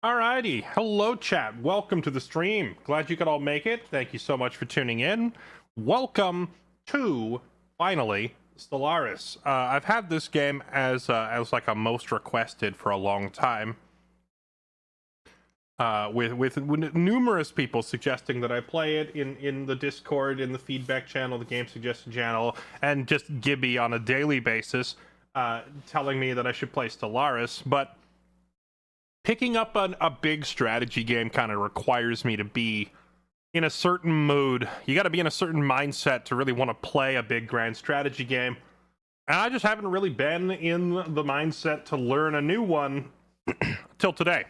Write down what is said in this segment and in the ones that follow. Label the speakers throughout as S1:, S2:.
S1: Alrighty, hello chat, welcome to the stream. Glad you could all make it. Thank you so much for tuning in. Welcome to, finally, Stellaris. I've had this game as like a most requested for a long time. With numerous people suggesting that I play it in the Discord, in the feedback channel, the game suggestion channel, and just Gibby on a daily basis, telling me that I should play Stellaris, but picking up a big strategy game kind of requires me to be in a certain mood. You got to be in a certain mindset to really want to play a big grand strategy game. And I just haven't really been in the mindset to learn a new one till today.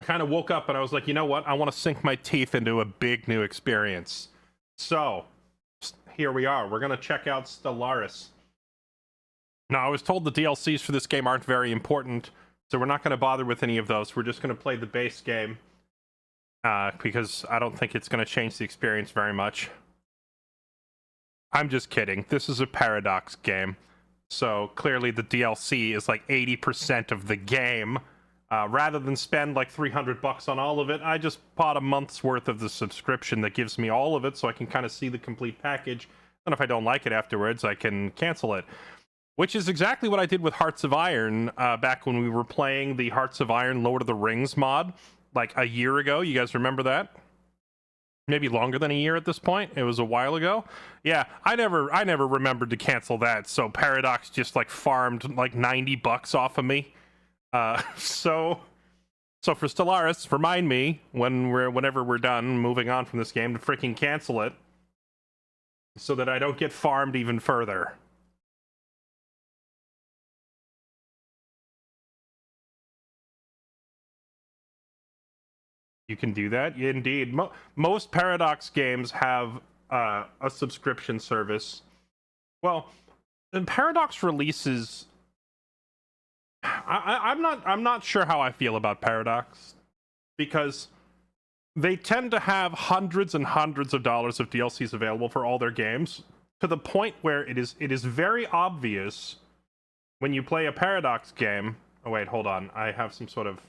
S1: I kind of woke up and I was like, you know what? I want to sink my teeth into a big new experience. So, here we are. We're going to check out Stellaris. Now, I was told the DLCs for this game aren't very important, so we're not going to bother with any of those. We're just going to play the base game, because I don't think it's going to change the experience very much. I'm just kidding. This is a Paradox game, so clearly the DLC is like 80% of the game. Rather than spend like $300 on all of it, I just bought a month's worth of the subscription that gives me all of it, so I can kind of see the complete package. And if I don't like it afterwards, I can cancel it. Which is exactly what I did with Hearts of Iron back when we were playing the Hearts of Iron Lord of the Rings mod, like a year ago. You guys remember that? Maybe longer than a year at this point. It was a while ago. Yeah, I never remembered to cancel that, so Paradox just like farmed like $90 off of me. So for Stellaris, remind me whenever we're done moving on from this game to freaking cancel it, so that I don't get farmed even further. You can do that? Indeed. Most Paradox games have a subscription service. Well, the Paradox releases... I'm not sure how I feel about Paradox, because they tend to have hundreds and hundreds of dollars of DLCs available for all their games, to the point where it is very obvious when you play a Paradox game... Oh wait, hold on. I have some sort of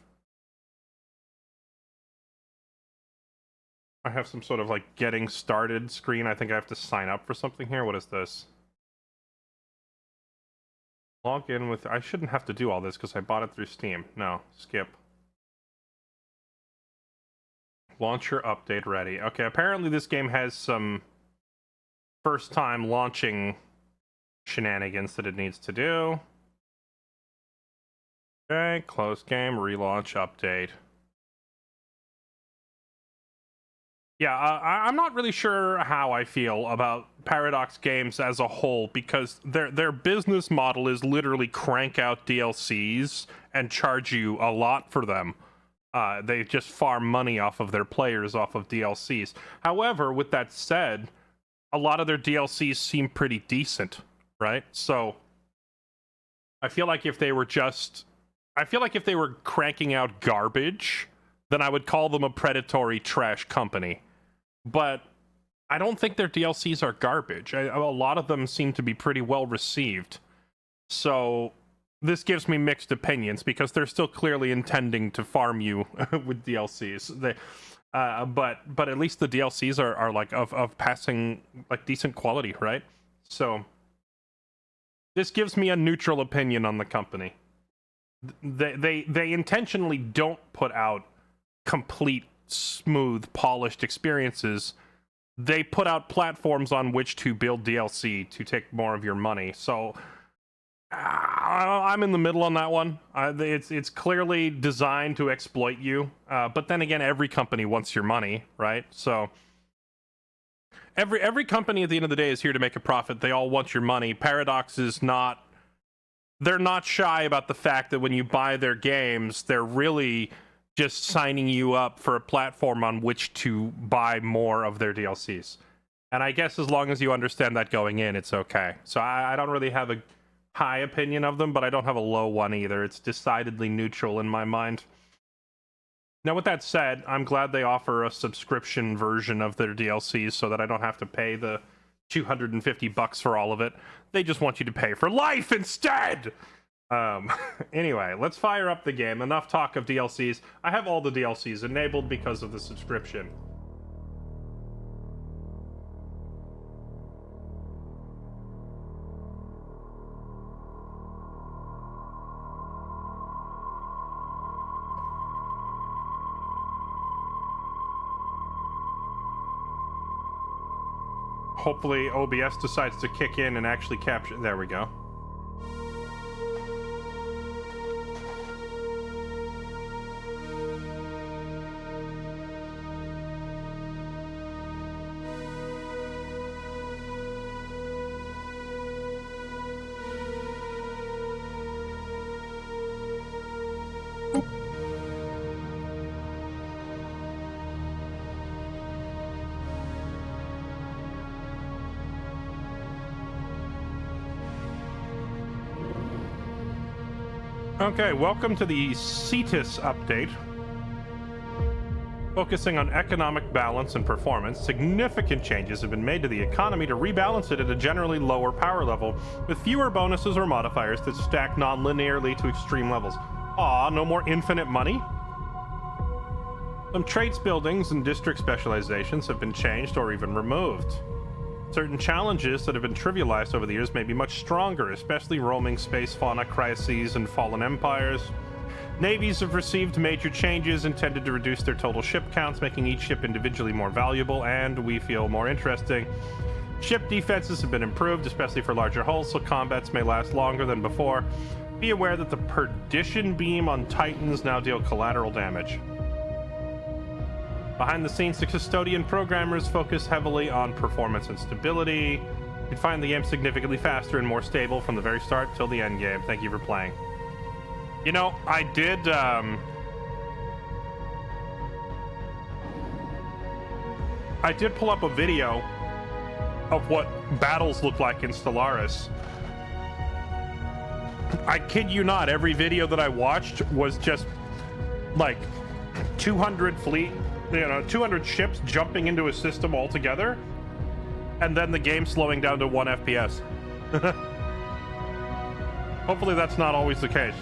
S1: like getting started screen. I think I have to sign up for something here. What is this? Log in with... I shouldn't have to do all this because I bought it through Steam. No, skip. Launcher update ready. Okay, apparently this game has some first time launching shenanigans that it needs to do. Okay, close game, relaunch, update. Yeah, I'm not really sure how I feel about Paradox games as a whole, because their business model is literally crank out DLCs and charge you a lot for them. They just farm money off of their players off of DLCs. However, with that said, a lot of their DLCs seem pretty decent, right? So I feel like if they were cranking out garbage, then I would call them a predatory trash company. But I don't think their DLCs are garbage. A lot of them seem to be pretty well received. So this gives me mixed opinions, because they're still clearly intending to farm you with DLCs. But at least the DLCs are like of passing like decent quality, right? So this gives me a neutral opinion on the company. They intentionally don't put out complete, smooth, polished experiences. They put out platforms on which to build DLC to take more of your money. So I'm in the middle on that one. It's clearly designed to exploit you, but then again, every company wants your money, right? So every company at the end of the day is here to make a profit. They all want your money. Paradox is not... They're not shy about the fact that when you buy their games, they're really just signing you up for a platform on which to buy more of their DLCs. And I guess as long as you understand that going in, it's okay. So I don't really have a high opinion of them, but I don't have a low one either. It's decidedly neutral in my mind. Now, with that said, I'm glad they offer a subscription version of their DLCs so that I don't have to pay the $250 for all of it. They just want you to pay for life instead! Anyway, let's fire up the game. Enough talk of DLCs. I have all the DLCs enabled because of the subscription. Hopefully OBS decides to kick in and actually capture. There we go. Okay, welcome to the CETUS update. Focusing on economic balance and performance, significant changes have been made to the economy to rebalance it at a generally lower power level, with fewer bonuses or modifiers that stack non-linearly to extreme levels. Aw, no more infinite money? Some traits buildings and district specializations have been changed or even removed. Certain challenges that have been trivialized over the years may be much stronger, especially roaming space fauna crises and fallen empires. Navies have received major changes intended to reduce their total ship counts, making each ship individually more valuable and, we feel, more interesting. Ship defenses have been improved, especially for larger hulls, so combats may last longer than before. Be aware that the Perdition Beam on Titans now deal collateral damage. Behind the scenes, the Custodian programmers focus heavily on performance and stability. You can find the game significantly faster and more stable from the very start till the end game. Thank you for playing. You know, I did pull up a video of what battles look like in Stellaris. I kid you not, every video that I watched was just like 200 fleet, 200 ships jumping into a system altogether, and then the game slowing down to 1 FPS. Hopefully that's not always the case.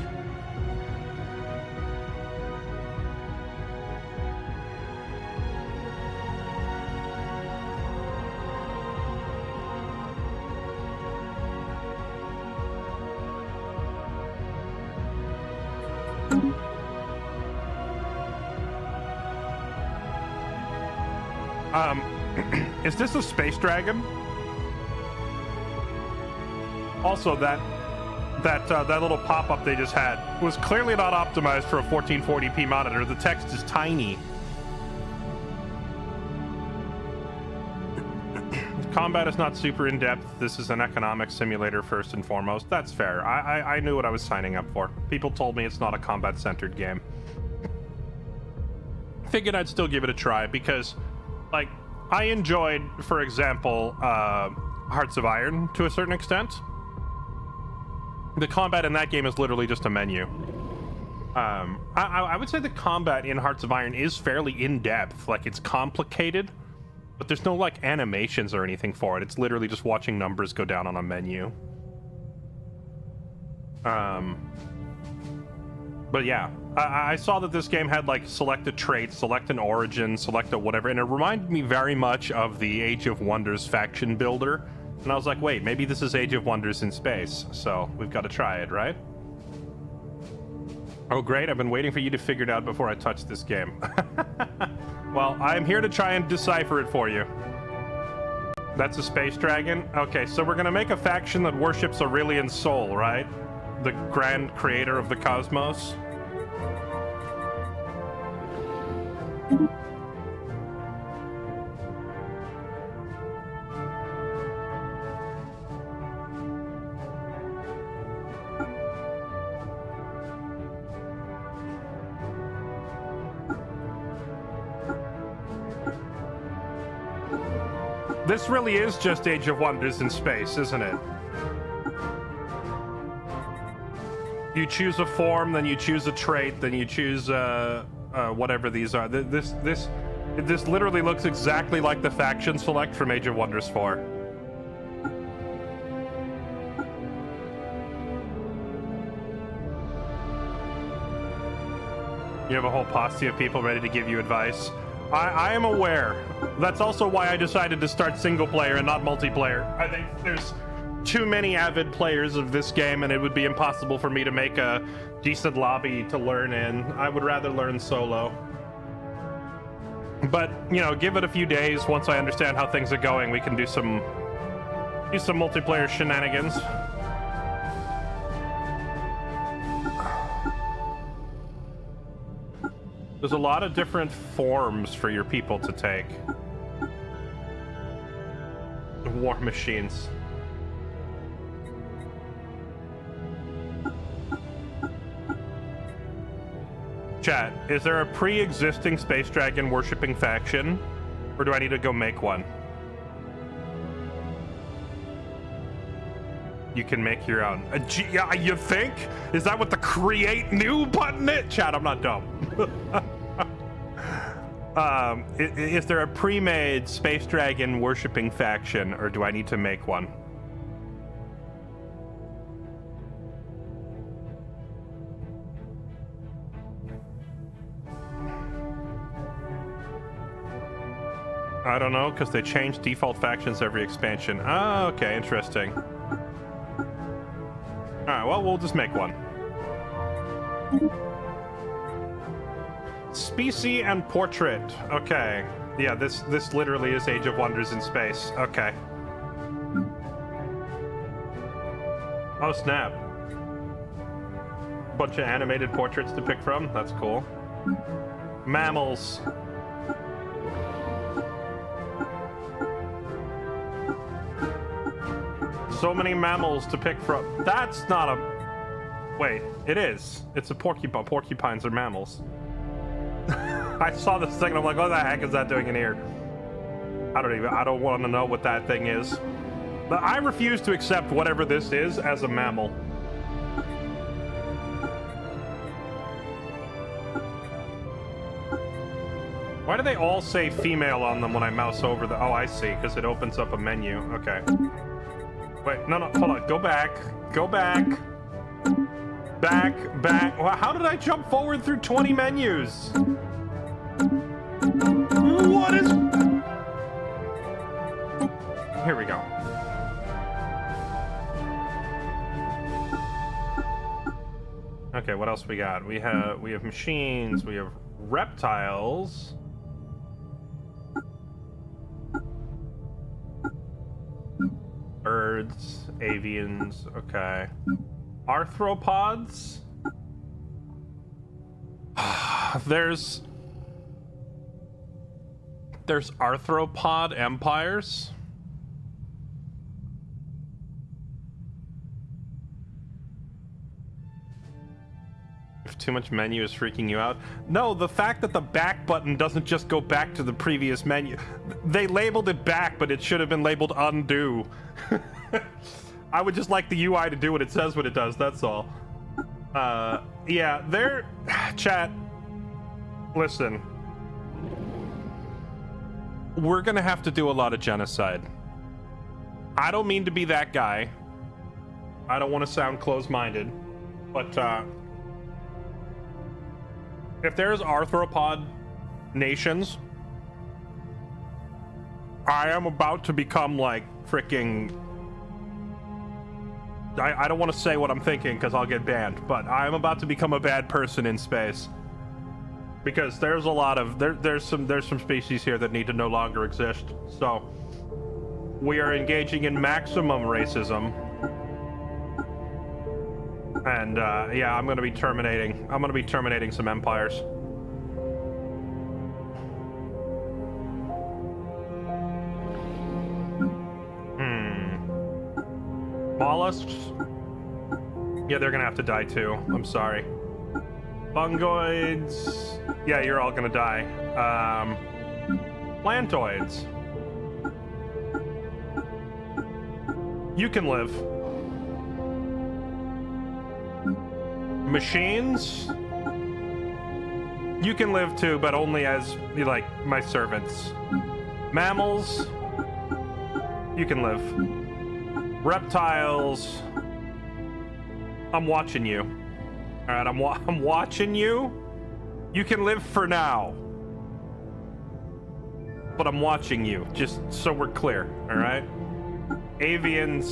S1: Is this a space dragon? Also, that little pop-up they just had was clearly not optimized for a 1440p monitor. The text is tiny. Combat is not super in-depth. This is an economic simulator first and foremost. That's fair. I knew what I was signing up for. People told me it's not a combat-centered game. Figured I'd still give it a try because, like, I enjoyed, for example, Hearts of Iron to a certain extent. The combat in that game is literally just a menu. I would say the combat in Hearts of Iron is fairly in-depth. Like, it's complicated, but there's no, like, animations or anything for it. It's literally just watching numbers go down on a menu. But yeah, I saw that this game had, like, select a trait, select an origin, select a whatever, and it reminded me very much of the Age of Wonders faction builder. And I was like, wait, maybe this is Age of Wonders in space, so we've got to try it, right? Oh, great, I've been waiting for you to figure it out before I touch this game. Well, I'm here to try and decipher it for you. That's a space dragon? Okay, so we're gonna make a faction that worships Aurelian Sol, right? The grand creator of the cosmos. This really is just Age of Wonders in space, isn't it? You choose a form, then you choose a trait, then you choose whatever these are. This literally looks exactly like the faction select from Age of Wonders 4. You have a whole posse of people ready to give you advice. I am aware. That's also why I decided to start single player and not multiplayer. I think there's too many avid players of this game, and it would be impossible for me to make a decent lobby to learn in. I would rather learn solo. But, you know, give it a few days. Once I understand how things are going, we can do some multiplayer shenanigans. There's a lot of different forms for your people to take. War machines. Chat, is there a pre-existing Space Dragon worshipping faction? Or do I need to go make one? You can make your own. Yeah, you think? Is that what the create new button is? Chat, I'm not dumb. Is there a pre-made Space Dragon worshipping faction, or do I need to make one? I don't know, because they change default factions every expansion. Oh, okay, interesting. Alright, well, we'll just make one. Species and portrait. Okay. Yeah, this literally is Age of Wonders in space. Okay. Oh, snap. Bunch of animated portraits to pick from. That's cool. Mammals. So many mammals to pick from. That's not a... Wait, it is. It's a porcupine. Porcupines are mammals. I saw this thing and I'm like, what the heck is that doing in here? I don't want to know what that thing is. But I refuse to accept whatever this is as a mammal. Why do they all say female on them when I mouse over the... Oh, I see, because it opens up a menu. Okay. Wait, no, hold on. Go back. Go back. Back. Well, how did I jump forward through 20 menus? What is... Here we go. Okay, what else we got? We have machines, we have reptiles. Birds, avians, okay. Arthropods? There's arthropod empires. If too much menu is freaking you out. No, the fact that the back button doesn't just go back to the previous menu. They labeled it back, but it should have been labeled undo. I would just like the UI to do what it says what it does, that's all. Yeah, they're... Chat, listen. We're gonna have to do a lot of genocide. I don't mean to be that guy. I don't want to sound close-minded. But, if there's arthropod nations, I am about to become, like, freaking... I don't want to say what I'm thinking because I'll get banned, but I'm about to become a bad person in space. Because there's a lot of... There's some species here that need to no longer exist. So, we are engaging in maximum racism. And, yeah, I'm gonna be terminating some empires. Mollusks? Yeah, they're gonna have to die too. I'm sorry. Fungoids? Yeah, you're all gonna die. Plantoids? You can live. Machines? You can live too, but only as, like, my servants. Mammals? You can live. Reptiles? I'm watching you. Alright, I'm watching you. You can live for now. But I'm watching you, just so we're clear, alright? Avians,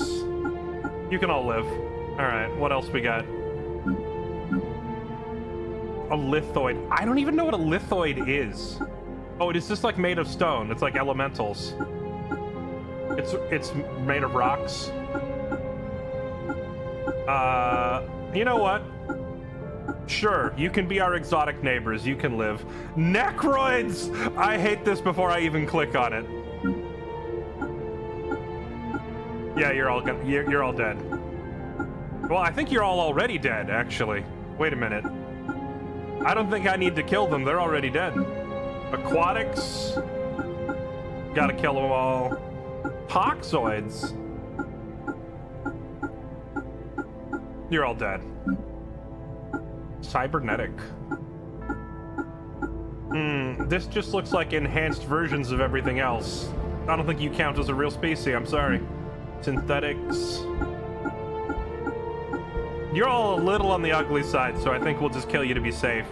S1: you can all live. Alright, what else we got? A lithoid. I don't even know what a lithoid is. Oh, it is just like made of stone. It's like elementals. It's made of rocks. You know what? Sure, you can be our exotic neighbors. You can live. Necroids! I hate this before I even click on it. Yeah, you're all dead. Well, I think you're all already dead, actually. Wait a minute. I don't think I need to kill them. They're already dead. Aquatics. Gotta kill them all. Toxoids. You're all dead. Cybernetic. This just looks like enhanced versions of everything else. I don't think you count as a real species, I'm sorry. Synthetics. You're all a little on the ugly side, so I think we'll just kill you to be safe.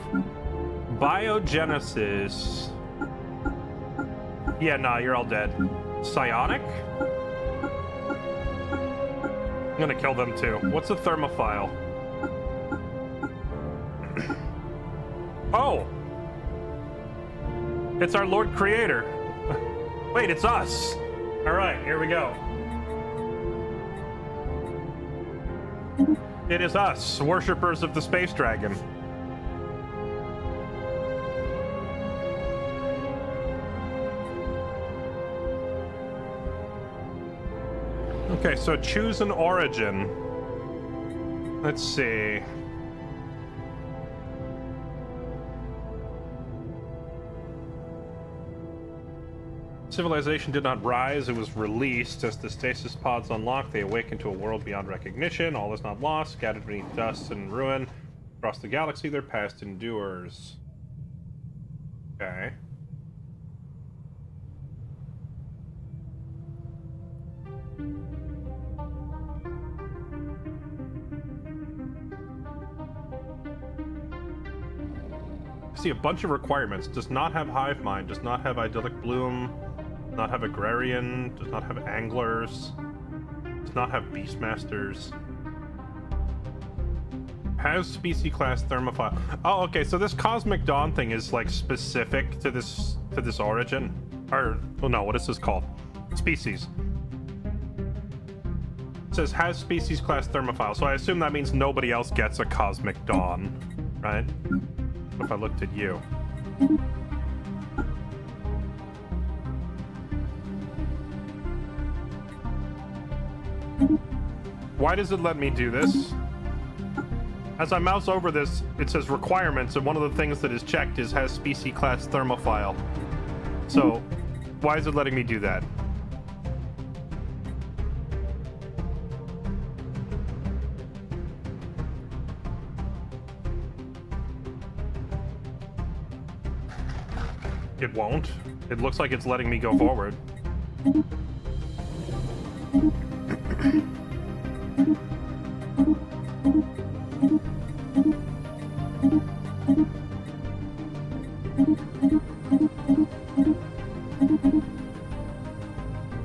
S1: Biogenesis. Yeah, nah, you're all dead. Psionic? I'm gonna kill them too. What's a thermophile? Oh! It's our Lord Creator. Wait, it's us! Alright, here we go. It is us, worshippers of the space dragon. Okay, so choose an origin. Let's see. Civilization did not rise, it was released. As the stasis pods unlock, they awaken to a world beyond recognition. All is not lost, scattered beneath dust and ruin. Across the galaxy, their past endures. Okay. I see a bunch of requirements. Does not have hive mind, does not have idyllic bloom, does not have agrarian, does not have anglers, does not have beastmasters. Has species class thermophile. Oh, okay, so this cosmic dawn thing is like specific to this origin. Or well, no, what is this called? Species. It says has species class thermophile, so I assume that means nobody else gets a cosmic dawn, right? What if I looked at you? Why does it let me do this? As I mouse over this, it says requirements, and one of the things that is checked is has species class thermophile. So, why is it letting me do that? It won't. It looks like it's letting me go forward.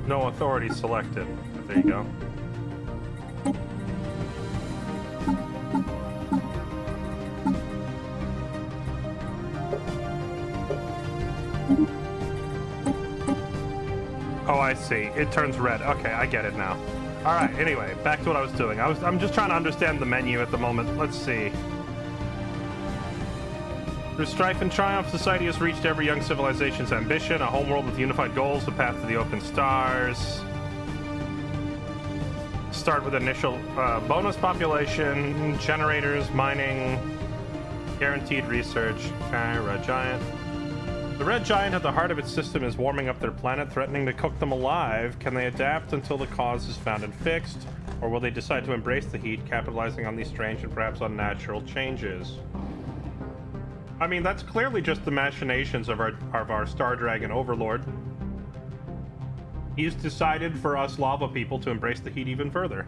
S1: No authority selected. There you go. Oh, I see. It turns red. Okay, I get it now. All right, anyway, back to what I was doing. I'm just trying to understand the menu at the moment. Let's see. Through strife and triumph, society has reached every young civilization's ambition, a homeworld with unified goals, a path to the open stars. Start with initial bonus population, generators, mining, guaranteed research. Okay, red giant. The red giant at the heart of its system is warming up their planet, threatening to cook them alive. Can they adapt until the cause is found and fixed? Or will they decide to embrace the heat, capitalizing on these strange and perhaps unnatural changes? I mean, that's clearly just the machinations of our Star Dragon Overlord. He's decided for us lava people to embrace the heat even further.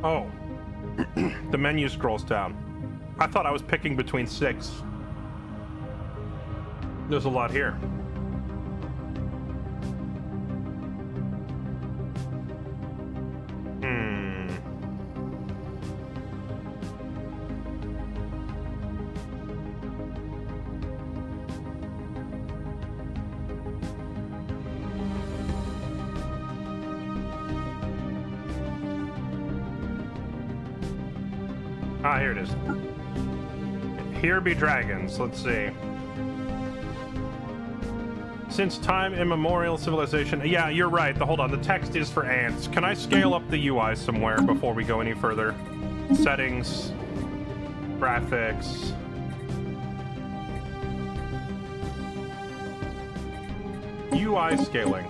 S1: Oh. The menu scrolls down. I thought I was picking between 6. There's a lot here. Ah, here it is. Here be dragons. Let's see. Since time immemorial civilization. Yeah, you're right. Hold on. The text is for ants. Can I scale up the UI somewhere before we go any further? Settings. Graphics. UI scaling.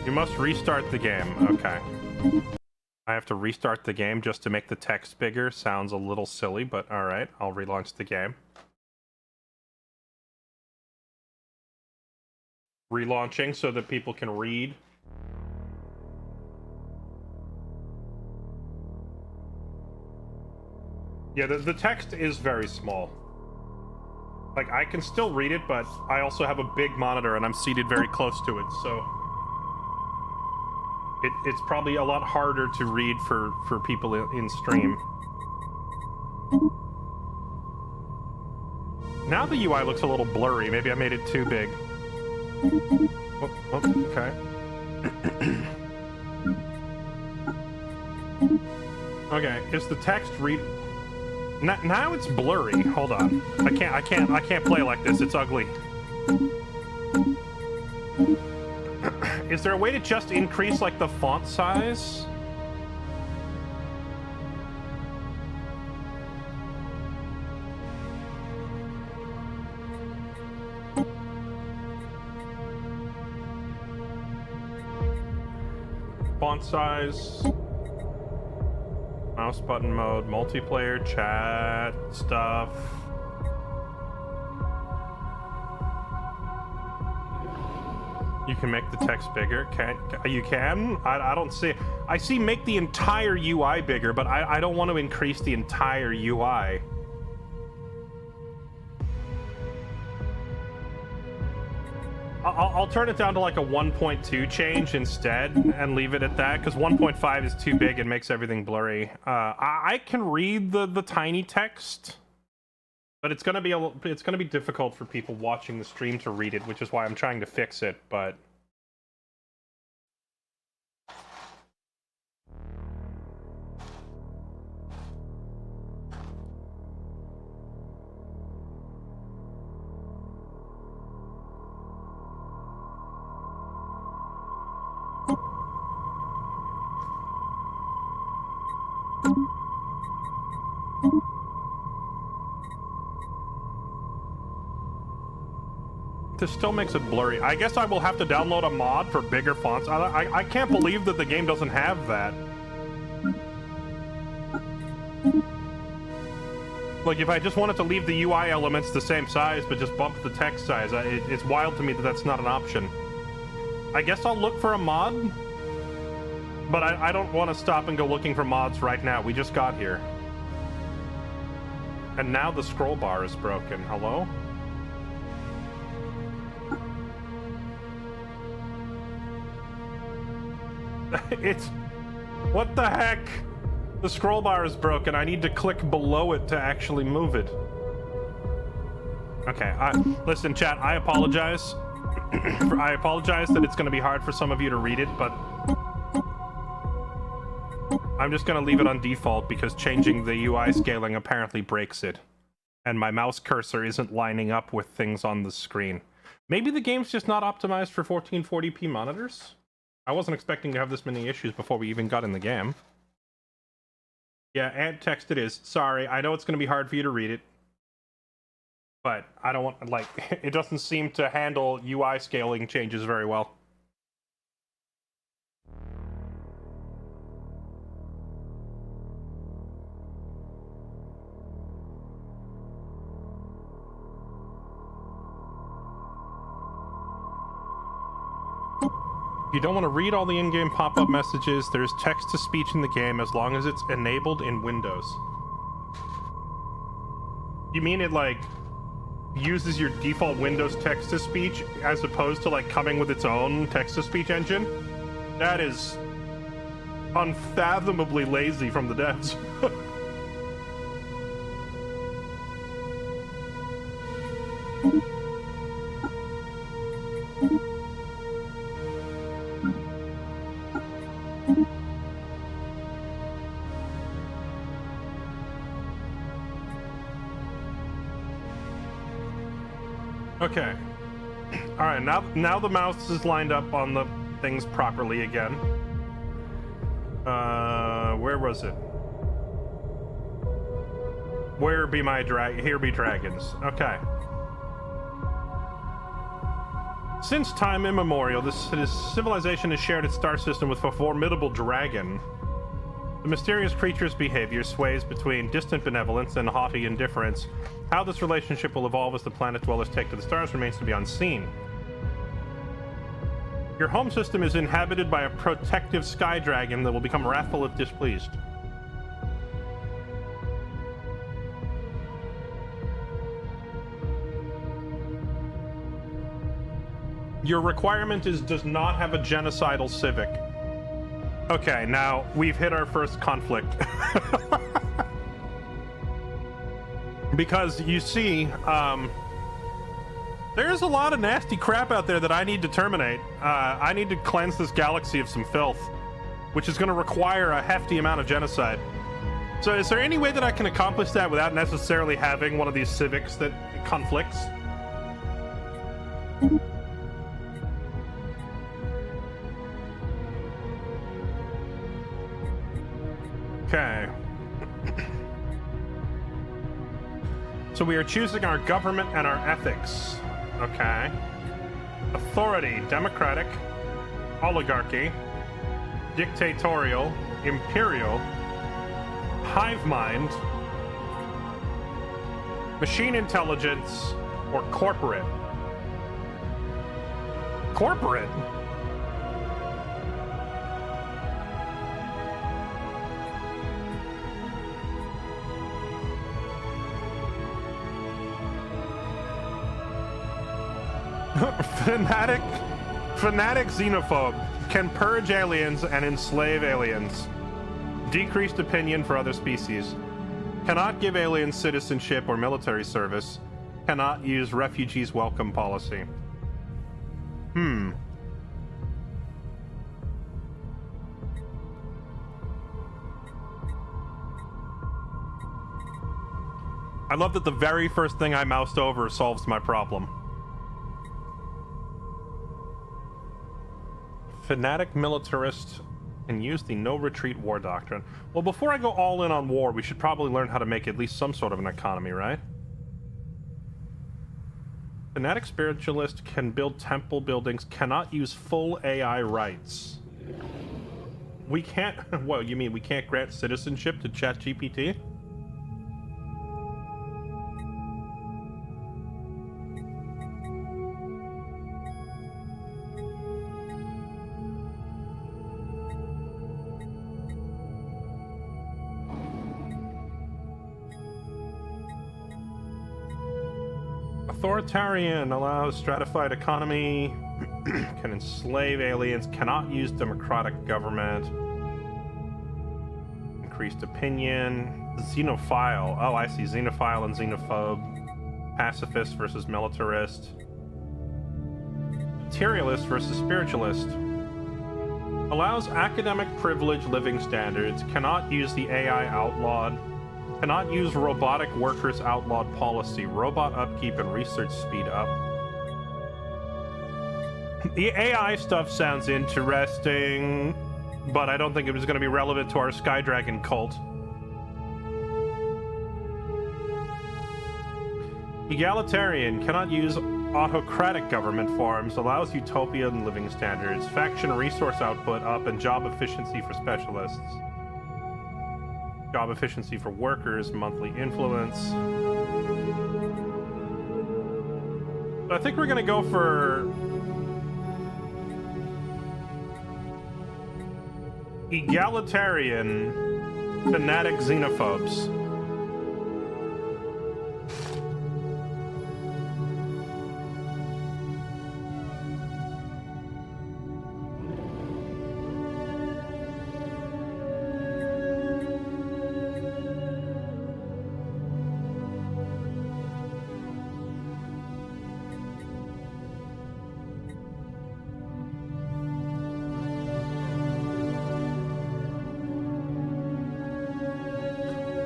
S1: You must restart the game. Okay. I have to restart the game just to make the text bigger. Sounds a little silly, but alright. I'll relaunch the game. Relaunching so that people can read. Yeah, the text is very small. Like, I can still read it, but I also have a big monitor and I'm seated very close to it, so... It's probably a lot harder to read for people in stream. Now the UI looks a little blurry. Maybe I made it too big. Oh, okay. Okay, is the text read... Now it's blurry. Hold on. I can't play like this. It's ugly. Is there a way to just increase, like, the font size? Font size. Mouse button mode. Multiplayer, chat, stuff. You can make the text bigger. You can? I don't see... I see make the entire UI bigger, but I don't want to increase the entire UI. I'll turn it down to like a 1.2 change instead and leave it at that, because 1.5 is too big and makes everything blurry. I can read the tiny text, but it's gonna be difficult for people watching the stream to read it, which is why I'm trying to fix it, but... This still makes it blurry. I guess I will have to download a mod for bigger fonts. I can't believe that the game doesn't have that. Like, if I just wanted to leave the UI elements the same size, but just bump the text size, it's wild to me that that's not an option. I guess I'll look for a mod, but I don't want to stop and go looking for mods right now. We just got here. And now the scroll bar is broken. Hello? It's... What the heck? The scroll bar is broken. I need to click below it to actually move it. Okay, listen, chat, I apologize. I apologize that it's going to be hard for some of you to read it, but... I'm just going to leave it on default because changing the UI scaling apparently breaks it. And my mouse cursor isn't lining up with things on the screen. Maybe the game's just not optimized for 1440p monitors? I wasn't expecting to have this many issues before we even got in the game. Yeah, and text it is. Sorry, I know it's going to be hard for you to read it. But I don't want, like, it doesn't seem to handle UI scaling changes very well. You don't want to read all the in-game pop-up messages. There's text-to-speech in the game as long as it's enabled in Windows. You mean it, like, uses your default Windows text-to-speech as opposed to, like, coming with its own text-to-speech engine? That is unfathomably lazy from the devs. Okay. Alright, now the mouse is lined up on the things properly again. Where was it? Where be my here be dragons. Okay. Since time immemorial, this civilization has shared its star system with a formidable dragon. The mysterious creature's behavior sways between distant benevolence and haughty indifference. How this relationship will evolve as the planet dwellers take to the stars remains to be unseen. Your home system is inhabited by a protective sky dragon that will become wrathful if displeased. Your requirement is does not have a genocidal civic. Okay, now we've hit our first conflict. Because you see, there's a lot of nasty crap out there that I need to terminate. I need to cleanse this galaxy of some filth, which is going to require a hefty amount of genocide. So is there any way that I can accomplish that without necessarily having one of these civics that conflicts? Okay. So we are choosing our government and our ethics. Okay. Authority, democratic, oligarchy, dictatorial, imperial, hive mind, machine intelligence, or corporate. Corporate? Fanatic xenophobe can purge aliens and enslave aliens. Decreased opinion for other species. Cannot give aliens citizenship or military service. Cannot use refugees welcome policy. I love that the very first thing I moused over solves my problem. Fanatic militarist can use the no retreat war doctrine. Well, before I go all in on war, we should probably learn how to make at least some sort of an economy, right? Fanatic spiritualist can build temple buildings, cannot use full AI rights. We can't... What, you mean we can't grant citizenship to ChatGPT? Authoritarian allows stratified economy, can enslave aliens, cannot use democratic government, increased opinion, xenophile. Oh, I see. Xenophile and xenophobe, pacifist versus militarist, materialist versus spiritualist. Allows academic privilege living standards, cannot use the AI outlawed. Cannot use robotic workers outlawed policy. Robot upkeep and research speed up. The AI stuff sounds interesting, but I don't think it was going to be relevant to our Sky Dragon cult. Egalitarian cannot use autocratic government forms. Allows utopian living standards. Faction resource output up and job efficiency for specialists. Job efficiency for workers, monthly influence. I think we're gonna go for Egalitarian fanatic xenophobes.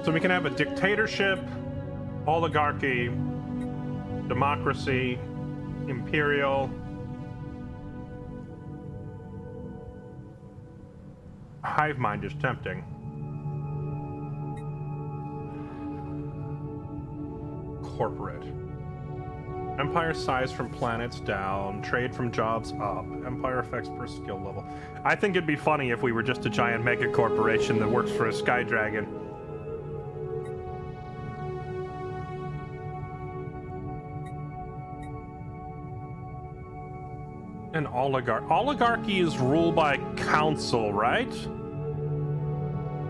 S1: So we can have a dictatorship, oligarchy, democracy, imperial. Hive mind is tempting. Corporate. Empire size from planets down, trade from jobs up, empire effects per skill level. I think it'd be funny if we were just a giant mega corporation that works for a sky dragon. An oligarchy is ruled by council, right?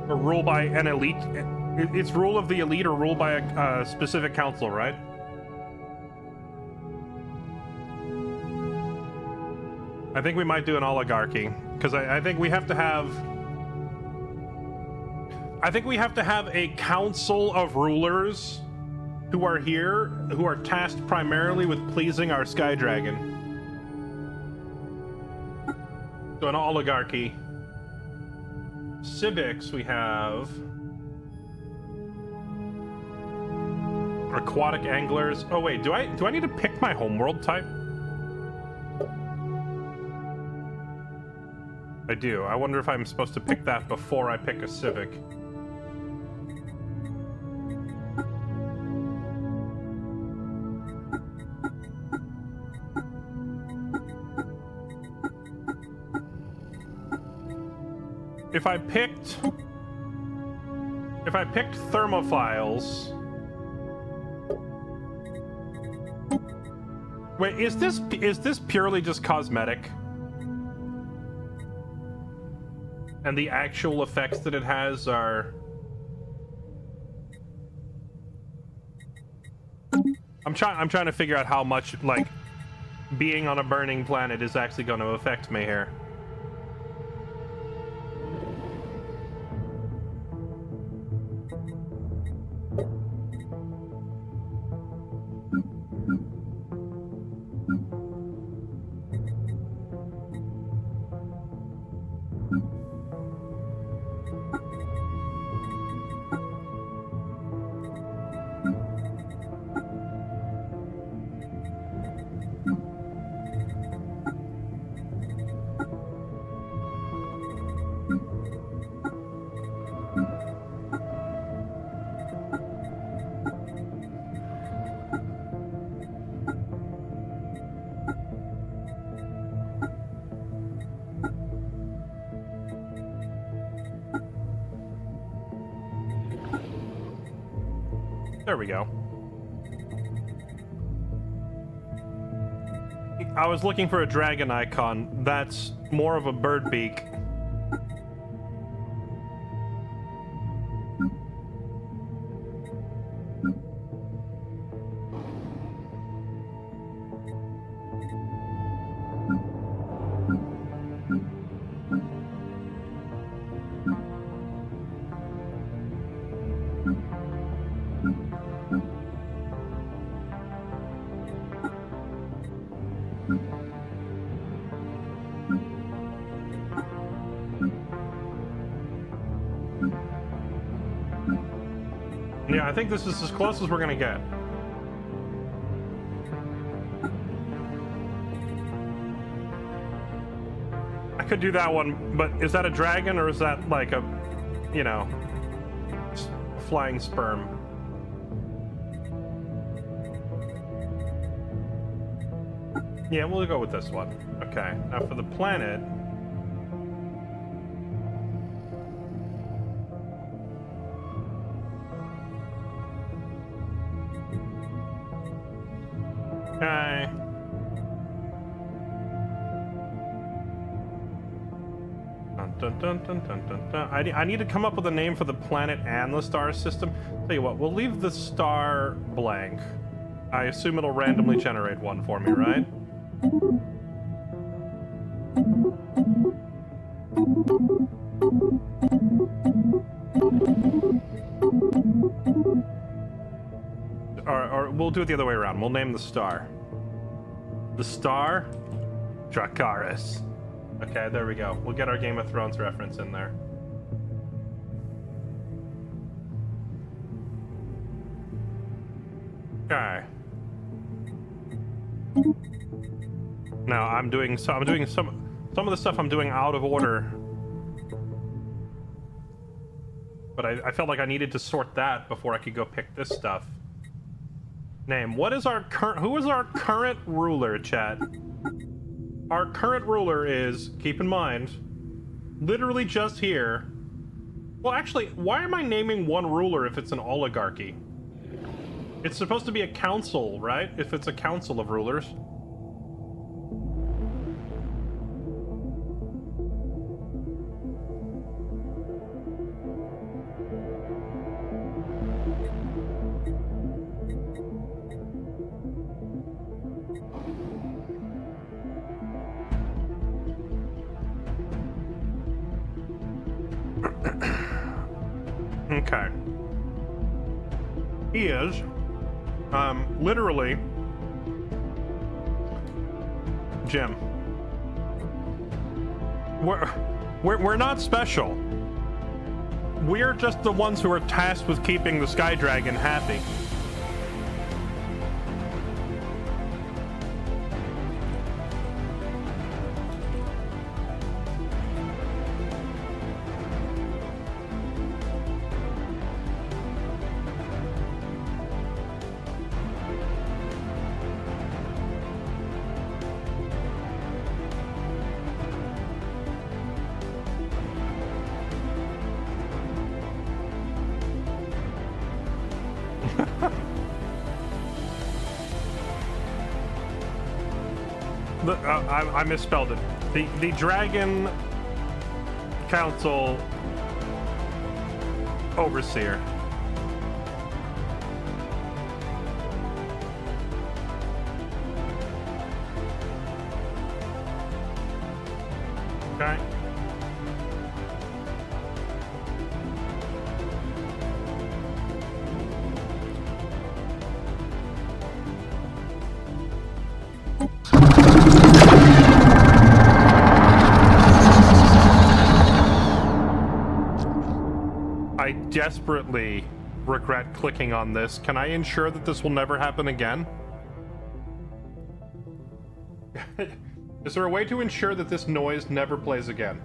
S1: Or ruled by an elite. It's rule of the elite or ruled by a specific council, right? I think we might do an oligarchy because I think we have to have. I think we have to have a council of rulers who are here, who are tasked primarily with pleasing our sky dragon. So an oligarchy. Civics we have. Aquatic anglers. Oh wait, do I need to pick my homeworld type? I do. I wonder if I'm supposed to pick that before I pick a civic. If I picked thermophiles. Wait, is this purely just cosmetic? And the actual effects that it has are... I'm trying to figure out how much, like, being on a burning planet is actually going to affect me here. There we go. I was looking for a dragon icon. That's more of a bird beak. Yeah, I think this is as close as we're gonna get. I could do that one, but is that a dragon or is that like a, you know, flying sperm? Yeah, we'll go with this one. Okay, now for the planet. Okay. dun, dun, dun, dun, dun. I need to come up with a name for the planet and the star system. Tell you what, we'll leave the star blank. I assume it'll randomly generate one for me, right? Or we'll do it the other way around. We'll name the star. The star? Dracarys. Okay, there we go. We'll get our Game of Thrones reference in there. Okay. Now I'm doing some of the stuff I'm doing out of order. But I felt like I needed to sort that before I could go pick this stuff. Name. What is our current... Who is our current ruler, chat? Our current ruler is, keep in mind, literally just here. Well, actually, why am I naming one ruler if it's an oligarchy? It's supposed to be a council, right? If it's a council of rulers. Okay. He is, literally, Jim. We're not special. We're just the ones who are tasked with keeping the Sky Dragon happy. I misspelled it. The Dragon Council Overseer. Okay. I desperately regret clicking on this. Can I ensure that this will never happen again? Is there a way to ensure that this noise never plays again?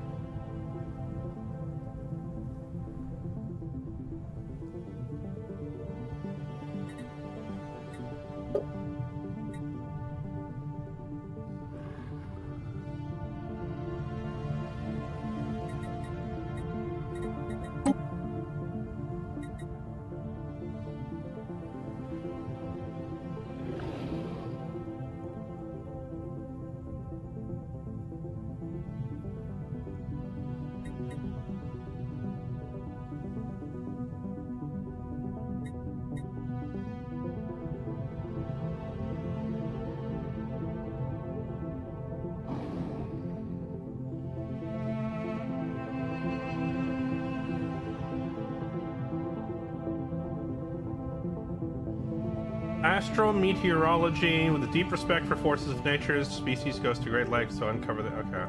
S1: Astrometeorology, with a deep respect for forces of nature, species goes to great lengths to uncover the... Okay.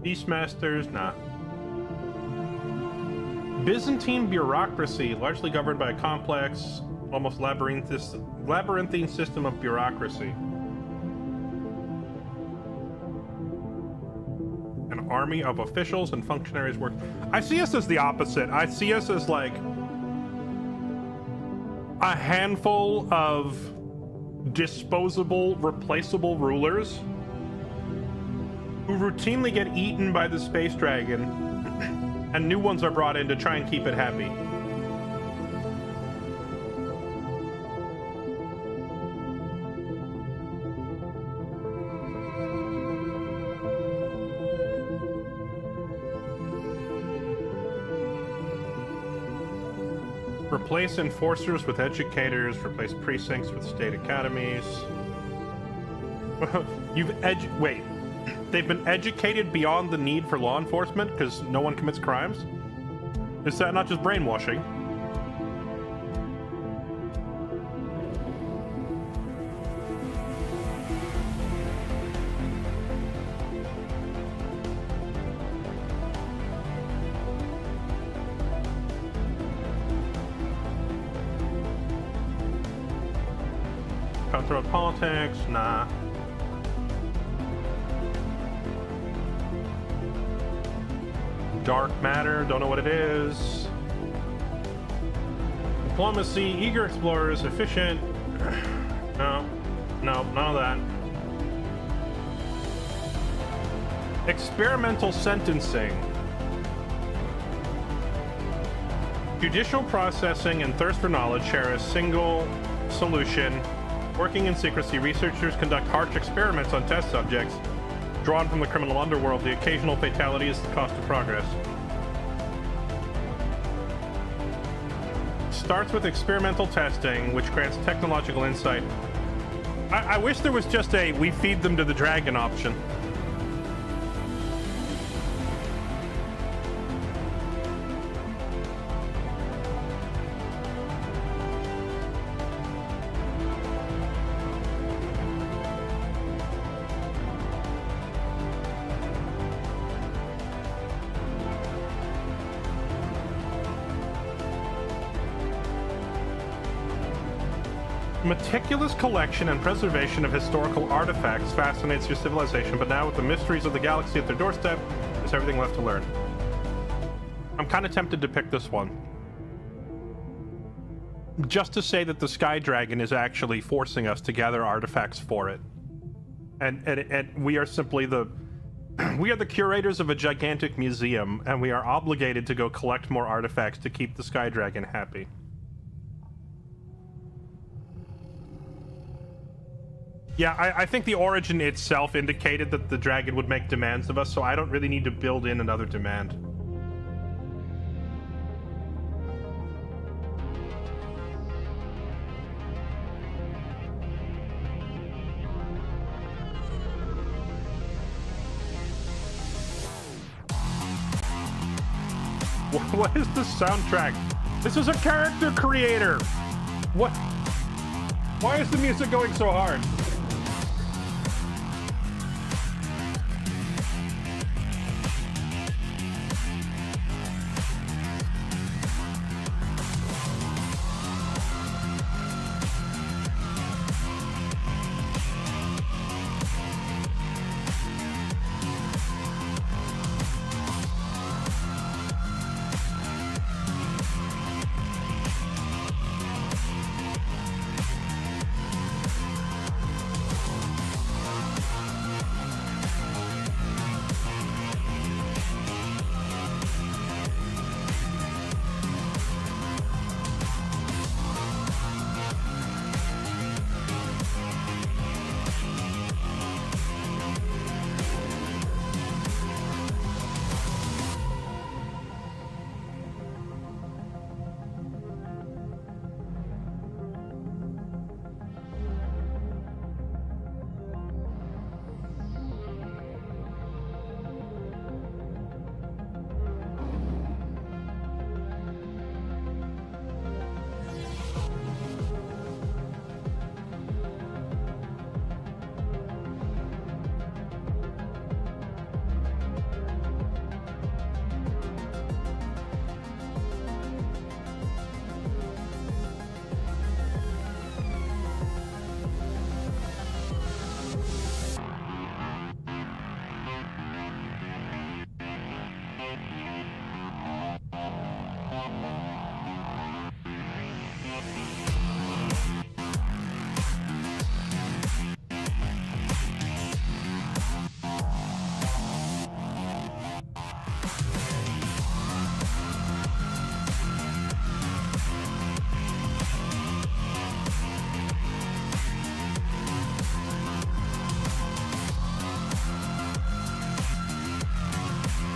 S1: Beastmasters, nah. Byzantine bureaucracy, largely governed by a complex, almost labyrinthine system of bureaucracy. An army of officials and functionaries work... I see us as the opposite. I see us as, like, a handful of disposable, replaceable rulers who routinely get eaten by the space dragon, and new ones are brought in to try and keep it happy. Replace enforcers with educators. Replace precincts with state academies. Wait. They've been educated beyond the need for law enforcement because no one commits crimes? Is that not just brainwashing? Cutthroat politics? Nah. Dark matter, don't know what it is. Diplomacy, eager explorers, efficient. No, none of that. Experimental sentencing. Judicial processing and thirst for knowledge share a single solution. Working in secrecy, researchers conduct harsh experiments on test subjects. Drawn from the criminal underworld, the occasional fatality is the cost of progress. Starts with experimental testing, which grants technological insight. I wish there was just a we feed them to the dragon option. Meticulous collection and preservation of historical artifacts fascinates your civilization, but now with the mysteries of the galaxy at their doorstep, there's everything left to learn. I'm kind of tempted to pick this one. Just to say that the Sky Dragon is actually forcing us to gather artifacts for it. And we are simply we are the curators of a gigantic museum, and we are obligated to go collect more artifacts to keep the Sky Dragon happy. Yeah, I think the origin itself indicated that the dragon would make demands of us, so I don't really need to build in another demand. What is the soundtrack? This is a character creator! What? Why is the music going so hard?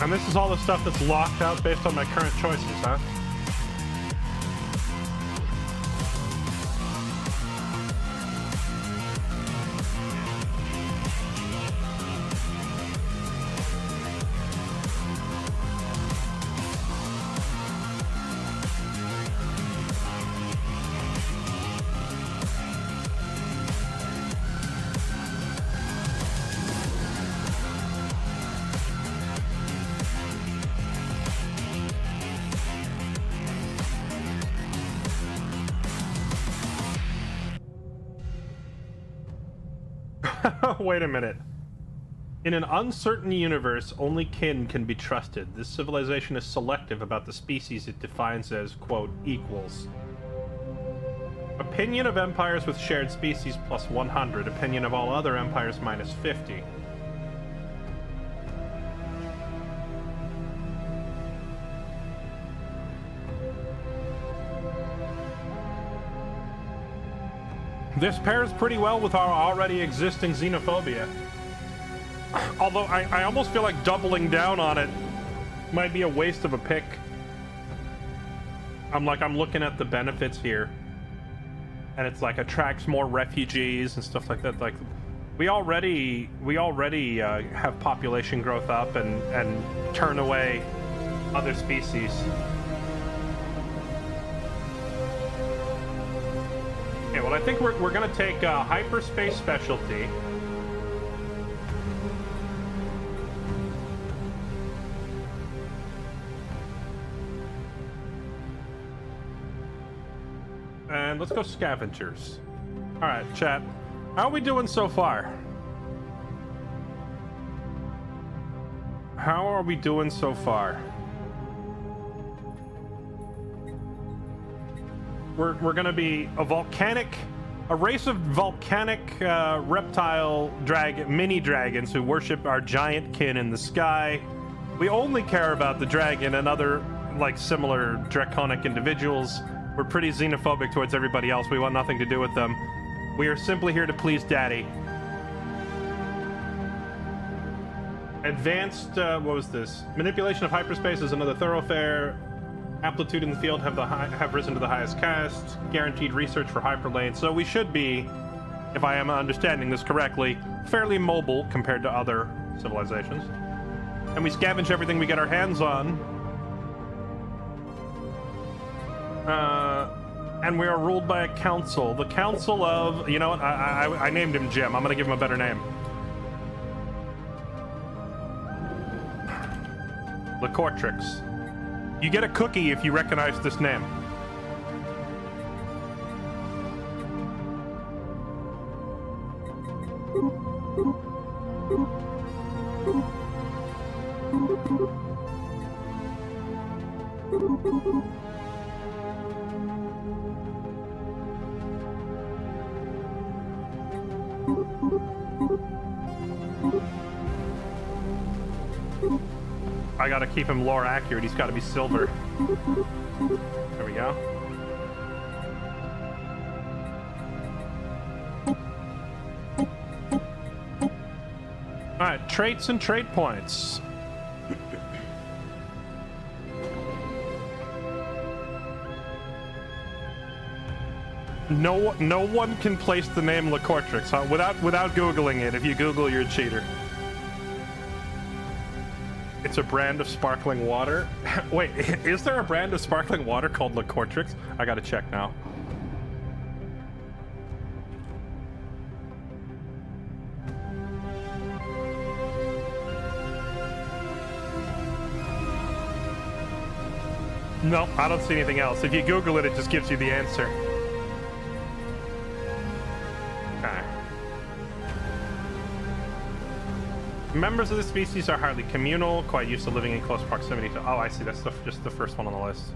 S1: And this is all the stuff that's locked out based on my current choices, huh? Wait a minute. In an uncertain universe, only kin can be trusted. This civilization is selective about the species it defines as, quote, equals. Opinion of empires with shared species plus 100. Opinion of all other empires minus 50. This pairs pretty well with our already existing xenophobia. Although I almost feel like doubling down on it might be a waste of a pick. I'm looking at the benefits here, and it's like attracts more refugees and stuff like that. Like we already have population growth up and turn away other species. Okay, well I think we're gonna take hyperspace specialty. And let's go scavengers. Alright, chat. How are we doing so far? How are we doing so far? We're gonna be a race of volcanic reptile mini dragons who worship our giant kin in the sky. We only care about the dragon and other like similar draconic individuals. We're pretty xenophobic towards everybody else. We want nothing to do with them. We are simply here to please Daddy. Advanced, what was this? Manipulation of hyperspace is another thoroughfare. Amplitude in the field have risen to the highest cast. Guaranteed research for hyperlane. So we should be, if I am understanding this correctly, fairly mobile compared to other civilizations. And we scavenge everything we get our hands on. And we are ruled by a council. The council of... You know what? I named him Jim. I'm gonna give him a better name. Lacortrix. You get a cookie if you recognize this name. I gotta keep him lore accurate. He's gotta be silver. There we go. Alright, traits and trait points. No one can place the name Lacortrix, huh? Without Googling it. If you Google, you're a cheater. It's a brand of sparkling water. Wait, is there a brand of sparkling water called Lacortrix? I gotta check now. No, I don't see anything else. If you Google it, it just gives you the answer. Okay. Members of the species are highly communal, quite used to living in close proximity to... Oh, I see. That's just the first one on the list.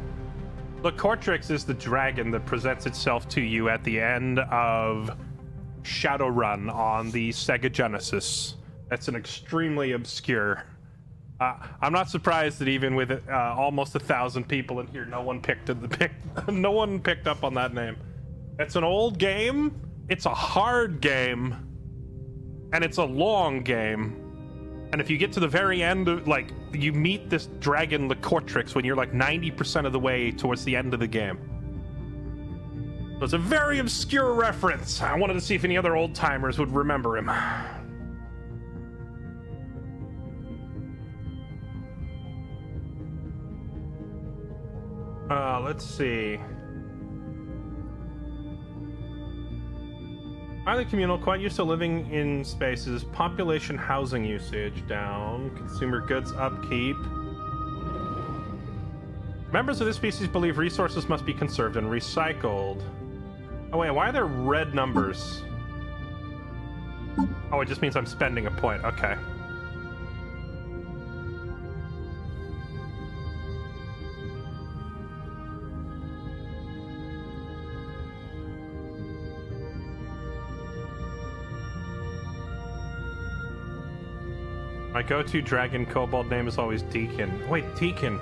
S1: Lacortrix is the dragon that presents itself to you at the end of Shadowrun on the Sega Genesis. That's an extremely obscure... I'm not surprised that even with almost 1,000 people in here, no one picked up on that name. It's an old game. It's a hard game, and it's a long game. And if you get to the very end of, like, you meet this dragon Lacortrix when you're like 90% of the way towards the end of the game. So it's a very obscure reference. I wanted to see if any other old timers would remember him. Let's see. Highly communal, quite used to living in spaces. Population housing usage down. Consumer goods upkeep. Members of this species believe resources must be conserved and recycled. Oh wait, why are there red numbers? Oh, it just means I'm spending a point. Okay. My go-to dragon kobold name is always Deacon. Wait, Deacon.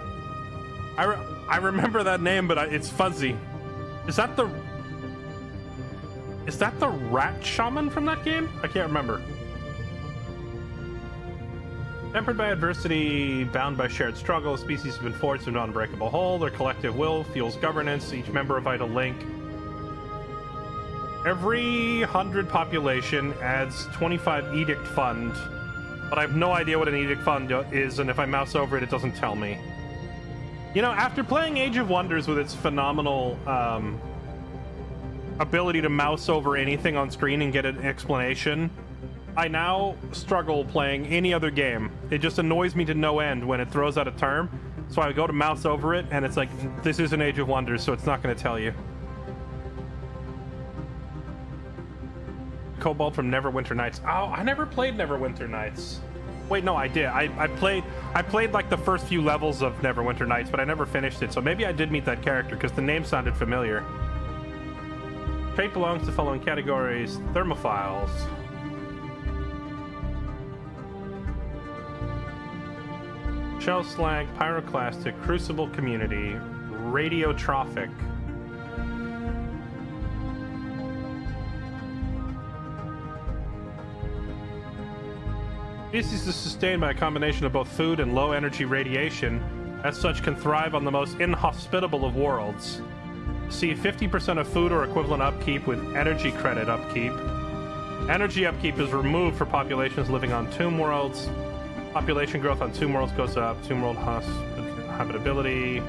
S1: I remember that name, but it's fuzzy. Is that the rat shaman from that game? I can't remember. Tempered by adversity, bound by shared struggle, species have been forged into an unbreakable whole. Their collective will fuels governance, each member a vital link. Every 100 population adds 25 edict fund, but I have no idea what an edict fund is, and if I mouse over it, it doesn't tell me. You know, after playing Age of Wonders with its phenomenal ability to mouse over anything on screen and get an explanation, I now struggle playing any other game. It just annoys me to no end when it throws out a term, so I go to mouse over it, and it's like, this is an Age of Wonders, so it's not going to tell you. Kobold from Neverwinter Nights. Oh, I never played Neverwinter Nights. Wait, no, I did. I played like the first few levels of Neverwinter Nights, but I never finished it, so maybe I did meet that character, because the name sounded familiar. Trait belongs to the following categories. Thermophiles. Shell Slag, Pyroclastic, Crucible Community, Radiotrophic. Species is sustained by a combination of both food and low energy radiation, as such can thrive on the most inhospitable of worlds. See 50% of food or equivalent upkeep with energy credit upkeep. Energy upkeep is removed for populations living on tomb worlds. Population growth on tomb worlds goes up. Tomb world habitability.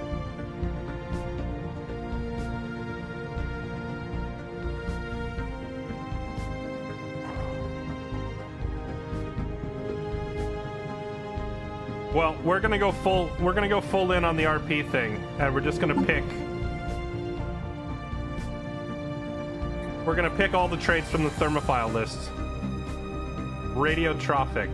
S1: Well, we're gonna go full in on the RP thing, and we're just gonna pick. We're gonna pick all the traits from the thermophile list. Radiotrophic.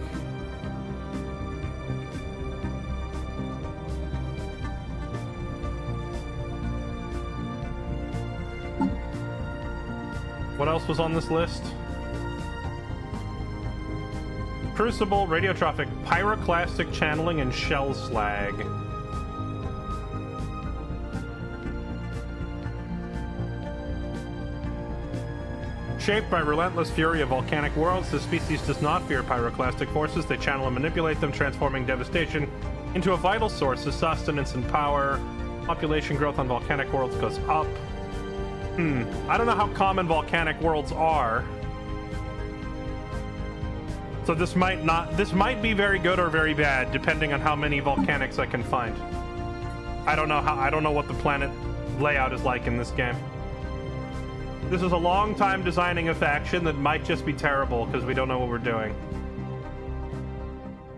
S1: What else was on this list? Crucible, Radiotrophic, Pyroclastic Channeling, and Shell Slag. Shaped by relentless fury of volcanic worlds, this species does not fear pyroclastic forces. They channel and manipulate them, transforming devastation into a vital source of sustenance and power. Population growth on volcanic worlds goes up. I don't know how common volcanic worlds are. So this might be very good or very bad, depending on how many volcanics I can find. I don't know what the planet layout is like in this game. This is a long time designing a faction that might just be terrible because we don't know what we're doing.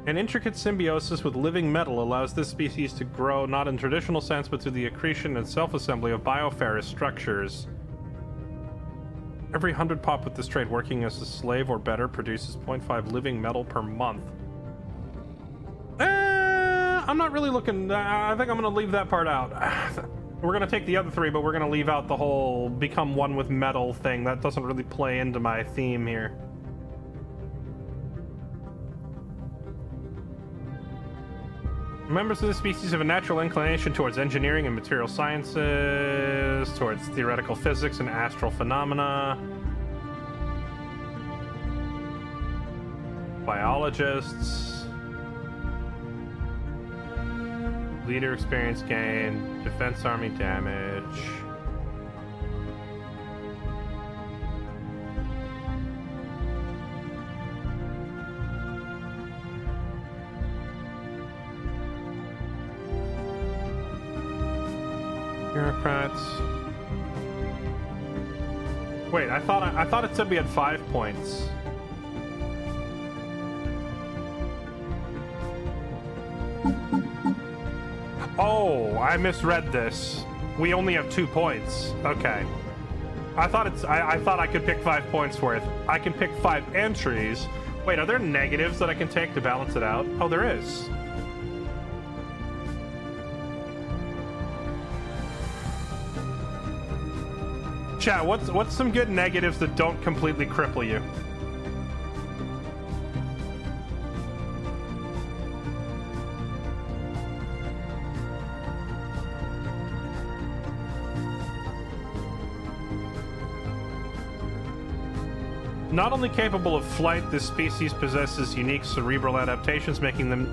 S1: An intricate symbiosis with living metal allows this species to grow not in traditional sense, but through the accretion and self-assembly of bioferrous structures. Every 100 pop with this trait working as a slave or better produces 0.5 living metal per month. I'm not really looking... I think I'm going to leave that part out. We're going to take the other three, but we're going to leave out the whole become one with metal thing. That doesn't really play into my theme here. Members of this species have a natural inclination towards engineering and material sciences, towards theoretical physics and astral phenomena. Biologists. Leader experience gain, defense army damage. Bureaucrats. Wait, I thought it said we had 5 points. Oh, I misread this. We only have 2 points. Okay. I thought I could pick 5 points worth. I can pick 5 entries. Wait, are there negatives that I can take to balance it out? Oh, there is. Chat, what's some good negatives that don't completely cripple you? Not only capable of flight, this species possesses unique cerebral adaptations, making them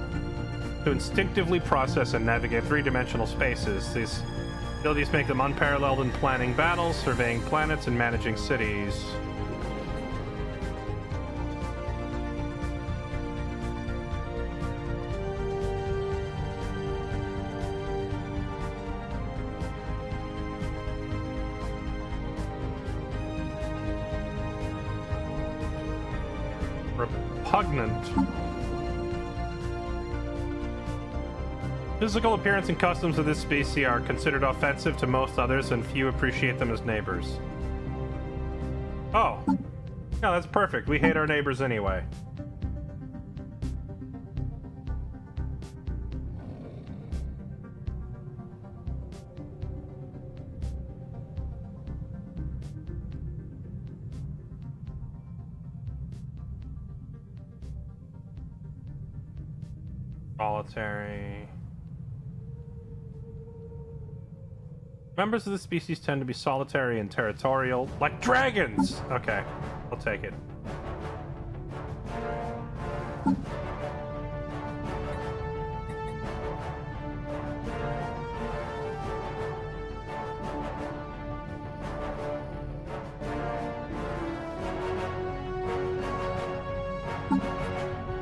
S1: to instinctively process and navigate three-dimensional spaces. These abilities make them unparalleled in planning battles, surveying planets, and managing cities. Repugnant. Physical appearance and customs of this species are considered offensive to most others, and few appreciate them as neighbors. Oh. Yeah, that's perfect. We hate our neighbors anyway. Solitary. Members of the species tend to be solitary and territorial, like dragons! Okay, I'll take it.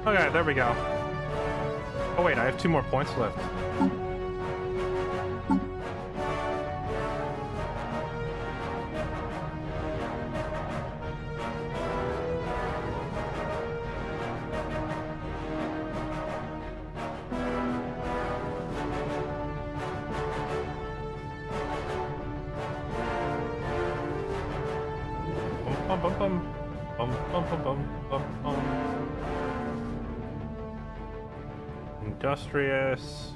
S1: Okay, there we go. Oh wait, I have 2 more points left. Industrious.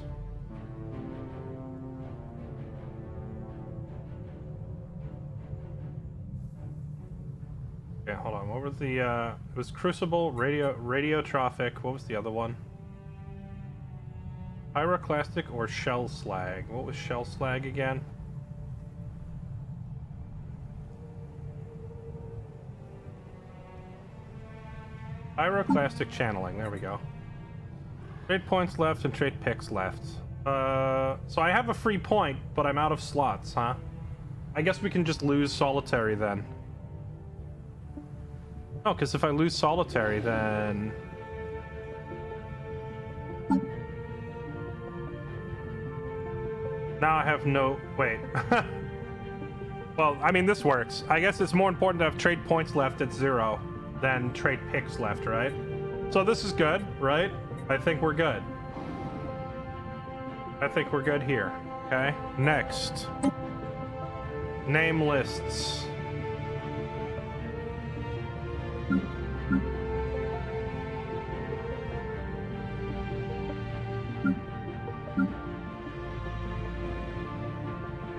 S1: Okay, hold on. What was the it was Crucible, Radiotrophic. What was the other one? Pyroclastic or Shell Slag? What was Shell Slag again? Pyroclastic channeling. There we go. Trade points left and trade picks left. So I have a free point, but I'm out of slots, huh? I guess we can just lose solitary then. No, because if I lose solitary, then... Now I have no... Wait. Well, I mean, this works. I guess it's more important to have trade points left at 0 than trade picks left, right? So this is good, right? I think we're good. I think we're good here. Okay. Next. Name lists.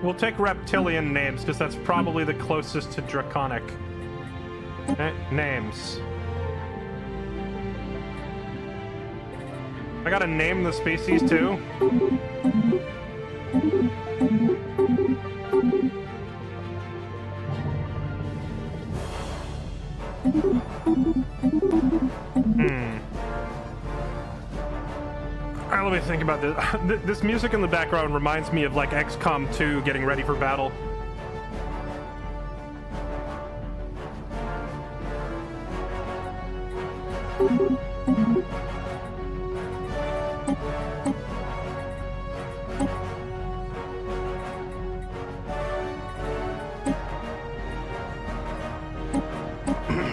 S1: We'll take reptilian names because that's probably the closest to draconic names. I gotta name the species too. Alright, let me think about this. This music in the background reminds me of like XCOM 2 getting ready for battle.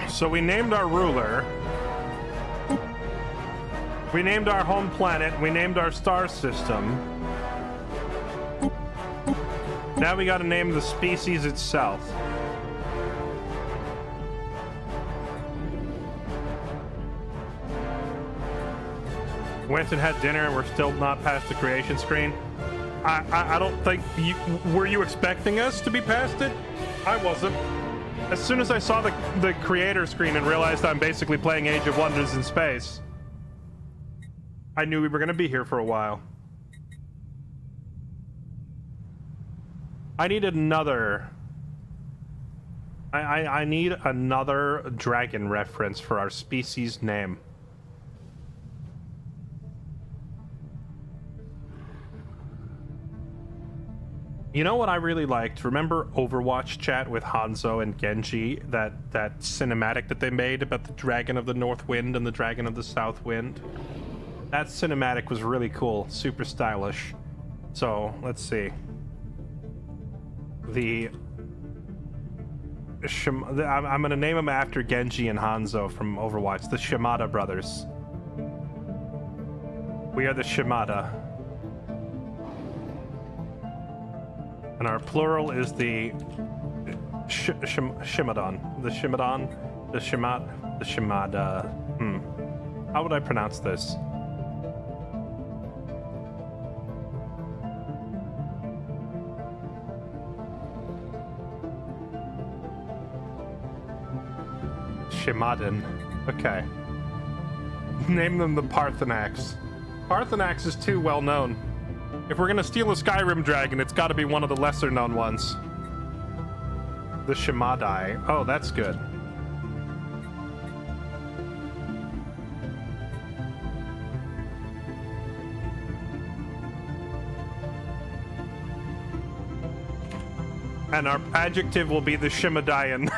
S1: So we named our ruler. We named our home planet. We named our star system. Now we gotta name the species itself. Went and had dinner and we're still not past the creation screen. I don't think you... Were you expecting us to be past it? I wasn't. As soon as I saw the creator screen and realized I'm basically playing Age of Wonders in space, I knew we were going to be here for a while. I need another... I need another dragon reference for our species name. You know what I really liked? Remember Overwatch chat with Hanzo and Genji? That cinematic that they made about the Dragon of the North Wind and the Dragon of the South Wind? That cinematic was really cool. Super stylish. So, let's see. I'm gonna name them after Genji and Hanzo from Overwatch. The Shimada brothers. We are the Shimada. And our plural is the Shimadon. The Shimadon? The Shimada. How would I pronounce this? Shimadan. Okay. Name them the Parthenax. Parthenax is too well known. If we're gonna steal a Skyrim dragon, it's gotta be one of the lesser known ones. The Shimadai. Oh, that's good. And our adjective will be the Shimadayan.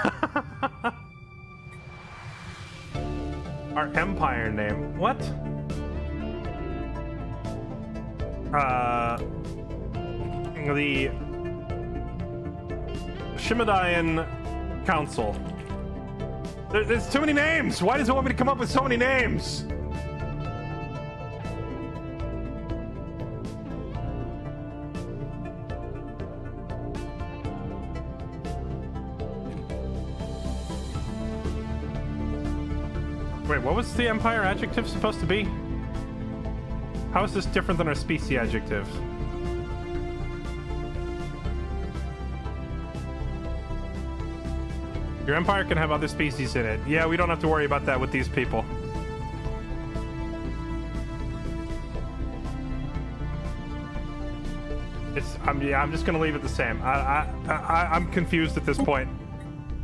S1: Our empire name. What? The Shimadayan Council. There's too many names! Why does it want me to come up with so many names? Wait, what was the empire adjective supposed to be? How is this different than our species adjective? Your empire can have other species in it. Yeah, we don't have to worry about that with these people. I'm just gonna leave it the same. I'm confused at this point.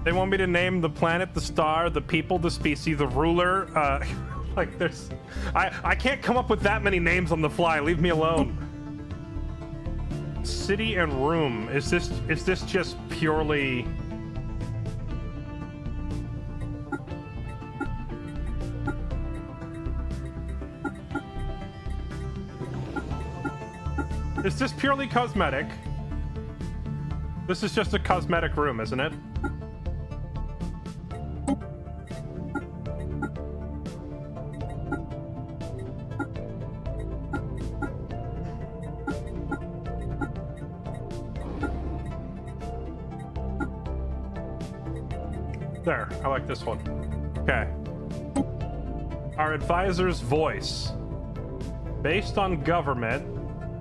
S1: They want me to name the planet, the star, the people, the species, the ruler. Like there's, I can't come up with that many names on the fly. Leave me alone. City and room. Is this just purely? Is this purely cosmetic? This is just a cosmetic room, isn't it? There, I like this one. Okay. Our advisor's voice. Based on government,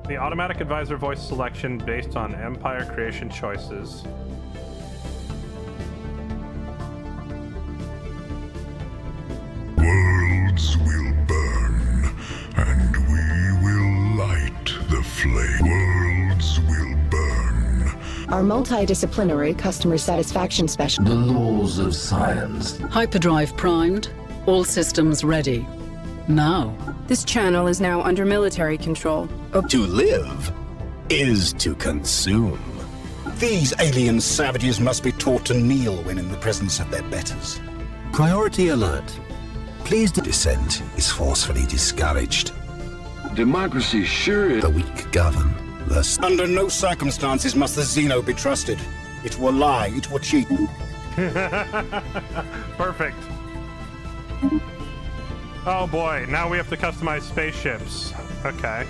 S1: the automatic advisor voice selection based on empire creation choices.
S2: Worlds will burn, and we will light the flame. Worlds will burn.
S3: Our multidisciplinary customer satisfaction special.
S4: The laws of science.
S5: Hyperdrive primed. All systems ready. Now.
S6: This channel is now under military control.
S7: To live is to consume. These alien savages must be taught to kneel when in the presence of their betters. Priority alert. Please, the descent is forcefully discouraged.
S4: Democracy sure is.
S7: The weak govern. Thus, under no circumstances must the Xeno be trusted. It will lie, it will cheat.
S1: Perfect. Oh boy, now we have to customize spaceships. Okay.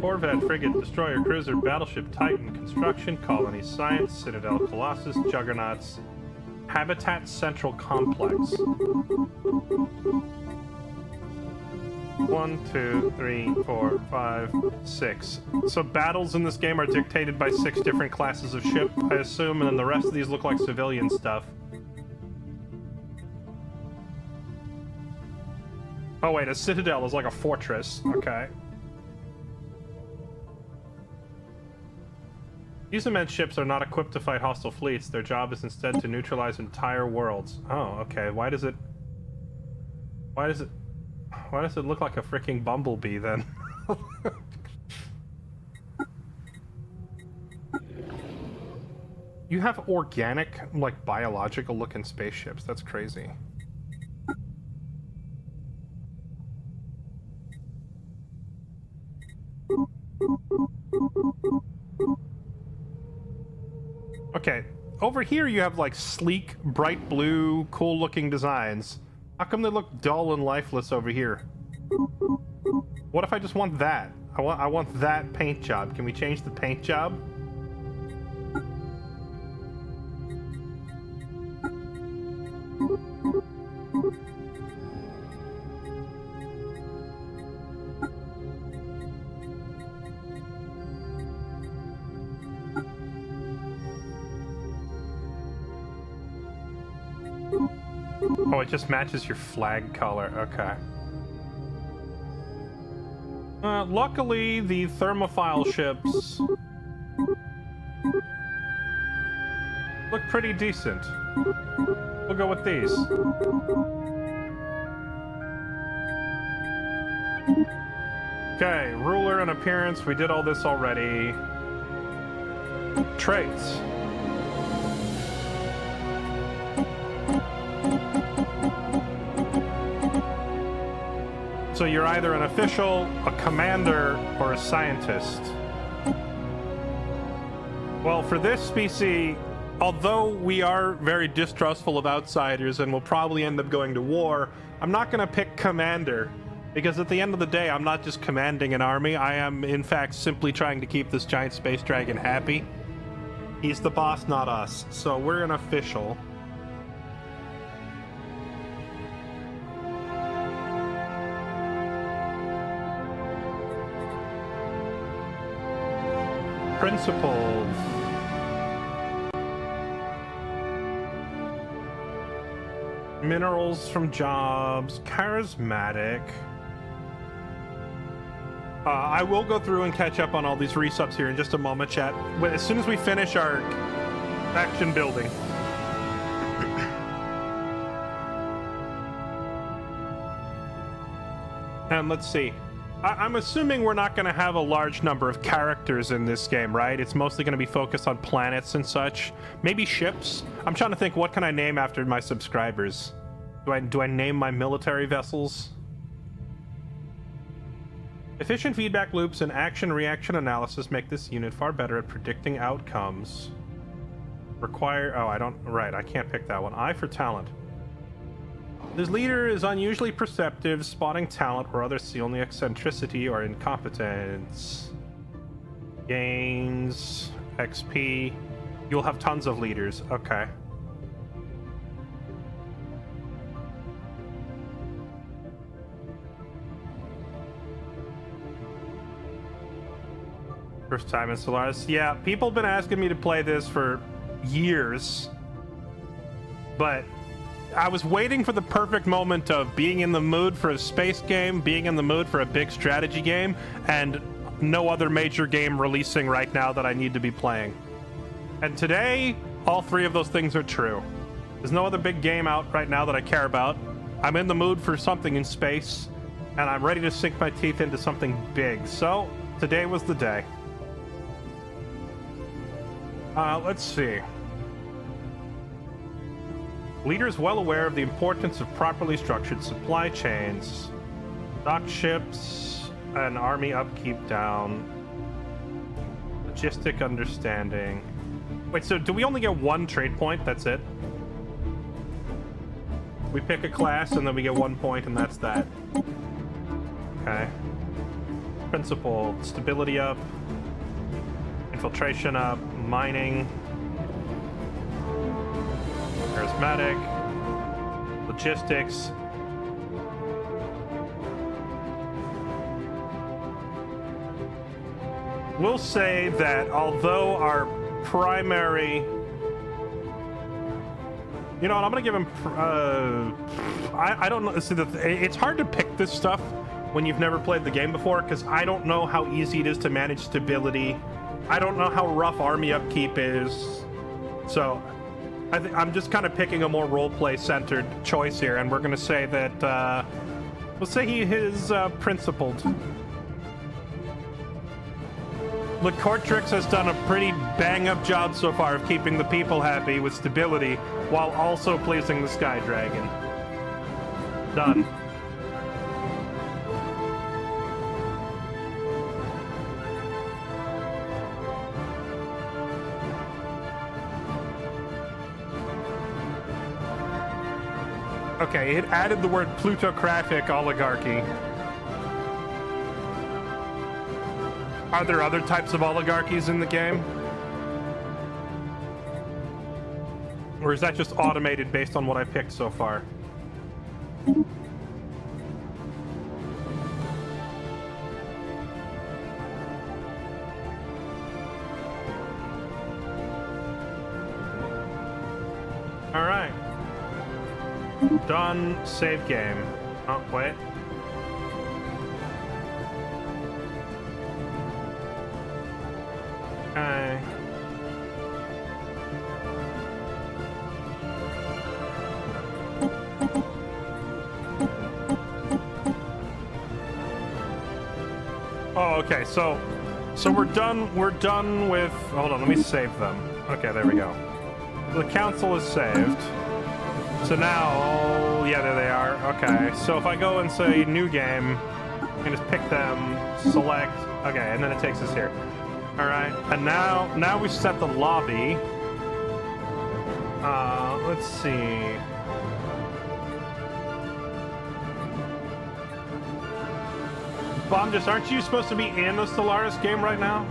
S1: Corvette, Frigate, Destroyer, Cruiser, Battleship, Titan, Construction, Colony, Science, Citadel, Colossus, Juggernauts, Habitat Central Complex. 1, 2, 3, 4, 5, 6. So battles in this game are dictated by 6 different classes of ship, I assume, and then the rest of these look like civilian stuff. Oh wait, a citadel is like a fortress. Okay. These immense ships are not equipped to fight hostile fleets. Their job is instead to neutralize entire worlds. Oh, okay. Why does it look like a freaking bumblebee then? You have organic, like biological looking spaceships. That's crazy. Okay, over here you have like sleek, bright blue, cool looking designs. How come they look dull and lifeless over here? What if I just want that? I want that paint job. Can we change the paint job? Oh, it just matches your flag color. Okay. Luckily, the thermophile ships look pretty decent. We'll go with these. Okay, ruler and appearance. We did all this already. Traits. So you're either an official, a commander, or a scientist. Well, for this species, although we are very distrustful of outsiders and will probably end up going to war, I'm not going to pick commander, because at the end of the day, I'm not just commanding an army. I am, in fact, simply trying to keep this giant space dragon happy. He's the boss, not us. So we're an official. Principled. Minerals from jobs. Charismatic. I will go through and catch up on all these resubs here in just a moment, chat. As soon as we finish our faction building. And let's see. I'm assuming we're not going to have a large number of characters in this game, right? It's mostly going to be focused on planets and such. Maybe ships? I'm trying to think, what can I name after my subscribers? Do I name my military vessels? Efficient feedback loops and action-reaction analysis make this unit far better at predicting outcomes. Require... Oh, I can't pick that one. I for talent. This leader is unusually perceptive, spotting talent or others see only eccentricity or incompetence. Gains, XP. You'll have tons of leaders. Okay. First time in Stellaris. Yeah, people have been asking me to play this for years, but I was waiting for the perfect moment of being in the mood for a space game, being in the mood for a big strategy game, and no other major game releasing right now that I need to be playing. And today, all 3 of those things are true. There's no other big game out right now that I care about. I'm in the mood for something in space, and I'm ready to sink my teeth into something big. So, today was the day. Let's see. Leader is well aware of the importance of properly structured supply chains. Dock ships and army upkeep down. Logistic understanding. Wait, so do we only get 1 trade point? That's it? We pick a class and then we get 1 point and that's that. Okay. Principal, stability up, infiltration up, mining, charismatic, logistics. We'll say that although our primary... You know what, I'm gonna give him... I don't know, see, it's hard to pick this stuff when you've never played the game before, because I don't know how easy it is to manage stability. I don't know how rough army upkeep is. So, I'm just kind of picking a more roleplay-centered choice here, and we're gonna say that, we'll say he is principled. LeCourtrix has done a pretty bang-up job so far of keeping the people happy with stability while also pleasing the Sky Dragon. Done. Okay, it added the word plutocratic oligarchy. Are there other types of oligarchies in the game? Or is that just automated based on what I picked so far? Alright. Done. Save game. Oh, wait. Okay. Oh, okay. So we're done. We're done with. Hold on. Let me save them. Okay, there we go. The council is saved. So now, yeah, there they are. Okay. So if I go and say new game, I can just pick them, select. Okay, and then it takes us here. All right, and now we've set the lobby. Let's see. Bomb, aren't you supposed to be in the Stellaris game right now?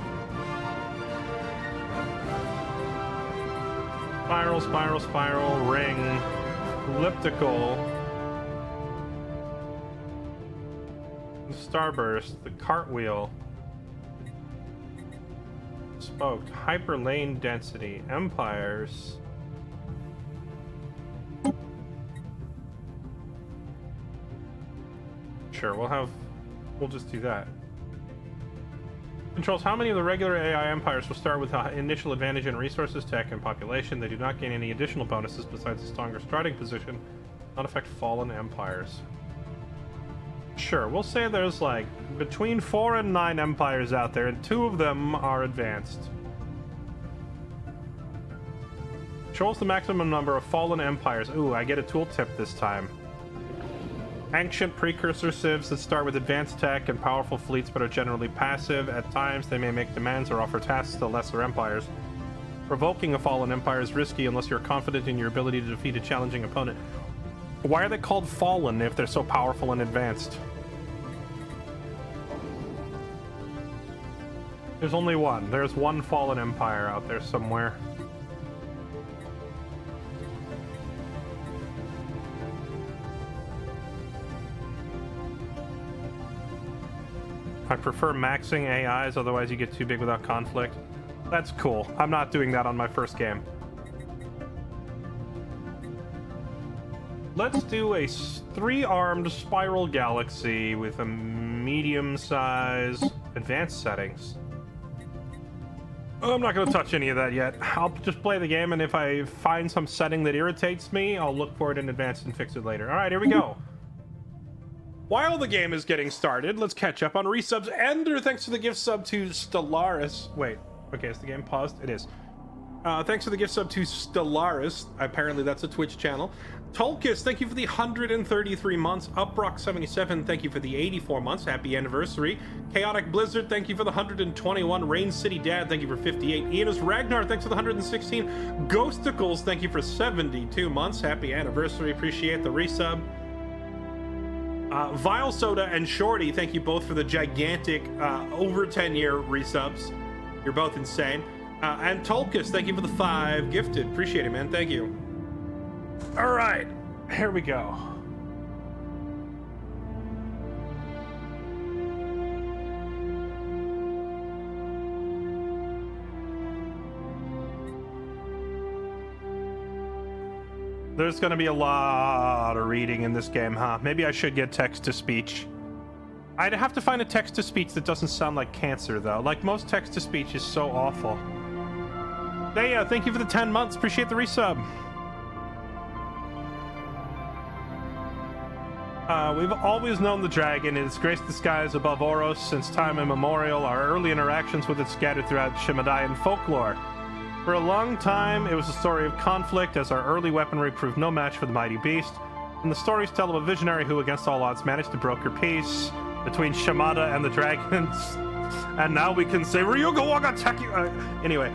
S1: Spiral, spiral, spiral, ring, elliptical, the starburst, the cartwheel. Spoked, hyper lane density, empires. Sure, we'll just do that. Controls, how many of the regular AI empires will start with an initial advantage in resources, tech, and population? They do not gain any additional bonuses besides a stronger starting position. Not affect fallen empires. Sure, we'll say there's like between 4 and 9 empires out there, and 2 of them are advanced. Controls the maximum number of fallen empires. Ooh, I get a tooltip this time. Ancient precursor civs that start with advanced tech and powerful fleets but are generally passive. At times, they may make demands or offer tasks to lesser empires. Provoking a fallen empire is risky unless you're confident in your ability to defeat a challenging opponent. Why are they called fallen if they're so powerful and advanced? There's only one. There's one fallen empire out there somewhere. I prefer maxing AIs, otherwise you get too big without conflict. That's cool. I'm not doing that on my first game. Let's do a 3-armed spiral galaxy with a medium size advanced settings. I'm not going to touch any of that yet. I'll just play the game, and if I find some setting that irritates me, I'll look for it in advance and fix it later. All right, here we go. While the game is getting started, let's catch up on resubs. Ender, thanks for the gift sub to Stellaris. Wait, okay, is the game paused? It is. Thanks for the gift sub to Stellaris. Apparently that's a Twitch channel. Tolkis, thank you for the 133 months. Uprock77, thank you for the 84 months. Happy anniversary. Chaotic Blizzard, thank you for the 121. Rain City Dad, thank you for 58. Ianus Ragnar, thanks for the 116. Ghosticles, thank you for 72 months. Happy anniversary. Appreciate the resub. Vile Soda and Shorty, thank you both for the gigantic over 10-year resubs. You're both insane. And Tolkus, thank you for the 5 gifted. Appreciate it, man. Thank you. All right, here we go. There's going to be a lot of reading in this game, huh? Maybe I should get text-to-speech. I'd have to find a text-to-speech that doesn't sound like cancer, though. Like, most text-to-speech is so awful. Hey, thank you for the 10 months. Appreciate the resub. We've always known the dragon. It has graced the skies above Oros since time immemorial. Our early interactions with it scattered throughout Shimadayan folklore. For a long time, it was a story of conflict, as our early weaponry proved no match for the mighty beast. And the stories tell of a visionary who, against all odds, managed to broker peace between Shimada and the dragons. And now we can say, Ryuga Wagataki! Anyway,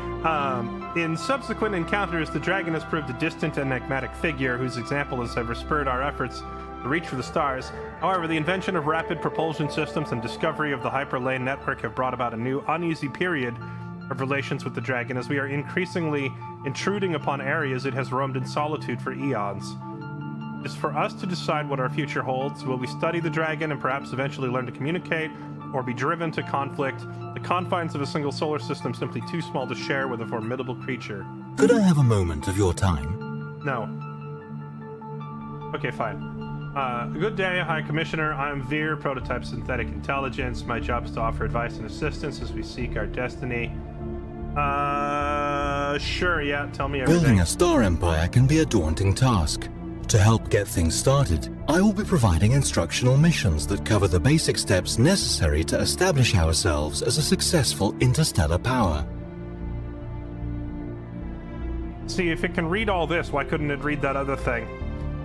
S1: in subsequent encounters, the dragon has proved a distant and enigmatic figure whose example has ever spurred our efforts to reach for the stars. However, the invention of rapid propulsion systems and discovery of the hyperlane network have brought about a new uneasy period of relations with the dragon, as we are increasingly intruding upon areas it has roamed in solitude for eons. It is for us to decide what our future holds. Will we study the dragon and perhaps eventually learn to communicate, or be driven to conflict? The confines of a single solar system simply too small to share with a formidable creature.
S7: Could I have a moment of your time?
S1: No. Okay, fine. Good day, High Commissioner. I'm Veer, Prototype Synthetic Intelligence. My job is to offer advice and assistance as we seek our destiny. Sure, yeah, tell me everything.
S7: Building a star empire can be a daunting task. To help get things started, I will be providing instructional missions that cover the basic steps necessary to establish ourselves as a successful interstellar power.
S1: See, if it can read all this, why couldn't it read that other thing?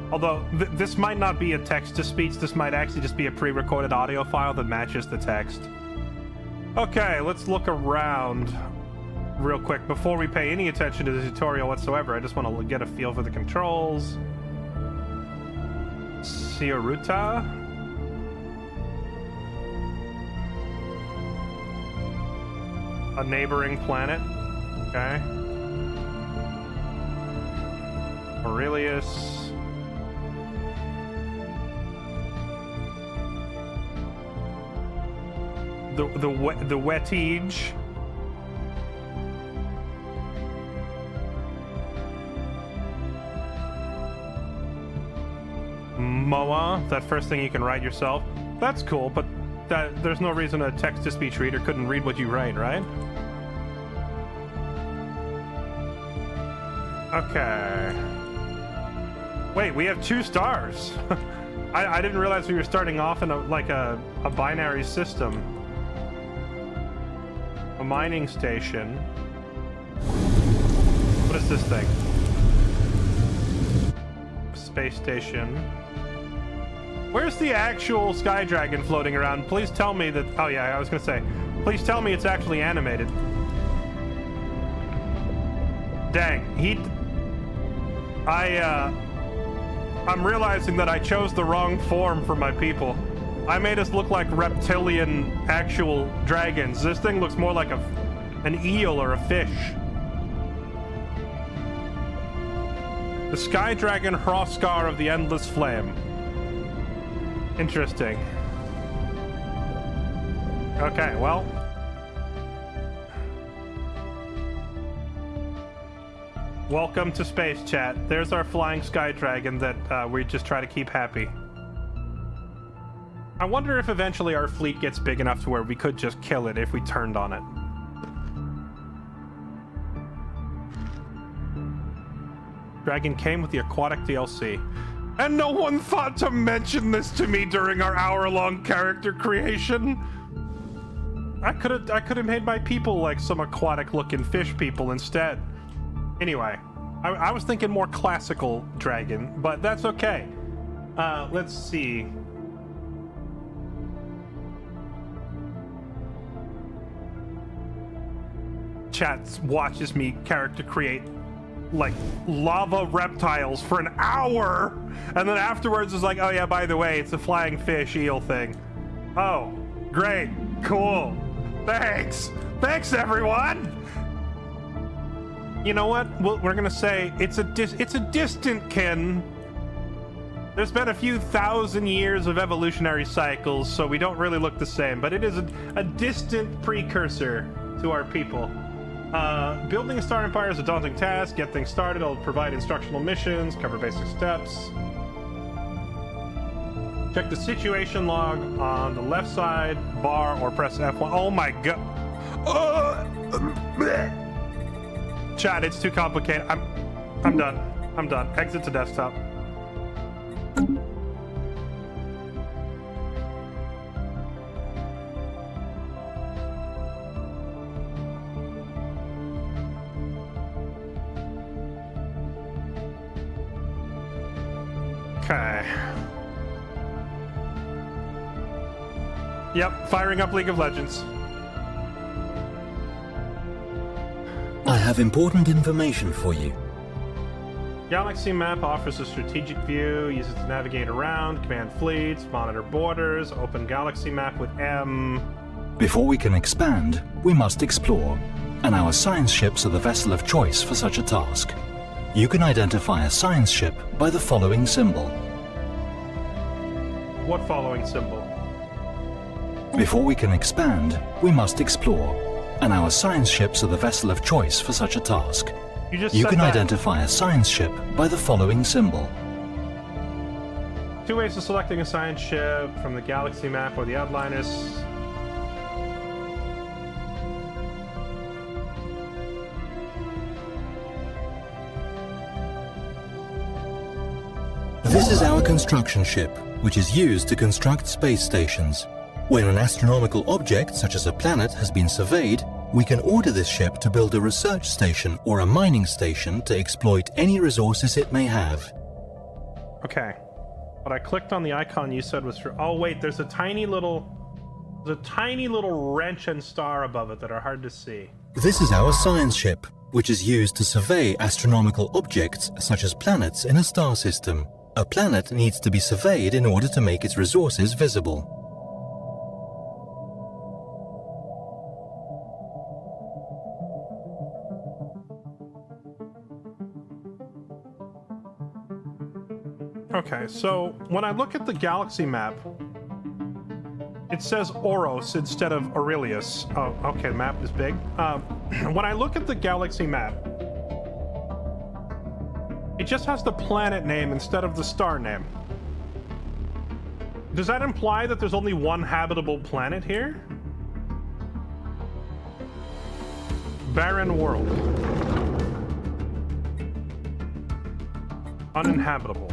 S1: Although, this might not be a text-to-speech, this might actually just be a pre-recorded audio file that matches the text. Okay, let's look around real quick. Before we pay any attention to the tutorial whatsoever, I just want to get a feel for the controls. Sioruta? A neighboring planet. Okay. Aurelius. The Wettige. Moa, that first thing you can write yourself. That's cool, but there's no reason a text-to-speech reader couldn't read what you write, right? Okay. Wait, we have 2 stars. I didn't realize we were starting off in a binary system. A mining station. What is this thing? Space station. Where's the actual Sky Dragon floating around? Please tell me that... Oh yeah, I was gonna say. Please tell me it's actually animated. Dang, I'm realizing that I chose the wrong form for my people. I made us look like reptilian actual dragons. This thing looks more like an eel or a fish. The Sky Dragon Hrothgar of the Endless Flame. Interesting. Okay, well. Welcome to Space Chat. There's our flying Sky Dragon that we just try to keep happy. I wonder if eventually our fleet gets big enough to where we could just kill it if we turned on it. Dragon came with the Aquatic DLC. And no one thought to mention this to me during our hour-long character creation. I could have made my people like some aquatic-looking fish people instead. Anyway, I was thinking more classical dragon, but that's okay. Let's see. Chat watches me character create like lava reptiles for an hour, and then afterwards it's like, oh yeah, by the way, it's a flying fish eel thing. Oh, great, cool, thanks everyone. You know what? We're gonna say it's a distant kin. There's been a few thousand years of evolutionary cycles, so we don't really look the same, but it is a distant precursor to our people. Building a star empire is a daunting task. Get things started. I'll provide instructional missions, cover basic steps. Check the situation log on the left side bar or press F1. Oh my god. Chat, it's too complicated. I'm done. I'm done. Exit to desktop. Okay. Yep, firing up League of Legends.
S7: I have important information for you.
S1: Galaxy map offers a strategic view, use it to navigate around, command fleets, monitor borders, open galaxy map with M.
S7: Before we can expand, we must explore, and our science ships are the vessel of choice for such a task. You can identify a science ship by the following symbol.
S1: What following symbol?
S7: Before we can expand, we must explore, and our science ships are the vessel of choice for such a task.
S1: You
S7: can
S1: that.
S7: identify a science ship by the following symbol.
S1: 2 ways of selecting a science ship from the galaxy map or the outliners.
S7: This is our construction ship, which is used to construct space stations. When an astronomical object, such as a planet, has been surveyed, we can order this ship to build a research station or a mining station to exploit any resources it may have.
S1: Okay. But I clicked on the icon you said was true. Oh wait, there's a tiny little wrench and star above it that are hard to see.
S7: This is our science ship, which is used to survey astronomical objects such as planets in a star system. A planet needs to be surveyed in order to make its resources visible.
S1: Okay, so when I look at the galaxy map, it says Oros instead of Aurelius. Oh, okay, the map is big. When I look at the galaxy map, it just has the planet name instead of the star name. Does that imply that there's only one habitable planet here? Barren world. Uninhabitable.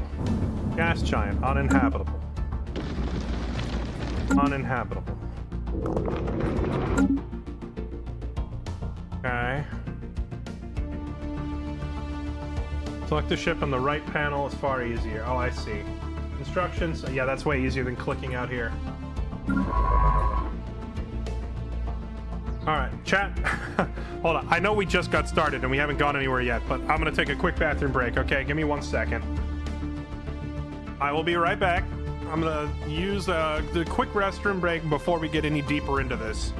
S1: Gas giant, uninhabitable. Uninhabitable. Okay. Select the ship on the right panel, it's far easier. Oh, I see. Instructions, yeah, that's way easier than clicking out here. Alright, chat. Hold on, I know we just got started and we haven't gone anywhere yet, but I'm gonna take a quick bathroom break, okay? Give me 1 second. I will be right back. I'm gonna use the quick restroom break before we get any deeper into this.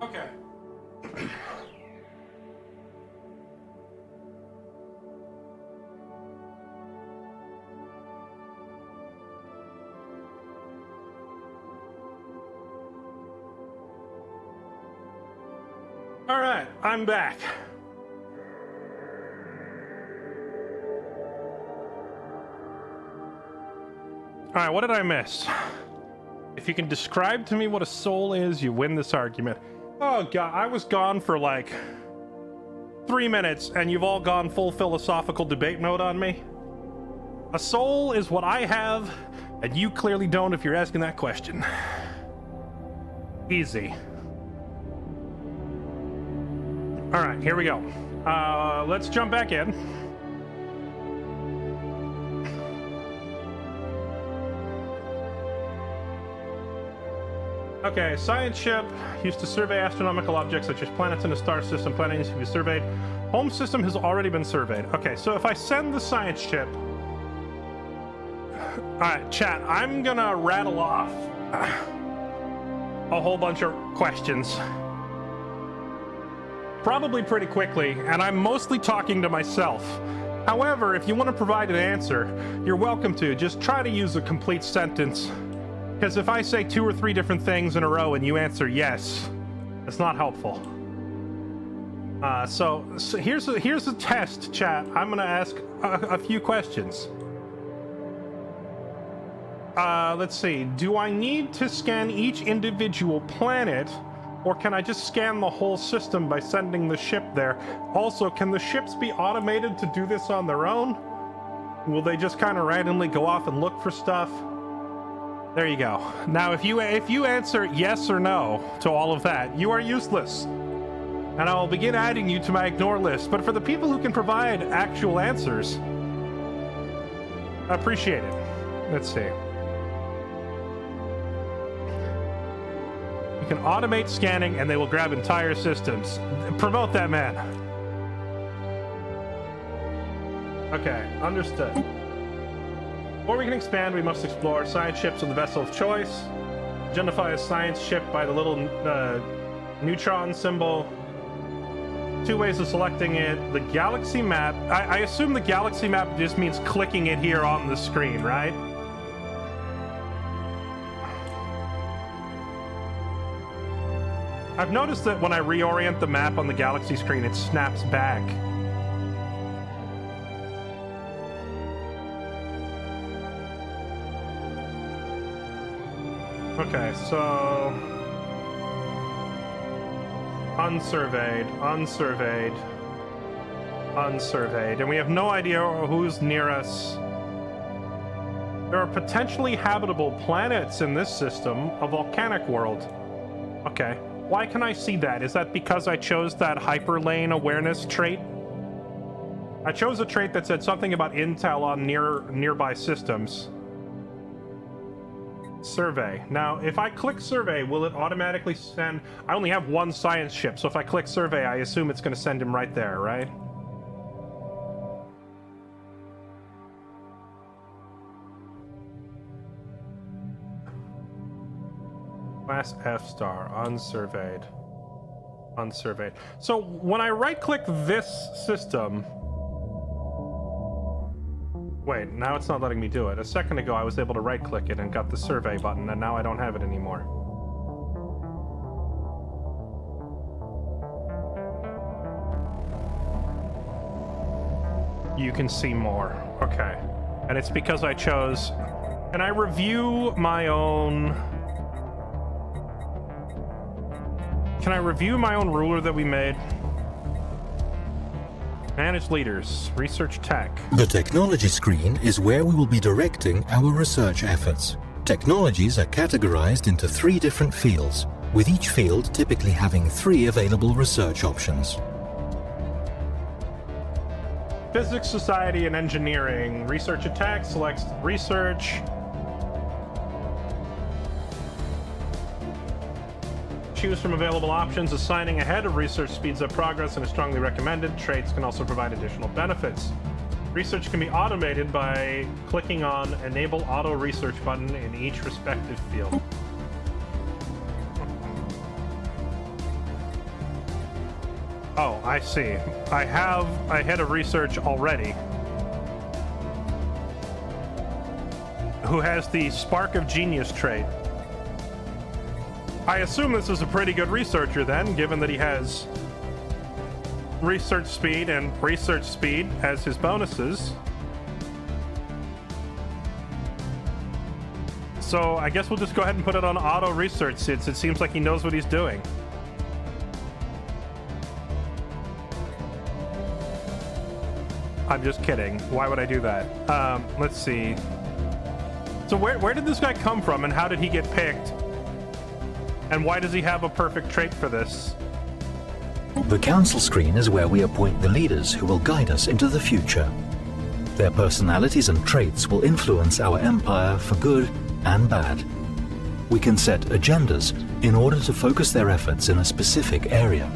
S1: Okay. All right, I'm back. All right, what did I miss? If you can describe to me what a soul is, you win this argument. Oh god, I was gone for like 3 minutes and you've all gone full philosophical debate mode on me. A soul is what I have, and you clearly don't if you're asking that question. Easy. All right, here we go. Let's jump back in. Okay, science ship used to survey astronomical objects such as planets in a star system. Planet needs to be surveyed. Home system has already been surveyed. Okay, so if I send the science ship... Alright, chat, I'm gonna rattle off a whole bunch of questions. Probably pretty quickly, and I'm mostly talking to myself. However, if you want to provide an answer, you're welcome to. Just try to use a complete sentence. Because if I say 2 or 3 different things in a row and you answer yes, it's not helpful. So here's a test, chat. I'm gonna ask a few questions. Let's see. Do I need to scan each individual planet, or can I just scan the whole system by sending the ship there? Also, can the ships be automated to do this on their own? Will they just kind of randomly go off and look for stuff? There you go. Now, if you answer yes or no to all of that, you are useless. And I will begin adding you to my ignore list. But for the people who can provide actual answers, I appreciate it. Let's see. You can automate scanning and they will grab entire systems. Promote that, man. Okay, understood. Before we can expand, we must explore. Science ships are the vessel of choice. Identify a science ship by the little neutron symbol. 2 ways of selecting it. The galaxy map. I assume the galaxy map just means clicking it here on the screen, right? I've noticed that when I reorient the map on the galaxy screen, it snaps back. Okay, so... Unsurveyed, unsurveyed, unsurveyed. And we have no idea who's near us. There are potentially habitable planets in this system, a volcanic world. Okay. Why can I see that? Is that because I chose that hyperlane awareness trait? I chose a trait that said something about intel on nearby systems. Survey. Now, if I click survey, will it automatically send... I only have 1 science ship, so if I click survey, I assume it's going to send him right there, right? Class F star, unsurveyed. Unsurveyed. So when I right-click this system... Wait, now it's not letting me do it. A second ago, I was able to right-click it and got the survey button, and now I don't have it anymore. You can see more. Okay. And it's because I chose... Can I review my own... Can I review my own ruler that we made? Manage leaders, research tech.
S7: The technology screen is where we will be directing our research efforts. Technologies are categorized into 3 different fields, with each field typically having 3 available research options.
S1: Physics, society, and engineering. Research attack selects research. Choose from available options. Assigning ahead of research speeds up progress and is strongly recommended. Traits can also provide additional benefits. Research can be automated by clicking on Enable Auto Research button in each respective field. Oh, I see. I have a head of research already who has the Spark of Genius trait. I assume this is a pretty good researcher then, given that he has research speed and research speed as his bonuses. So I guess we'll just go ahead and put it on auto research since it seems like he knows what he's doing. I'm just kidding. Why would I do that? Let's see. So where did this guy come from and how did he get picked? And why does he have a perfect trait for this?
S7: The council screen is where we appoint the leaders who will guide us into the future. Their personalities and traits will influence our empire for good and bad. We can set agendas in order to focus their efforts in a specific area.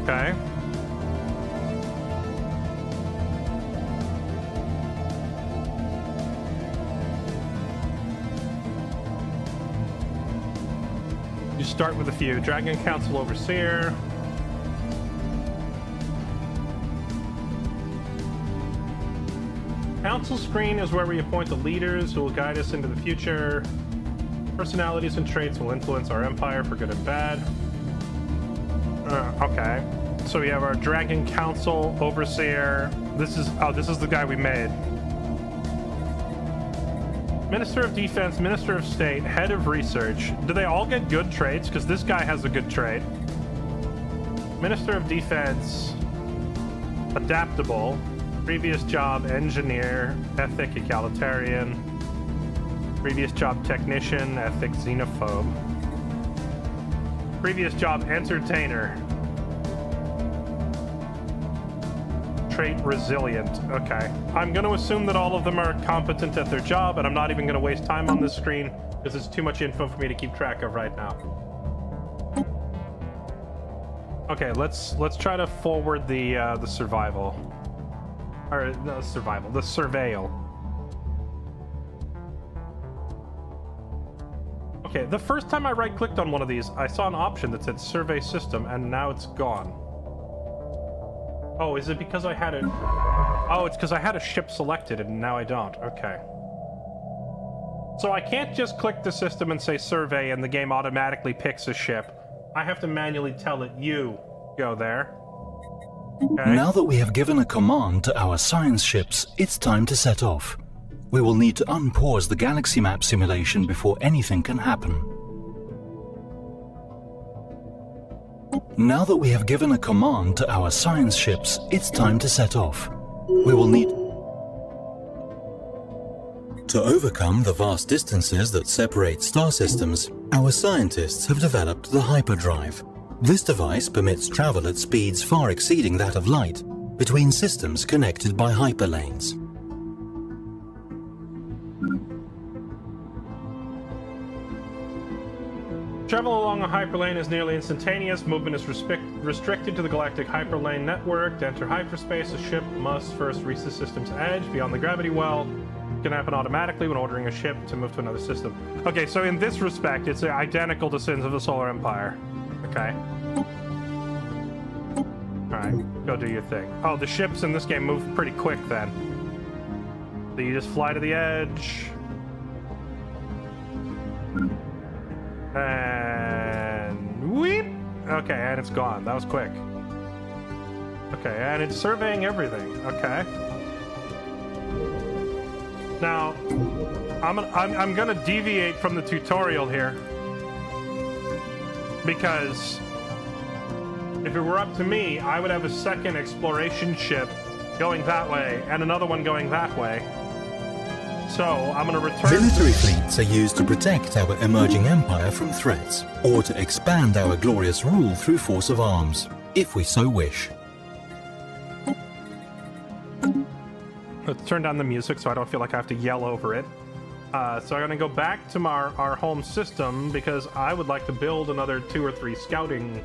S1: Okay. You start with a few. Dragon Council Overseer. Council screen is where we appoint the leaders who will guide us into the future. Personalities and traits will influence our empire for good and bad. Okay. So we have our Dragon Council Overseer. This is the guy we made. Minister of Defense, Minister of State, Head of Research. Do they all get good traits? Because this guy has a good trait. Minister of Defense, Adaptable. Previous job, Engineer. Ethic, Egalitarian. Previous job, Technician. Ethic, Xenophobe. Previous job, Entertainer. Trait, Resilient. Okay. I'm going to assume that all of them are competent at their job, and I'm not even going to waste time on this screen because it's too much info for me to keep track of right now. Okay, let's try to forward the survival. Or the survival, the surveil. Okay, the first time I right-clicked on one of these, I saw an option that said Survey System, and now it's gone. Oh, is it because I had it? Oh, it's because I had a ship selected, and now I don't. Okay. So I can't just click the system and say Survey, and the game automatically picks a ship. I have to manually tell it, you go there. Okay.
S7: Now that we have given a command to our science ships, it's time to set off. We will need to unpause the galaxy map simulation before anything can happen. Now that we have given a command to our science ships, it's time to set off. We will need to overcome the vast distances that separate star systems. Our scientists have developed the hyperdrive. This device permits travel at speeds far exceeding that of light between systems connected by hyperlanes.
S1: Travel along a hyperlane is nearly instantaneous. Movement is restricted to the Galactic hyperlane network. To enter hyperspace, a ship must first reach the system's edge beyond the gravity well. It can happen automatically when ordering a ship to move to another system. Okay, so in this respect, it's identical to Sins of the Solar Empire. Okay. Alright, go do your thing. Oh, the ships in this game move pretty quick then. So you just fly to the edge. And weep. Okay, and it's gone. That was quick. Okay, and it's surveying everything. Okay. Now, I'm gonna deviate from the tutorial here because if it were up to me, I would have a second exploration ship going that way and another one going that way. So I'm going to return.
S7: Military fleets are used to protect our emerging empire from threats, or to expand our glorious rule through force of arms, if we so wish.
S1: Let's turn down the music so I don't feel like I have to yell over it. So I'm going to go back to our home system because I would like to build another 2 or 3 scouting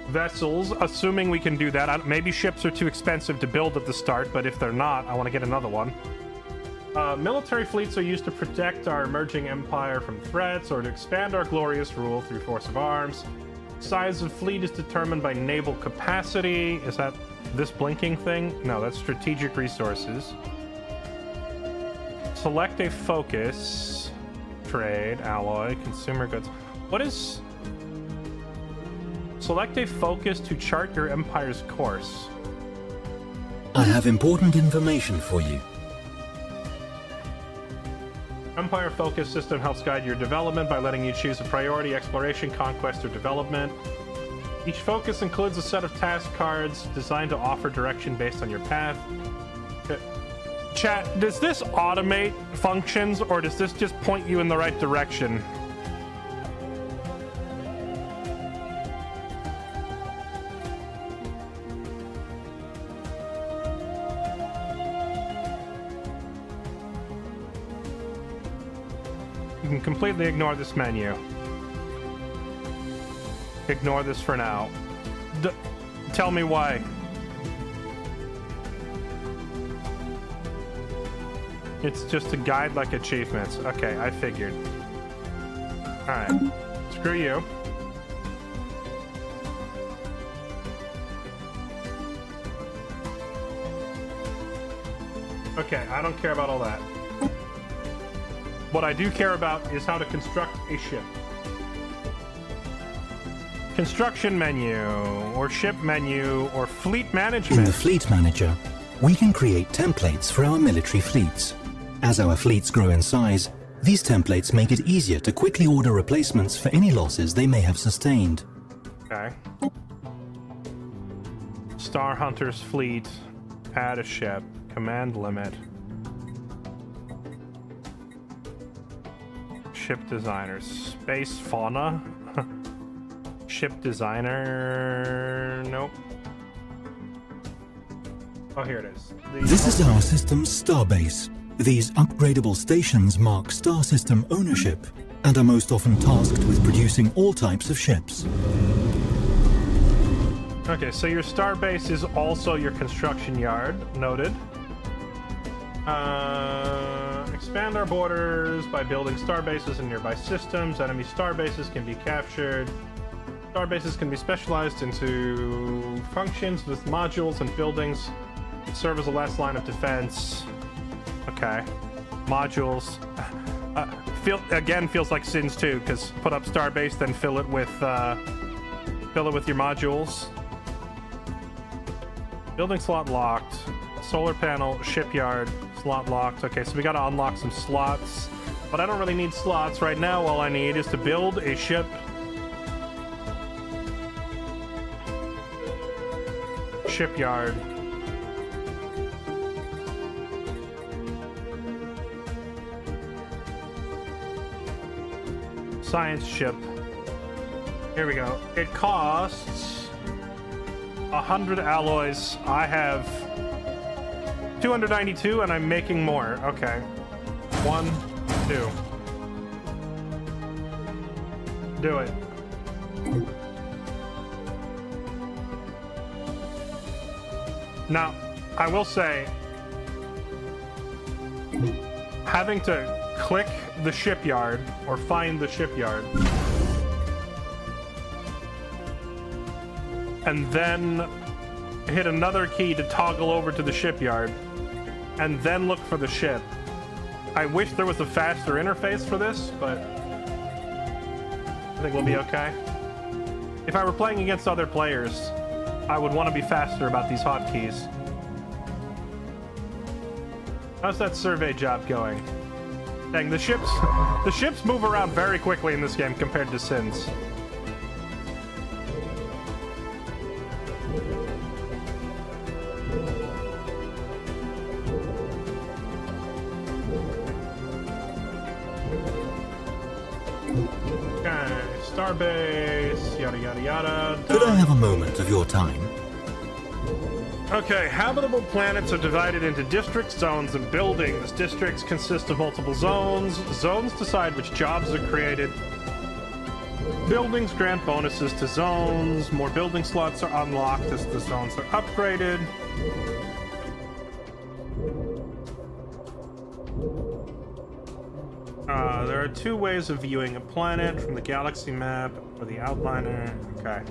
S1: vessels, assuming we can do that. Maybe ships are too expensive to build at the start, but if they're not, I want to get another one. Military fleets are used to protect our emerging empire from threats or to expand our glorious rule through force of arms. Size of fleet is determined by naval capacity. Is that this blinking thing? No, that's strategic resources. Select a focus. Trade, alloy, consumer goods. What is... Select a focus to chart your empire's course.
S7: I have important information for you.
S1: Empire Focus System helps guide your development by letting you choose a priority, exploration, conquest, or development. Each focus includes a set of task cards designed to offer direction based on your path. Chat, does this automate functions, or does this just point you in the right direction? You can completely ignore this menu. Ignore this for now. Tell me why. It's just a guide like achievements. Okay, I figured. Alright. Screw you. Okay, I don't care about all that. What I do care about is how to construct a ship. Construction menu, or ship menu, or fleet management.
S7: In the Fleet Manager, we can create templates for our military fleets. As our fleets grow in size, these templates make it easier to quickly order replacements for any losses they may have sustained.
S1: Okay. Star Hunter's fleet. Add a ship. Command limit. Ship designers. Space fauna. Ship designer. Nope. Oh, here it is.
S7: This is our system's starbase. These upgradable stations mark star system ownership and are most often tasked with producing all types of ships.
S1: Okay, so your starbase is also your construction yard. Noted. Expand our borders by building starbases in nearby systems. Enemy starbases can be captured. Starbases can be specialized into functions with modules and buildings that serve as a last line of defense. Okay. Modules. Feels like Sins 2, because put up starbase, then fill it with your modules. Building slot locked. Solar panel, shipyard, slot locked. Okay, so we gotta unlock some slots. But I don't really need slots right now. All I need is to build a ship. Shipyard. Science ship. Here we go. It costs 100 alloys. I have 292 and I'm making more. Okay. 1, 2. Do it. Now, I will say, having to click the shipyard or find the shipyard and then hit another key to toggle over to the shipyard and then look for the ship. I wish there was a faster interface for this, but I think we'll be okay. If I were playing against other players, I would want to be faster about these hotkeys. How's that survey job going? Dang, the ships move around very quickly in this game compared to Sins. Okay, starbase, yada yada yada.
S7: Could I have a moment of your time?
S1: Okay, habitable planets are divided into districts, zones, and buildings. Districts consist of multiple zones. Zones decide which jobs are created. Buildings grant bonuses to zones. More building slots are unlocked as the zones are upgraded. are two ways of viewing a planet from the galaxy map or the outliner. Okay.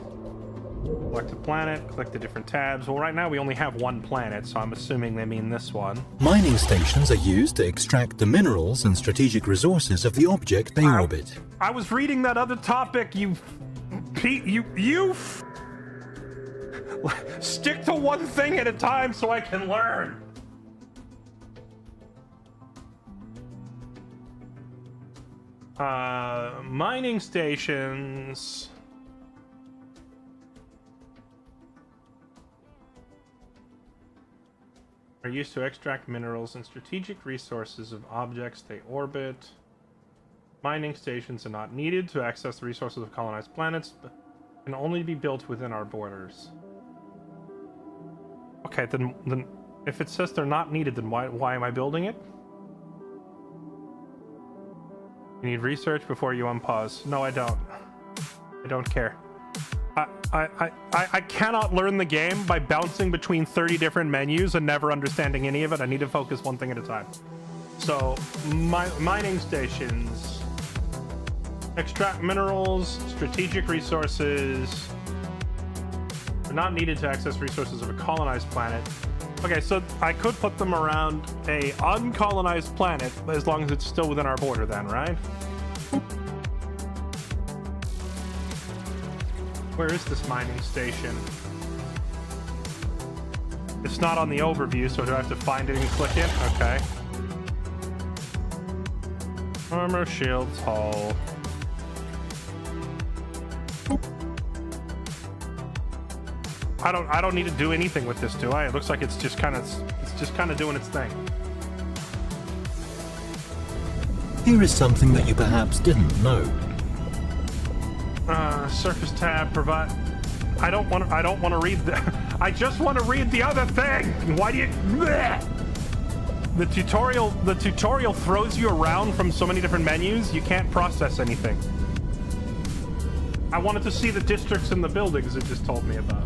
S1: Select a planet, click the different tabs. Well, right now we only have one planet, so I'm assuming they mean this one.
S7: Mining stations are used to extract the minerals and strategic resources of the object they orbit.
S1: I was reading that other topic, you stick to one thing at a time so I can learn. Mining stations are used to extract minerals and strategic resources of objects they orbit. Mining stations are not needed to access the resources of colonized planets, but can only be built within our borders. Okay, then if it says they're not needed, then why am I building it? You need research before you unpause. No, I don't. I don't care. I cannot learn the game by bouncing between 30 different menus and never understanding any of it. I need to focus one thing at a time. So, mining stations. Extract minerals, strategic resources. Are not needed to access resources of a colonized planet. Okay, so I could put them around a uncolonized planet as long as it's still within our border then, right? Where is this mining station? It's not on the overview, so do I have to find it and click it? Okay. Armor, shields, hull. I don't need to do anything with this, do I? It looks like it's just kind of doing its thing.
S7: Here is something that you perhaps didn't know.
S1: Surface tab provide. I don't want to read the. I just want to read the other thing. Why do you? Bleh! The tutorial throws you around from so many different menus. You can't process anything. I wanted to see the districts and the buildings it just told me about.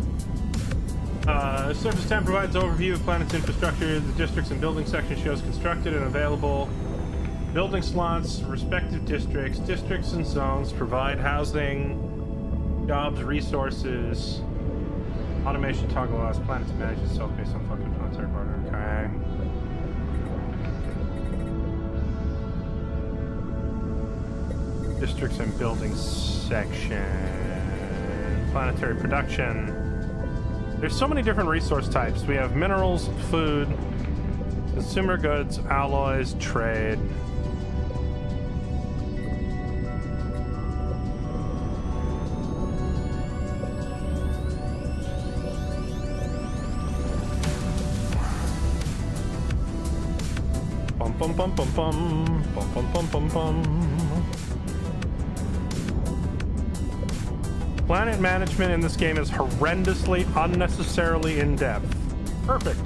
S1: Surface tab provides overview of planet's infrastructure. The districts and building section shows constructed and available building slots, respective districts. Districts and zones provide housing, jobs, resources. Automation toggle allows planet to manage itself based on fucking planetary border. Okay. Districts and building section. Planetary production. There's so many different resource types. We have minerals, food, consumer goods, alloys, trade. Bum bum bum bum bum bum bum bum bum bum. Planet management in this game is horrendously, unnecessarily in-depth. Perfect.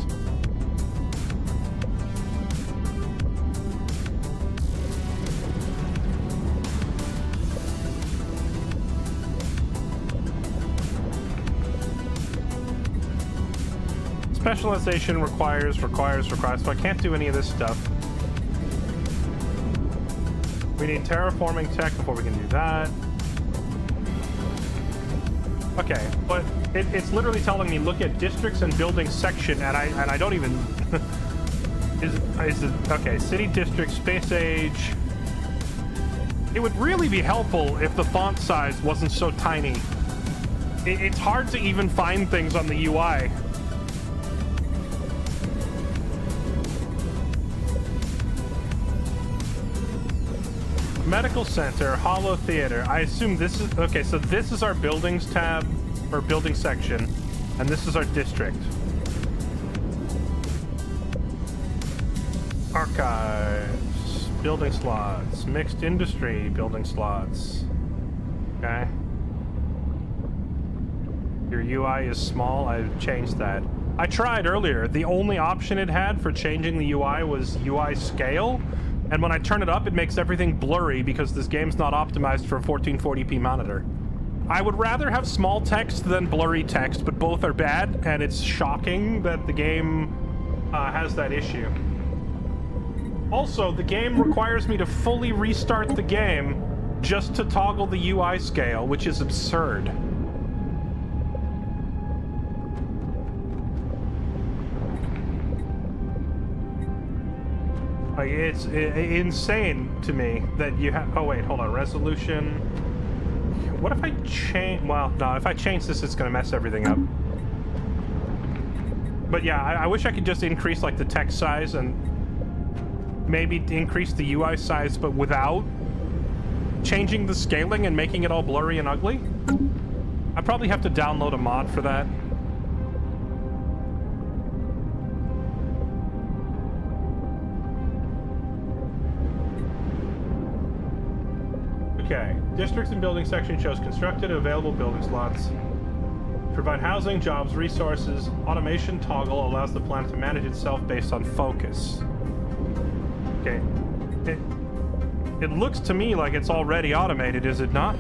S1: Specialization requires, so I can't do any of this stuff. We need terraforming tech before we can do that. Okay, but it's literally telling me look at districts and building section, and I don't even is it okay? City district, space age. It would really be helpful if the font size wasn't so tiny. It's hard to even find things on the UI. Medical center, Hollow Theater. I assume this is okay. So this is our buildings tab or building section, and this is our district. Archives, building slots, mixed industry, building slots. Okay. Your UI is small. I've changed that. I tried earlier. The only option it had for changing the UI was UI scale. And when I turn it up, it makes everything blurry because this game's not optimized for a 1440p monitor. I would rather have small text than blurry text, but both are bad, and it's shocking that the game has that issue. Also, the game requires me to fully restart the game just to toggle the UI scale, which is absurd. Like, it's insane to me that you have... Oh, wait, hold on. Resolution... What if I change... Well, no, if I change this, it's going to mess everything up. But yeah, I wish I could just increase, like, the text size and maybe increase the UI size, but without changing the scaling and making it all blurry and ugly. I probably have to download a mod for that. Okay, districts and building section shows constructed and available building slots. Provide housing, jobs, resources. Automation toggle allows the planet to manage itself based on focus. Okay. It looks to me like it's already automated, is it not?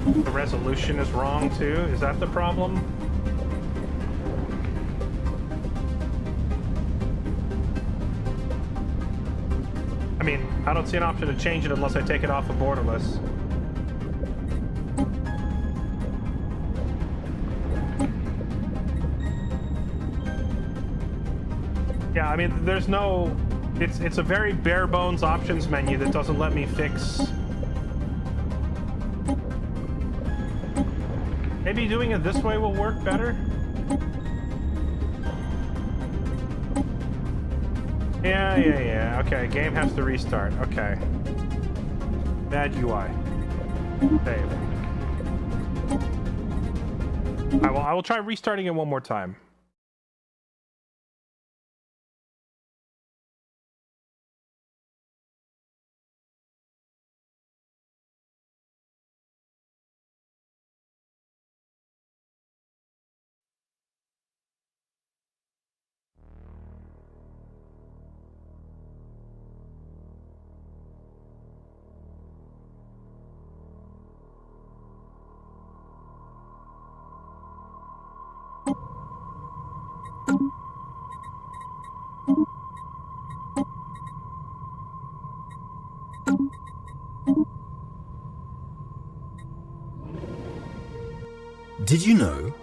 S1: The resolution is wrong too. Is that the problem? I mean, I don't see an option to change it unless I take it off of borderless. Yeah, I mean, there's no... It's a very bare bones options menu that doesn't let me fix... Maybe doing it this way will work better? Yeah. Okay, game has to restart. Okay. Bad UI. Save. I will try restarting it one more time.
S7: Did you know?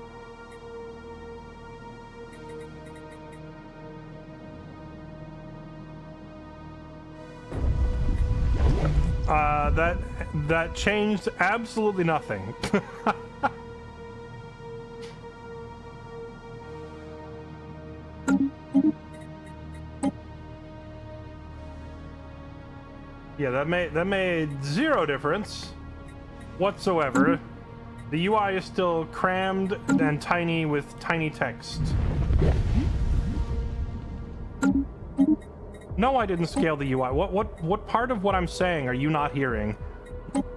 S1: That changed absolutely nothing. Yeah, that made zero difference whatsoever. The UI is still crammed and tiny with tiny text. No, I didn't scale the UI. What part of what I'm saying are you not hearing?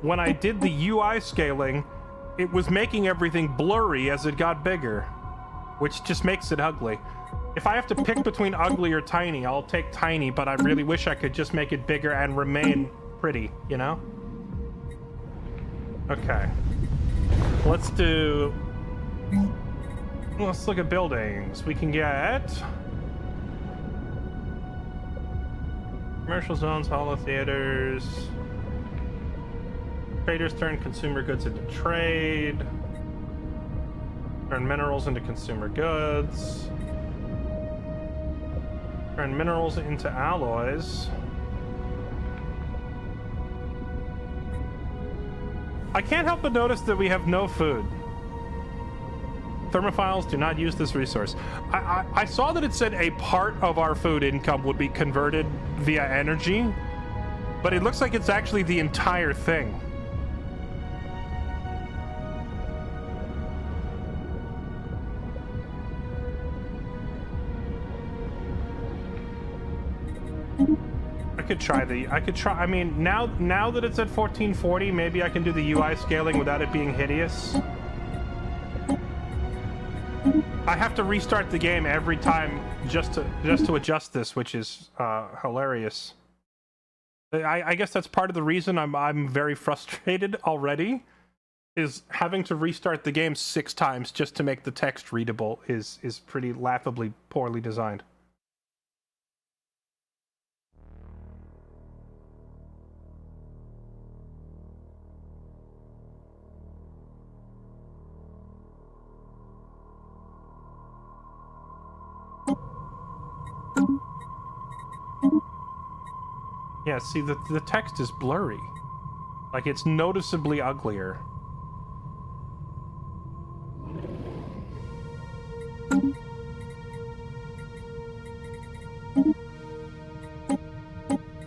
S1: When I did the UI scaling, it was making everything blurry as it got bigger, which just makes it ugly. If I have to pick between ugly or tiny, I'll take tiny, but I really wish I could just make it bigger and remain pretty, you know? Okay. Let's look at buildings. We can get commercial zones, holo theaters. Traders turn consumer goods into trade. Turn minerals into consumer goods. Turn minerals into alloys. I can't help but notice that we have no food. Thermophiles do not use this resource. I saw that it said a part of our food income would be converted via energy, but it looks like it's actually the entire thing. I could try, I mean, now that it's at 1440, maybe I can do the UI scaling without it being hideous. I have to restart the game every time just to adjust this, which is hilarious. I guess that's part of the reason I'm very frustrated already. is having to restart the game 6 times just to make the text readable is pretty laughably poorly designed. Yeah, see, the text is blurry. Like, it's noticeably uglier.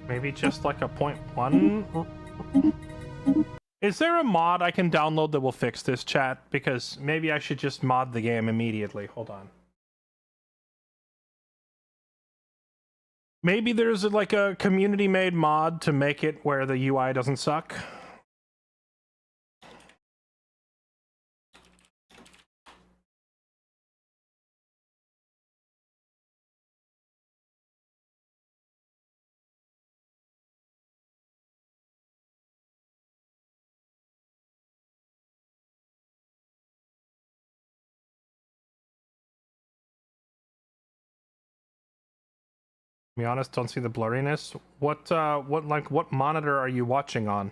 S1: Maybe just like a 0.1? Is there a mod I can download that will fix this, chat? Because maybe I should just mod the game immediately. Hold on. Maybe there's like a community-made mod to make it where the UI doesn't suck. To be honest, don't see the blurriness. What monitor are you watching on?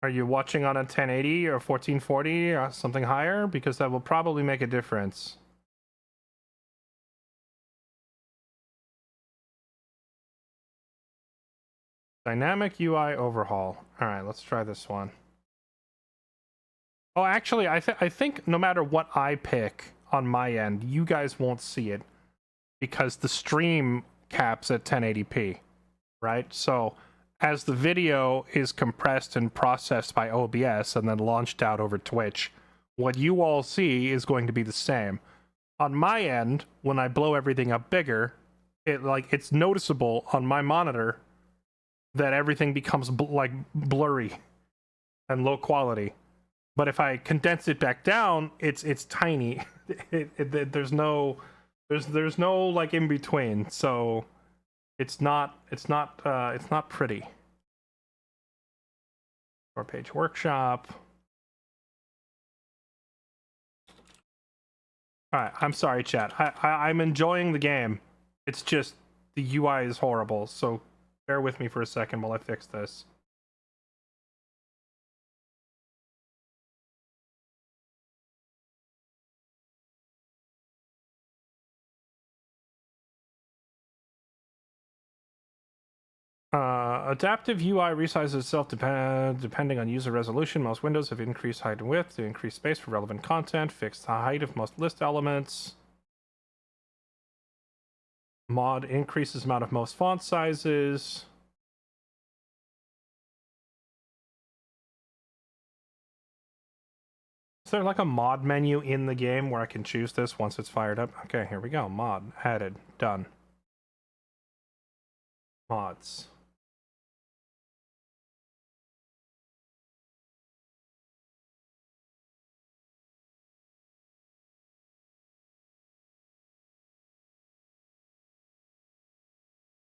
S1: Are you watching on a 1080 or 1440 or something higher? Because that will probably make a difference. Dynamic UI overhaul. All right, let's try this one. Oh, actually, I think no matter what I pick on my end, you guys won't see it, because the stream caps at 1080p, right? So as the video is compressed and processed by OBS and then launched out over Twitch, what you all see is going to be the same. On my end, when I blow everything up bigger, it's noticeable on my monitor that everything becomes blurry and low quality. But if I condense it back down, it's tiny. There's no like in between, so it's not pretty. 4-page workshop. All right, I'm sorry, chat. I'm enjoying the game. It's just the UI is horrible, so bear with me for a second while I fix this. Adaptive UI resizes itself depending on user resolution. Most windows have increased height and width to increase space for relevant content. Fixed the height of most list elements. Mod increases amount of most font sizes. Is there like a mod menu in the game where I can choose this once it's fired up? Okay, here we go. Mod added. Done. Mods.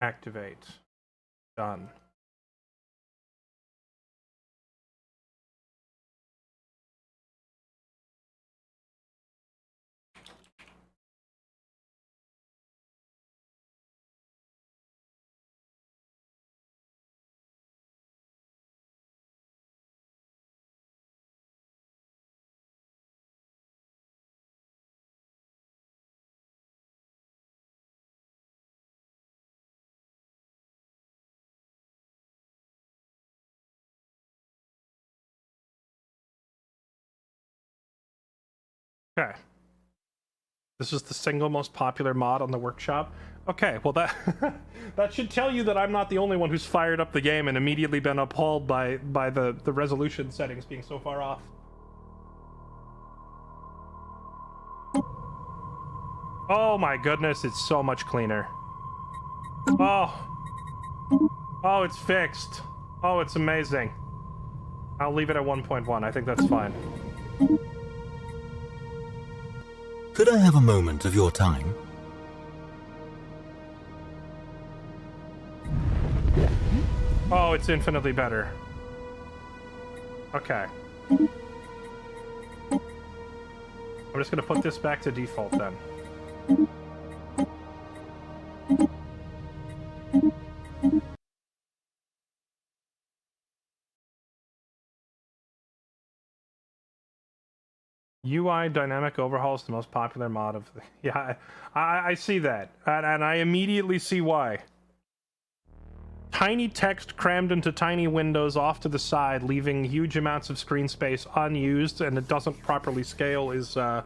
S1: Activate. Done. Okay. This is the single most popular mod on the workshop. Okay, well that that should tell you that I'm not the only one who's fired up the game and immediately been appalled by the resolution settings being so far off. Oh my goodness, it's so much cleaner. Oh, it's fixed. Oh, it's amazing. I'll leave it at 1.1. I think that's fine.
S7: Could I have a moment of your time?
S1: Oh, it's infinitely better. Okay. I'm just gonna put this back to default then. UI dynamic overhaul is the most popular mod of the... Yeah, I see that, and I immediately see why. Tiny text crammed into tiny windows off to the side, leaving huge amounts of screen space unused, and it doesn't properly scale is, for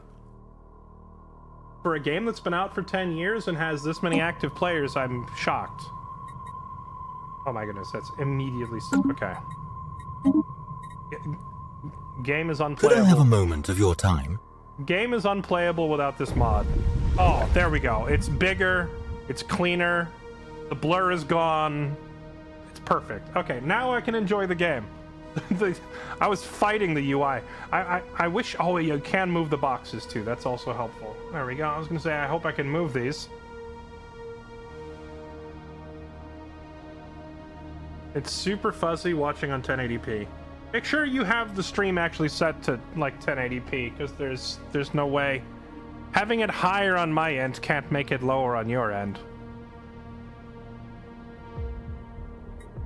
S1: a game that's been out for 10 years and has this many active players, I'm shocked. Oh my goodness, that's immediately... Okay. Game is unplayable.
S7: Could I have a moment of your time?
S1: Game is unplayable without this mod. Oh, there we go. It's bigger, it's cleaner, the blur is gone. It's perfect. Okay, now I can enjoy the game. I was fighting the UI. I wish... Oh, you can move the boxes too. That's also helpful. There we go. I was going to say, I hope I can move these. It's super fuzzy watching on 1080p. Make sure you have the stream actually set to like 1080p, because there's no way. Having it higher on my end can't make it lower on your end.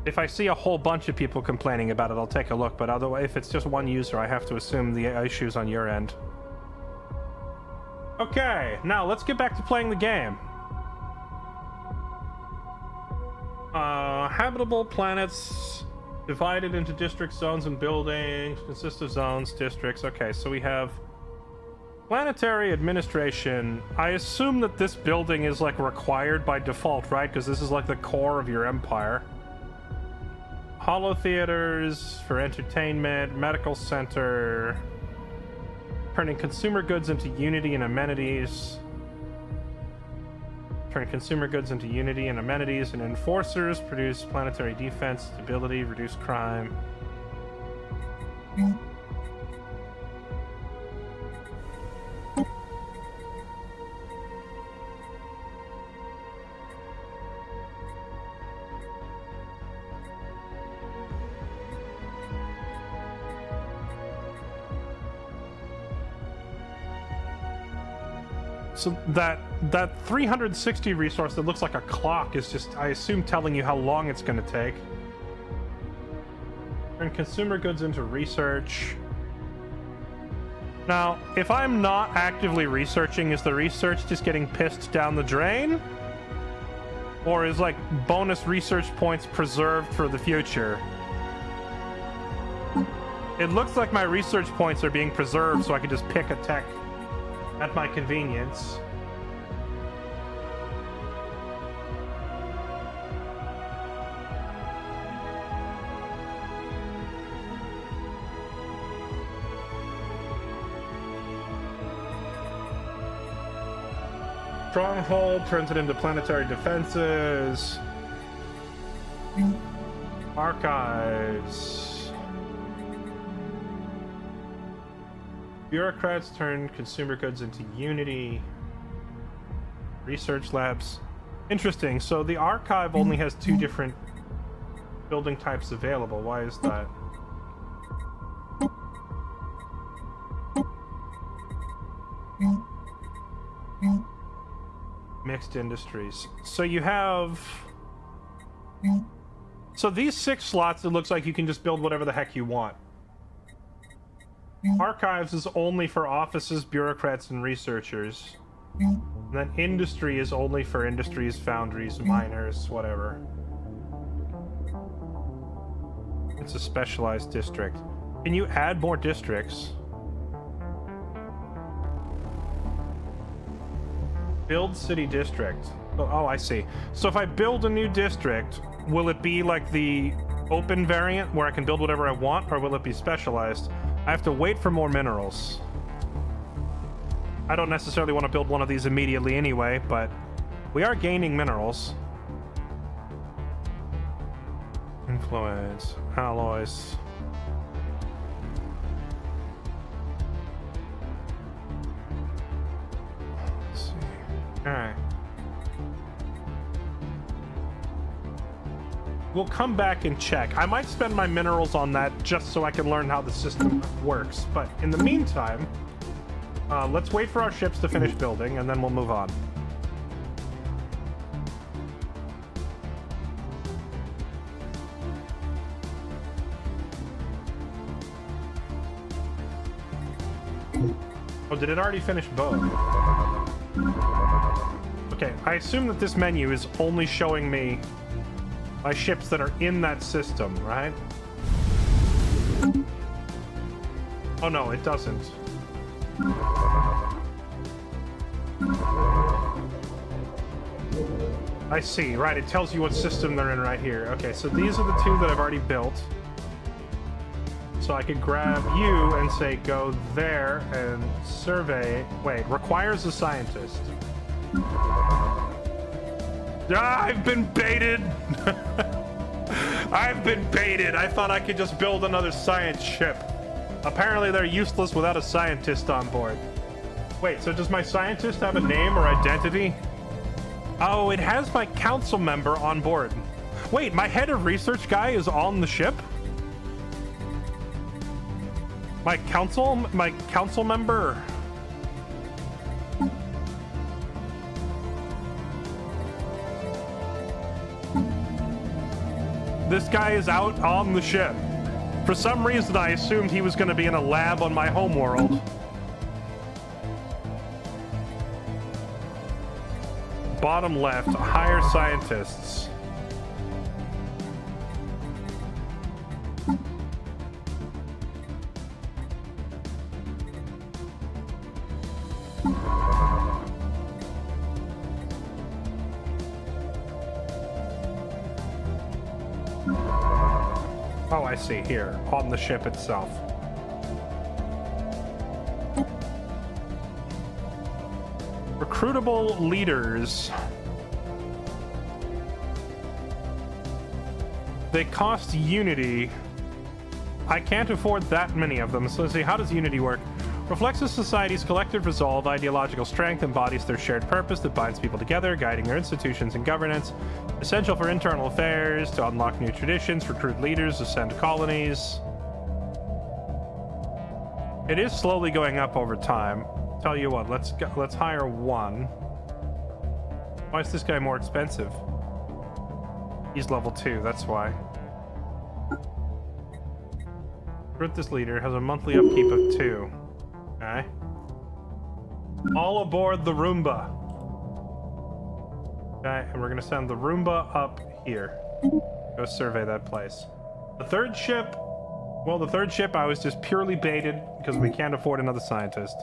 S1: If I see a whole bunch of people complaining about it, I'll take a look, but otherwise, if it's just one user, I have to assume the issue's on your end. Okay, now let's get back to playing the game. Habitable planets divided into district zones and buildings, consist of zones, districts. Okay, so we have planetary administration. I assume that this building is like required by default, right? Because this is like the core of your empire. Holo theaters for entertainment, medical center, turning consumer goods into Unity and amenities. Turn consumer goods into Unity and amenities, and enforcers produce planetary defense, stability, reduce crime. So that 360 resource that looks like a clock is just, I assume, telling you how long it's going to take. Turn consumer goods into research. Now, if I'm not actively researching, is the research just getting pissed down the drain? Or is, like, bonus research points preserved for the future? It looks like my research points are being preserved, so I can just pick a tech at my convenience. Stronghold turns it into planetary defenses. Archives. Bureaucrats turn consumer goods into Unity. Research labs. Interesting. So the archive only has 2 different building types available. Why is that? Mixed industries. So you have... So these 6 slots, it looks like you can just build whatever the heck you want. Archives is only for offices, bureaucrats, and researchers. And then industry is only for industries, foundries, miners, whatever. It's a specialized district. Can you add more districts? Build city district. Oh, I see. So if I build a new district, will it be like the open variant where I can build whatever I want, or will it be specialized? I have to wait for more minerals. I don't necessarily want to build one of these immediately anyway, but we are gaining minerals. Influence, alloys. Let's see. Alright. we'll come back and check. I might spend my minerals on that just so I can learn how the system works. But in the meantime, let's wait for our ships to finish building, and then we'll move on. Oh, did it already finish both? Okay, I assume that this menu is only showing me my ships that are in that system, right? Oh no, it doesn't. I see, right, it tells you what system they're in right here. Okay, so these are the two that I've already built. So I could grab you and say, go there and survey. Wait, requires a scientist. Ah, I've been baited! I've been baited! I thought I could just build another science ship. Apparently they're useless without a scientist on board. Wait, so does my scientist have a name or identity? Oh, it has my council member on board. Wait, my head of research guy is on the ship? My council member. This guy is out on the ship. For some reason, I assumed he was going to be in a lab on my homeworld. Bottom left, hire scientists. Oh, I see, here, on the ship itself. Recruitable leaders. They cost Unity. I can't afford that many of them, so let's see, how does Unity work? Reflects a society's collective resolve, ideological strength, embodies their shared purpose that binds people together, guiding their institutions and governance. Essential for internal affairs, to unlock new traditions, recruit leaders, ascend colonies. It is slowly going up over time. Tell you what, let's hire one. Why is this guy more expensive? He's level 2, that's why. Recruit this leader, has a monthly upkeep of 2. Okay. All aboard the Roomba. Okay, and we're gonna send the Roomba up here. Go survey that place. The third ship, well, the third ship I was just purely baited because we can't afford another scientist.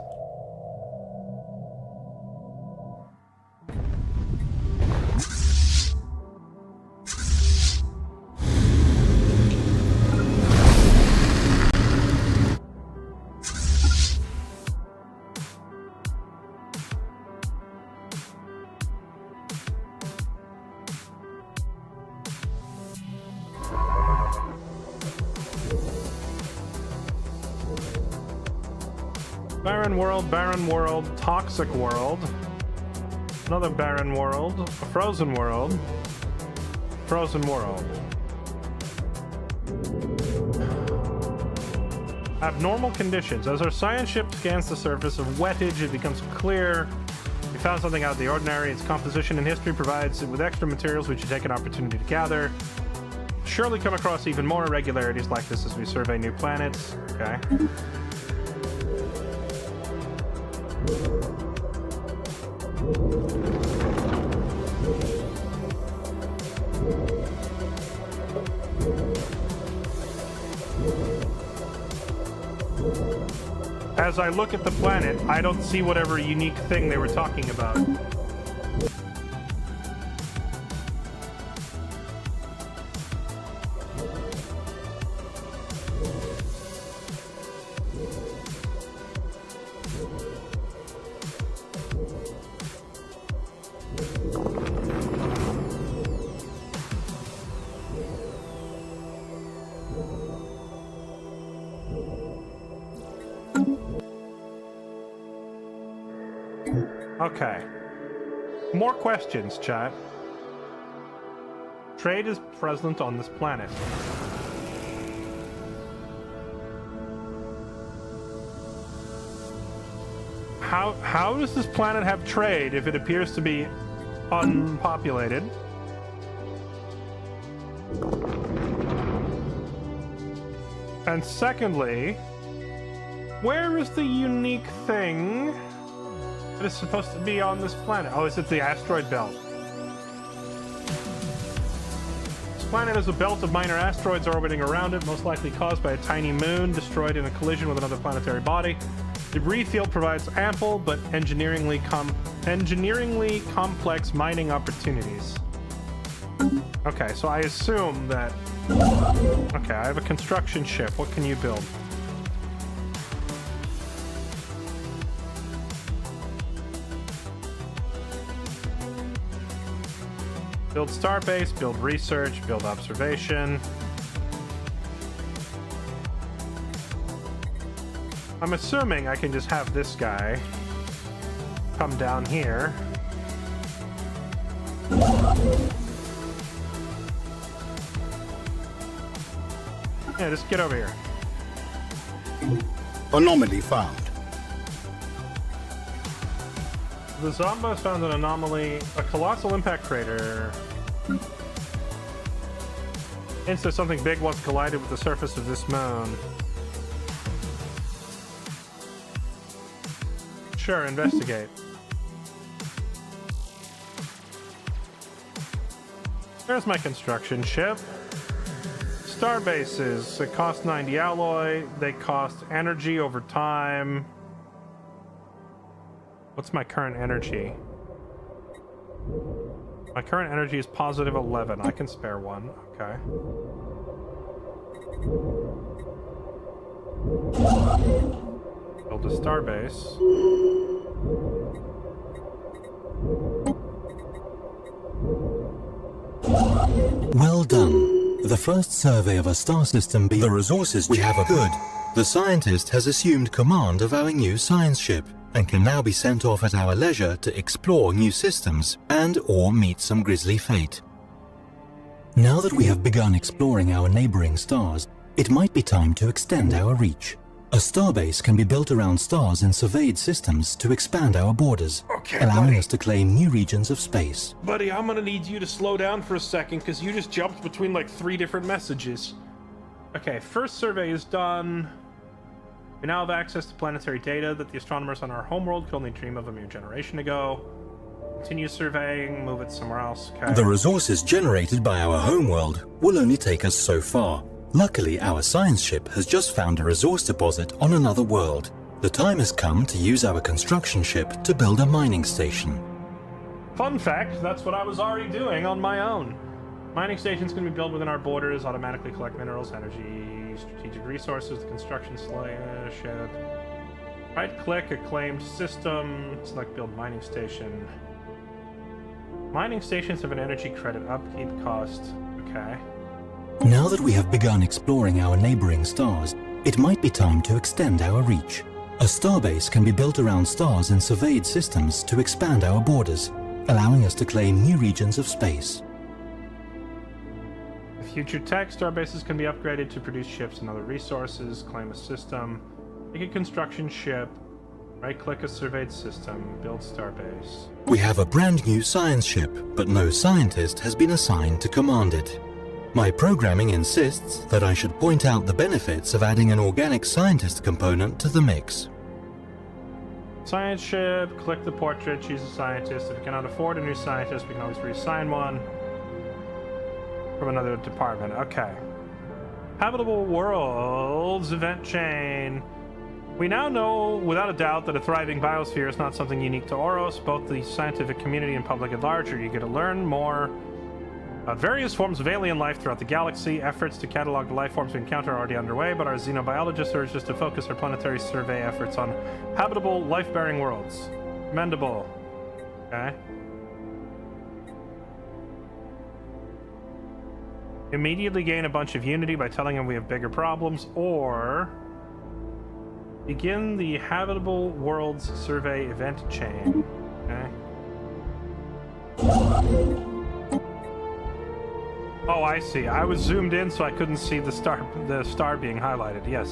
S1: Barren world, toxic world, another barren world, a frozen world, frozen world. Abnormal conditions. As our science ship scans the surface of wettage, it becomes clear we found something out of the ordinary. Its composition and history provides it with extra materials we should take an opportunity to gather. Surely come across even more irregularities like this as we survey new planets. Okay. As I look at the planet, I don't see whatever unique thing they were talking about. Okay. More questions, chat. Trade is present on this planet. How does this planet have trade if it appears to be unpopulated? And secondly, where is the unique thing that is supposed to be on this planet? Oh, is it the asteroid belt? This planet is a belt of minor asteroids orbiting around it, most likely caused by a tiny moon destroyed in a collision with another planetary body. The debris field provides ample but engineeringly complex mining opportunities. Okay, so I assume that... Okay, I have a construction ship. What can you build? Build starbase, build research, build observation. I'm assuming I can just have this guy come down here. Yeah, just get over here.
S7: Anomaly found.
S1: The Zombos found an anomaly, a colossal impact crater. Hints that something big once collided with the surface of this moon. Sure, investigate. There's my construction ship. Star bases. They cost 90 alloy. They cost energy over time. What's my current energy? My current energy is positive 11. I can spare one. Okay. Build a starbase.
S7: Well done. The first survey of a star system the resources we have are good. The scientist has assumed command of our new science ship and can now be sent off at our leisure to explore new systems and or meet some grisly fate. Now that we have begun exploring our neighboring stars, it might be time to extend our reach. A starbase can be built around stars in surveyed systems to expand our borders, allowing us to claim new regions of space.
S1: Buddy, I'm gonna need you to slow down for a second because you just jumped between like 3 different messages. Okay, first survey is done. We now have access to planetary data that the astronomers on our homeworld could only dream of a mere generation ago. Continue surveying, move it somewhere else. Okay.
S7: The resources generated by our homeworld will only take us so far. Luckily, our science ship has just found a resource deposit on another world. The time has come to use our construction ship to build a mining station.
S1: Fun fact, that's what I was already doing on my own. Mining stations can be built within our borders, automatically collect minerals, energy, strategic resources, the construction ship. Right-click, acclaimed system, select build mining station. Mining stations have an energy credit upkeep cost. Okay.
S7: Now that we have begun exploring our neighboring stars, it might be time to extend our reach. A starbase can be built around stars in surveyed systems to expand our borders, allowing us to claim new regions of space.
S1: Future tech, starbases can be upgraded to produce ships and other resources. Claim a system. Make a construction ship. Right-click a surveyed system. Build starbase.
S7: We have a brand new science ship, but no scientist has been assigned to command it. My programming insists that I should point out the benefits of adding an organic scientist component to the mix.
S1: Science ship. Click the portrait. Choose a scientist. If we cannot afford a new scientist, we can always reassign one from another department. Okay. Habitable worlds event chain. We now know without a doubt that a thriving biosphere is not something unique to Oros. Both the scientific community and public at large are eager to learn more about various forms of alien life throughout the galaxy. Efforts to catalog the life forms we encounter are already underway, but our xenobiologists urge us to focus our planetary survey efforts on habitable, life-bearing worlds. Commendable. Okay. Immediately gain a bunch of unity by telling them we have bigger problems, or begin the Habitable Worlds Survey event chain. Okay. Oh, I see. I was zoomed in, so I couldn't see the star being highlighted. Yes.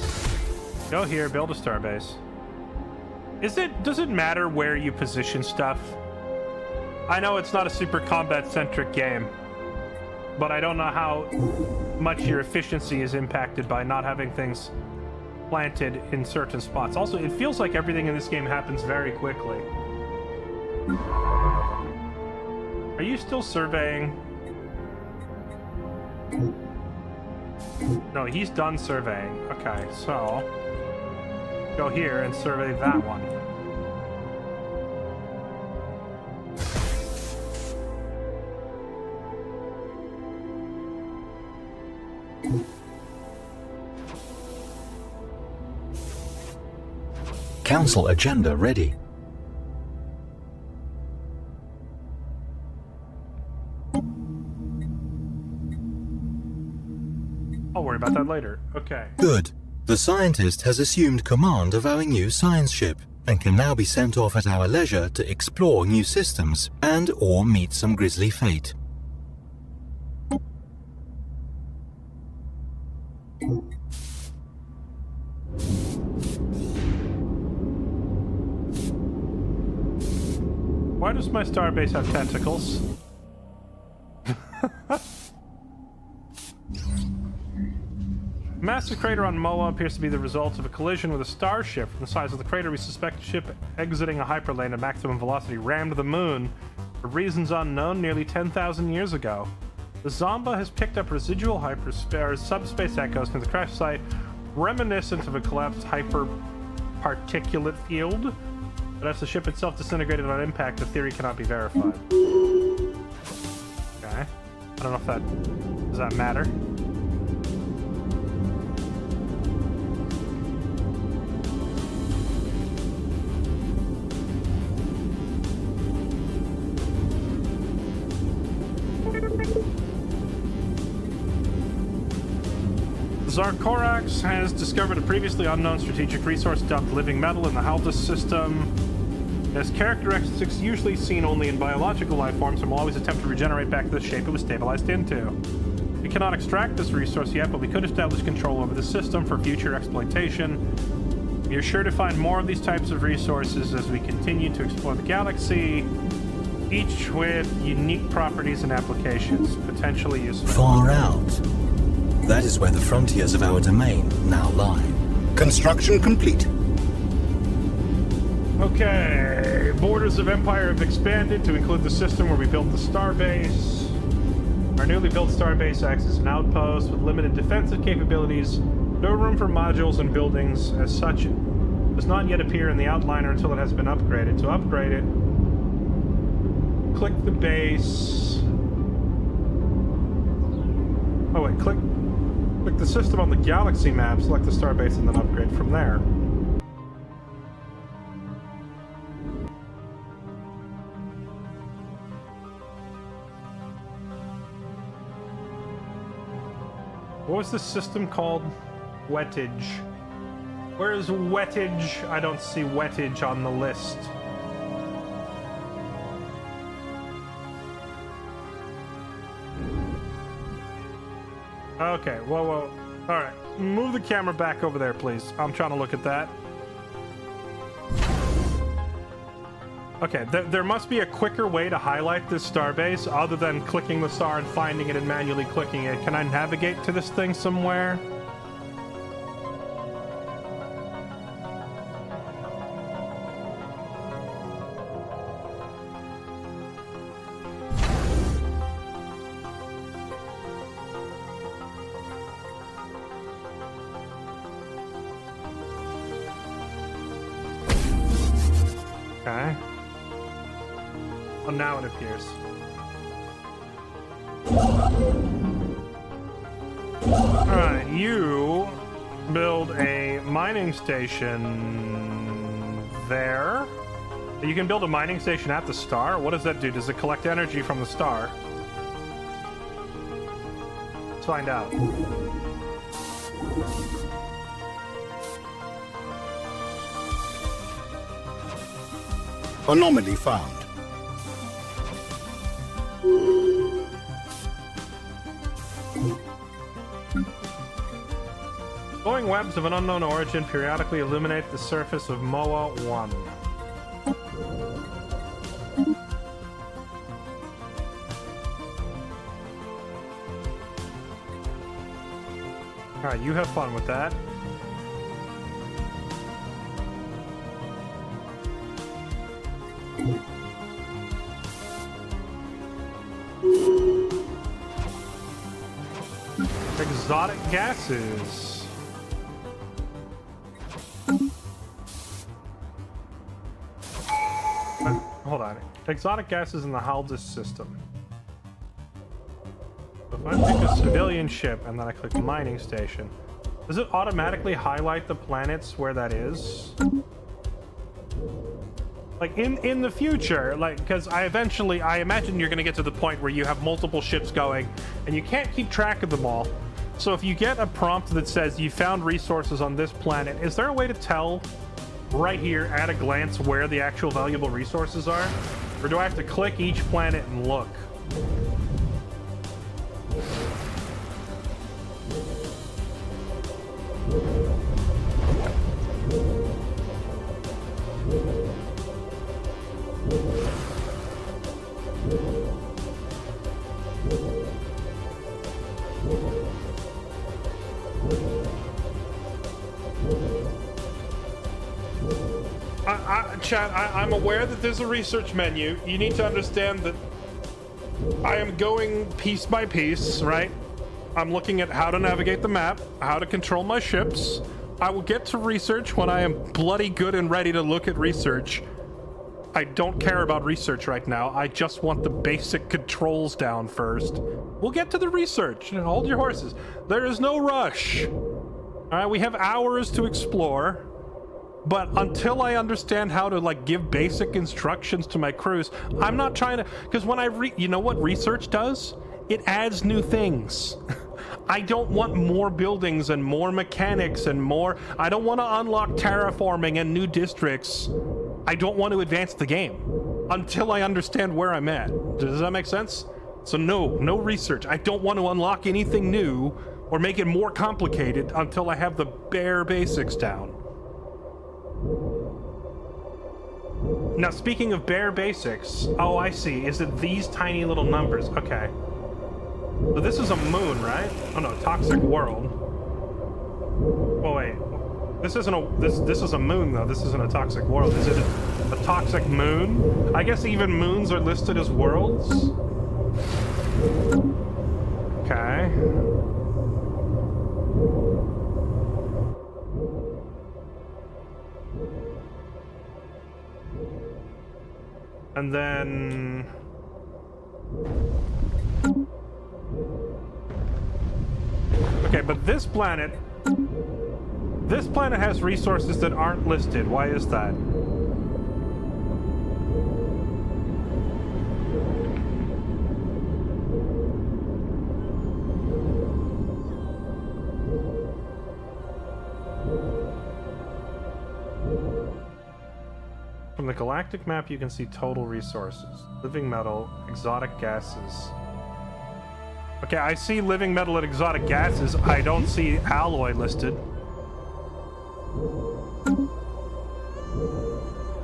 S1: Go here, build a starbase. Does it matter where you position stuff? I know it's not a super combat-centric game, but I don't know how much your efficiency is impacted by not having things planted in certain spots. Also, it feels like everything in this game happens very quickly. Are you still surveying? No, he's done surveying. Okay, so go here and survey that one.
S7: Council agenda ready.
S1: I'll worry about that later. Okay.
S7: Good. The scientist has assumed command of our new science ship and can now be sent off at our leisure to explore new systems and or meet some grisly fate.
S1: Why does my starbase have tentacles? Massive crater on Moa appears to be the result of a collision with a starship. From the size of the crater, we suspect a ship exiting a hyperlane at maximum velocity rammed the moon for reasons unknown nearly 10,000 years ago. The Zomba has picked up residual subspace echoes from the crash site, reminiscent of a collapsed hyperparticulate field. But as the ship itself disintegrated on impact, the theory cannot be verified. Okay. I don't know if that... Does that matter? Zarkorax has discovered a previously unknown strategic resource dubbed living metal in the Haldus system. It has characteristics usually seen only in biological life forms and will always attempt to regenerate back to the shape it was stabilized into. We cannot extract this resource yet, but we could establish control over the system for future exploitation. We are sure to find more of these types of resources as we continue to explore the galaxy, each with unique properties and applications, potentially useful.
S7: Far out. That is where the frontiers of our domain now lie. Construction complete.
S1: Okay, borders of Empire have expanded to include the system where we built the starbase. Our newly built starbase acts as an outpost with limited defensive capabilities, no room for modules and buildings as such. It does not yet appear in the outliner until it has been upgraded. To upgrade it, click the base. Oh wait, click the system on the galaxy map, select the starbase, and then upgrade from there. What was this system called? Wettage. Where is Wettage? I don't see Wettage on the list. Okay, whoa. Alright, move the camera back over there, please. I'm trying to look at that. Okay, there must be a quicker way to highlight this starbase other than clicking the star and finding it and manually clicking it. Can I navigate to this thing somewhere? Okay. Oh, now it appears. Alright, you build a mining station there. You can build a mining station at the star? What does that do? Does it collect energy from the star? Let's find out.
S7: Anomaly found.
S1: Glowing webs of an unknown origin periodically illuminate the surface of MOA 1. Alright, you have fun with that. Exotic gases. Hold on. Exotic gases in the Haldus system. So if I pick a civilian ship and then I click mining station, does it automatically highlight the planets where that is? Like in the future, like, because I imagine you're going to get to the point where you have multiple ships going and you can't keep track of them all. So if you get a prompt that says you found resources on this planet, is there a way to tell right here at a glance where the actual valuable resources are? Or do I have to click each planet and look? Chat, I'm aware that there's a research menu. You need to understand that I am going piece by piece, right? I'm looking at how to navigate the map, how to control my ships. I will get to research when I am bloody good and ready to look at research. I don't care about research right now. I just want the basic controls down first. We'll get to the research. Hold your horses. There is no rush. All right, we have hours to explore. But until I understand how to, like, give basic instructions to my crews, I'm not trying to... Because when you know what research does? It adds new things. I don't want more buildings and more mechanics and more... I don't want to unlock terraforming and new districts. I don't want to advance the game until I understand where I'm at. Does that make sense? So no research. I don't want to unlock anything new or make it more complicated until I have the bare basics down. Now, speaking of bare basics, oh, I see. Is it these tiny little numbers? Okay. So this is a moon, right? Oh no, toxic world. Oh wait, this isn't a this is a moon though. This isn't a toxic world. Is it a toxic moon? I guess even moons are listed as worlds. Okay. And then... Okay, but this planet has resources that aren't listed. Why is that? From the galactic map, you can see total resources. Living metal, exotic gases. Okay, I see living metal and exotic gases. I don't see alloy listed.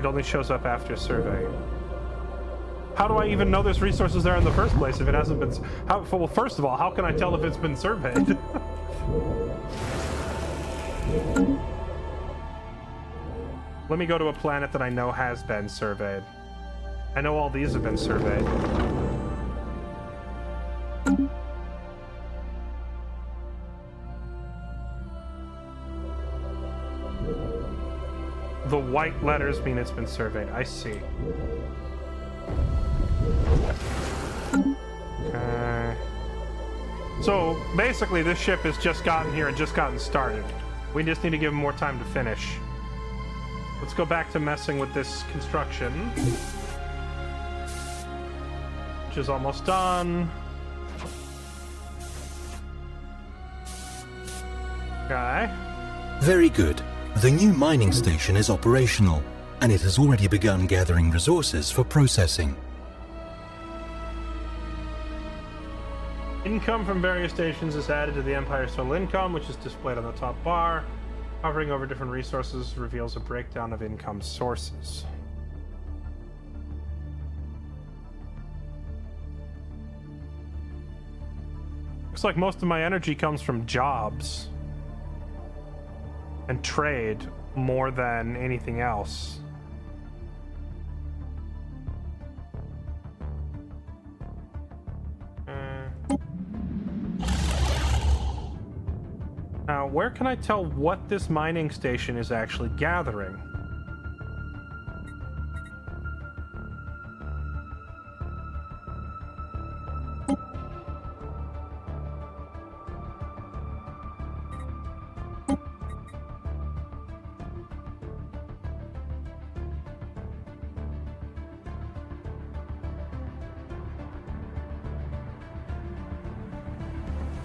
S1: It only shows up after survey. How do I even know there's resources there in the first place if it hasn't been... well, first of all, how can I tell if it's been surveyed? Let me go to a planet that I know has been surveyed. I know all these have been surveyed. The white letters mean it's been surveyed. I see. Okay. So, basically, this ship has just gotten here and just gotten started. We just need to give him more time to finish. Let's go back to messing with this construction. Which is almost done. Okay.
S7: Very good. The new mining station is operational, and it has already begun gathering resources for processing.
S1: Income from various stations is added to the Empire's total income, which is displayed on the top bar. Hovering over different resources reveals a breakdown of income sources. Looks like most of my energy comes from jobs and trade more than anything else. Now, where can I tell what this mining station is actually gathering?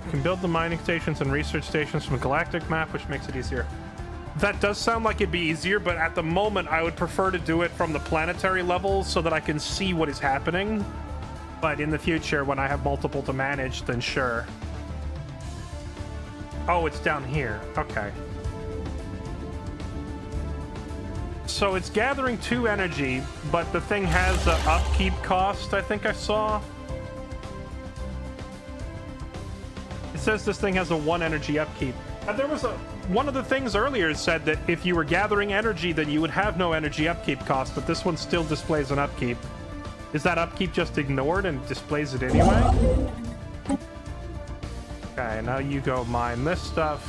S1: Can build the mining stations and research stations from a galactic map, which makes it easier. That does sound like it'd be easier, but at the moment I would prefer to do it from the planetary level so that I can see what is happening. But in the future, when I have multiple to manage, then sure. Oh, it's down here. Okay. So it's gathering 2 energy, but the thing has an upkeep cost, I think I saw. It says this thing has a 1 energy upkeep. And there was one of the things earlier said that if you were gathering energy, then you would have no energy upkeep cost, but this one still displays an upkeep. Is that upkeep just ignored and displays it anyway? Okay, now you go mine this stuff.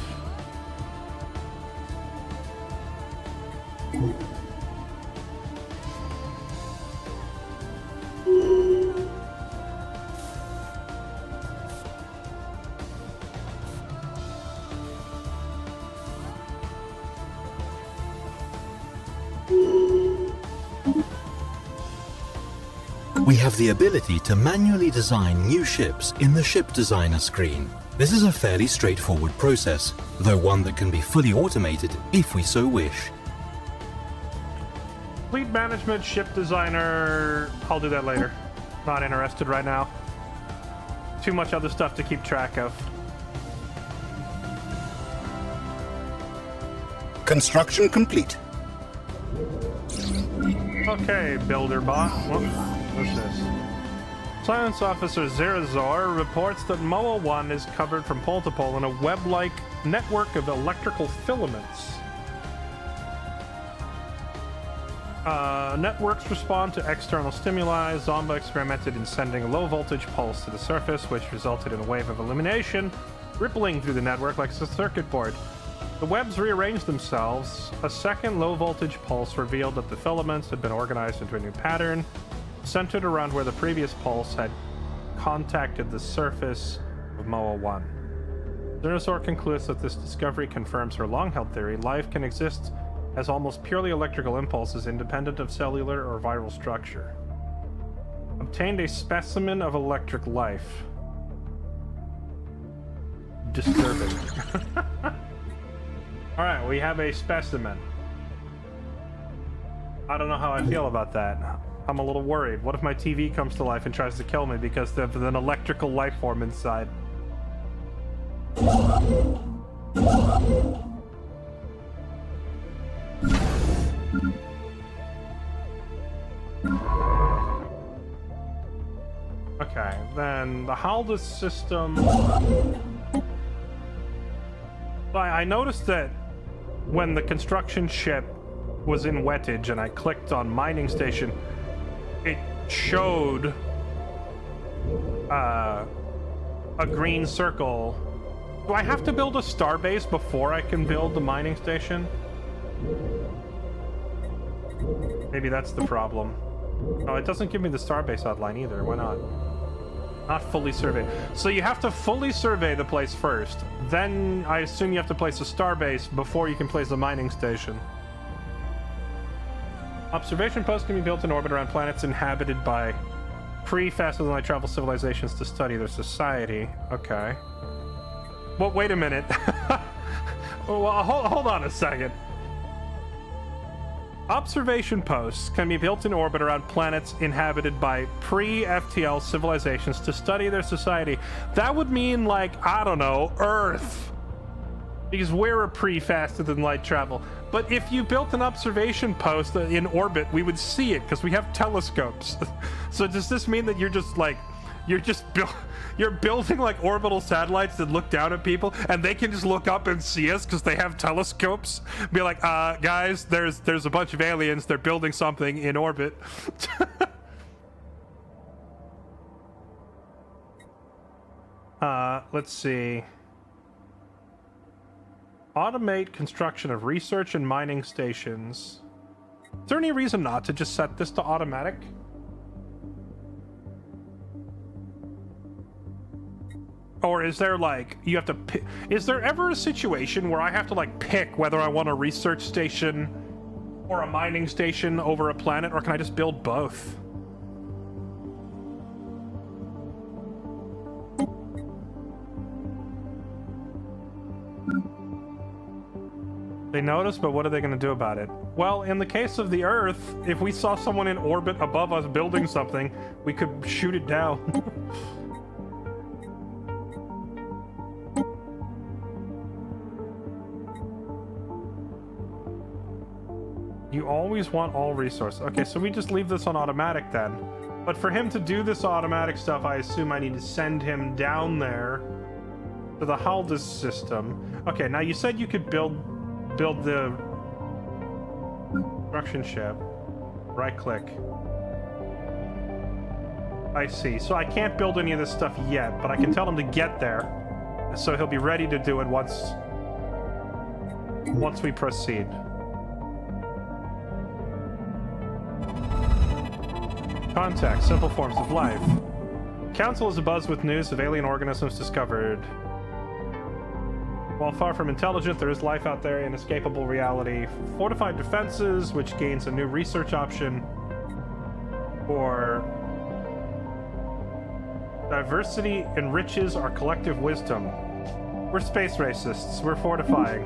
S7: We have the ability to manually design new ships in the Ship Designer screen. This is a fairly straightforward process, though one that can be fully automated if we so wish.
S1: Fleet management, ship designer. I'll do that later. Not interested right now. Too much other stuff to keep track of.
S7: Construction complete.
S1: Okay, builder bot. What's this? Science Officer Zerazor reports that MOA 1 is covered from pole to pole in a web-like network of electrical filaments. Networks respond to external stimuli. Zomba experimented in sending a low-voltage pulse to the surface, which resulted in a wave of illumination rippling through the network like a circuit board. The webs rearranged themselves. A second low-voltage pulse revealed that the filaments had been organized into a new pattern, centered around where the previous pulse had contacted the surface of MOA 1. Zerazor concludes that this discovery confirms her long-held theory: life can exist as almost purely electrical impulses independent of cellular or viral structure. Obtained a specimen of electric life. Disturbing. Alright, we have a specimen. I don't know how I feel about that. I'm a little worried. What if my TV comes to life and tries to kill me because there's an electrical life form inside? Okay, then the Haldus system. I noticed that when the construction ship was in wettage and I clicked on mining station, it showed a green circle. Do I have to build a starbase before I can build the mining station? Maybe that's the problem. Oh, it doesn't give me the starbase outline either. Why not? Not fully surveyed. So you have to fully survey the place first. Then I assume you have to place a starbase before you can place a mining station. Observation posts can be built in orbit around planets inhabited by faster-than-light travel civilizations to study their society. Okay. Well, wait a minute. Well, hold on a second. Observation posts can be built in orbit around planets inhabited by pre-FTL civilizations to study their society. That would mean, like, I don't know, Earth. Because we're a pre-faster than light travel. But if you built an observation post in orbit, we would see it because we have telescopes. So does this mean that you're just like, you're building like orbital satellites that look down at people and they can just look up and see us because they have telescopes? Be like, guys, there's a bunch of aliens. They're building something in orbit. Let's see. Automate construction of research and mining stations. Is there any reason not to just set this to automatic? Or is there like, you have to pick, is there ever a situation where I have to like pick whether I want a research station or a mining station over a planet, or can I just build both? They notice, but what are they going to do about it? Well, in the case of the Earth, if we saw someone in orbit above us building something, we could shoot it down. You always want all resources. Okay, so we just leave this on automatic then. But for him to do this automatic stuff, I assume I need to send him down there to the Haldus system. Okay, now you said you could build the construction ship. Right click. I see. So I can't build any of this stuff yet, but I can tell him to get there. So he'll be ready to do it once we proceed. Contact, simple forms of life. Council is abuzz with news of alien organisms discovered. While far from intelligent, there is life out there, inescapable reality. Fortified defenses, which gains a new research option. Or diversity enriches our collective wisdom. We're space racists. We're fortifying.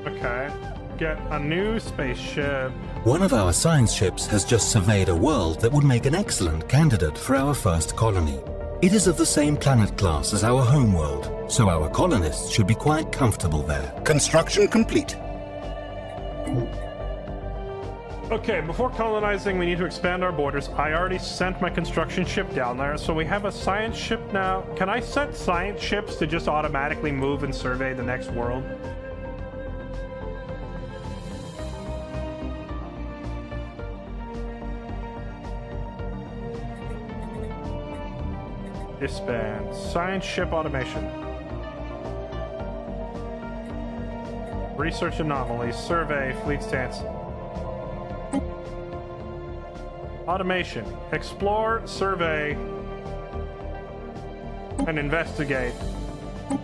S1: Okay, get a new spaceship.
S7: One of our science ships has just surveyed a world that would make an excellent candidate for our first colony. It is of the same planet class as our homeworld, so our colonists should be quite comfortable there. Construction complete.
S1: Okay, before colonizing, we need to expand our borders. I already sent my construction ship down there, so we have a science ship now. Can I set science ships to just automatically move and survey the next world? Disband. Science ship automation. Research anomalies. Survey. Fleet stance. Automation. Explore, survey, and investigate.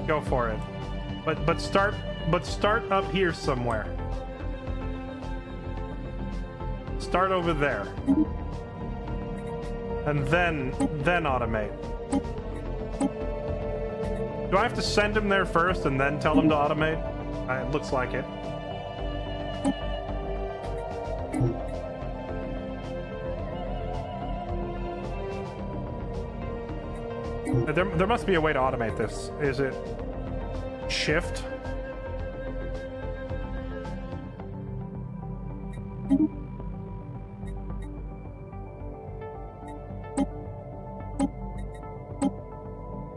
S1: Go for it. But start up here somewhere. Start over there. And then automate. Do I have to send him there first and then tell him to automate? It looks like it. There must be a way to automate this. Is it shift?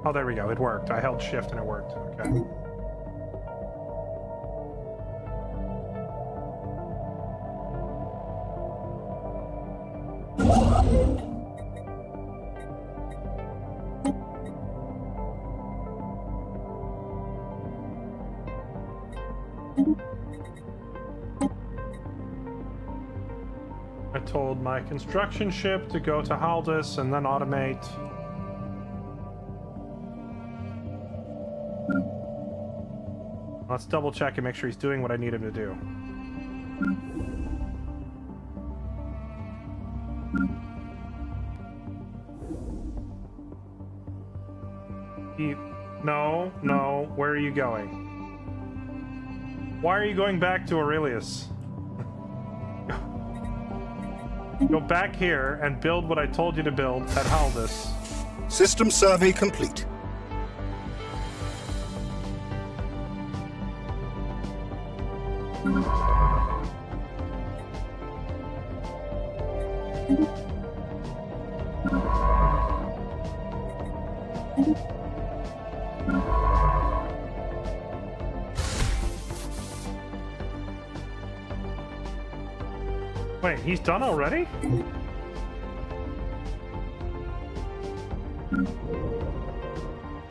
S1: Oh, there we go. It worked. I held shift and it worked. Okay. told my construction ship to go to Haldus and then automate. Let's double check and make sure he's doing what I need him to do. No, where are you going? Why are you going back to Aurelius? Go back here and build what I told you to build at Haldus.
S7: System survey complete.
S1: Wait, he's done already?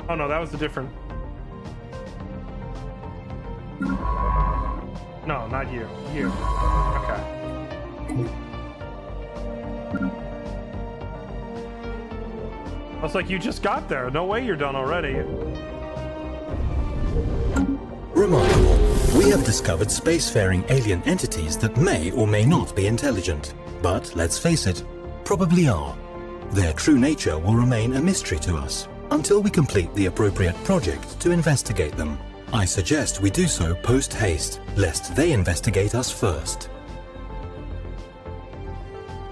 S1: Oh no, that was a different... No, not you. You. Okay. I was like, you just got there. No way you're done already.
S7: Remarkable. We have discovered spacefaring alien entities that may or may not be intelligent. But, let's face it, probably are. Their true nature will remain a mystery to us, until we complete the appropriate project to investigate them. I suggest we do so post-haste, lest they investigate us first.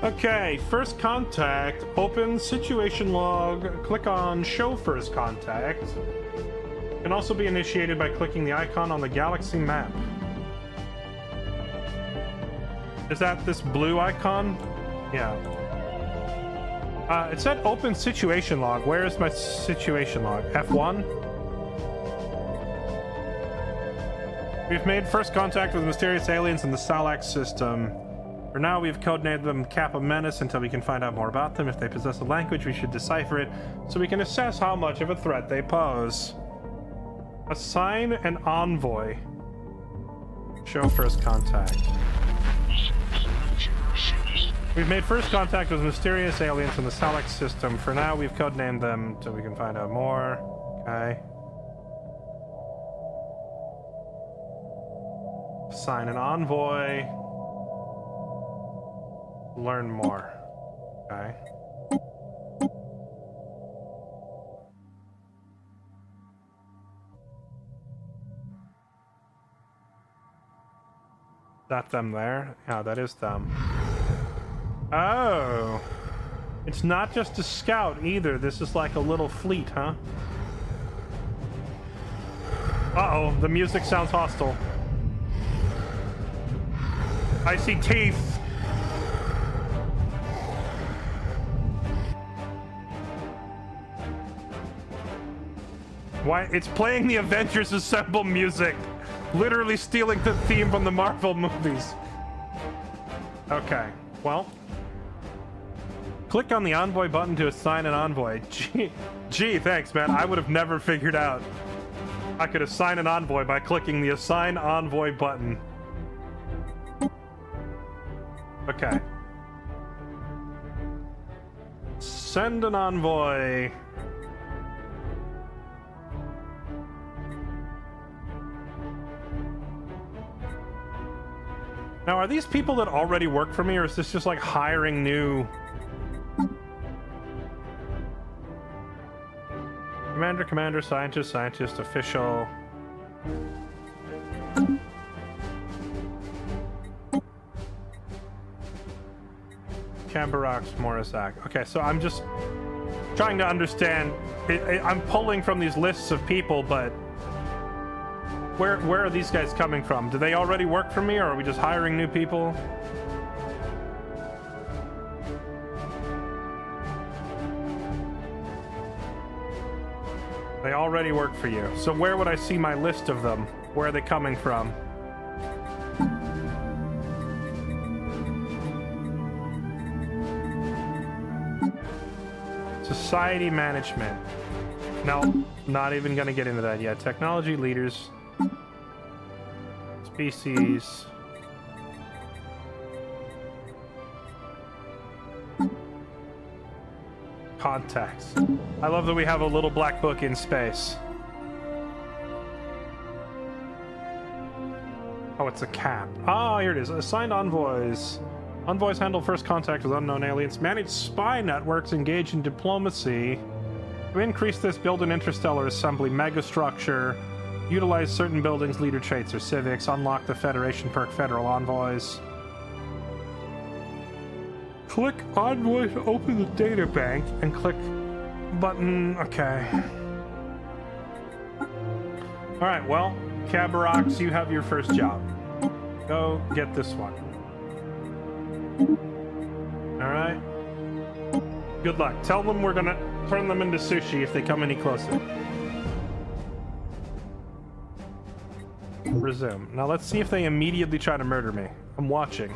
S1: Okay, first contact, open situation log, click on show first contact. Can also be initiated by clicking the icon on the galaxy map. Is that this blue icon? Yeah. It said open situation log. Where is my situation log? F1? We've made first contact with mysterious aliens in the Stellaris system. For now, we've codenamed them Kappa Menace until we can find out more about them. If they possess a language, we should decipher it so we can assess how much of a threat they pose. Assign an envoy. Show first contact. We've made first contact with mysterious aliens in the Stellaris system. For now, we've codenamed them until we can find out more. Okay. Assign an envoy. Learn more. Okay. That them there? Yeah, that is them. Oh. It's not just a scout either. This is like a little fleet, huh? Uh-oh, the music sounds hostile. I see teeth. Why? It's playing the Avengers Assemble music. Literally stealing the theme from the Marvel movies. Okay, well. Click on the envoy button to assign an envoy. Gee, thanks, man. I would have never figured out I could assign an envoy by clicking the assign envoy button. Okay. Send an envoy. Now, are these people that already work for me, or is this just like hiring new... Commander, scientist, official... Cambarax, Morizak. Okay, so I'm just trying to understand. I'm pulling from these lists of people, but where are these guys coming from? Do they already work for me, or are we just hiring new people? They already work for you. So where would I see my list of them? Where are they coming from? Society management. No, not even gonna get into that yet. Technology leaders. Species. Contacts. I love that we have a little black book in space. Oh, it's a cap. Ah, here it is. Assigned envoys. Envoys handle first contact with unknown aliens. Manage spy networks. Engage in diplomacy. To increase this, build an interstellar assembly megastructure. Utilize certain buildings, leader traits, or civics. Unlock the Federation perk Federal Envoys. Click Envoy to open the data bank, and click button. Okay. Alright, well, Cabarox, you have your first job. Go get this one. Alright. Good luck. Tell them we're gonna turn them into sushi if they come any closer. Resume. Now let's see if they immediately try to murder me. I'm watching.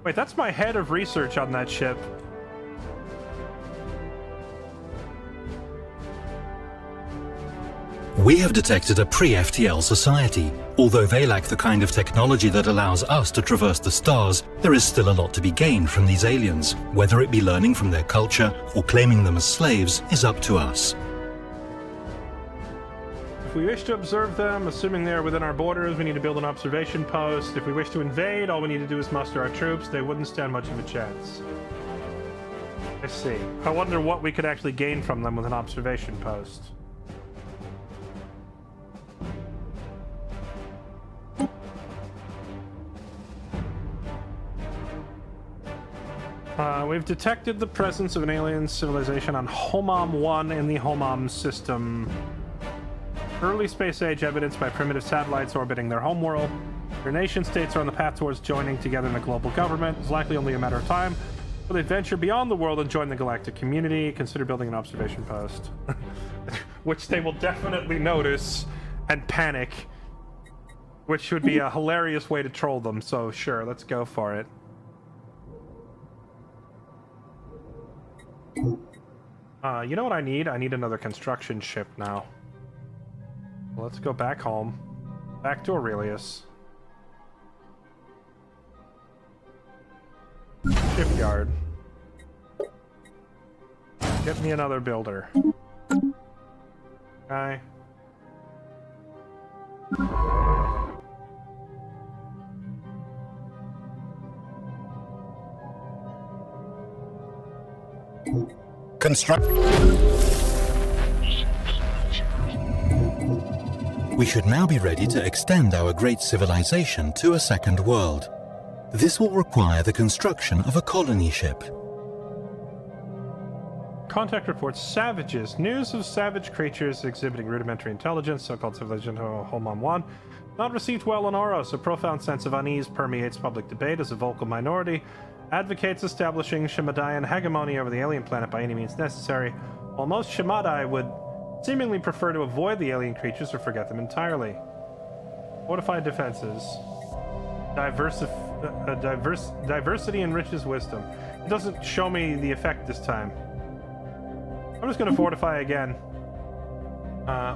S1: Wait, that's my head of research on that ship.
S7: We have detected a pre-FTL society. Although they lack the kind of technology that allows us to traverse the stars, there is still a lot to be gained from these aliens. Whether it be learning from their culture or claiming them as slaves is up to us.
S1: If we wish to observe them, assuming they are within our borders, we need to build an observation post. If we wish to invade, all we need to do is muster our troops. They wouldn't stand much of a chance. I see. I wonder what we could actually gain from them with an observation post. We've detected the presence of an alien civilization on Homam 1 in the Homam system. Early space age evidenced by primitive satellites orbiting their homeworld. Their nation states are on the path towards joining together in a global government. It's likely only a matter of time before they venture beyond the world and join the galactic community. Consider building an observation post. Which they will definitely notice and panic. Which would be a hilarious way to troll them, so sure, let's go for it. You know what I need? I need another construction ship now. Let's go back home. Back to Aurelius. Shipyard. Get me another builder. Okay.
S7: Construct. We should now be ready to extend our great civilization to a second world. This will require the construction of a colony ship.
S1: Contact reports savages. News of savage creatures exhibiting rudimentary intelligence, so-called civilization Homam 1. Not received well on Oros. A profound sense of unease permeates public debate as a vocal minority advocates establishing Shemadian hegemony over the alien planet by any means necessary, while most Shemadai would seemingly prefer to avoid the alien creatures or forget them entirely. Fortified defenses. Diversity enriches wisdom. It doesn't show me the effect this time. I'm just going to fortify again.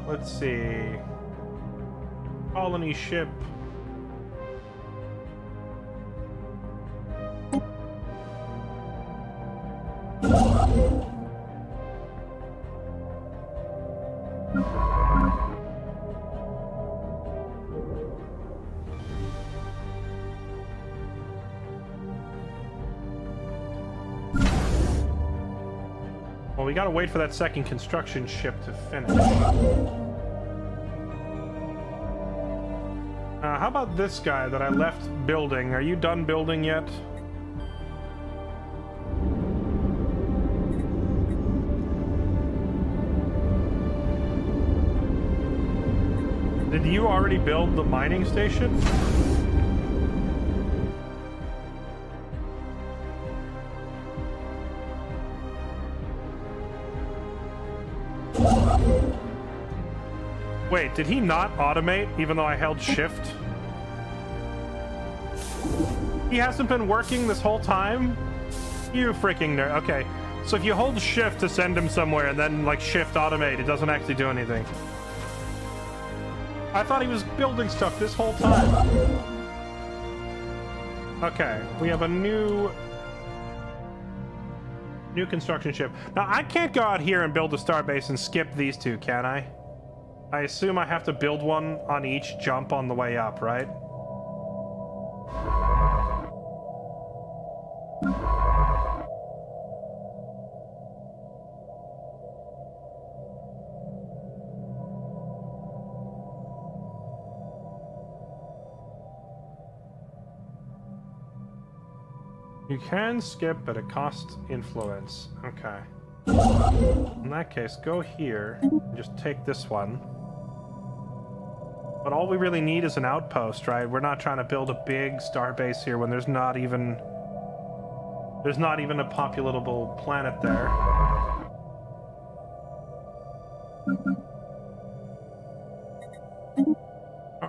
S1: Let's see. Colony ship. Well, we gotta wait for that second construction ship to finish. How about this guy that I left building? Are you done building yet? Did you already build the mining station? Wait, did he not automate even though I held shift? He hasn't been working this whole time? You freaking nerd. Okay, so if you hold shift to send him somewhere and then like shift automate, it doesn't actually do anything. I thought he was building stuff this whole time. Okay, we have a new New construction ship. Now, I can't go out here and build a starbase and skip these two, can I? I assume I have to build one on each jump on the way up, right? You can skip, but it costs influence. Okay. In that case, go here and just take this one. But all we really need is an outpost, right? We're not trying to build a big starbase here when there's not even a populatable planet there.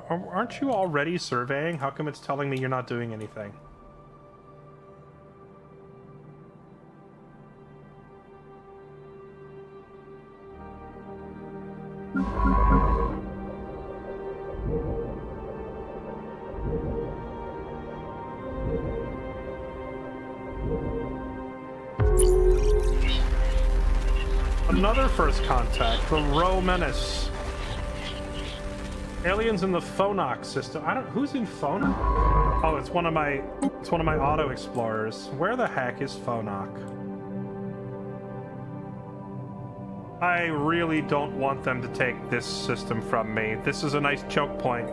S1: Aren't you already surveying? How come it's telling me you're not doing anything? Another first contact, the Romanus. Aliens in the Phonox system. Who's in Phonox? Oh, it's one of my auto explorers. Where the heck is Phonox? I really don't want them to take this system from me. This is a nice choke point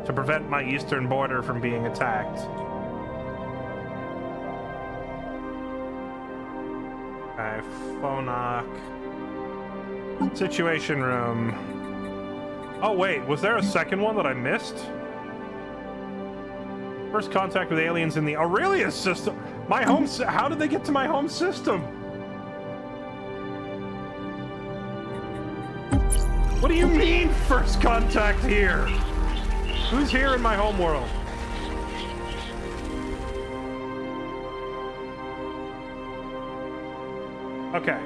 S1: to prevent my eastern border from being attacked. Okay, Phonox. Situation room. Oh wait, was there a second one that I missed? First contact with aliens in the Aurelius system. My home. How did they get to my home system? What do you mean, first contact here? Who's here in my home world? Okay.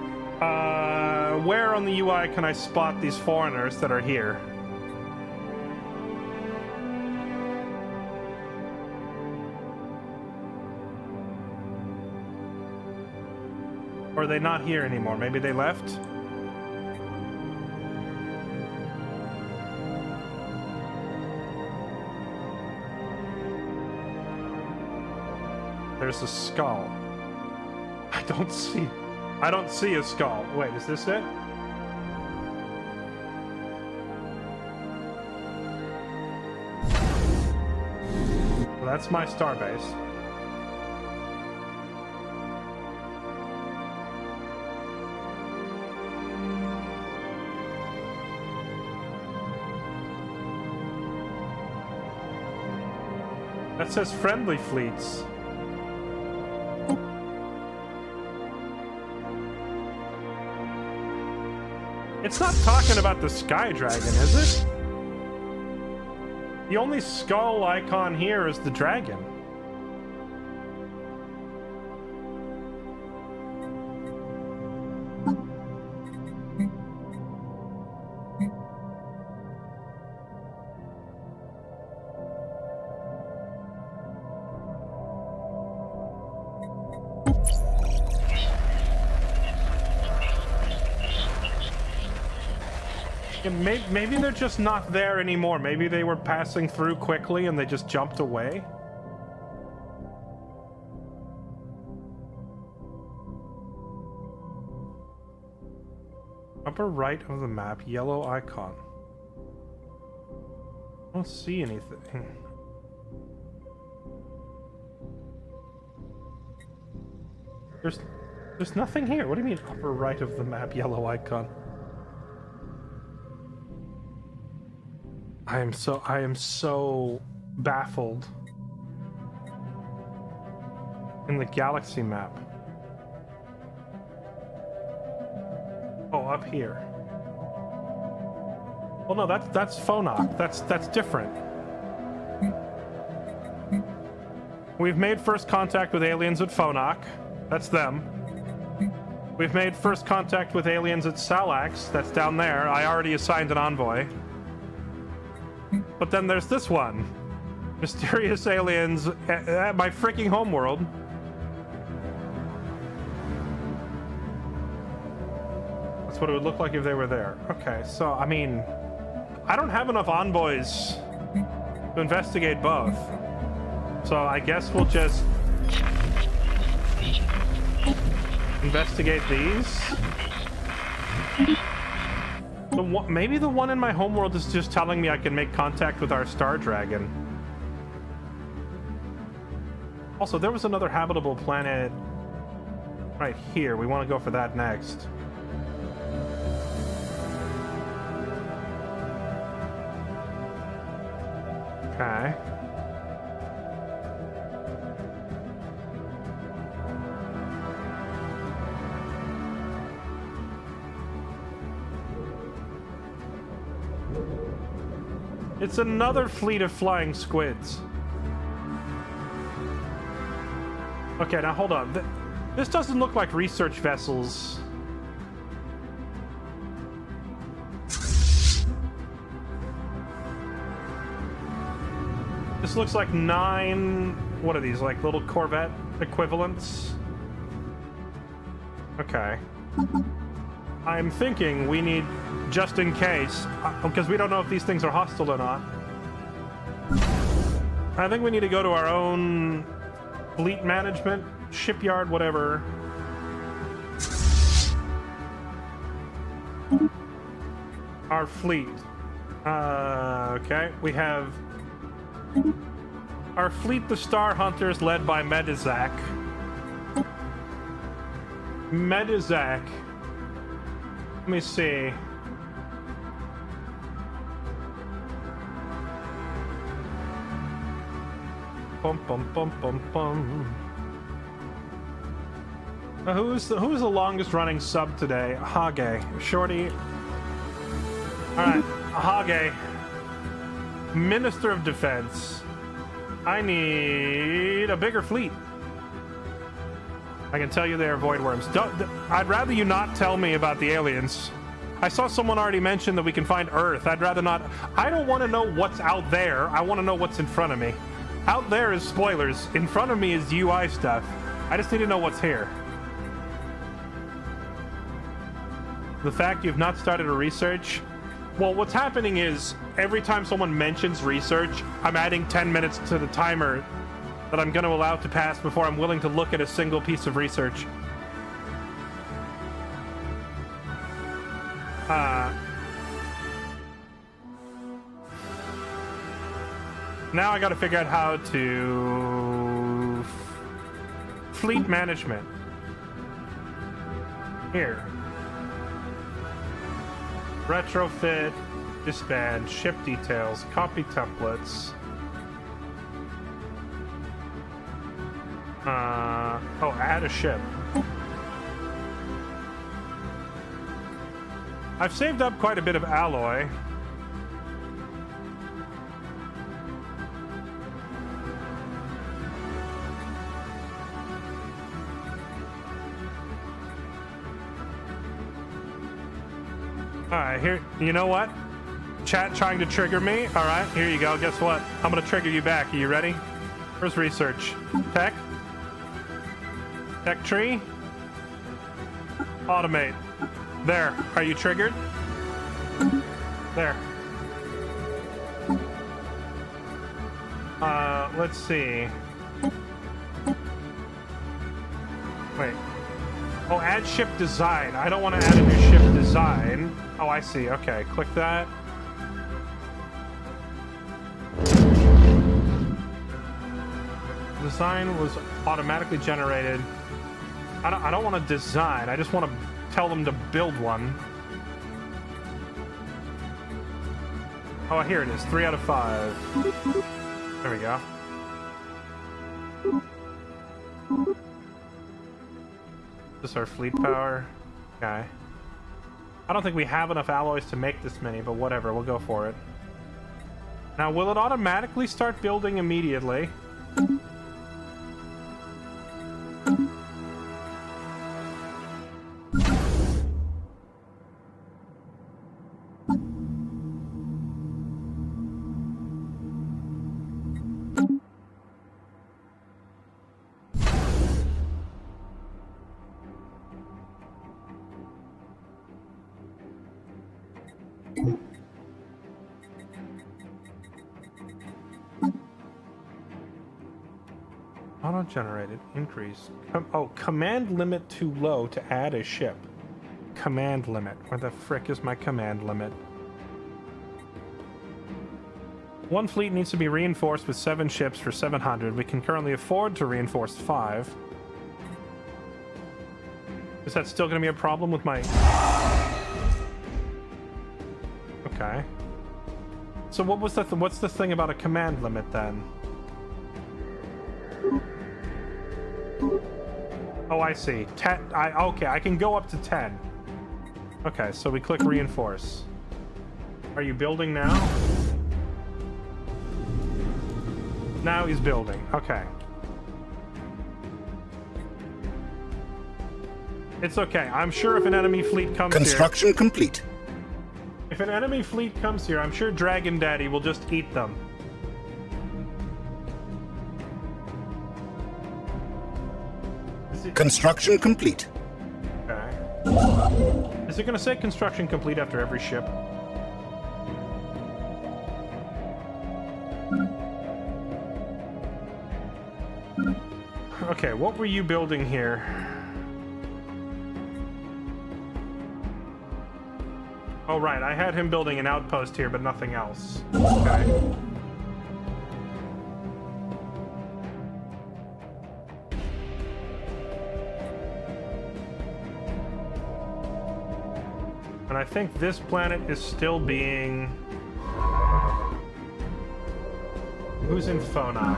S1: Where on the UI can I spot these foreigners that are here? Or are they not here anymore? Maybe they left? There's a skull. I don't see a skull. Wait, is this it? Well, that's my starbase. That says friendly fleets. It's not talking about the Sky Dragon, is it? The only skull icon here is the dragon. Maybe they're just not there anymore. Maybe they were passing through quickly and they just jumped away. Upper right of the map, yellow icon. I don't see anything. There's nothing here. What do you mean upper right of the map, yellow icon? I am so baffled. In the galaxy map. Oh, up here. Well, no, that's Phonox. That's different. We've made first contact with aliens at Phonox. That's them. We've made first contact with aliens at Salax. That's down there. I already assigned an envoy. But then there's this one. Mysterious aliens at my freaking homeworld. That's what it would look like if they were there. Okay, so, I mean, I don't have enough envoys to investigate both. So I guess we'll just investigate these. Maybe the one in my homeworld is just telling me I can make contact with our Star Dragon. Also, there was another habitable planet right here. We want to go for that next. Okay. It's another fleet of flying squids. Okay, now hold on. This doesn't look like research vessels. This looks like 9... What are these? Like little Corvette equivalents? Okay. I'm thinking we need, just in case, because we don't know if these things are hostile or not. I think we need to go to our own fleet management, shipyard, whatever. Our fleet. Okay, we have our fleet, the Star Hunters, led by Medizak. Let me see. Bum bum bum bum bum. Who's the longest running sub today? Hage. Shorty. Alright, Hage. Minister of Defense. I need a bigger fleet. I can tell you they are void worms. I'd rather you not tell me about the aliens. I saw someone already mention that we can find Earth. I'd rather not. I don't want to know what's out there. I want to know what's in front of me. Out there is spoilers. In front of me is UI stuff. I just need to know what's here. The fact you've not started a research. Well, what's happening is every time someone mentions research, I'm adding 10 minutes to the timer that I'm going to allow to pass before I'm willing to look at a single piece of research. Now I got to figure out how to fleet management. Here. Retrofit, disband, ship details, copy templates. Oh, add a ship. I've saved up quite a bit of alloy. Alright, here, you know what? Chat trying to trigger me. Alright, here you go. Guess what? I'm gonna trigger you back. Are you ready? Where's research? Tech? Tech tree? Automate. There. Are you triggered? There. Let's see. Wait. Oh, add ship design. I don't want to add a new ship design. Oh, I see. Okay, click that. Design was automatically generated. I don't want to design. I just want to tell them to build one. Oh, here it is. 3 out of 5. There we go. This is our fleet power. Okay. I don't think we have enough alloys to make this many, but whatever. We'll go for it. Now, will it automatically start building immediately? Auto-generated. Increase. Command limit too low to add a ship. Command limit. Where the frick is my command limit? One fleet needs to be reinforced with 7 ships for 700. We can currently afford to reinforce 5. Is that still going to be a problem with my... Okay. So what was the what's the thing about a command limit then? Oh, I see. 10. Okay, I can go up to 10. Okay, so we click reinforce. Are you building now? Now he's building. Okay. It's okay. I'm sure if an enemy fleet comes
S7: Construction complete.
S1: If an enemy fleet comes here, I'm sure Dragon Daddy will just eat them.
S7: Construction complete.
S1: Okay. Is it going to say construction complete after every ship? Okay, what were you building here? Oh, right, I had him building an outpost here, but nothing else. Okay. And I think this planet is still being... Who's in Phona?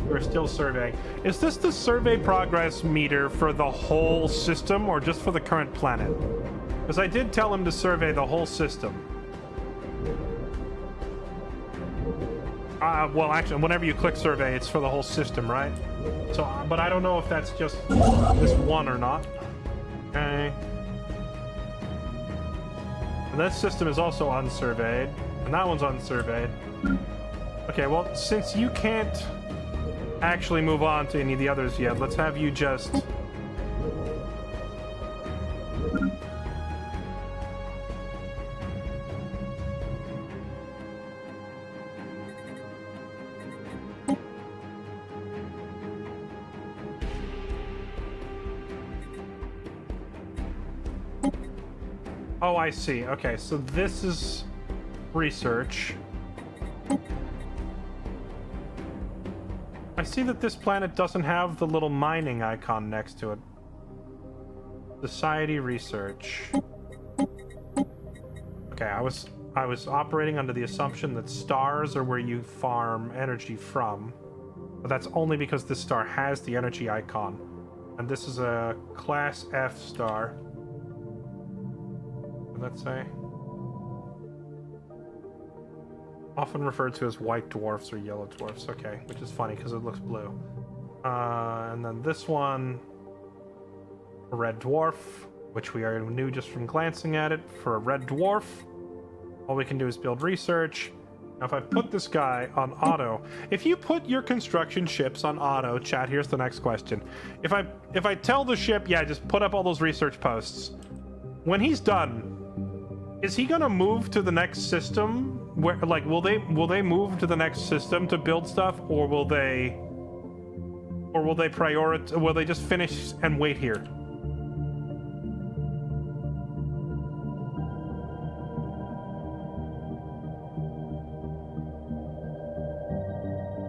S1: We're still surveying. Is this the survey progress meter for the whole system, or just for the current planet? Because I did tell him to survey the whole system. Well, actually, whenever you click survey, it's for the whole system, right? So, but I don't know if that's just this one or not. Okay. And this system is also unsurveyed, and that one's unsurveyed. Okay, well, since you can't actually move on to any of the others yet, let's have you just... Oh, I see. Okay, so this is research. I see that this planet doesn't have the little mining icon next to it. Society research. Okay, I was operating under the assumption that stars are where you farm energy from. But that's only because this star has the energy icon. And this is a Class F star. Let's say. Often referred to as white dwarfs or yellow dwarfs. Okay, which is funny because it looks blue. And then this one, a red dwarf, which we already knew just from glancing at it. For a red dwarf, all we can do is build research. Now, if I put this guy on auto, if you put your construction ships on auto, chat, here's the next question. If I tell the ship, yeah, just put up all those research posts. When he's done, is he gonna move to the next system? Where, like, will they move to the next system to build stuff, or will they prioritize? Will they just finish and wait here?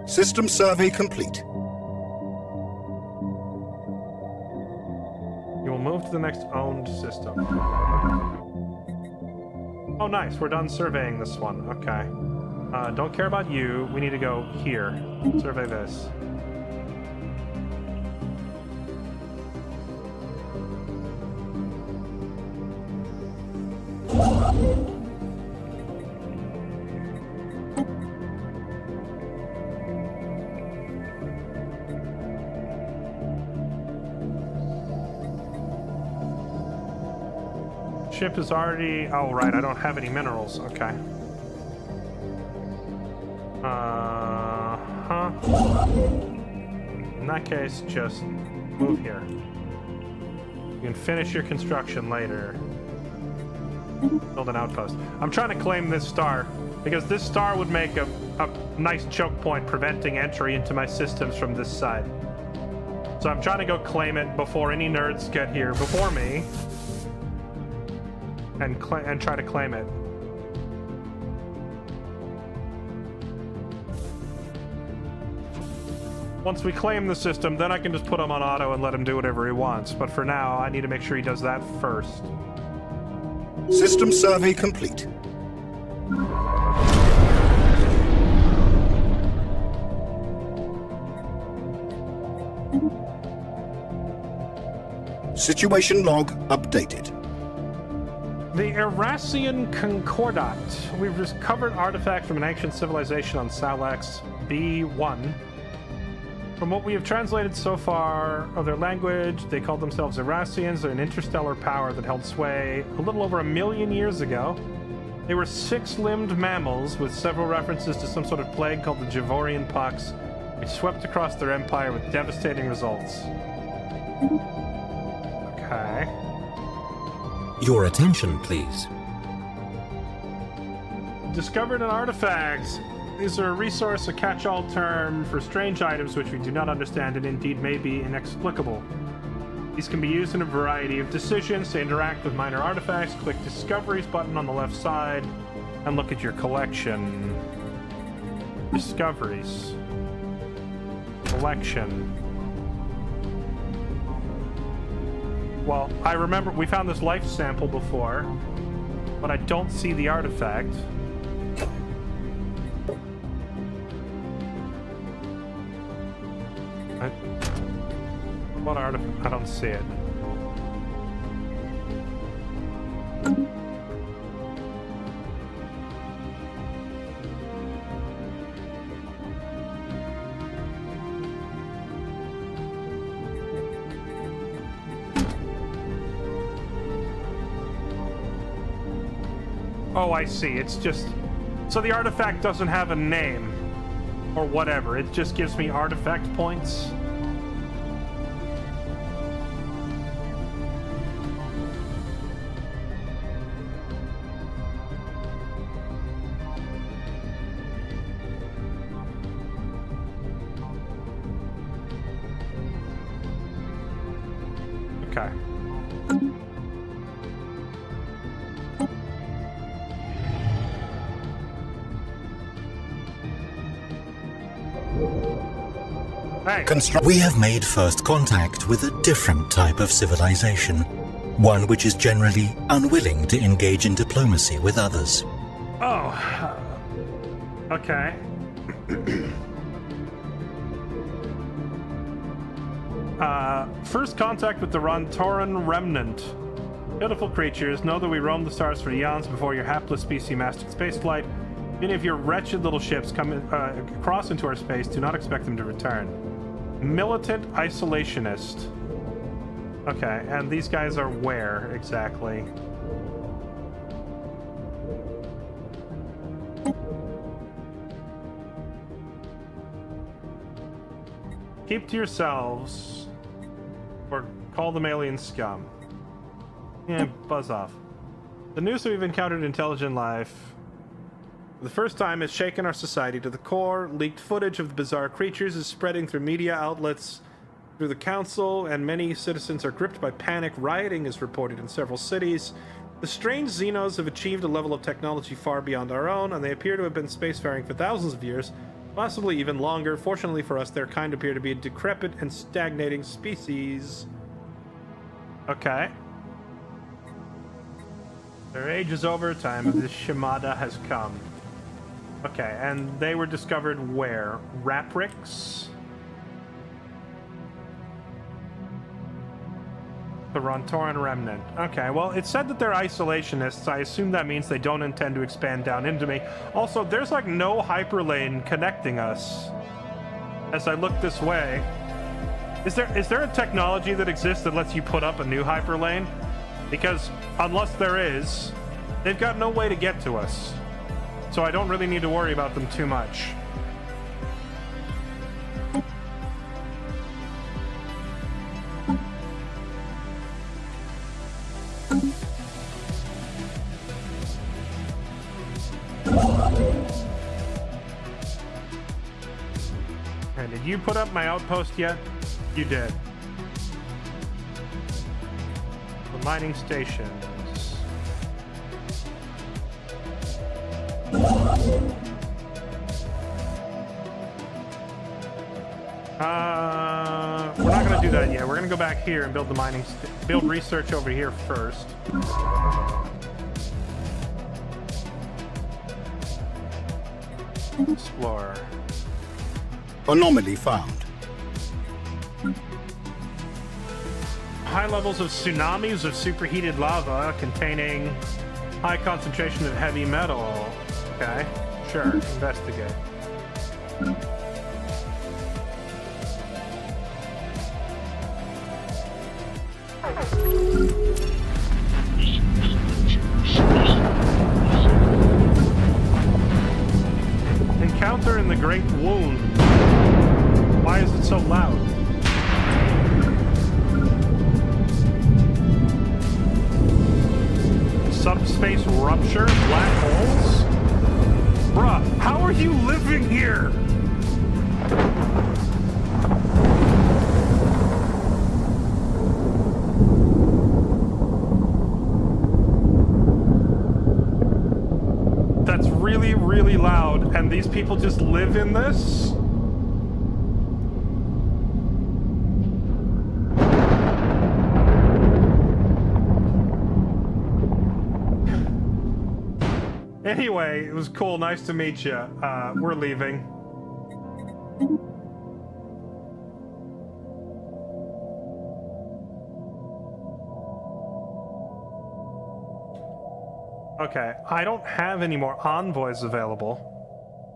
S7: System survey complete.
S1: You will move to the next owned system. Oh, nice. We're done surveying this one. Okay. Don't care about you. We need to go here. Survey this. Ship is already... Oh, right, I don't have any minerals. Okay. In that case, just move here. You can finish your construction later. Build an outpost. I'm trying to claim this star, because this star would make a a nice choke point preventing entry into my systems from this side. So I'm trying to go claim it before any nerds get here before me, and try to claim it. Once we claim the system, then I can just put him on auto and let him do whatever he wants. But for now, I need to make sure he does that first.
S7: System survey complete. Situation log updated.
S1: The Erasian Concordat. We've discovered artifacts from an ancient civilization on Salax B1. From what we have translated so far of their language, they called themselves Erasians. They're an interstellar power that held sway a little over 1 million years ago. They were 6-limbed mammals with several references to some sort of plague called the Javorian Pox, which swept across their empire with devastating results. Okay.
S8: Your attention, please.
S1: Discovered an artifact. These are a resource, a catch-all term for strange items which we do not understand and indeed may be inexplicable. These can be used in a variety of decisions. To interact with minor artifacts, click Discoveries button on the left side and look at your collection. Discoveries. Collection. Well, I remember we found this life sample before, but I don't see the artifact. What artifact? I don't see it. Oh, I see. It's just... So the artifact doesn't have a name or whatever. It just gives me artifact points. Okay. Hey.
S8: We have made first contact with a different type of civilization. One which is generally unwilling to engage in diplomacy with others.
S1: Oh. Okay. First contact with the Rontoran Remnant. Pitiful creatures, know that we roam the stars for eons before your hapless species mastered spaceflight. Many of your wretched little ships cross into our space. Do not expect them to return. Militant isolationist. Okay, and these guys are where exactly? Keep to yourselves, or call them alien scum. Yeah, buzz off. The news that we've encountered intelligent life for the first time has shaken our society to the core. Leaked footage of the bizarre creatures is spreading through media outlets, through the council, and many citizens are gripped by panic. Rioting is reported in several cities. The strange Xenos have achieved a level of technology far beyond our own, and they appear to have been spacefaring for thousands of years, possibly even longer. Fortunately for us, their kind appear to be a decrepit and stagnating species. Okay. Their age is over, time of this Shimada has come. Okay, and they were discovered where? Raprix? The Rontoran Remnant. Okay, well, it said that they're isolationists. I assume that means they don't intend to expand down into me. Also, there's like no hyperlane connecting us. As I look this way, is there a technology that exists that lets you put up a new hyperlane? Because unless there is, they've got no way to get to us. So I don't really need to worry about them too much. you put up my outpost yet? You did. The mining stations. We're not gonna do that yet. We're gonna go back here and build the build research over here first. Explore.
S7: Anomaly found.
S1: High levels of tsunamis of superheated lava containing high concentration of heavy metal. Okay, sure, investigate. Encounter in the Great Wound. Why is it so loud? Subspace rupture? Black holes? Bruh, how are you living here? That's really, really loud, and these people just live in this? Anyway, it was cool. Nice to meet you. We're leaving. Okay, I don't have any more envoys available,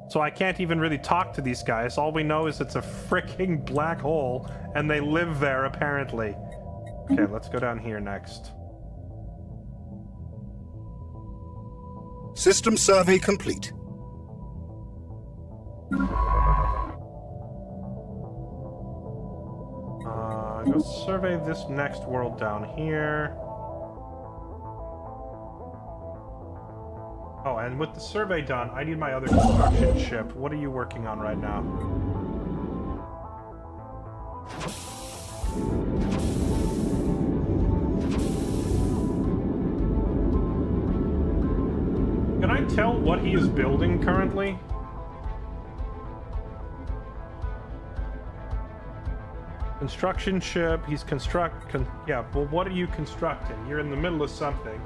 S1: so I can't even really talk to these guys. All we know is it's a freaking black hole, and they live there, apparently. Okay, let's go down here next.
S7: System survey complete.
S1: Go survey this next world down here. Oh, and with the survey done, I need my other construction ship. What are you working on right now? Can I tell what he is building currently? Construction ship, he's yeah, well, what are you constructing? You're in the middle of something.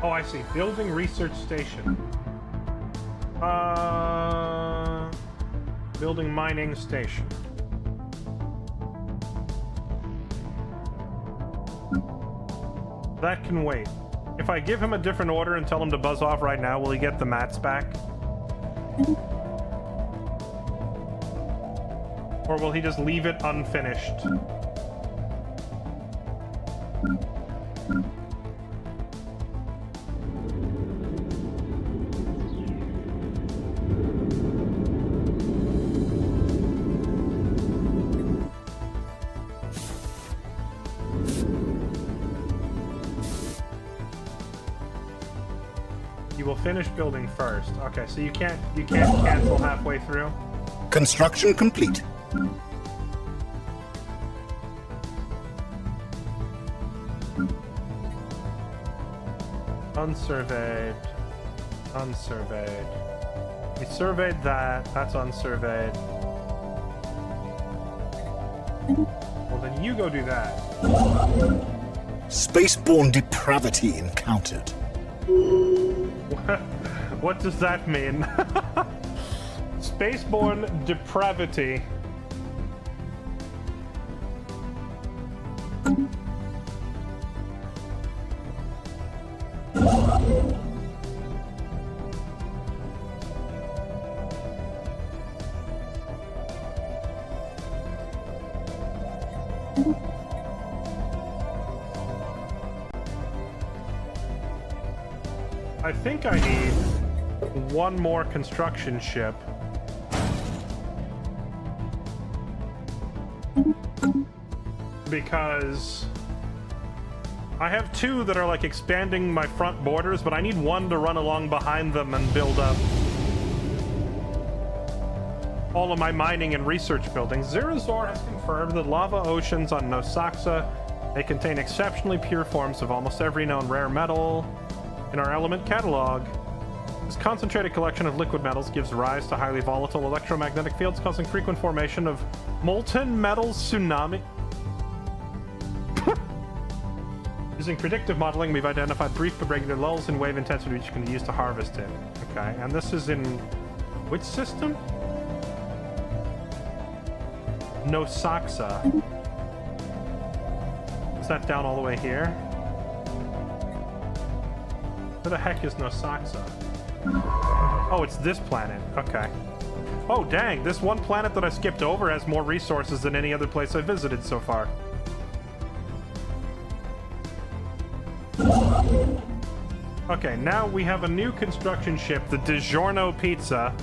S1: Oh, I see. Building research station. Building mining station. That can wait. If I give him a different order and tell him to buzz off right now, will he get the mats back? Or will he just leave it unfinished? You will finish building first. Okay, so you can't cancel halfway through.
S7: Construction complete.
S1: Unsurveyed. Unsurveyed. We surveyed that. That's unsurveyed. Well, then you go do that.
S7: Spaceborne depravity encountered.
S1: What does that mean? Spaceborne depravity. I think I need one more construction ship. because I have two that are like expanding my front borders, but I need one to run along behind them and build up all of my mining and research buildings. Zerazor has confirmed that lava oceans on Nosaxa, they contain exceptionally pure forms of almost every known rare metal in our element catalog. This concentrated collection of liquid metals gives rise to highly volatile electromagnetic fields, causing frequent formation of molten metal tsunami. Using predictive modeling, we've identified brief but regular lulls in wave intensity which can be used to harvest it. Okay, and this is in which system? Nosaxa. Is that down all the way here? Where the heck is Nosaxa? Oh, it's this planet. Okay. Oh, dang. This one planet that I skipped over has more resources than any other place I've visited so far. Okay, now we have a new construction ship, the DiGiorno Pizza.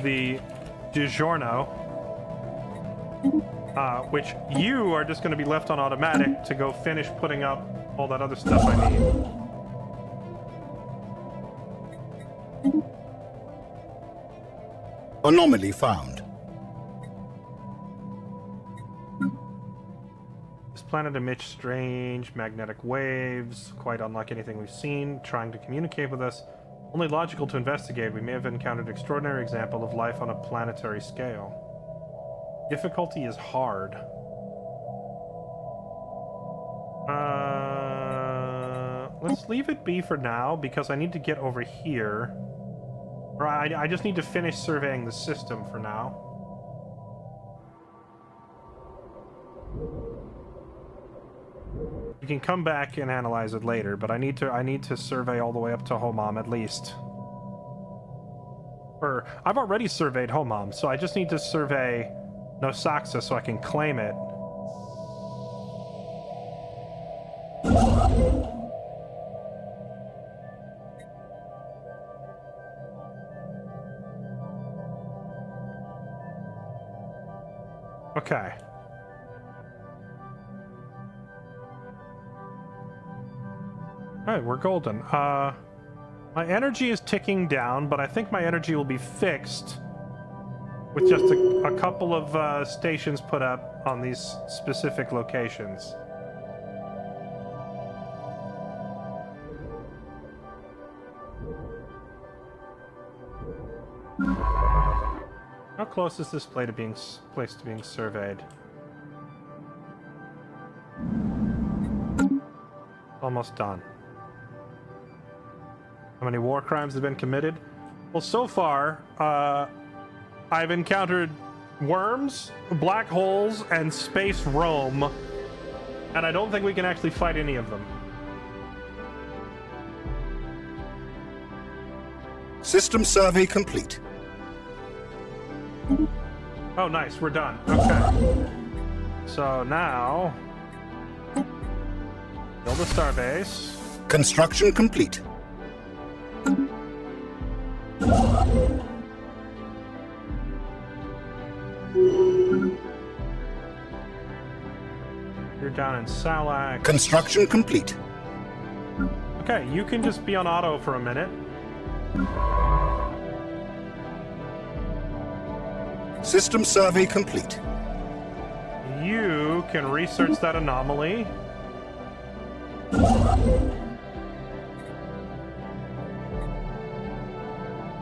S1: The DiGiorno. Which you are just going to be left on automatic to go finish putting up all that other stuff I need.
S7: Anomaly found.
S1: This planet emits strange magnetic waves, quite unlike anything we've seen, trying to communicate with us. Only logical to investigate, we may have encountered an extraordinary example of life on a planetary scale. Difficulty is hard. Let's leave it be for now, because I need to get over here. Or I just need to finish surveying the system for now. You can come back and analyze it later, but I need to survey all the way up to Homam at least. Or I've already surveyed Homam, so I just need to survey Nosaxa so I can claim it. Okay. Alright, we're golden. My energy is ticking down, but I think my energy will be fixed with just a couple of stations put up on these specific locations. How close is this place to being surveyed? Almost done. How many war crimes have been committed? Well, so far, I've encountered worms, black holes, and space Rome, and I don't think we can actually fight any of them.
S7: System survey complete.
S1: Oh, nice. We're done. Okay. So now, build a starbase.
S7: Construction complete.
S1: You're down in Salak.
S7: Construction complete.
S1: Okay, you can just be on auto for a minute.
S7: System survey complete.
S1: You can research that anomaly.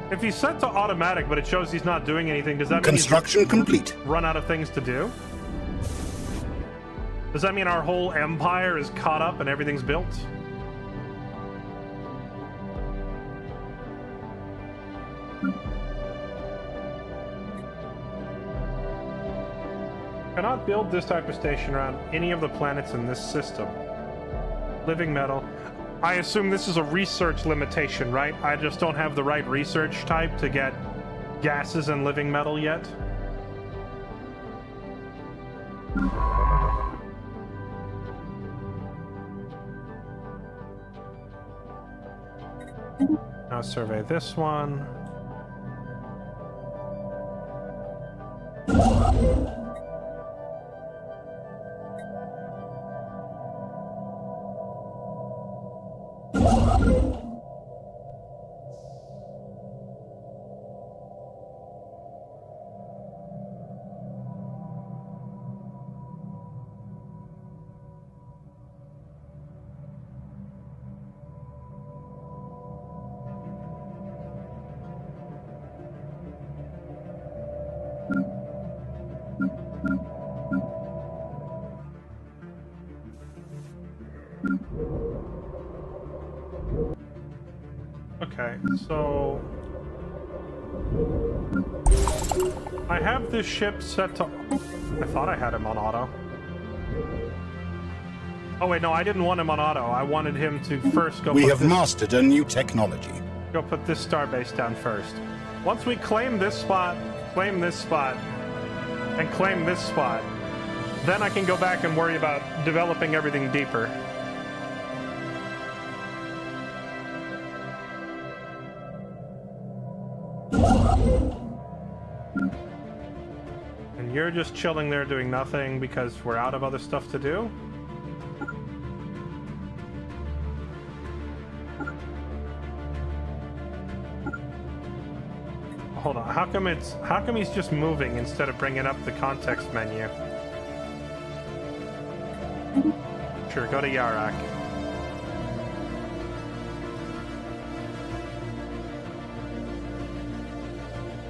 S1: If he's set to automatic, but it shows he's not doing anything, does that mean
S7: construction complete?
S1: Run out of things to do? Does that mean our whole empire is caught up and everything's built? Cannot build this type of station around any of the planets in this system. Living metal. I assume this is a research limitation, right? I just don't have the right research type to get gases and living metal yet. Now survey this one. Okay, so I have this ship set to... I thought I had him on auto. Oh wait, no, I didn't want him on auto. I wanted him to first go...
S7: We have mastered a new technology.
S1: Go put this starbase down first. Once we claim this spot, and claim this spot, then I can go back and worry about developing everything deeper. And you're just chilling there doing nothing because we're out of other stuff to do? Hold on, how come he's just moving instead of bringing up the context menu? Sure, go to Yarak.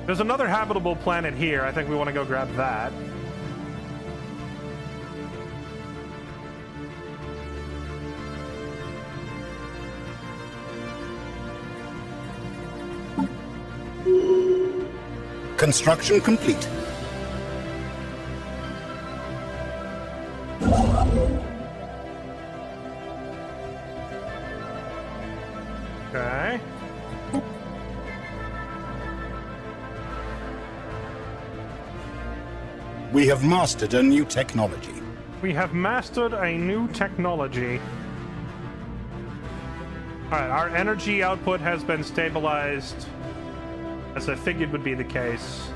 S1: There's another habitable planet here. I think we want to go grab that.
S7: Construction complete.
S1: Okay.
S7: We have mastered a new technology.
S1: We have mastered a new technology. Alright, our energy output has been stabilized, as I figured would be the case.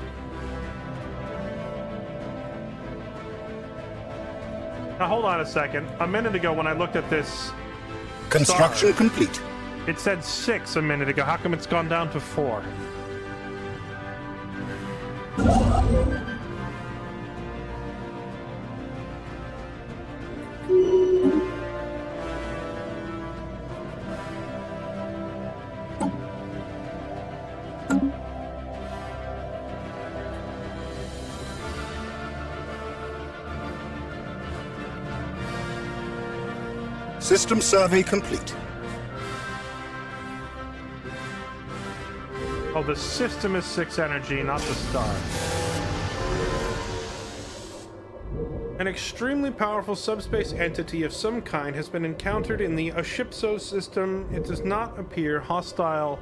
S1: Now hold on a second. A minute ago when I looked at this
S7: Construction
S1: star,
S7: complete.
S1: it said 6 a minute ago. How come it's gone down to 4?
S7: System survey complete.
S1: Oh, the system is 6 energy, not the star. An extremely powerful subspace entity of some kind has been encountered in the Ashipso system. It does not appear hostile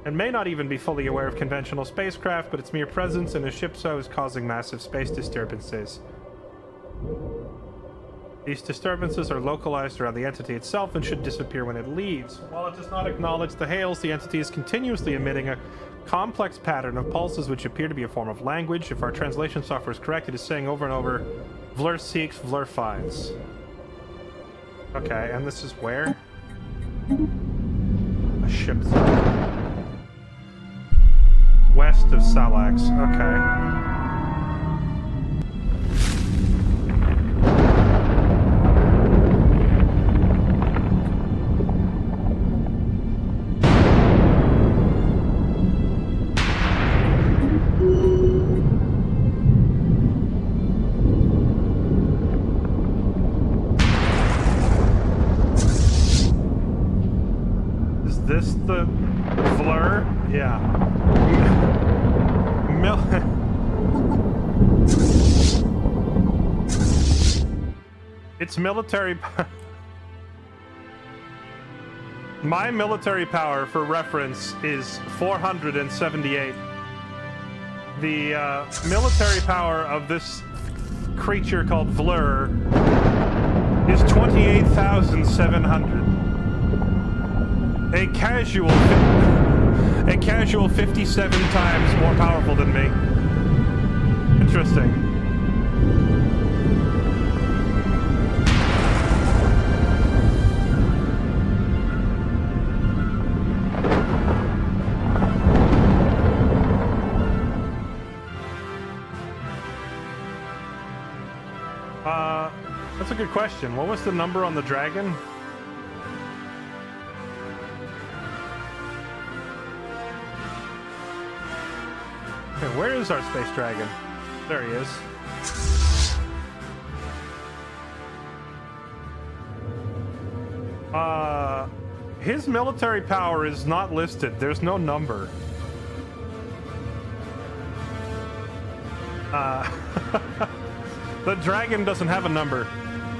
S1: and may not even be fully aware of conventional spacecraft, but its mere presence in Ashipso is causing massive space disturbances. These disturbances are localized around the entity itself and should disappear when it leaves. While it does not acknowledge the hails, the entity is continuously emitting a complex pattern of pulses which appear to be a form of language. If our translation software is correct, it is saying over and over, Vlur seeks, Vlur finds. Okay, and this is where? A ship. West of Salax, okay. This the Vlur? Yeah. It's military. My military power, for reference, is 478. The military power of this creature called Vlur is 28,700. A casual 57 times more powerful than me. Interesting. That's a good question. What was the number on the dragon? Okay, where is our space dragon? There he is. His military power is not listed. There's no number. The dragon doesn't have a number.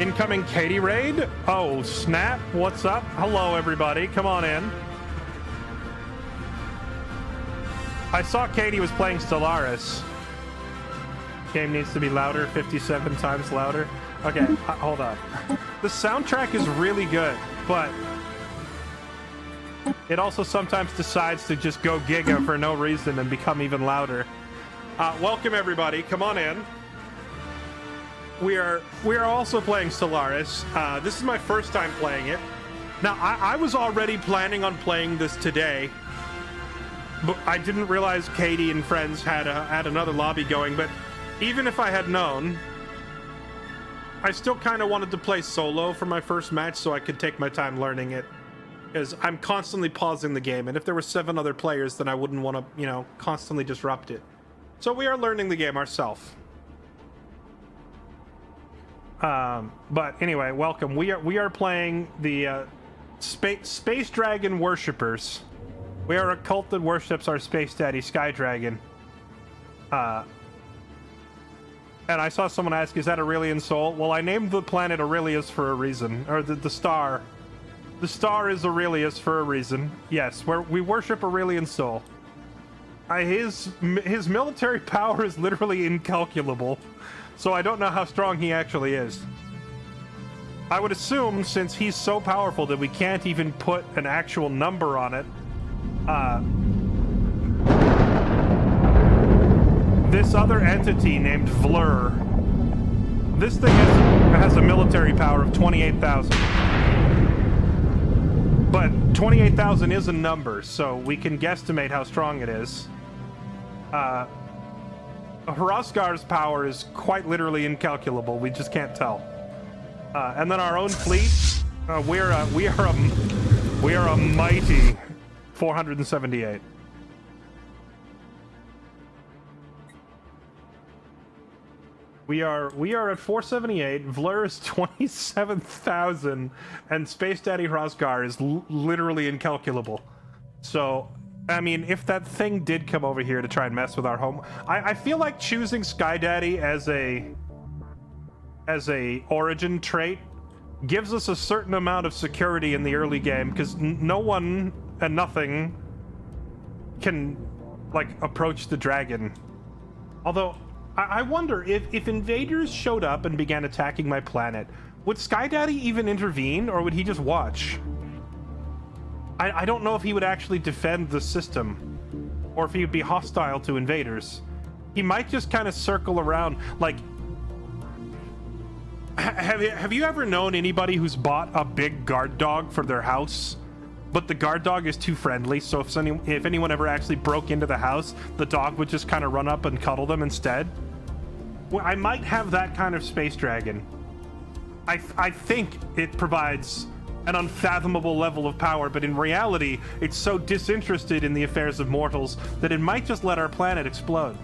S1: Incoming Katie raid? Oh, snap. What's up? Hello, everybody. Come on in. I saw Katie was playing Stellaris. Game needs to be louder, 57 times louder. Okay, hold on. The soundtrack is really good, but it also sometimes decides to just go giga for no reason and become even louder. Welcome, everybody. Come on in. We are also playing Stellaris. This is my first time playing it. Now, I was already planning on playing this today, but I didn't realize Katie and friends had another lobby going. But even if I had known, I still kind of wanted to play solo for my first match so I could take my time learning it. Because I'm constantly pausing the game, and if there were 7 other players, then I wouldn't want to, constantly disrupt it. So we are learning the game ourselves. But anyway, welcome. We are playing the Space Dragon Worshippers. We are a cult that worships our Space Daddy Sky Dragon. And I saw someone ask, is that Aurelian Sol? Well, I named the planet Aurelius for a reason. Or the star. The star is Aurelius for a reason. Yes, we worship Aurelian Sol. His military power is literally incalculable. So I don't know how strong he actually is. I would assume, since he's so powerful that we can't even put an actual number on it, this other entity named Vlur, this thing has a military power of 28,000. But 28,000 is a number, so we can guesstimate how strong it is. Hrothgar's power is quite literally incalculable. We just can't tell. And then our own fleet, we are a mighty 478. We are at 478. Vlur is 27,000, and Space Daddy Hrothgar is literally incalculable. So, I mean, if that thing did come over here to try and mess with our home, I feel like choosing Sky Daddy as a origin trait gives us a certain amount of security in the early game, because no one and nothing can approach the dragon. Although I wonder if invaders showed up and began attacking my planet, would Sky Daddy even intervene, or would he just watch? I don't know if he would actually defend the system, or if he would be hostile to invaders. He might just kind of circle around. Have you ever known anybody who's bought a big guard dog for their house, but the guard dog is too friendly, so if anyone ever actually broke into the house, the dog would just kind of run up and cuddle them instead? Well, I might have that kind of space dragon. I think it provides an unfathomable level of power, but in reality, it's so disinterested in the affairs of mortals that it might just let our planet explode.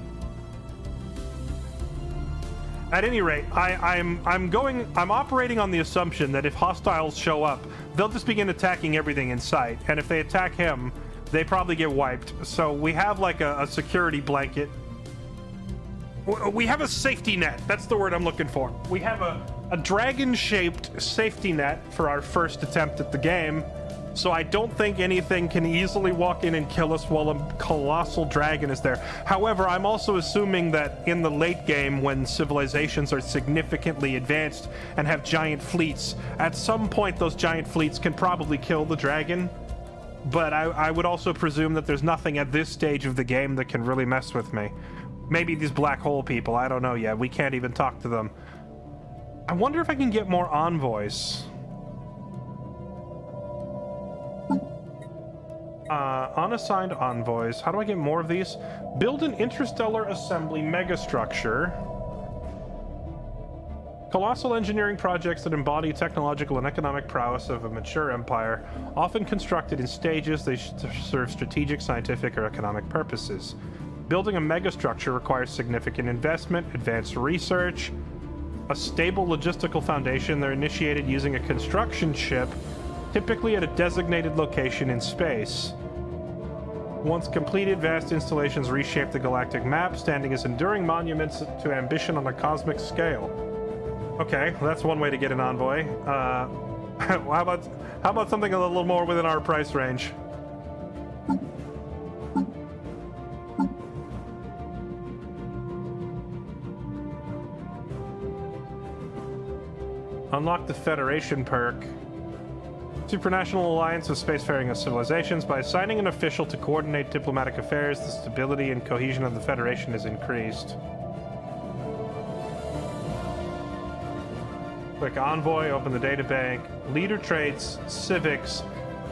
S1: At any rate, I'm operating on the assumption that if hostiles show up, they'll just begin attacking everything in sight, and if they attack him, they probably get wiped. So we have a security blanket. We have a safety net. That's the word I'm looking for. We have a dragon-shaped safety net for our first attempt at the game, so I don't think anything can easily walk in and kill us while a colossal dragon is there. However, I'm also assuming that in the late game, when civilizations are significantly advanced and have giant fleets, at some point those giant fleets can probably kill the dragon. But I would also presume that there's nothing at this stage of the game that can really mess with me. Maybe these black hole people, I don't know yet. We can't even talk to them. I wonder if I can get more envoys. Unassigned envoys. How do I get more of these? Build an interstellar assembly megastructure. Colossal engineering projects that embody technological and economic prowess of a mature empire, often constructed in stages, they serve strategic, scientific, or economic purposes. Building a megastructure requires significant investment, advanced research, a stable logistical foundation. They're initiated using a construction ship, typically at a designated location in space. Once completed, vast installations reshape the galactic map, standing as enduring monuments to ambition on a cosmic scale. Okay, well, that's one way to get an envoy. How about something a little more within our price range? Unlock the Federation perk. Supranational alliance of spacefaring civilizations. By assigning an official to coordinate diplomatic affairs, the stability and cohesion of the Federation is increased. Click Envoy, open the databank. Leader traits, civics.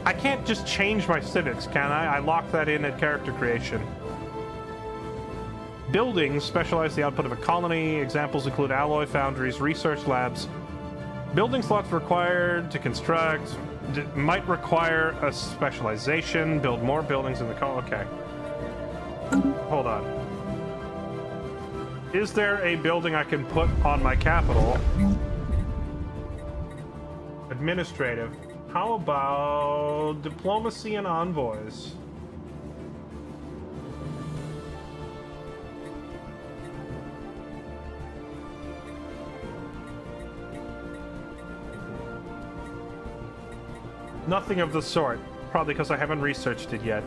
S1: I can't just change my civics, can I? I lock that in at character creation. Buildings specialize the output of a colony. Examples include alloy foundries, research labs. Building slots required to construct might require a specialization. Build more buildings in the okay. Hold on. Is there a building I can put on my capital? Administrative. How about diplomacy and envoys? Nothing of the sort. Probably because I haven't researched it yet.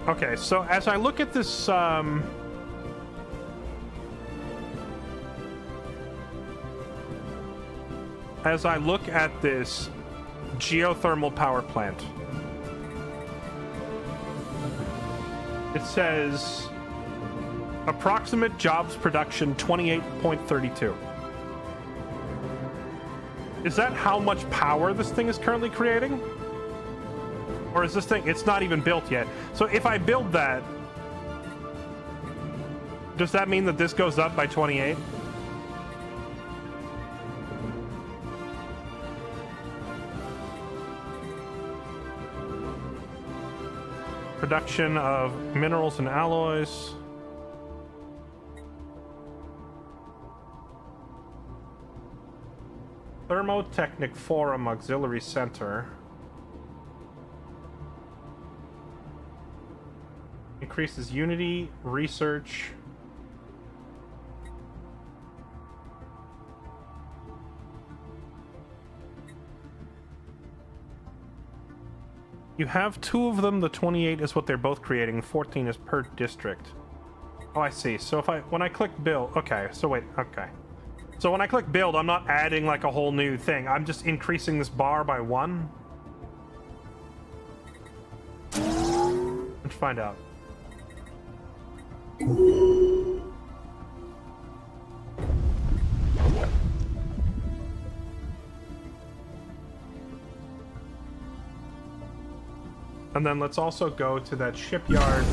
S1: Okay, so as I look at this, geothermal power plant, it says approximate jobs production 28.32. Is that how much power this thing is currently creating? Or is this thing, it's not even built yet. So if I build that, does that mean that this goes up by 28? Production of minerals and alloys. Thermotechnic Forum Auxiliary Center. Increases unity, research. You have two of them. The 28 is what they're both creating. 14 is per district. Oh, I see. So when I click build, okay. So wait, okay. So when I click build, I'm not adding like a whole new thing. I'm just increasing this bar by 1. Let's find out. And then let's also go to that shipyard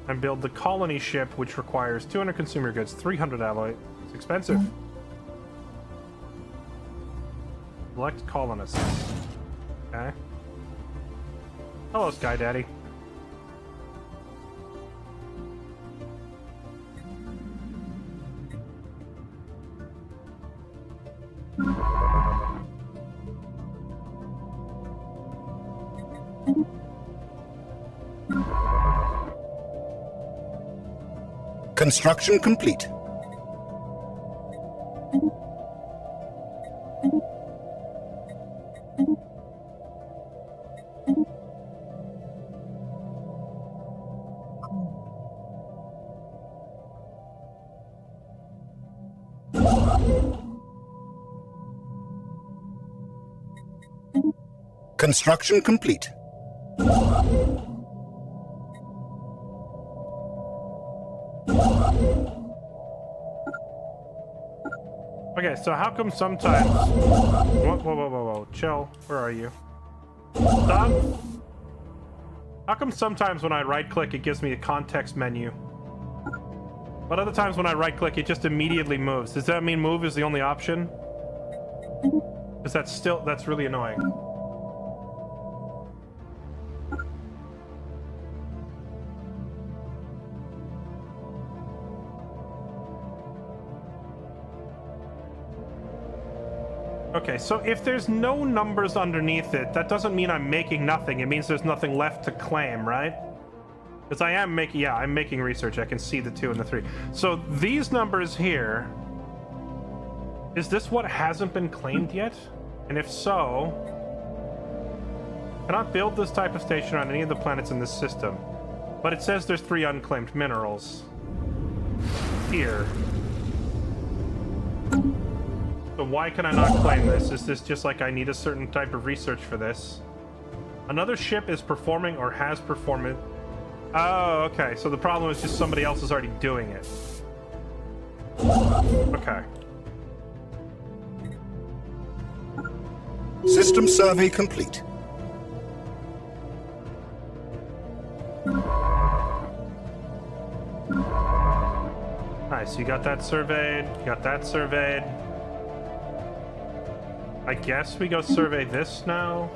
S1: and build the colony ship, which requires 200 consumer goods, 300 alloy. It's expensive. Select colonists. Okay. Hello, Sky Daddy.
S7: Construction complete. Construction complete.
S1: Okay, Okay, so how come sometimes... Whoa. Chill. Where are you? Stop. How come sometimes when I right-click, it gives me a context menu? But other times when I right-click, it just immediately moves. Does that mean move is the only option? Because that's really annoying. Okay, so if there's no numbers underneath it, that doesn't mean I'm making nothing. It means there's nothing left to claim, right? Because I am making, yeah, I'm making research. I can see the 2 and the 3. So these numbers here, is this what hasn't been claimed yet? And if so, cannot build this type of station on any of the planets in this system. But it says there's 3 unclaimed minerals here. So why can I not claim this? Is this just like I need a certain type of research for this? Another ship is performing or has performed it. Oh, okay. So the problem is just somebody else is already doing it. Okay.
S7: System survey complete.
S1: Nice. You got that surveyed. You got that surveyed. I guess we go survey this now.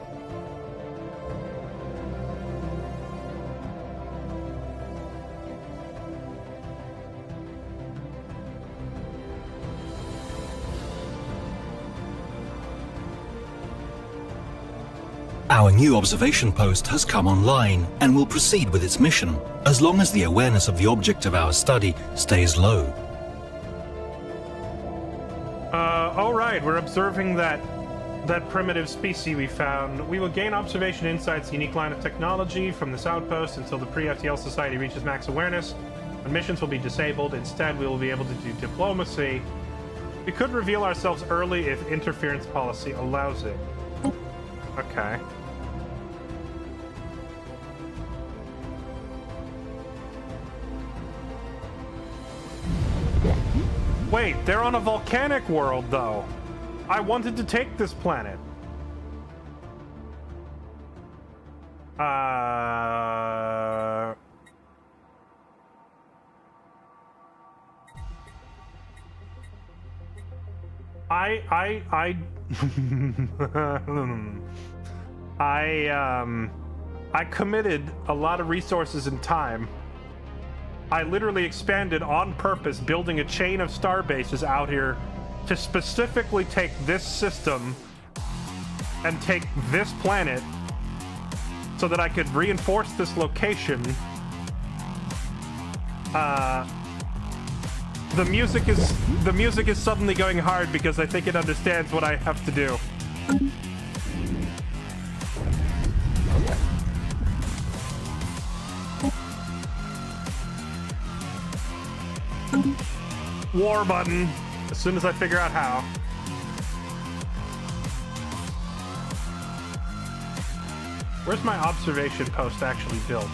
S8: Our new observation post has come online and will proceed with its mission, as long as the awareness of the object of our study stays low.
S1: Alright, we're observing that primitive species we found. We will gain observation insights, unique line of technology from this outpost until the pre-FTL society reaches max awareness. When missions will be disabled, instead we will be able to do diplomacy. We could reveal ourselves early if interference policy allows it. Okay. Wait, they're on a volcanic world, though. I wanted to take this planet. I committed a lot of resources and time. I literally expanded on purpose, building a chain of star bases out here to specifically take this system and take this planet so that I could reinforce this location. The music is suddenly going hard because I think it understands what I have to do. War button, as soon as I figure out how. Where's my observation post actually built?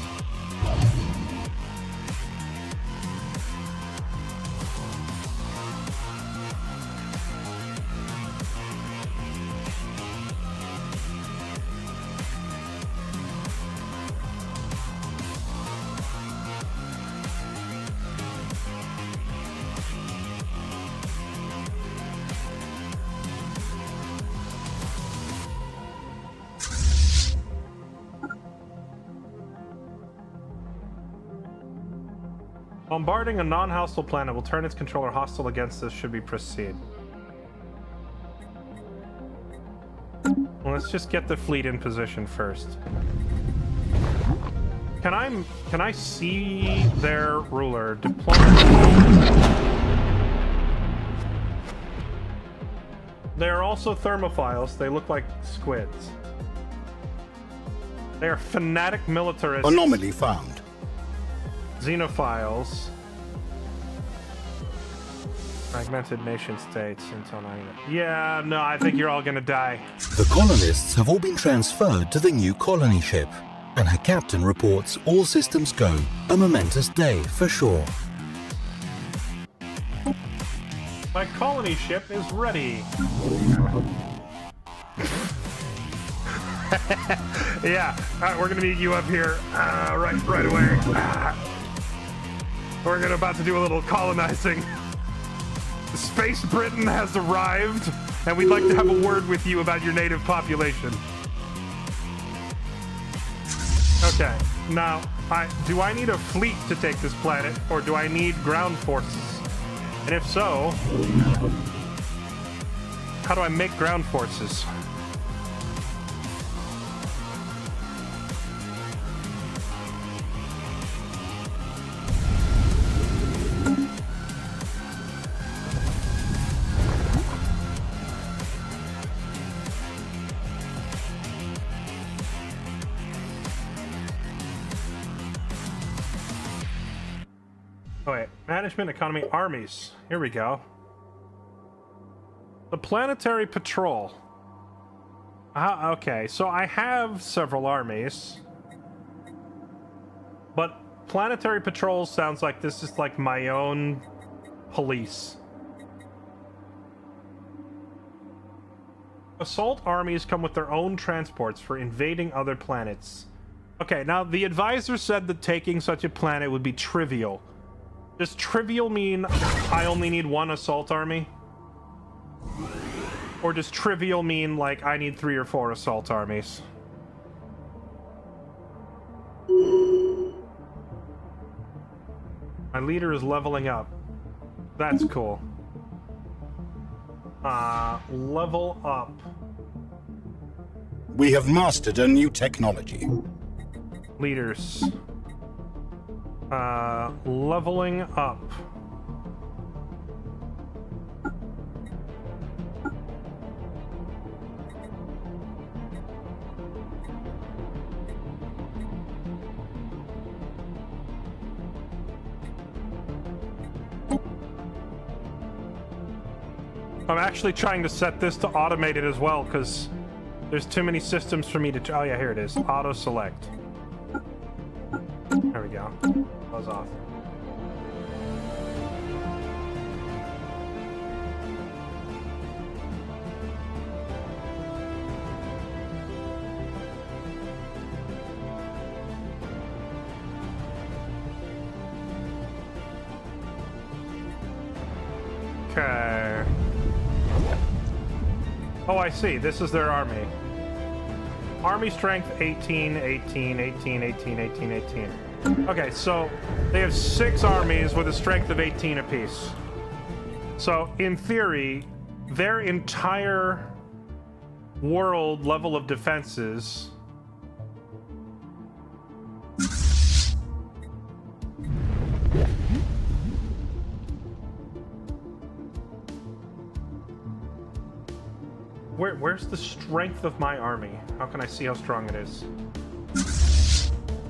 S1: Bombarding a non-hostile planet will turn its controller hostile against us should we proceed. Well, let's just get the fleet in position first. Can I see their ruler? Diplomacy. They're also thermophiles. They look like squids. They are fanatic militarists.
S7: Anomaly found.
S1: Xenophiles. Fragmented nation states. Yeah, no, I think you're all gonna die.
S8: The colonists have all been transferred to the new colony ship, and her captain reports all systems go. A momentous day for sure.
S1: My colony ship is ready. Yeah, we're gonna need you up here right away. We're about to do a little colonizing. Space Britain has arrived, and we'd like to have a word with you about your native population. Okay, now, do I need a fleet to take this planet, or do I need ground forces? And if so, how do I make ground forces? Oh wait, management, economy, armies. Here we go. The planetary patrol. Okay, so I have several armies. But planetary patrol sounds like this is like my own police. Assault armies come with their own transports for invading other planets. Okay, now the advisor said that taking such a planet would be trivial. Does trivial mean I only need one assault army? Or does trivial mean, like, I need 3 or 4 assault armies? My leader is leveling up. That's cool. Level up.
S7: We have mastered a new technology.
S1: Leaders. Leveling up. I'm actually trying to set this to automate it as well, because there's too many systems for me to... Oh yeah, here it is. Auto select. There we go. Buzz off. Okay. Oh, I see. This is their army. Army strength 18, 18, 18, 18, 18, 18. Okay, so they have 6 armies with a strength of 18 apiece. So, in theory, their entire world level of defenses... Where's the strength of my army? How can I see how strong it is?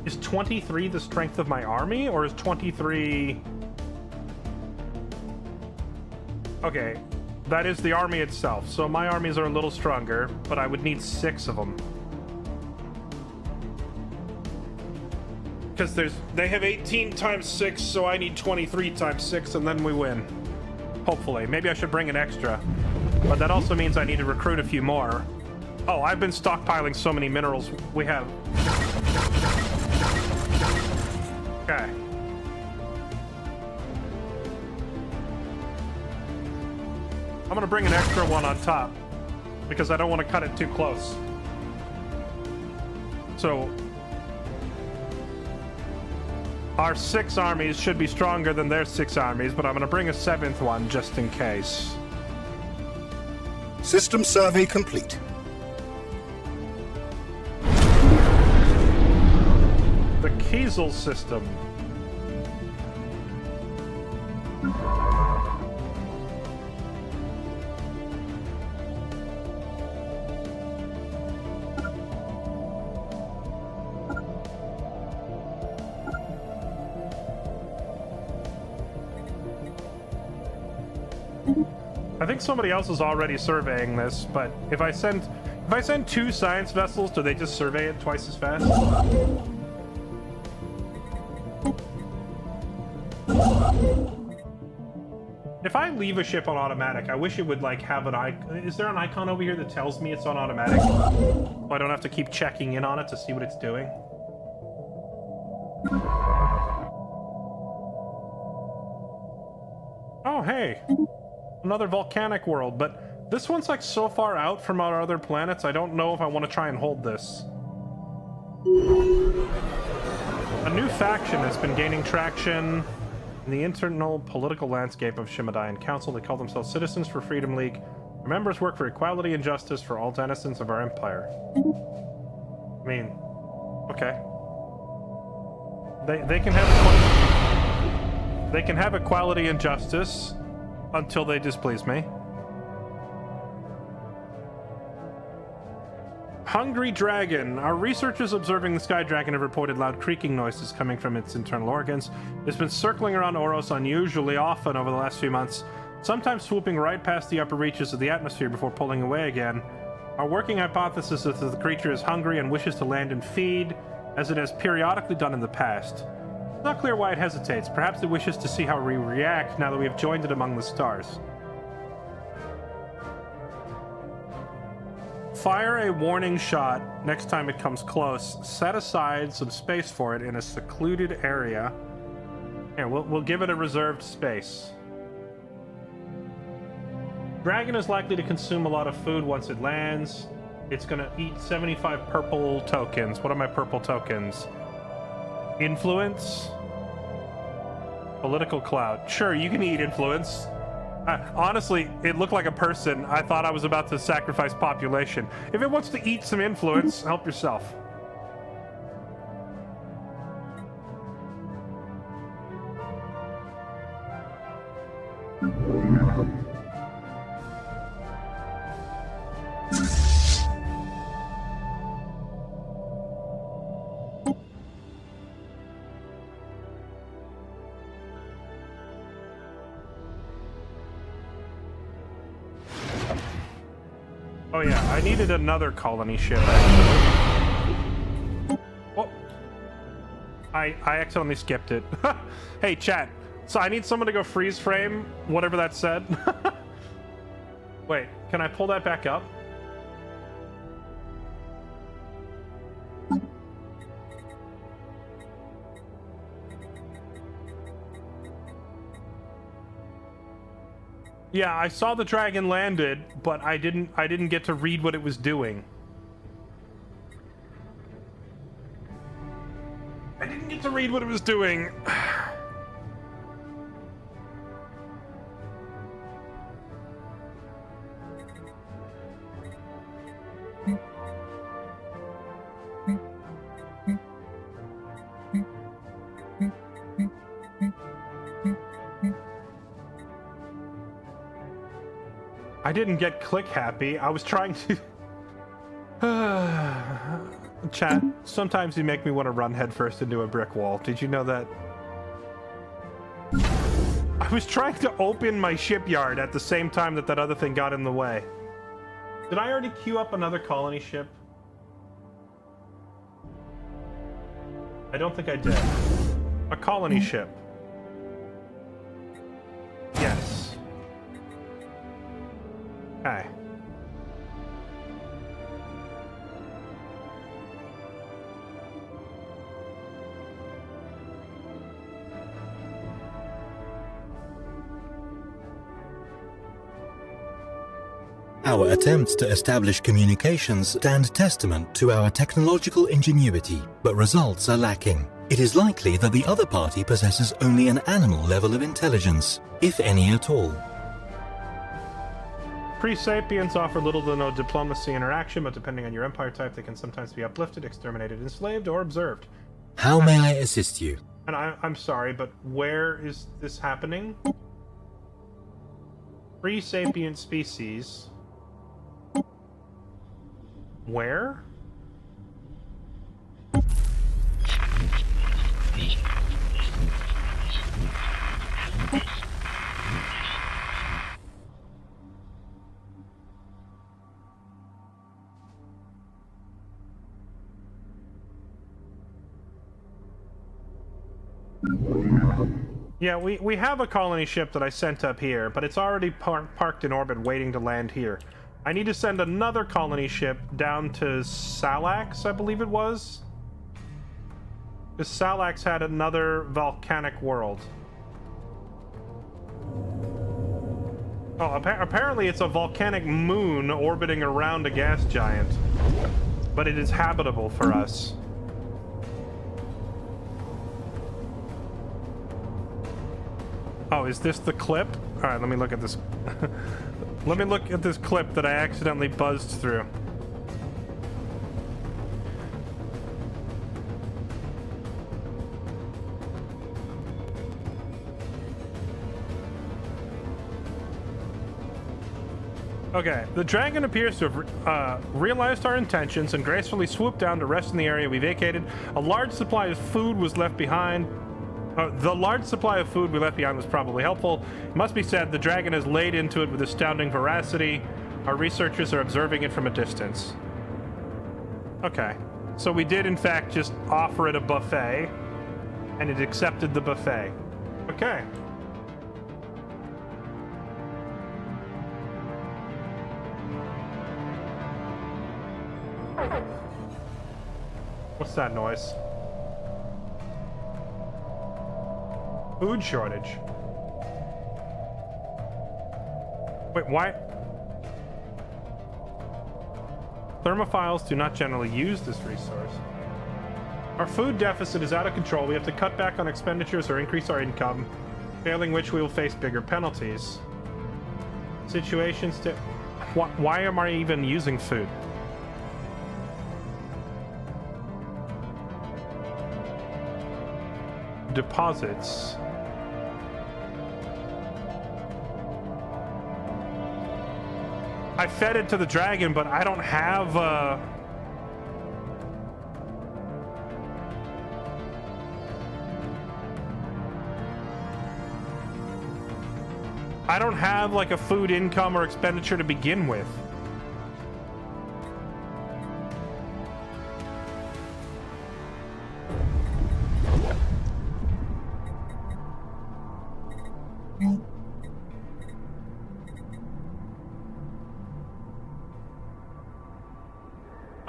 S1: Is 23 the strength of my army, or is 23... Okay, that is the army itself. So my armies are a little stronger, but I would need 6 of them. Because they have 18 times 6, so I need 23 times 6, and then we win. Hopefully. Maybe I should bring an extra. But that also means I need to recruit a few more. Oh, I've been stockpiling so many minerals. We have... Okay. I'm gonna bring an extra one on top, because I don't want to cut it too close. So... our 6 armies should be stronger than their 6 armies, but I'm gonna bring a 7th one just in case.
S7: System survey complete.
S1: The Kiesel system. I think somebody else is already surveying this, but if I send 2 science vessels, do they just survey it twice as fast? If I leave a ship on automatic, I wish it would, like, have an icon. Is there an icon over here that tells me it's on automatic? So I don't have to keep checking in on it to see what it's doing. Oh, hey. Another volcanic world, but this one's, like, so far out from our other planets, I don't know if I want to try and hold this. A new faction has been gaining traction in the internal political landscape of Shimadayan Council. They call themselves Citizens for Freedom League. Their members work for equality and justice for all denizens of our empire. I mean, okay. They can have equality and justice until they displease me. Hungry Dragon. Our researchers observing the Sky Dragon have reported loud creaking noises coming from its internal organs. It's been circling around Oros unusually often over the last few months, sometimes swooping right past the upper reaches of the atmosphere before pulling away again. Our working hypothesis is that the creature is hungry and wishes to land and feed, as it has periodically done in the past. It's not clear why it hesitates. Perhaps it wishes to see how we react now that we have joined it among the stars. Fire a warning shot next time it comes close. Set aside some space for it in a secluded area. Here, we'll give it a reserved space. Dragon is likely to consume a lot of food once it lands. It's gonna eat 75 purple tokens. What are my purple tokens? Influence? Political cloud. Sure, you can eat influence. Honestly, it looked like a person. I thought I was about to sacrifice population. If it wants to eat some influence, help yourself. Oh yeah, I needed another colony ship, actually. Oh. I accidentally skipped it. Hey, chat. So I need someone to go freeze frame whatever that said. Wait, can I pull that back up? Yeah, I saw the dragon landed, but I didn't get to read what it was doing. I didn't get to read what it was doing. I didn't get click happy. I was trying to... Chat, sometimes you make me want to run headfirst into a brick wall. Did you know that? I was trying to open my shipyard at the same time that other thing got in the way. Did I already queue up another colony ship? I don't think I did. A colony ship. Yes. Okay.
S8: Our attempts to establish communications stand testament to our technological ingenuity, but results are lacking. It is likely that the other party possesses only an animal level of intelligence, if any at all.
S1: Pre-sapiens offer little to no diplomacy interaction, but depending on your empire type, they can sometimes be uplifted, exterminated, enslaved, or observed.
S8: How may I assist you?
S1: And I'm sorry, but where is this happening? Pre-sapient species. Where? Yeah, we have a colony ship that I sent up here, but it's already parked in orbit waiting to land here. I need to send another colony ship down to Salax, I believe it was. Because Salax had another volcanic world. Oh, apparently it's a volcanic moon orbiting around a gas giant. But it is habitable for us. Oh, is this the clip? Alright, let me look at this. Let me look at this clip that I accidentally buzzed through. Okay, the dragon appears to have realized our intentions and gracefully swooped down to rest in the area we vacated. A large supply of food was left behind. The large supply of food we left behind was probably helpful. It must be said, the dragon has laid into it with astounding veracity. Our researchers are observing it from a distance. Okay, so we did in fact just offer it a buffet, and it accepted the buffet. Okay. What's that noise? Food shortage. Wait, why? Thermophiles do not generally use this resource. Our food deficit is out of control. We have to cut back on expenditures or increase our income, failing which we will face bigger penalties. Situations to... Why am I even using food? Deposits. I fed it to the dragon, but I don't have I don't have like a food income or expenditure to begin with.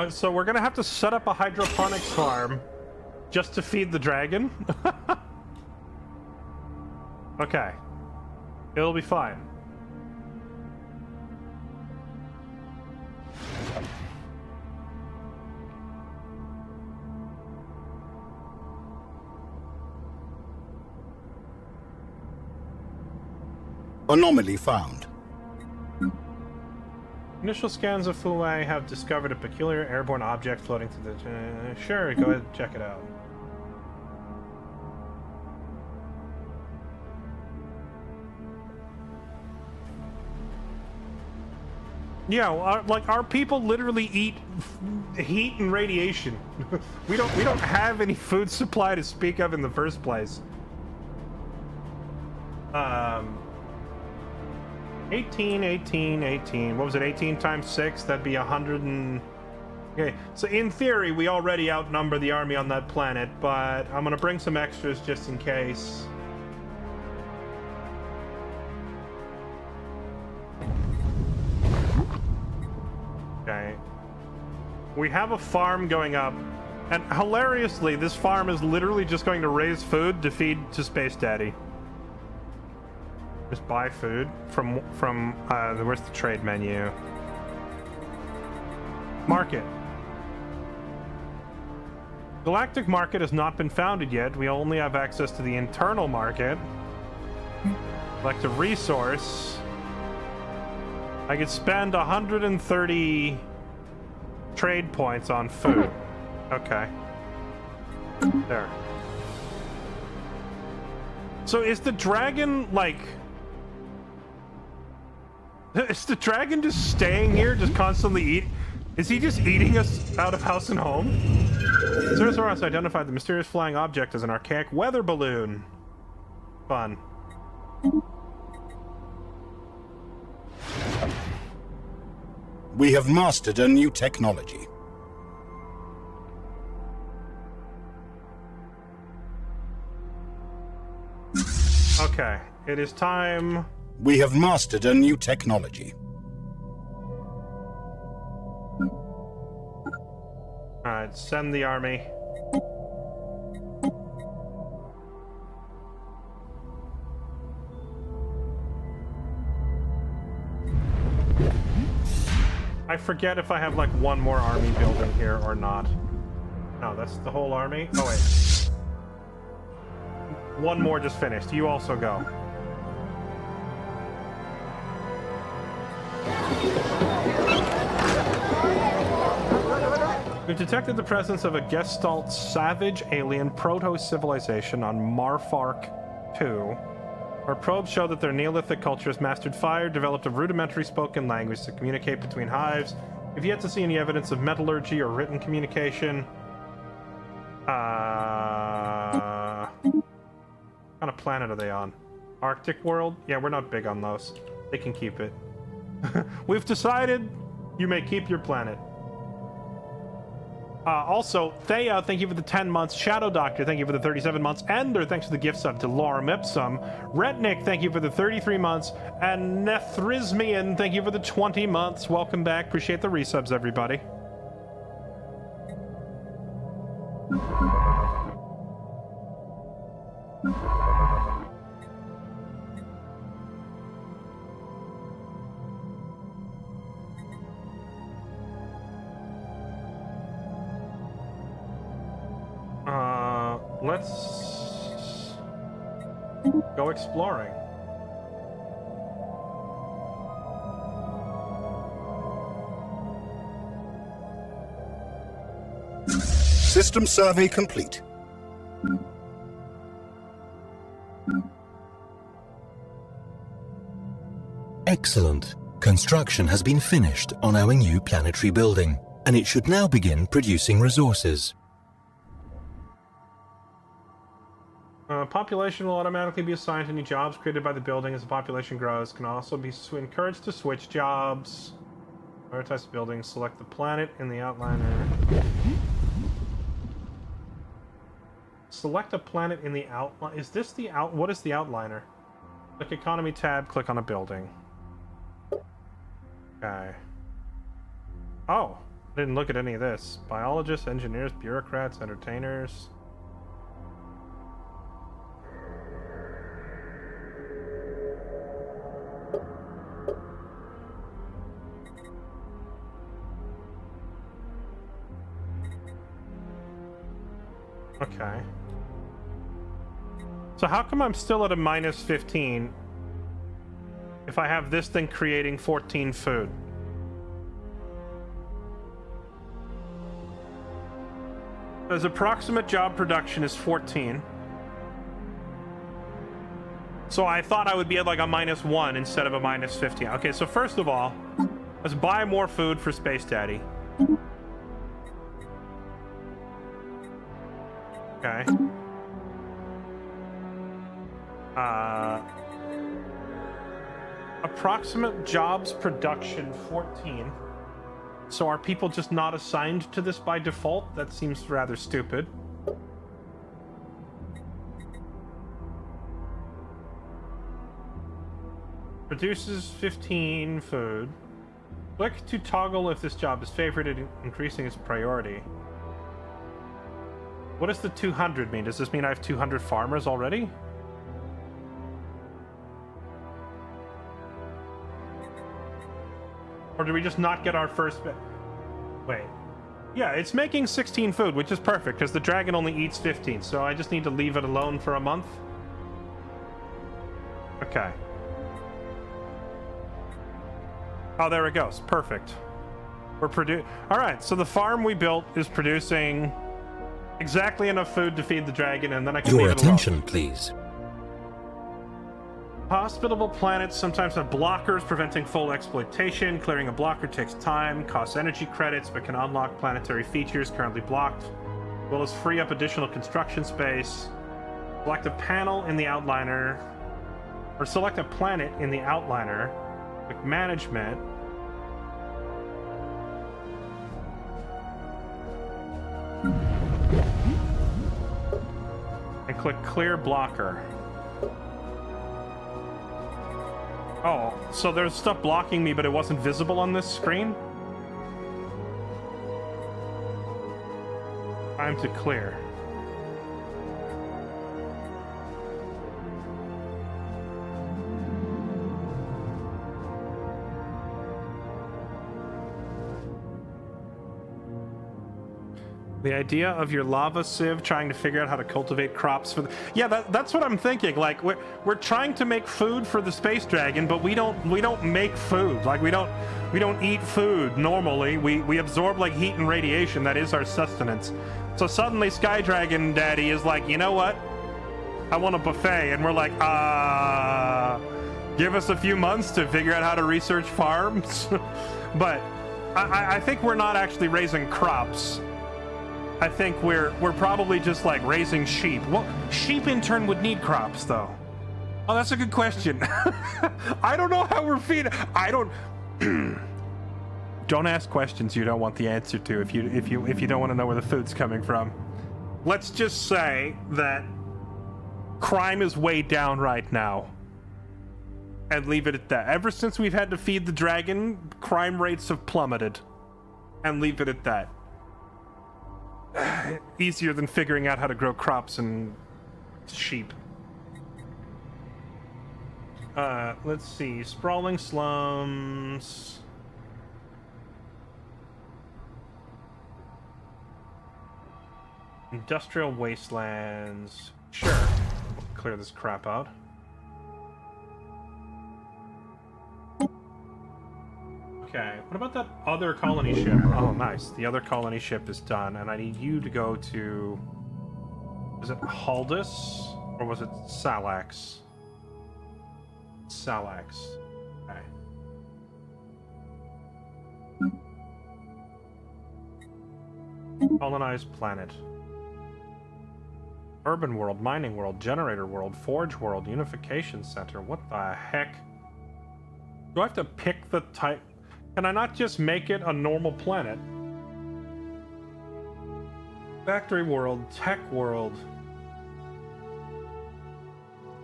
S1: So we're gonna have to set up a hydroponics farm just to feed the dragon? Okay. It'll be fine.
S7: Anomaly found.
S1: Initial scans of Fulai have discovered a peculiar airborne object floating through the... sure, go ahead and check it out. Yeah, like our people literally eat heat and radiation. we don't have any food supply to speak of in the first place. 18, 18, 18. What was it? 18 times 6? That'd be 100 and... Okay, so in theory, we already outnumber the army on that planet, but I'm gonna bring some extras just in case. Okay. We have a farm going up, and hilariously, this farm is literally just going to raise food to feed to Space Daddy. Just buy food from where's the trade menu? Market. Galactic market has not been founded yet. We only have access to the internal market. Select a resource. I could spend 130 trade points on food. Okay. There. So is the dragon like... Is the dragon just staying here, just constantly eat? Is he just eating us out of house and home? Stellaris identified the mysterious flying object as an archaic weather balloon. Fun.
S7: We have mastered a new technology.
S1: Okay, it is time.
S7: We have mastered a new technology.
S1: Alright, send the army. I forget if I have like one more army building here or not. No, that's the whole army. Oh wait. One more just finished. You also go. We've detected the presence of a Gestalt savage alien proto-civilization on Marfark 2. Our probes show that their Neolithic culture has mastered fire, developed a rudimentary spoken language to communicate between hives. We've yet to see any evidence of metallurgy or written communication. What kind of planet are they on? Arctic world? Yeah, we're not big on those. They can keep it. We've decided you may keep your planet. Also, Thea, thank you for the 10 months. Shadow Doctor, thank you for the 37 months. Ender, thanks for the gift sub to Lorem Ipsum. Retnik, thank you for the 33 months. And Nethrismian, thank you for the 20 months. Welcome back. Appreciate the resubs, everybody. Let's go exploring.
S7: System survey complete.
S8: Excellent. Construction has been finished on our new planetary building, and it should now begin producing resources.
S1: Population will automatically be assigned to new jobs created by the building as the population grows. Can also be encouraged to switch jobs. Prioritize the building. Select the planet in the outliner. Select a planet in the outline. Is this the out? What is the outliner? Click economy tab. Click on a building. Okay. Oh, I didn't look at any of this. Biologists, engineers, bureaucrats, entertainers. Okay. So how come I'm still at a minus 15 if I have this thing creating 14 food? As approximate job production is 14. So I thought I would be at like a minus 1 instead of a minus 15. Okay, so first of all, let's buy more food for Space Daddy. Okay. Approximate jobs production 14. So are people just not assigned to this by default? That seems rather stupid. Produces 15 food. Click to toggle if this job is favorited, increasing its priority. What does the 200 mean? Does this mean I have 200 farmers already? Or do we just not get our first bit? Wait. Yeah, it's making 16 food, which is perfect, because the dragon only eats 15, so I just need to leave it alone for a month. Okay. Oh, there it goes. Perfect. We're Alright, so the farm we built is producing exactly enough food to feed the dragon, and then I can leave
S8: Your
S1: it alone.
S8: attention, please.
S1: Hospitable planets sometimes have blockers preventing full exploitation. Clearing a blocker takes time, costs energy credits, but can unlock planetary features currently blocked, as well as free up additional construction space. Select a panel in the outliner, or select a planet in the outliner. Click management. And click clear blocker. Oh, so there's stuff blocking me, but it wasn't visible on this screen? Time to clear. The idea of your lava sieve trying to figure out how to cultivate crops for the... Yeah, that's what I'm thinking. Like, we're trying to make food for the space dragon, but we don't make food. Like, we don't eat food normally. We absorb like heat and radiation. That is our sustenance. So suddenly Sky Dragon Daddy is like, you know what? I want a buffet, and we're like, give us a few months to figure out how to research farms. But I think we're not actually raising crops. I think we're probably just like raising sheep. Well, sheep in turn would need crops, though. Oh, that's a good question. I don't know how we're feeding. I don't. Don't ask questions you don't want the answer to. If you don't want to know where the food's coming from. Let's just say that crime is way down right now, and leave it at that. Ever since we've had to feed the dragon, crime rates have plummeted, and leave it at that. Easier than figuring out how to grow crops and sheep. Let's see. Sprawling slums. Industrial wastelands. Sure. We'll clear this crap out. Okay, what about that other colony ship? Oh, nice. The other colony ship is done, and I need you to go to... Was it Haldus? Or was it Salax? Salax. Okay. Colonized planet. Urban world, mining world, generator world, forge world, unification center. What the heck? Do I have to pick the type? Can I not just make it a normal planet? Factory world, tech world,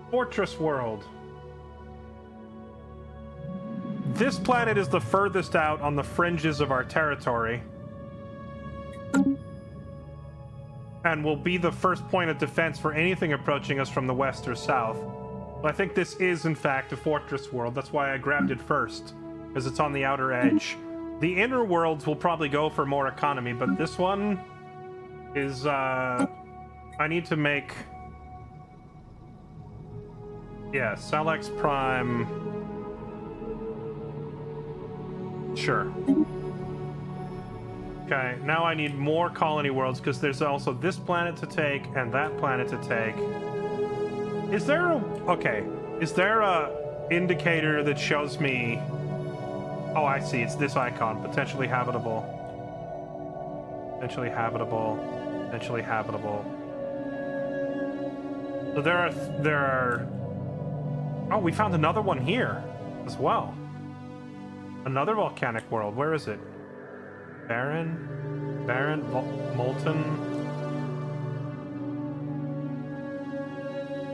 S1: fortress world. This planet is the furthest out on the fringes of our territory, and will be the first point of defense for anything approaching us from the west or south. I think this is, in fact, a fortress world. That's why I grabbed it first, because it's on the outer edge. The inner worlds will probably go for more economy, but this one is, I need to make... Yeah, Salax Prime... Sure. Okay, now I need more colony worlds, because there's also this planet to take, and that planet to take. Is there a... Okay. Is there a indicator that shows me... Oh, I see. It's this icon. Potentially habitable. Potentially habitable. Potentially habitable. So there are... Oh, we found another one here as well. Another volcanic world. Where is it? Barren? Molten?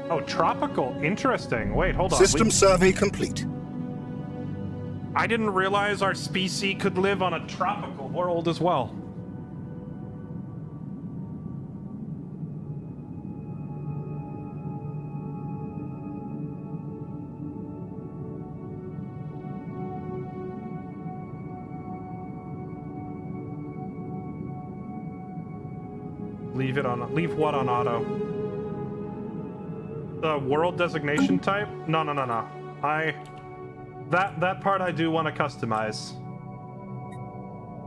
S1: Oh, tropical. Interesting. Wait, hold on.
S7: System survey complete.
S1: I didn't realize our species could live on a tropical world as well. Leave what on auto? The world designation type? No. That part I do want to customize.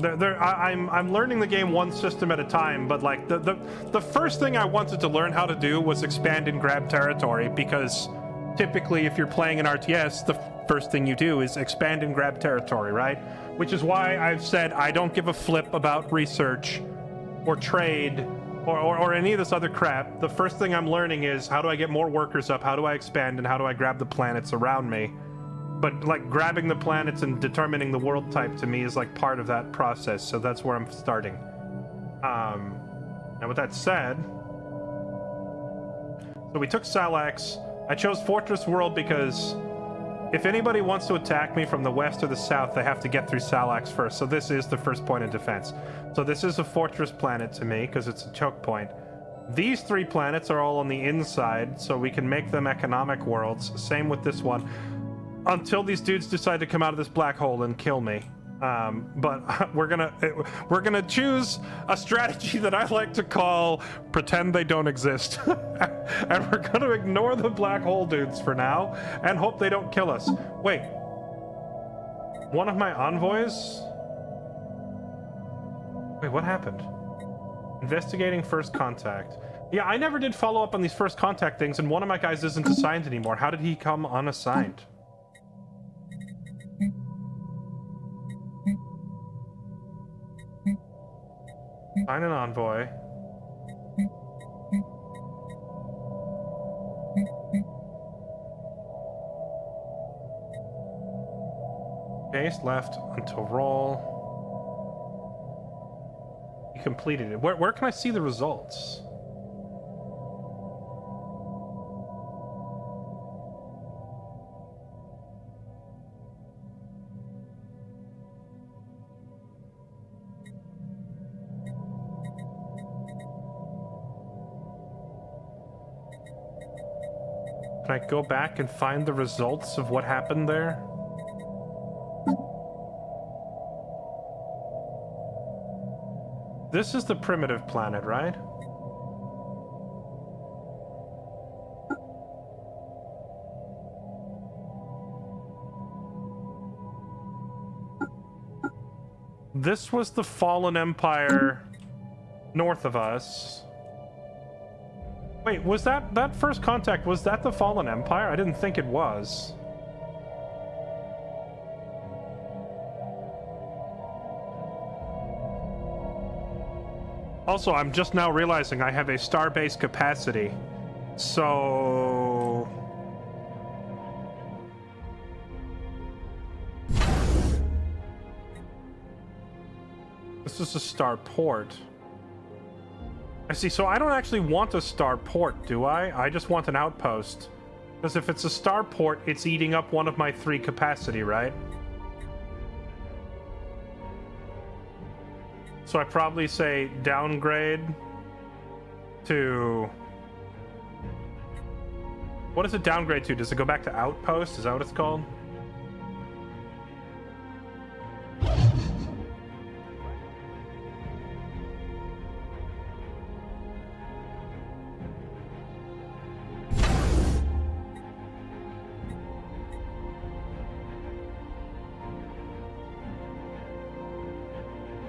S1: I'm learning the game one system at a time, but like the first thing I wanted to learn how to do was expand and grab territory, because typically if you're playing an RTS, the first thing you do is expand and grab territory, right? Which is why I've said I don't give a flip about research or trade or any of this other crap. The first thing I'm learning is, how do I get more workers up, how do I expand, and how do I grab the planets around me? But like grabbing the planets and determining the world type to me is like part of that process, so that's where I'm starting. And with that said, so we took Salax. I chose Fortress World because If anybody wants to attack me from the west or the south, they have to get through Salax first. So this is the first point of defense. So this is a fortress planet to me, because it's a choke point. These 3 planets are all on the inside, so we can make them economic worlds. Same with this one. Until these dudes decide to come out of this black hole and kill me. But we're gonna choose a strategy that I like to call pretend they don't exist. And we're gonna ignore the black hole dudes for now and hope they don't kill us. Wait. One of my envoys? Wait, what happened? Investigating first contact. Yeah, I never did follow up on these first contact things, and one of my guys isn't assigned anymore. How did he come unassigned? Sign an envoy. Case left until roll. He completed it. Where can I see the results? Can I go back and find the results of what happened there? This is the primitive planet, right? This was the fallen empire north of us. Wait, was that first contact, was that the fallen empire? I didn't think it was. Also, I'm just now realizing I have a starbase capacity. So... this is a starport. I see, so I don't actually want a starport, do I? I just want an outpost. Because if it's a starport, it's eating up one of my 3 capacity, right? So I probably say downgrade to... what does it downgrade to? Does it go back to outpost? Is that what it's called?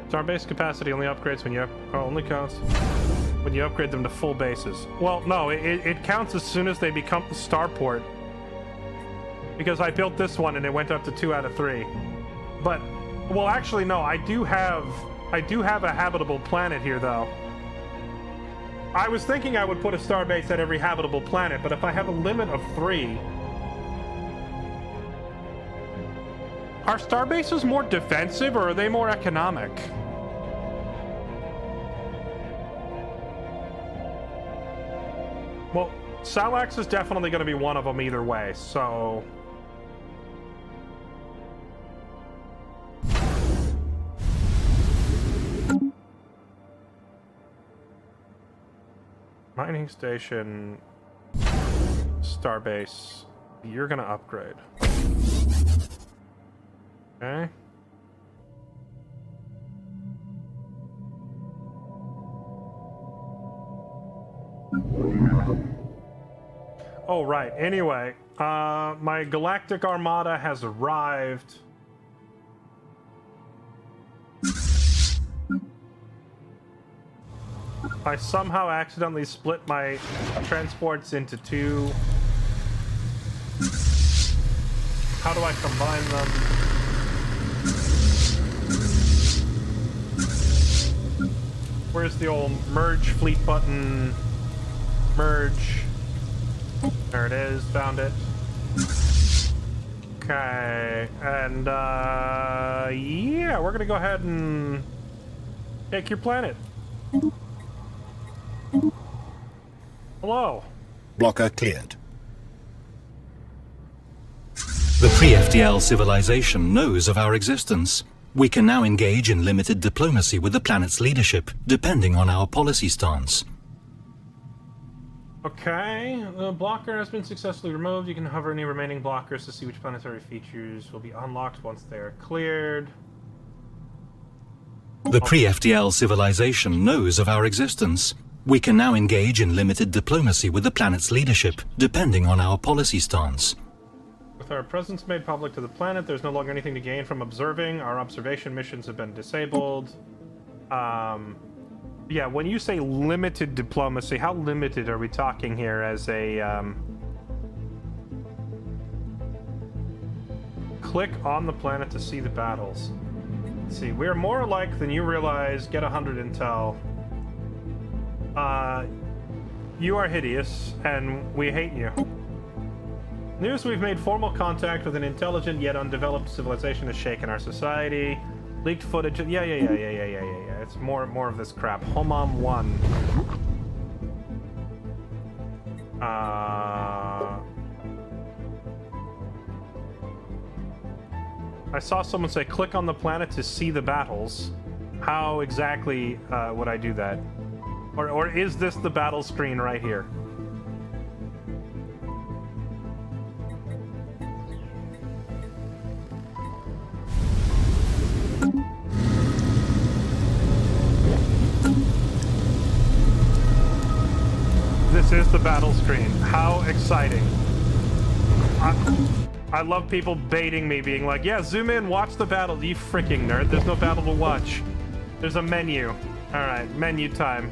S1: Starbase capacity only upgrades when you only counts when you upgrade them to full bases. Well, no, it counts as soon as they become the starport. Because I built this one and it went up to 2 out of 3. But, well, actually, no, I do have a habitable planet here, though. I was thinking I would put a starbase at every habitable planet, but if I have a limit of 3, are starbases more defensive or are they more economic? Well, Salax is definitely going to be one of them either way, so... mining station, starbase, you're going to upgrade. Okay. Oh, right. Anyway, my Galactic Armada has arrived. I somehow accidentally split my transports into 2. How do I combine them? Where's the old merge fleet button? Merge. There it is, found it. Okay, and yeah, we're gonna go ahead and take your planet. Hello.
S7: Blocker cleared.
S8: The pre-FTL civilization knows of our existence. We can now engage in limited diplomacy with the planet's leadership, depending on our policy stance.
S1: Okay, the blocker has been successfully removed. You can hover any remaining blockers to see which planetary features will be unlocked once they are cleared.
S8: The pre-FTL civilization knows of our existence. We can now engage in limited diplomacy with the planet's leadership, depending on our policy stance.
S1: With our presence made public to the planet, there's no longer anything to gain from observing. Our observation missions have been disabled. Yeah, when you say limited diplomacy, how limited are we talking here as a, Click on the planet to see the battles. Let's see, we're more alike than you realize. Get 100 intel. You are hideous, and we hate you. News: we've made formal contact with an intelligent yet undeveloped civilization has shaken our society. Leaked footage. Yeah. It's more of this crap. Homom 1. I saw someone say, click on the planet to see the battles. How exactly would I do that? Or is this the battle screen right here? This is the battle screen. How exciting. I love people baiting me, being like, yeah, zoom in, watch the battle. You freaking nerd. There's no battle to watch. There's a menu. Alright, menu time.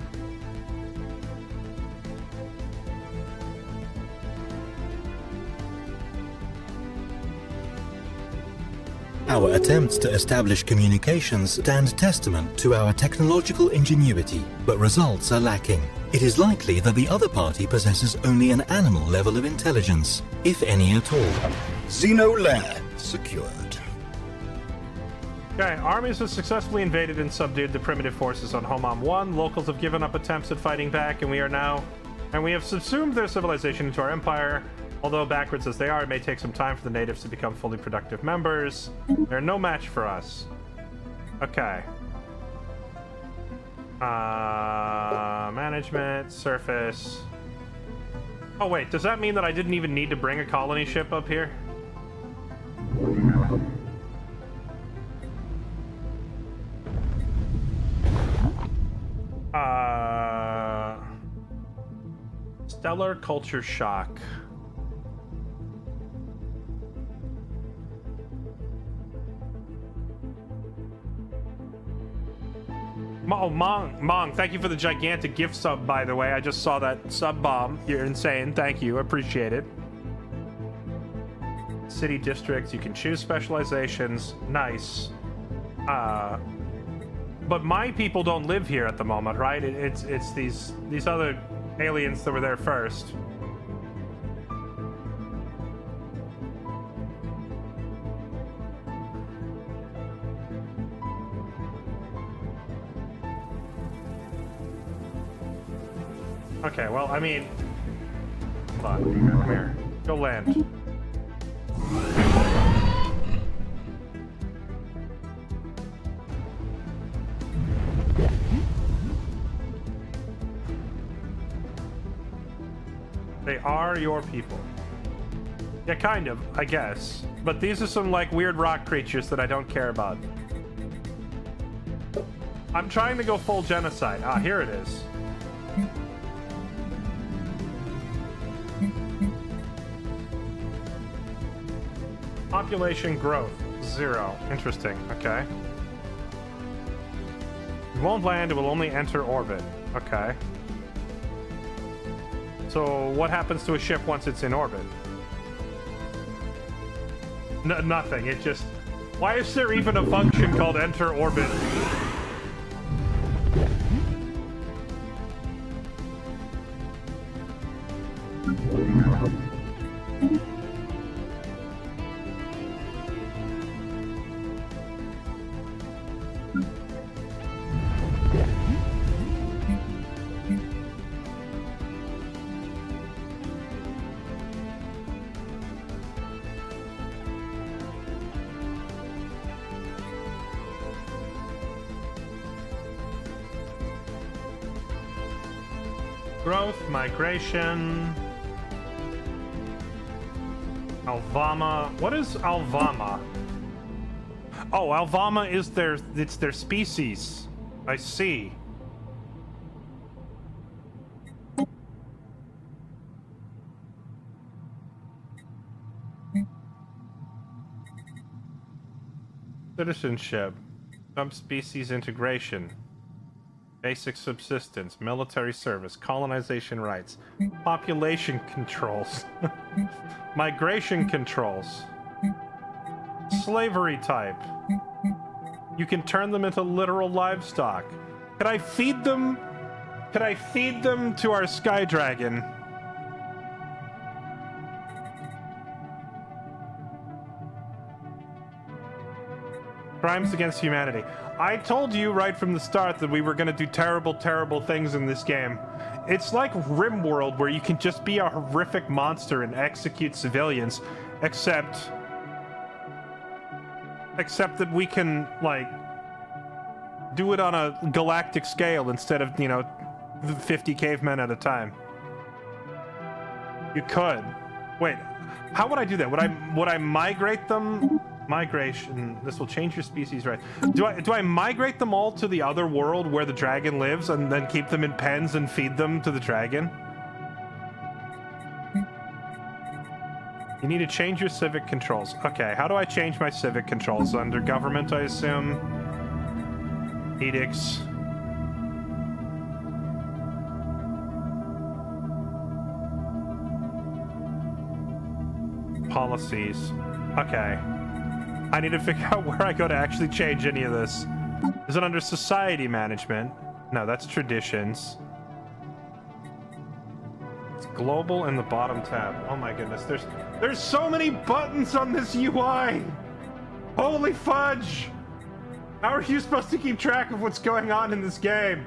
S8: Our attempts to establish communications stand testament to our technological ingenuity, but results are lacking. It is likely that the other party possesses only an animal level of intelligence, if any at all.
S7: Xeno lair secured.
S1: Okay, armies have successfully invaded and subdued the primitive forces on Homom 1. Locals have given up attempts at fighting back, and we have subsumed their civilization into our empire. Although backwards as they are, it may take some time for the natives to become fully productive members. They're no match for us. Okay. Management, surface. Oh wait, does that mean that I didn't even need to bring a colony ship up here? Stellar culture shock. Oh, Mong, thank you for the gigantic gift sub, by the way. I just saw that sub bomb. You're insane. Thank you. Appreciate it. City districts. You can choose specializations. Nice. But my people don't live here at the moment, right? It's these other aliens that were there first. Okay, well, I mean... Hold on. Come here. Go land. They are your people. Yeah, kind of, I guess. But these are some, like, weird rock creatures that I don't care about. I'm trying to go full genocide. Ah, here it is. Population growth, 0. Interesting, okay. It won't land, it will only enter orbit. Okay. So what happens to a ship once it's in orbit? Nothing, it just... Why is there even a function called enter orbit? Growth, migration. Alvama. What is Alvama? Oh, Alvama is it's their species. I see. Citizenship. Subspecies integration. Basic subsistence. Military service. Colonization rights. Population controls. Migration controls. Slavery type. You can turn them into literal livestock. Could I feed them? Could I feed them to our Sky Dragon? Crimes against humanity. I told you right from the start that we were going to do terrible, terrible things in this game. It's like RimWorld, where you can just be a horrific monster and execute civilians, except that we can, like, do it on a galactic scale instead of, you know, 50 cavemen at a time. You could. Wait, how would I do that? Would I migrate them? Migration. This will change your species, right? Do I migrate them all to the other world where the dragon lives and then keep them in pens and feed them to the dragon? You need to change your civic controls. Okay, how do I change my civic controls? Under government, I assume. Edicts. Policies. Okay. I need to figure out where I go to actually change any of this. Is it under society management? No, that's traditions. It's global in the bottom tab. Oh my goodness, there's so many buttons on this UI! Holy fudge! How are you supposed to keep track of what's going on in this game?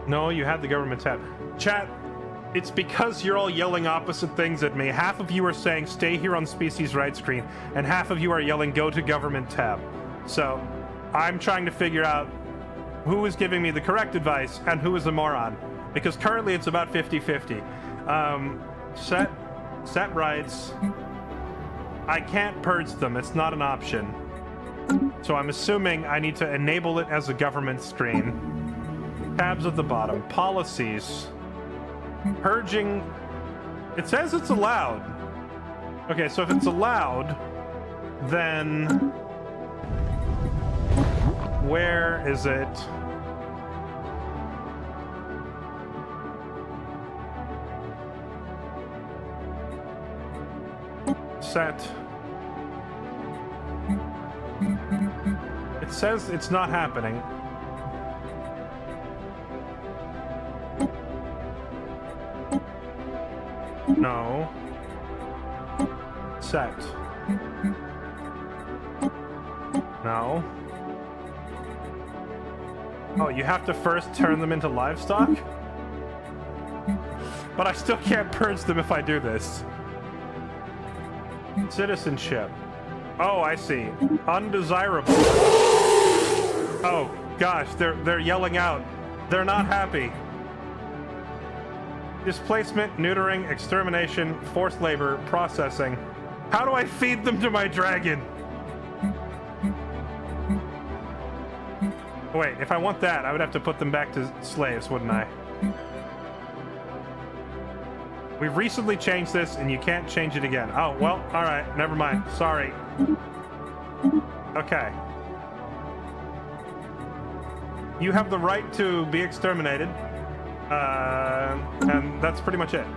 S1: No, you have the government tab. Chat, it's because you're all yelling opposite things at me. Half of you are saying stay here on species right screen, and half of you are yelling go to government tab. So, I'm trying to figure out who is giving me the correct advice and who is a moron. Because currently it's about 50-50. Set rights. I can't purge them, it's not an option. So I'm assuming I need to enable it as a government screen. Tabs at the bottom. Policies. Purging. It says it's allowed. Okay, so if it's allowed, then where is it? Set. It says it's not happening. No. Set. No. Oh, you have to first turn them into livestock? But I still can't purge them if I do this. Citizenship. Oh, I see. Undesirable. Oh, gosh, they're yelling out. They're not happy. Displacement, neutering, extermination, forced labor, processing. How do I feed them to my dragon? Wait, if I want that, I would have to put them back to slaves, wouldn't I? We've recently changed this, and you can't change it again. Oh, well, alright, never mind. Sorry. Okay. You have the right to be exterminated. And that's pretty much it.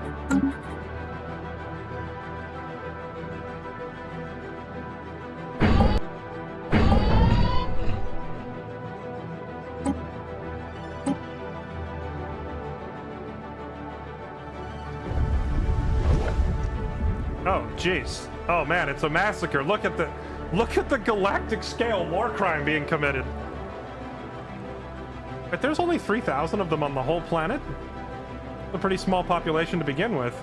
S1: Oh, jeez. Oh man, it's a massacre. Look at the galactic scale war crime being committed. But there's only 3,000 of them on the whole planet. A pretty small population to begin with.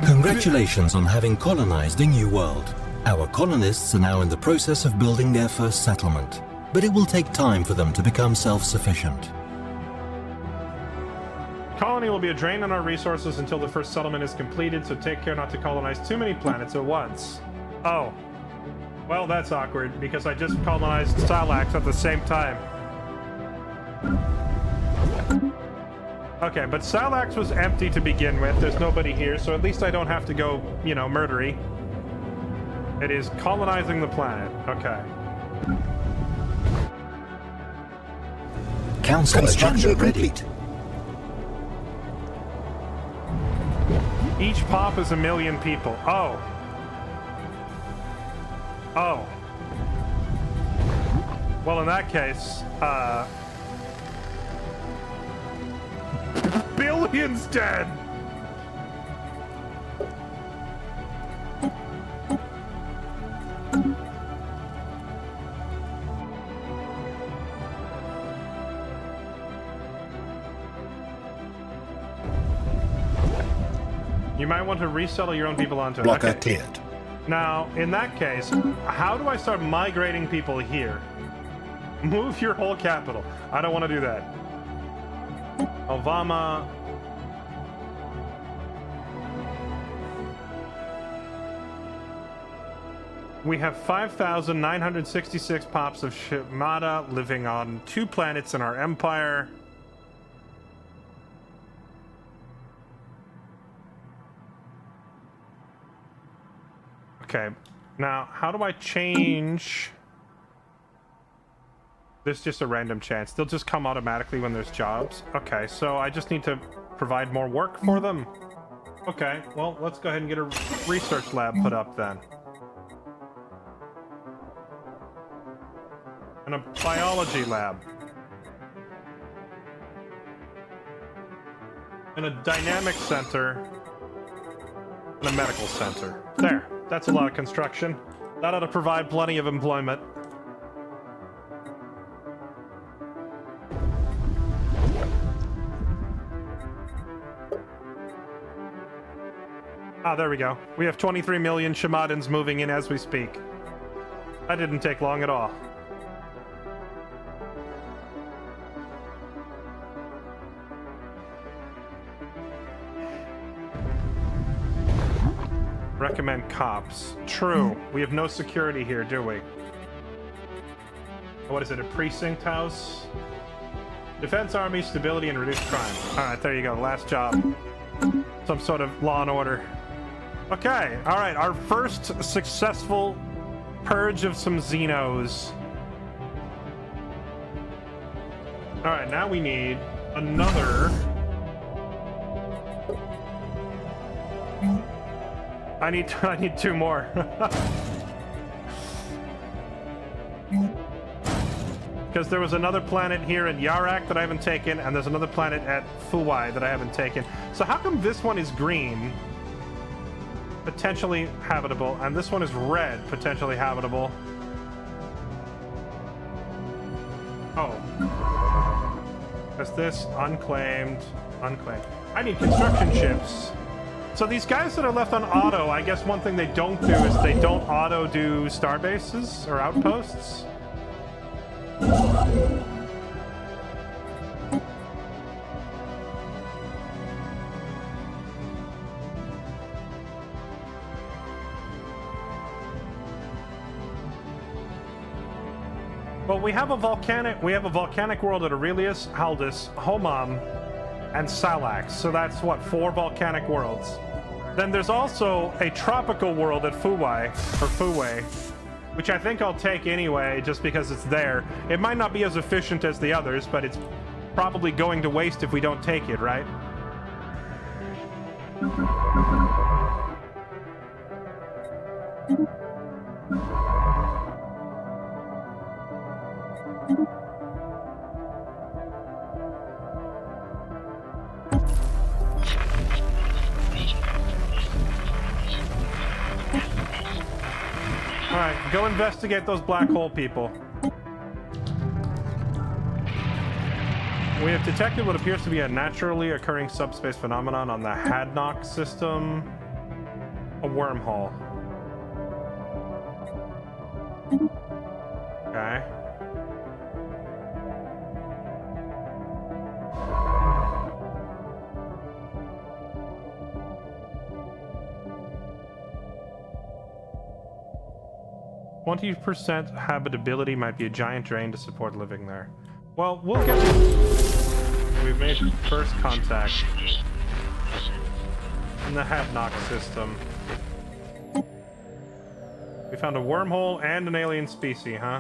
S8: Congratulations on having colonized a new world. Our colonists are now in the process of building their first settlement, but it will take time for them to become self-sufficient.
S1: Colony will be a drain on our resources until the first settlement is completed, so take care not to colonize too many planets at once. Oh. Well, that's awkward, because I just colonized Stellaris at the same time. Okay, but Stellaris was empty to begin with. There's nobody here, so at least I don't have to go, you know, murdery. It is colonizing the planet. Okay.
S7: Council
S8: Construction
S7: agenda complete.
S1: Each pop is 1 million people. Oh. Oh. Well, in that case, billions dead! You might want to resettle your own people onto it.
S7: Blocker
S1: Okay.
S7: cleared.
S1: Now, in that case, how do I start migrating people here? Move your whole capital. I don't want to do that. Ovama. We have 5,966 pops of Shimada living on 2 planets in our empire. Okay, now how do I change? There's just a random chance. They'll just come automatically when there's jobs. Okay, so I just need to provide more work for them. Okay, well, let's go ahead and get a research lab put up then. And a biology lab. And a dynamic center. And a medical center. There. That's a lot of construction. That ought to provide plenty of employment. Ah, there we go. We have 23 million Shamadans moving in as we speak. That didn't take long at all. Recommend cops. True. We have no security here, do we? What is it, a precinct house? Defense Army, stability, and reduced crime. Alright, there you go. Last job. Some sort of law and order. Okay, alright. Our first successful purge of some Xenos. Alright, now we need another... I need 2 more. Because there was another planet here in Yarak that I haven't taken, and there's another planet at Fuwai that I haven't taken. So how come this one is green, potentially habitable, and this one is red, potentially habitable? Oh. Is this unclaimed? Unclaimed. I need construction ships. So these guys that are left on auto, I guess one thing they don't do is they don't auto do star bases or outposts. Well, we have a volcanic world at Aurelius, Haldus, Homam, and Salax. So that's what, 4 volcanic worlds. Then there's also a tropical world at Fuwai, or Fuwei, which I think I'll take anyway, just because it's there. It might not be as efficient as the others, but it's probably going to waste if we don't take it, right? Alright, go investigate those black hole people. We have detected what appears to be a naturally occurring subspace phenomenon on the Hadnock system. A wormhole. Okay. %, habitability might be a giant drain to support living there. Well, we'll get to... We've made first contact in the Hadnock system. We found a wormhole and an alien species, huh?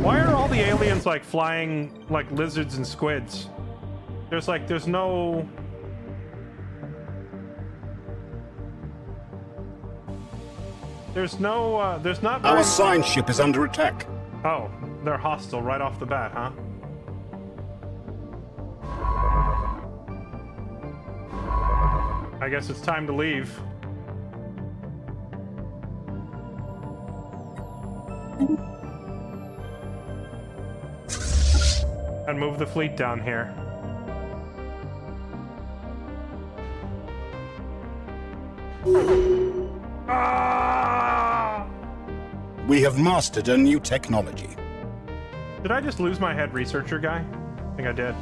S1: Why are all the aliens like flying like lizards and squids? There's no... there's not very...
S7: Our sign ship is under attack.
S1: Oh, they're hostile right off the bat, huh? I guess it's time to leave. And move the fleet down here. Ah!
S7: We have mastered a new technology.
S1: Did I just lose my head researcher guy? I think I did.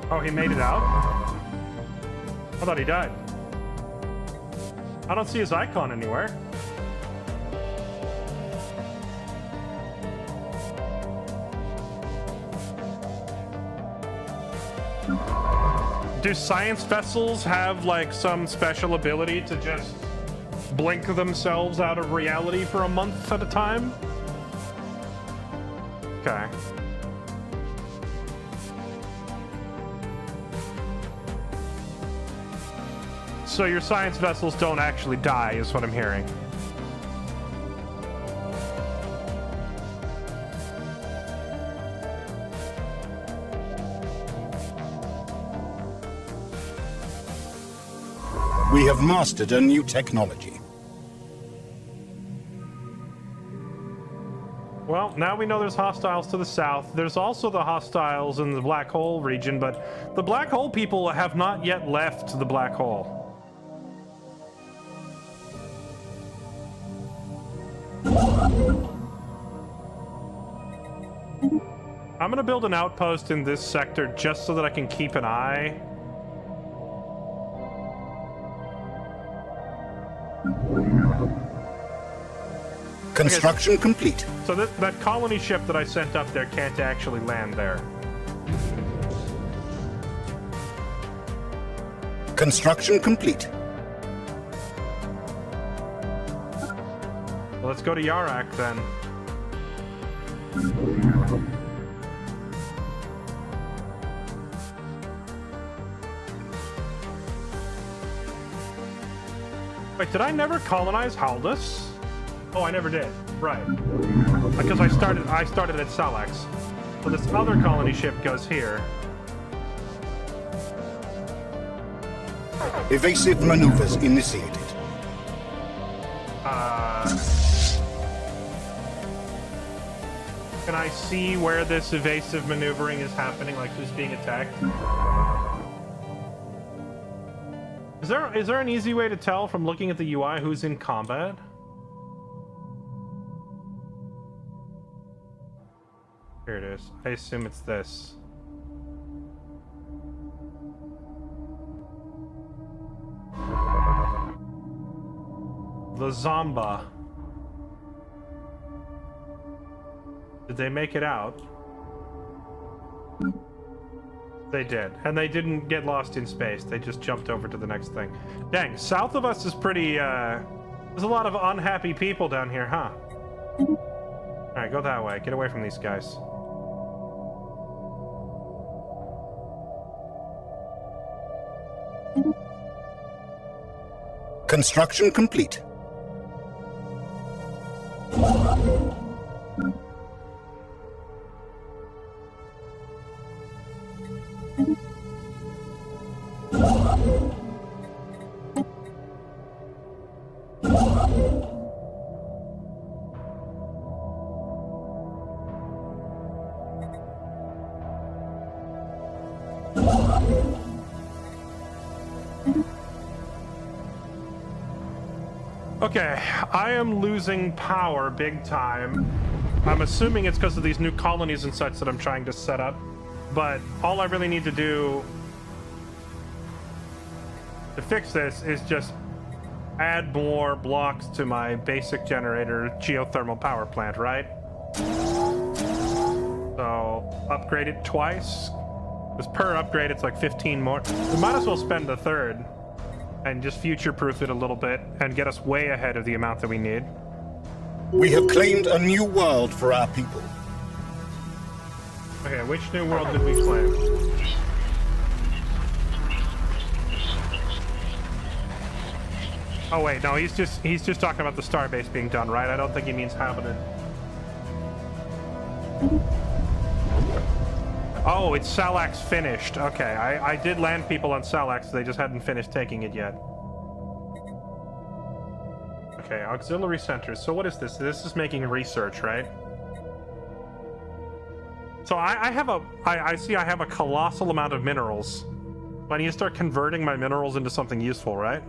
S1: Oh, he made it out? I thought he died. I don't see his icon anywhere. Do science vessels have like some special ability to just blink themselves out of reality for a month at a time? Okay. So your science vessels don't actually die, is what I'm hearing.
S7: We have mastered a new technology.
S1: Well, now we know there's hostiles to the south. There's also the hostiles in the black hole region, but the black hole people have not yet left the black hole. I'm gonna build an outpost in this sector just so that I can keep an eye.
S7: Construction complete.
S1: So that colony ship that I sent up there can't actually land there.
S7: Construction complete.
S1: Well, let's go to Yarak then. Wait, did I never colonize Haldus? Oh, I never did. Right. Because I started at Salax. So this other colony ship goes here.
S7: Evasive maneuvers initiated.
S1: Can I see where this evasive maneuvering is happening? Like who's being attacked? Is there an easy way to tell from looking at the UI who's in combat? Here it is. I assume it's this. The Zomba. Did they make it out? They did. And they didn't get lost in space. They just jumped over to the next thing. Dang, south of us is pretty, there's a lot of unhappy people down here, huh? Alright, go that way. Get away from these guys.
S7: Construction complete.
S1: Okay, I am losing power big time. I'm assuming it's because of these new colonies and such that I'm trying to set up. But all I really need to do to fix this is just add more blocks to my basic generator geothermal power plant, right? So, upgrade it twice. Because per upgrade, it's like 15 more. We might as well spend a third and just future-proof it a little bit and get us way ahead of the amount that we need.
S7: We have claimed a new world for our people.
S1: Okay, which new world did we claim? Oh wait, no, he's just talking about the starbase being done, right? I don't think he means habited. Oh, it's Salax finished. Okay, I did land people on Salax, they just hadn't finished taking it yet. Okay, auxiliary centers. So what is this? This is making research, right? So I see I have a colossal amount of minerals. I need to start converting my minerals into something useful, right?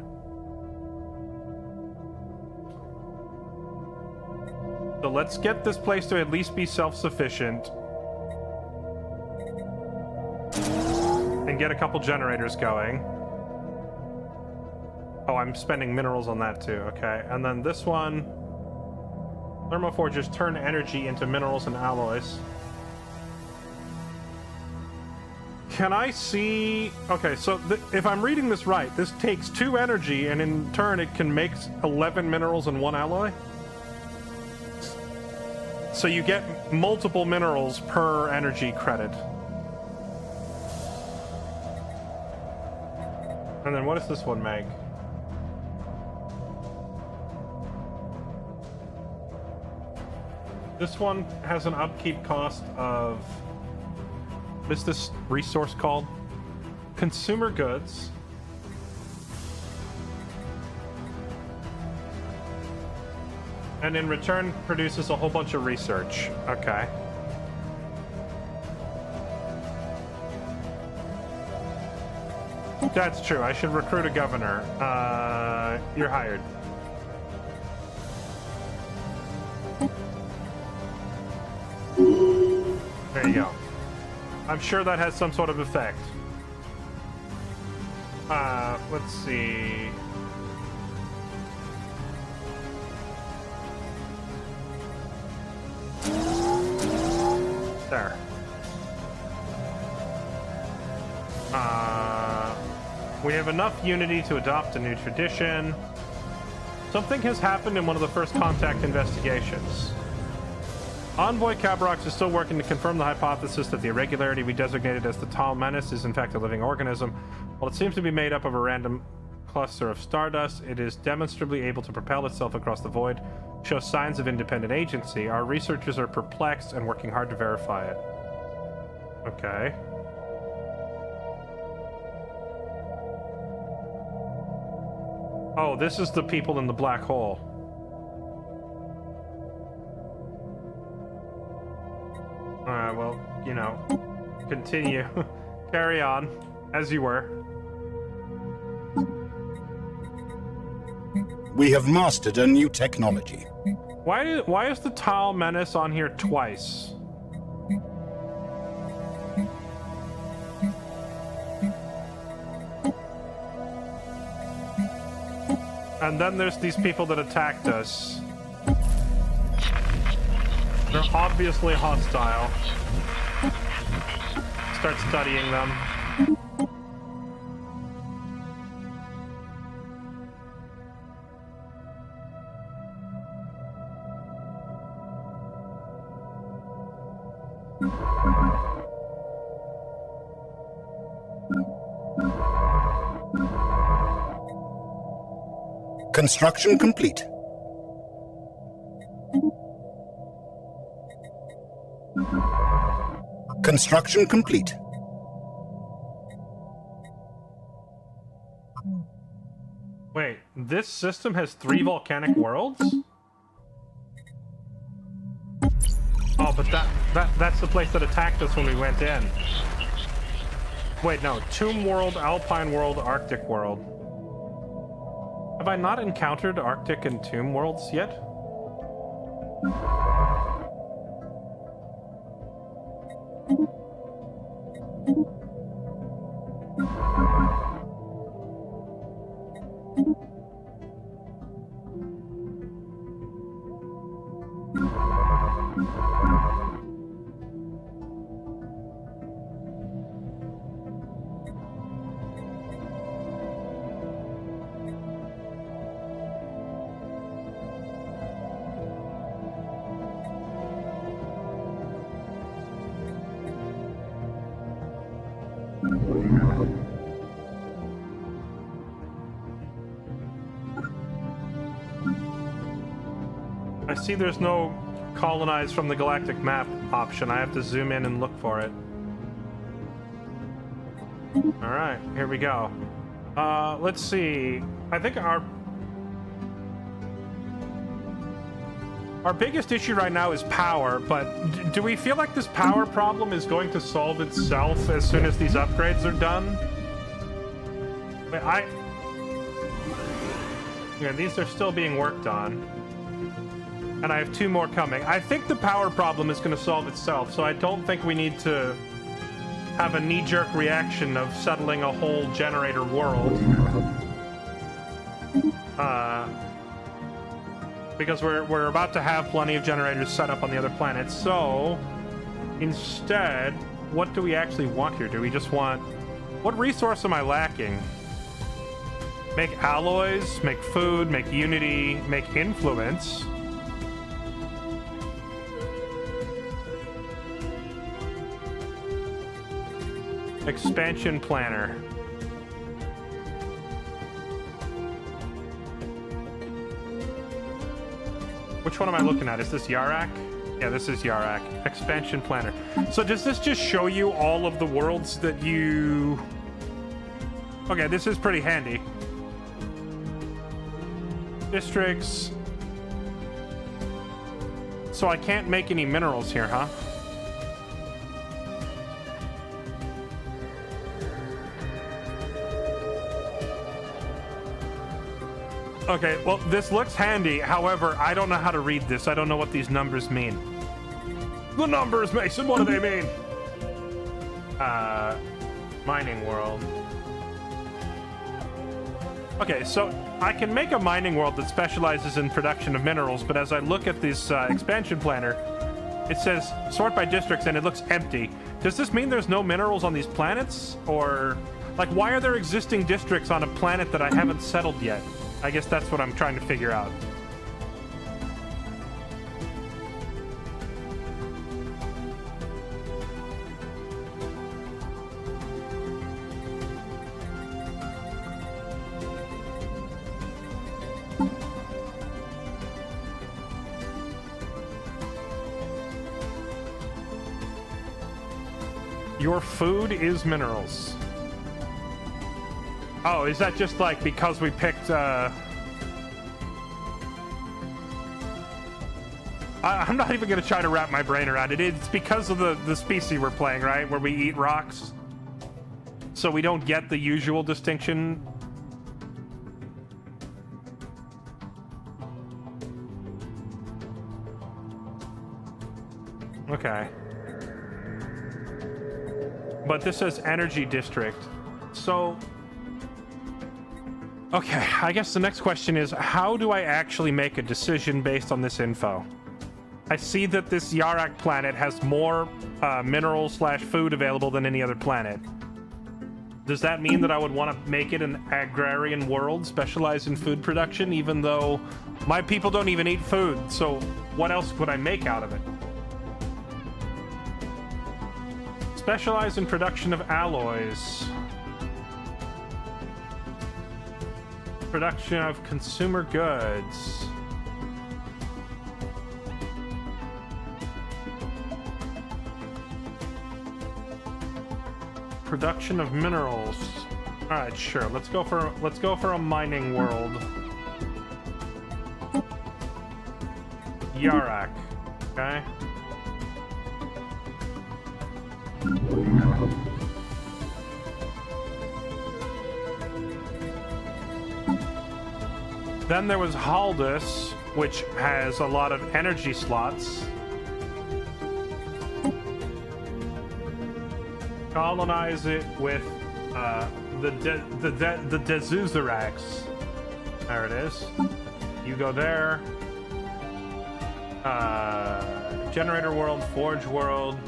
S1: So let's get this place to at least be self-sufficient. And get a couple generators going. Oh, I'm spending minerals on that too, okay. And then this one, thermoforgers turn energy into minerals and alloys. Can I see... Okay, so if I'm reading this right, this takes 2 energy, and in turn it can make 11 minerals and 1 alloy? So you get multiple minerals per energy credit. And then what does this one make? This one has an upkeep cost of... What is this resource called? Consumer goods. And in return produces a whole bunch of research. Okay. That's true. I should recruit a governor. You're hired. There you go. I'm sure that has some sort of effect. Let's see. There. We have enough unity to adopt a new tradition. Something has happened in one of the first contact investigations. Envoy Cabrox is still working to confirm the hypothesis that the irregularity we designated as the Tal Menace is in fact a living organism. While it seems to be made up of a random cluster of stardust, it is demonstrably able to propel itself across the void, shows signs of independent agency. Our researchers are perplexed and working hard to verify it. Okay. Oh, this is the people in the black hole. Alright, well, you know, continue. Carry on, as you were.
S7: We have mastered a new technology.
S1: Why is the Tal Menace on here twice? And then there's these people that attacked us. They're obviously hostile. start studying them.
S7: Construction complete. Construction complete.
S1: Wait, this system has 3 volcanic worlds? Oh, but that's the place that attacked us when we went in. Wait, no. Tomb World, Alpine World, Arctic World. Have I not encountered Arctic and Tomb Worlds yet? I see there's no colonize from the galactic map option. I have to zoom in and look for it. Alright, here we go. Let's see. I think our biggest issue right now is power, but do we feel like this power problem is going to solve itself as soon as these upgrades are done? Yeah, these are still being worked on. And I have 2 more coming. I think the power problem is going to solve itself, so I don't think we need to have a knee-jerk reaction of settling a whole generator world. Because we're about to have plenty of generators set up on the other planets, so instead, what do we actually want here? Do we just want... What resource am I lacking? Make alloys, make food, make unity, make influence. Expansion planner. Which one am I looking at? Is this Yarak? Yeah, this is Yarak. Expansion planner. So does this just show you all of the worlds that you... Okay, this is pretty handy. Districts. So I can't make any minerals here, huh? Okay, well, this looks handy. However, I don't know how to read this. I don't know what these numbers mean. The numbers, Mason, what do they mean? Mining world. Okay, so I can make a mining world that specializes in production of minerals, but as I look at this expansion planner, it says sort by districts and it looks empty. Does this mean there's no minerals on these planets? Or, like, why are there existing districts on a planet that I haven't settled yet? I guess that's what I'm trying to figure out. Your food is minerals. Oh, is that just like because we picked, I'm not even going to try to wrap my brain around it. It's because of the species we're playing, right? Where we eat rocks. So we don't get the usual distinction. Okay. But this says energy district. So... Okay, I guess the next question is, how do I actually make a decision based on this info? I see that this Yarak planet has more mineral/food available than any other planet. Does that mean that I would want to make it an agrarian world specialized in food production, even though my people don't even eat food? So what else would I make out of it? Specialized in production of alloys. Production of consumer goods. Production of minerals. All right, sure. Let's go for a mining world. Yarak. Okay. Then there was Haldus, which has a lot of energy slots. Colonize it with the Dezuzerax. There it is. You go there. Generator world, forge world.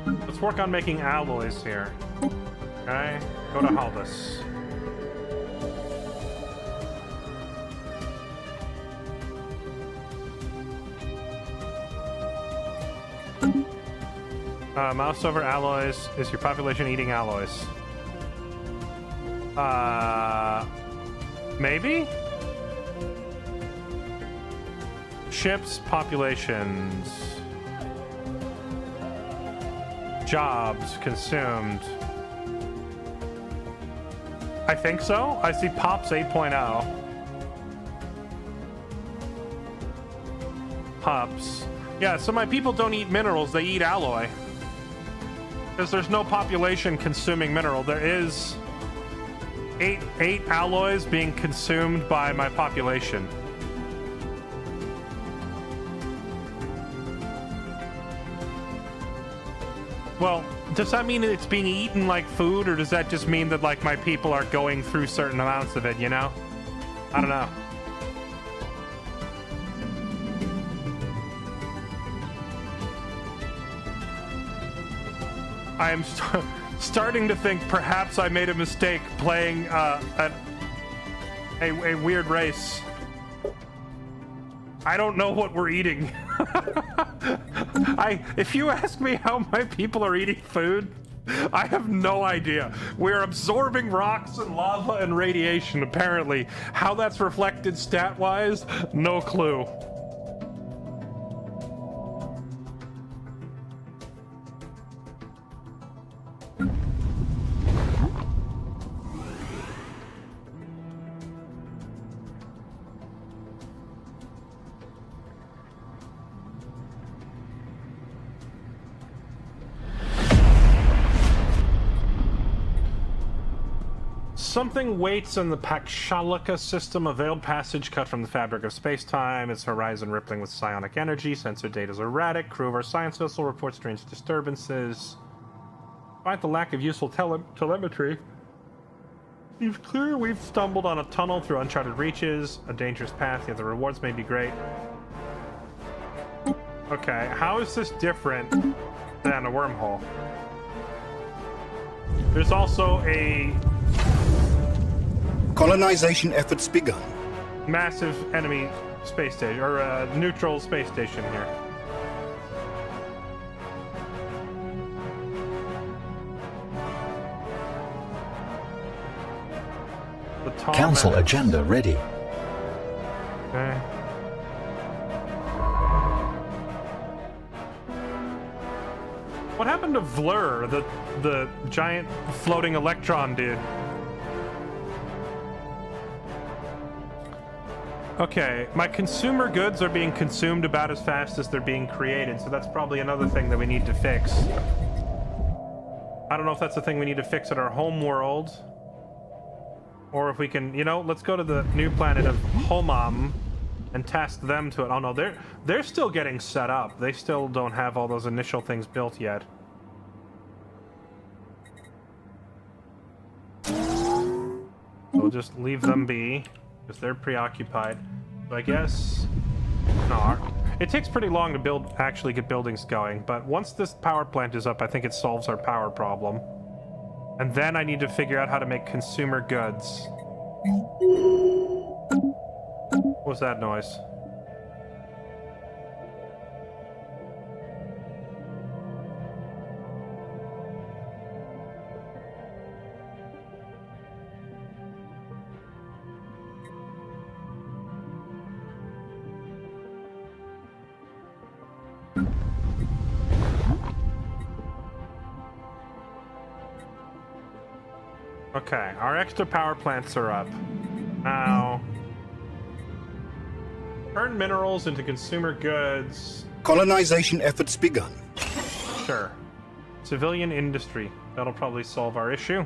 S1: Let's work on making alloys here. Okay, go to Haldus. Mouse over alloys. Is your population eating alloys? Maybe? Ships, populations. Jobs consumed. I think so. I see Pops 8.0. Pops. Yeah, so my people don't eat minerals, they eat alloy. Because there's no population consuming mineral. There is eight alloys being consumed by my population. Well, does that mean it's being eaten like food, or does that just mean that, like, my people are going through certain amounts of it, you know? I don't know. I am starting to think perhaps I made a mistake playing a weird race. I don't know what we're eating. If you ask me how my people are eating food, I have no idea. We're absorbing rocks and lava and radiation, apparently. How that's reflected stat-wise, no clue. Something waits in the Pakshalaka system, a veiled passage cut from the fabric of space-time, its horizon rippling with psionic energy, sensor data is erratic, crew of our science vessel reports strange disturbances. Despite the lack of useful telemetry, it's clear we've stumbled on a tunnel through uncharted reaches, a dangerous path, yet the rewards may be great. Okay, how is this different than a wormhole? There's also a
S7: colonization efforts begun.
S1: massive enemy space station, or a neutral space station here. The
S8: Council agenda ready.
S1: Okay. What happened to Vlur, the giant floating electron dude? Okay, my consumer goods are being consumed about as fast as they're being created, so that's probably another thing that we need to fix. I don't know if that's a thing we need to fix at our home world, or if we can, you know, let's go to the new planet of Homam and task them to it. Oh no, they're still getting set up. They still don't have all those initial things built yet. We'll just leave them be. because they're preoccupied. So I guess... No, it takes pretty long to actually get buildings going, but once this power plant is up, I think it solves our power problem. And then I need to figure out how to make consumer goods. What was that noise? Okay, our extra power plants are up. Now, turn minerals into consumer goods.
S7: Colonization efforts begun.
S1: Sure. Civilian industry. That'll probably solve our issue.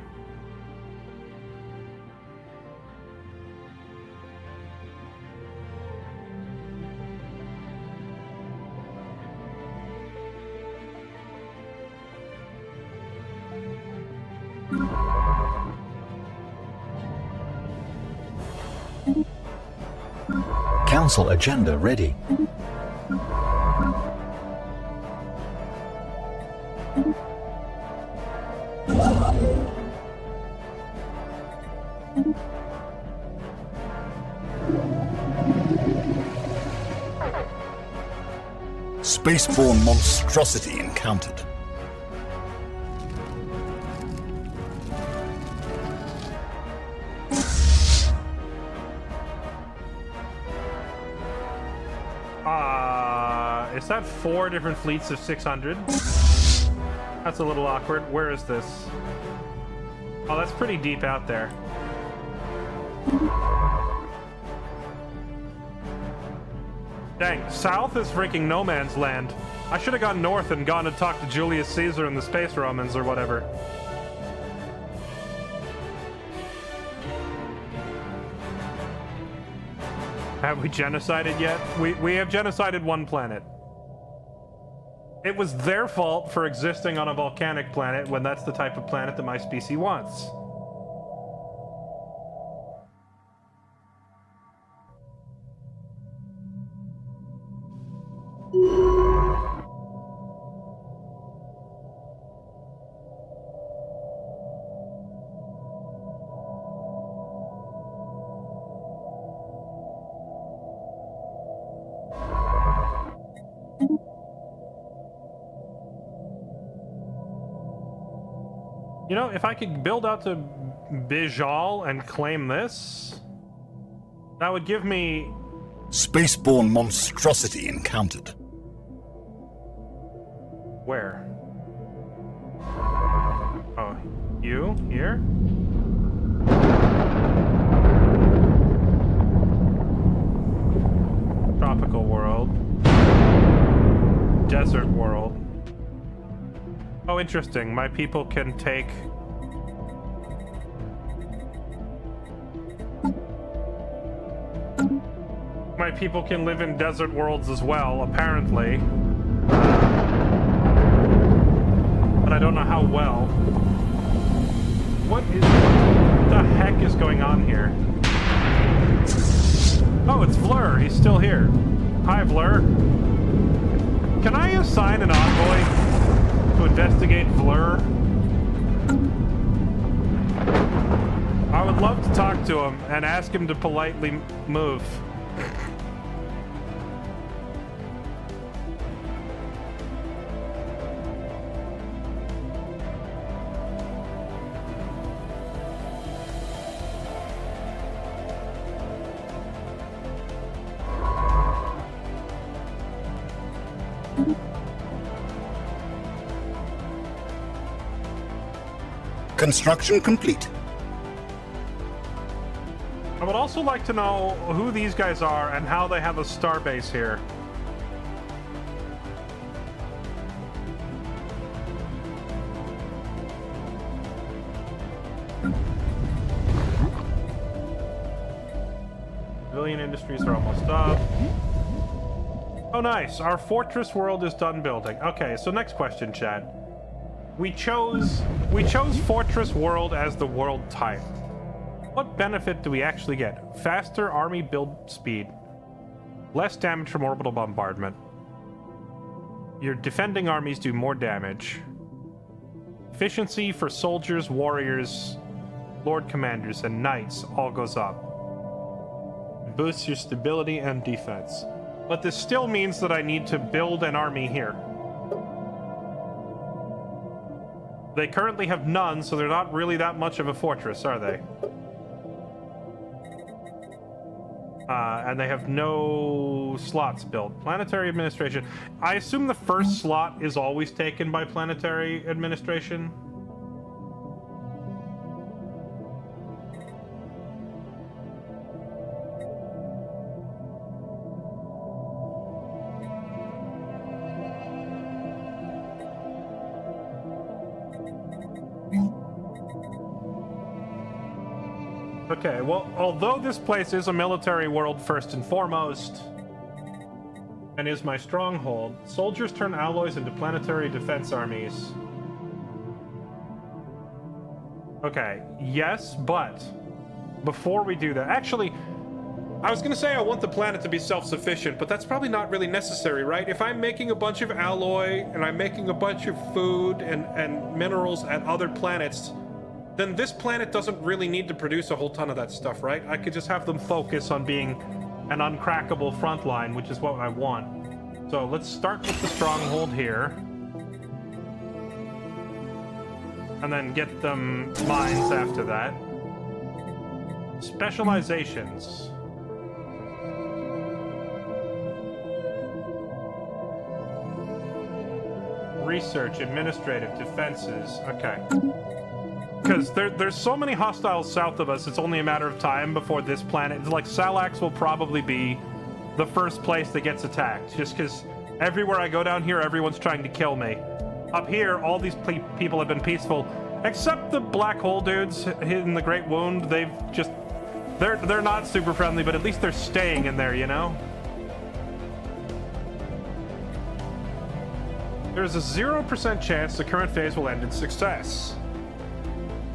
S8: Council agenda ready.
S7: Spaceborne monstrosity encountered.
S1: Is that 4 different fleets of 600? That's a little awkward. Where is this? Oh, that's pretty deep out there. Dang, south is freaking no man's land. I should have gone north and gone and talked to Julius Caesar and the Space Romans or whatever. Have we genocided yet? We have genocided one planet. It was their fault for existing on a volcanic planet when that's the type of planet that my species wants. You know, if I could build out to Bijal and claim this, that would give me...
S7: Spaceborne monstrosity encountered.
S1: Where? Oh, you? Here? Tropical world. Desert world. Oh, interesting. My people can take... My people can live in desert worlds as well, apparently. But I don't know how well. What the heck is going on here? Oh, it's Vlur. He's still here. Hi, Vlur. Can I assign an envoy to investigate Vlur? I would love to talk to him and ask him to politely move.
S7: Construction complete.
S1: I would also like to know who these guys are and how they have a starbase here. Civilian industries are almost up. Oh, nice. Our fortress world is done building. Okay, so next question, Chad. We chose Fortress World as the world type. What benefit do we actually get? Faster army build speed. Less damage from orbital bombardment. Your defending armies do more damage. Efficiency for soldiers, warriors, lord commanders, and knights all goes up. Boosts your stability and defense. But this still means that I need to build an army here. They currently have none, so they're not really that much of a fortress, are they? And they have no slots built. Planetary administration. I assume the first slot is always taken by planetary administration. Okay, well, although this place is a military world first and foremost, and is my stronghold, soldiers turn alloys into planetary defense armies. Okay, yes, but before we do that, actually, I was gonna say I want the planet to be self-sufficient, but that's probably not really necessary, right? If I'm making a bunch of alloy, and I'm making a bunch of food and minerals at other planets, then this planet doesn't really need to produce a whole ton of that stuff, right? I could just have them focus on being an uncrackable front line, which is what I want. So let's start with the stronghold here. And then get them mines after that. Specializations. Research, administrative, defenses. Okay. Because there's so many hostiles south of us, it's only a matter of time before this planet... Like, Salax will probably be the first place that gets attacked. Just because everywhere I go down here, everyone's trying to kill me. Up here, all these people have been peaceful. Except the black hole dudes in the Great Wound. They've just... They're not super friendly, but at least they're staying in there, you know? There's a 0% chance the current phase will end in success.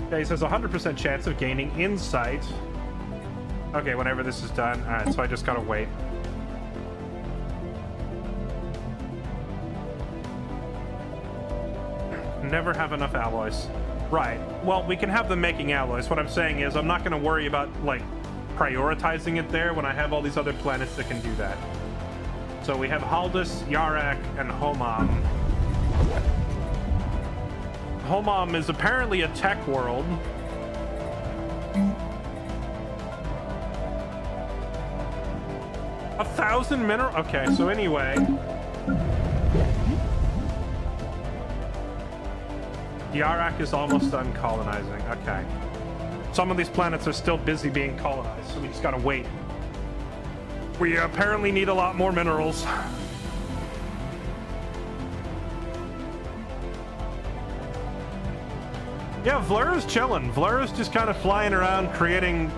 S1: Okay, he says 100% chance of gaining insight. Okay, whenever this is done. Alright, so I just gotta wait. Never have enough alloys. Right. Well, we can have them making alloys. What I'm saying is I'm not gonna worry about, like, prioritizing it there when I have all these other planets that can do that. So we have Haldus, Yarak, and Homam. Homam is apparently a tech world. A 1,000 mineral. Okay, so anyway, Yarak is almost done colonizing. Okay, some of these planets are still busy being colonized, so we just gotta wait. We apparently need a lot more minerals. Yeah, Vlera's chilling. Vlera's just kind of flying around creating...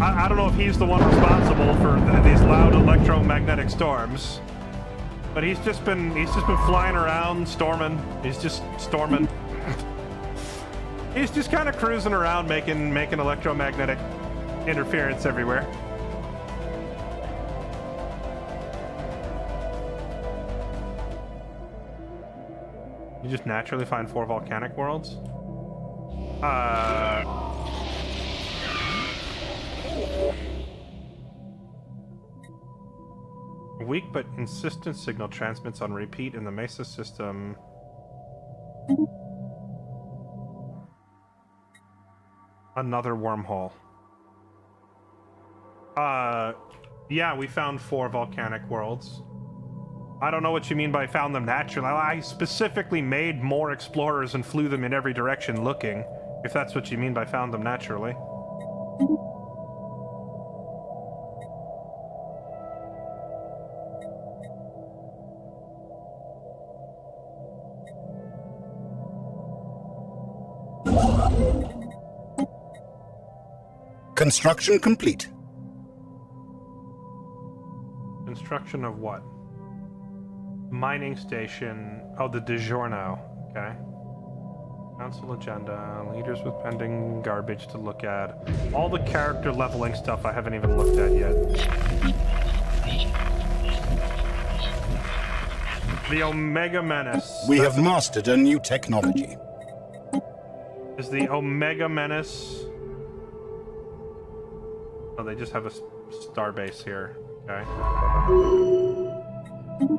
S1: I don't know if he's the one responsible for these loud electromagnetic storms, but he's just been flying around, storming. He's just storming. He's just kind of cruising around, making electromagnetic interference everywhere. You just naturally find 4 volcanic worlds? Weak but insistent signal transmits on repeat in the Mesa system. Another wormhole. Yeah, we found 4 volcanic worlds. I don't know what you mean by found them naturally. I specifically made more explorers and flew them in every direction looking, if that's what you mean by found them naturally.
S7: Construction complete.
S1: Construction of what? Mining station. Oh, the DiGiorno. Okay. Council agenda, leaders with pending garbage to look at. All the character leveling stuff I haven't even looked at yet. The Omega Menace.
S7: We have mastered a new technology.
S1: Is the Omega Menace... Oh, they just have a star base here. Okay.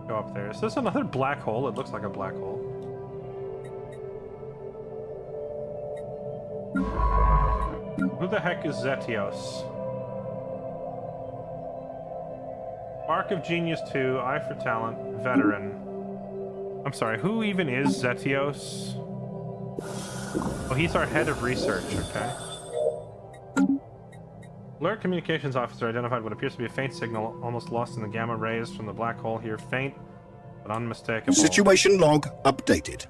S1: Go up there. Is this another black hole? It looks like a black hole. Who the heck is Zetios? Spark of Genius 2, Eye for Talent, Veteran. I'm sorry, who even is Zetios? Oh, he's our head of research, okay. Alert Communications Officer identified what appears to be a faint signal, almost lost in the gamma rays from the black hole here. Faint, but unmistakable.
S7: Situation log updated.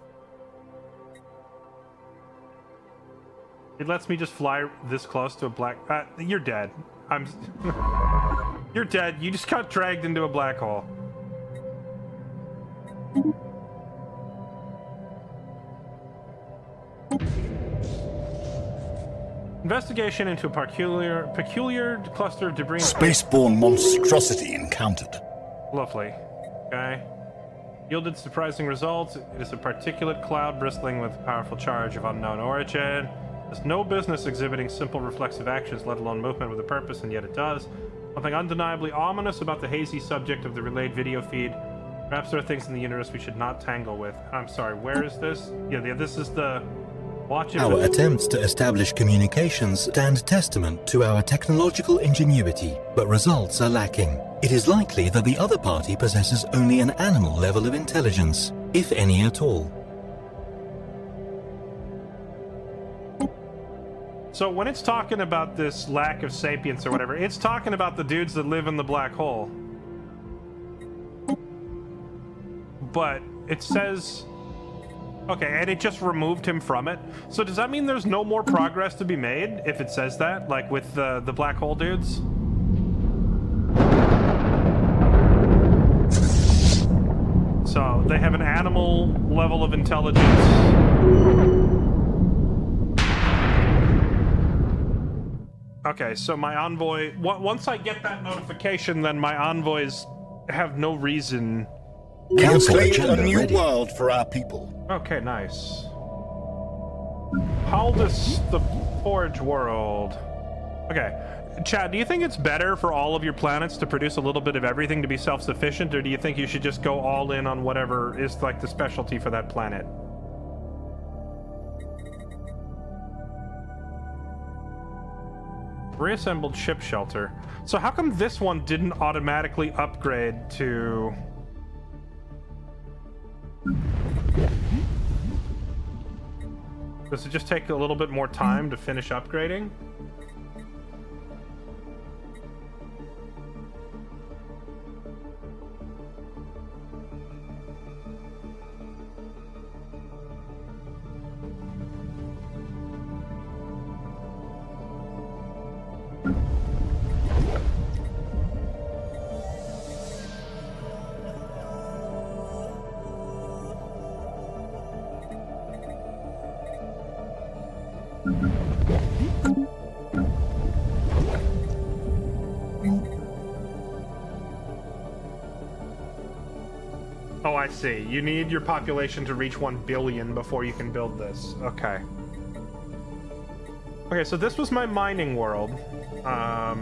S1: It lets me just fly this close to a black... you're dead. I'm... You're dead. You just got dragged into a black hole. Investigation into a peculiar cluster of debris...
S7: Spaceborne monstrosity encountered.
S1: Lovely. Okay. Yielded surprising results. It is a particulate cloud bristling with a powerful charge of unknown origin. Has no business exhibiting simple reflexive actions, let alone movement with a purpose, and yet it does. Something undeniably ominous about the hazy subject of the relayed video feed. Perhaps there are things in the universe we should not tangle with. I'm sorry, where is this? Yeah, this is the... Watch it.
S8: Our attempts to establish communications stand testament to our technological ingenuity, but results are lacking. It is likely that the other party possesses only an animal level of intelligence, if any at all.
S1: So when it's talking about this lack of sapience or whatever, it's talking about the dudes that live in the black hole. But it says... Okay, and it just removed him from it. So does that mean there's no more progress to be made if it says that? Like with the black hole dudes? So they have an animal level of intelligence. Okay, so my envoy... Once I get that notification, then my envoys have no reason...
S7: We have
S8: Council
S7: claimed a
S8: agenda
S7: new
S8: ready.
S7: world for our people.
S1: Okay, nice. How does the Forge world... Okay, Chad, do you think it's better for all of your planets to produce a little bit of everything to be self-sufficient, or do you think you should just go all in on whatever is like the specialty for that planet? Reassembled ship shelter. So how come this one didn't automatically upgrade to... Does it just take a little bit more time to finish upgrading? Oh, I see. You need your population to reach 1 billion before you can build this. Okay. Okay, so this was my mining world. I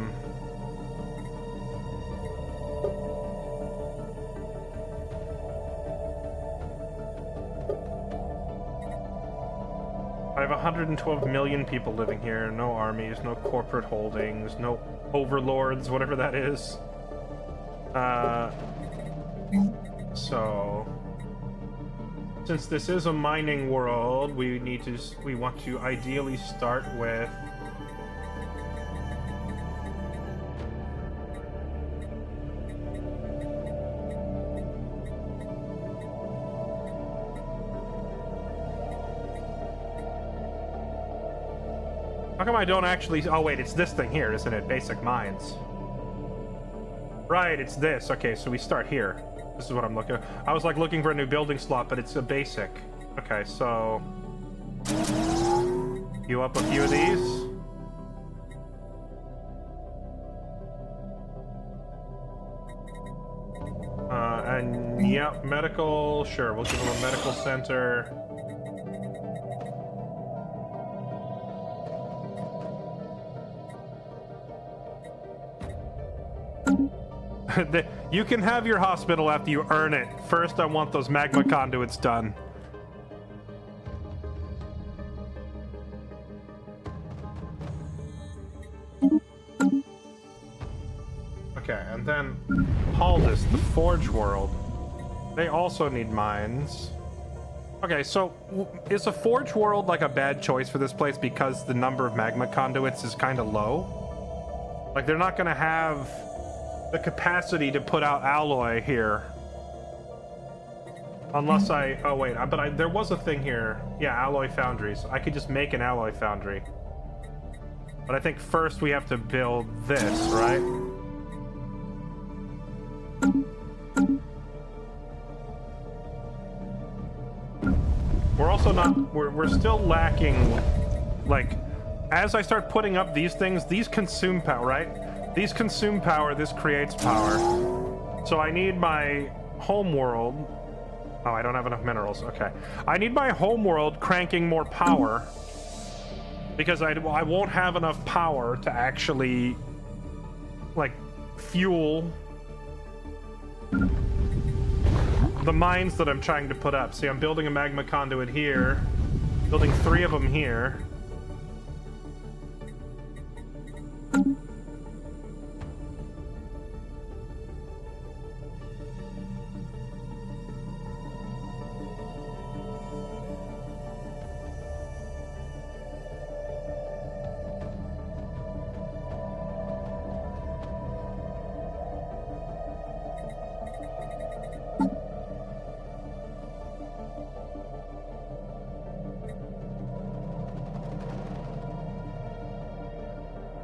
S1: have 112 million people living here. No armies, no corporate holdings, no overlords, whatever that is. So, since this is a mining world, we want to ideally start with How come I don't actually... Oh, wait, it's this thing here, isn't it? Basic mines. Right, it's this. Okay, so we start here. This is what I'm looking... I was, like, looking for a new building slot, but it's a basic. Okay, so... Queue up a few of these. And yeah, medical, sure, we'll give them a medical center. You can have your hospital after you earn it. First, I want those magma conduits done. Okay, and then Haldus, the Forge World. They also need mines. Okay, so is a Forge World like a bad choice for this place because the number of magma conduits is kind of low? Like, they're not going to have the capacity to put out alloy here. Unless I... Oh, wait. There was a thing here. Yeah, alloy foundries. I could just make an alloy foundry. But I think first we have to build this, right? We're also not... We're still lacking... Like, as I start putting up these things, these consume power, right? These consume power, this creates power. So I need my home world... Oh, I don't have enough minerals. Okay. I need my home world cranking more power. Because I won't have enough power to actually... like, fuel... the mines that I'm trying to put up. See, I'm building a magma conduit here, building 3 of them here.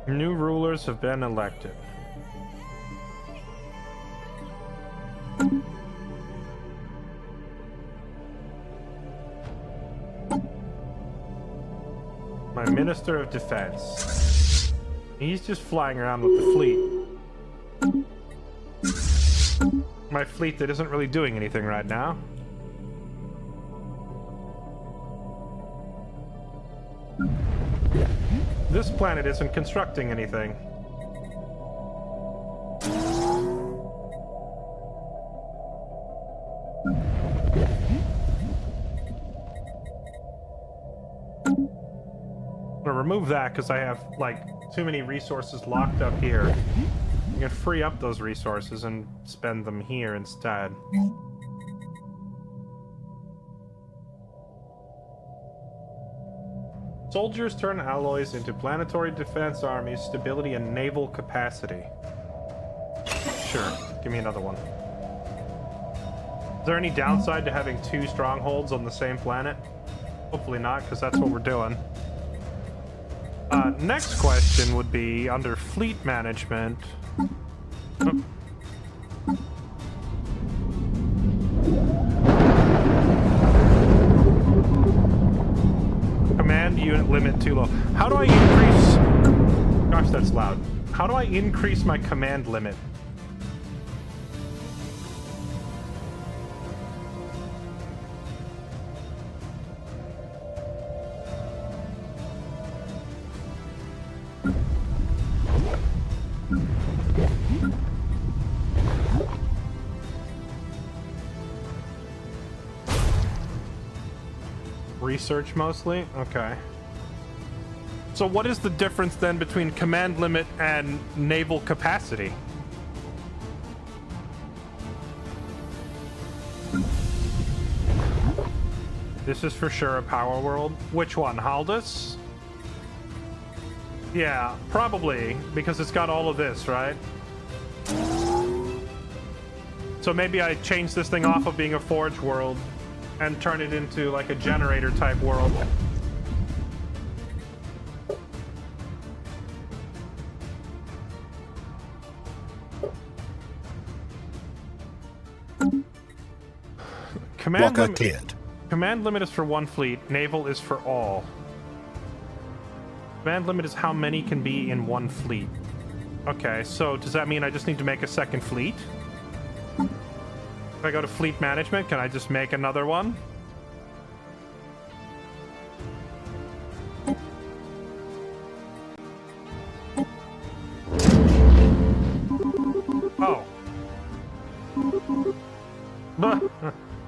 S1: New rulers have been elected. My Minister of Defense. He's just flying around with the fleet. My fleet that isn't really doing anything right now. This planet isn't constructing anything. I'm gonna remove that because I have, like, too many resources locked up here. I'm gonna free up those resources and spend them here instead. Soldiers turn alloys into planetary defense armies, stability, and naval capacity. Sure, give me another one. Is there any downside to having 2 strongholds on the same planet? Hopefully not, because that's what we're doing. Next question would be, under fleet management... Oh. Command unit limit too low. How do I increase... Gosh, that's loud. How do I increase my command limit? Research mostly? Okay. So what is the difference then between command limit and naval capacity? This is for sure a power world. Which one? Haldus? Yeah, probably, because it's got all of this, right? So maybe I change this thing off of being a forge world and turn it into like a generator type world.
S7: Blocker cleared.
S1: Command limit is for one fleet. Naval is for all. Command limit is how many can be in one fleet. Okay, so does that mean I just need to make a second fleet? If I go to fleet management, can I just make another one? Oh.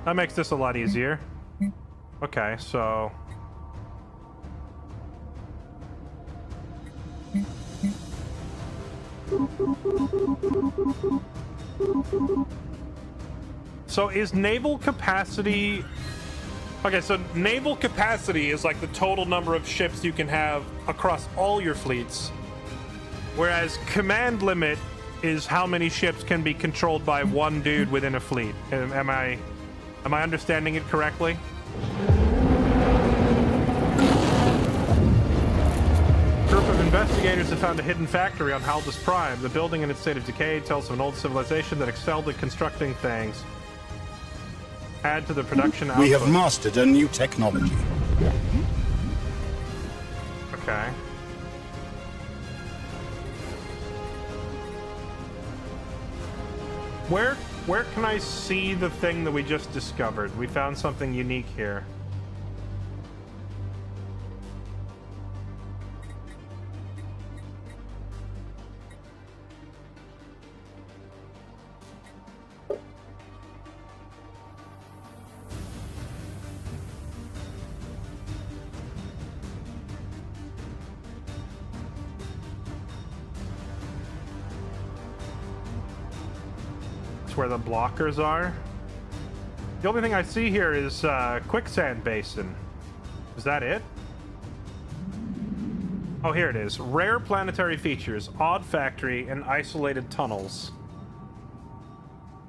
S1: That makes this a lot easier. Okay, so... So is naval capacity... Okay, so naval capacity is like the total number of ships you can have across all your fleets. Whereas command limit is how many ships can be controlled by one dude within a fleet. Am I understanding it correctly? Group of investigators have found a hidden factory on Haldus Prime. The building in its state of decay tells of an old civilization that excelled at constructing things. Add to the production output.
S7: We have mastered a new technology.
S1: Okay. Where can I see the thing that we just discovered? We found something unique here. Where the blockers are. The only thing I see here is quicksand basin. Is that it? Oh, here it is. Rare planetary features, odd factory, and isolated tunnels.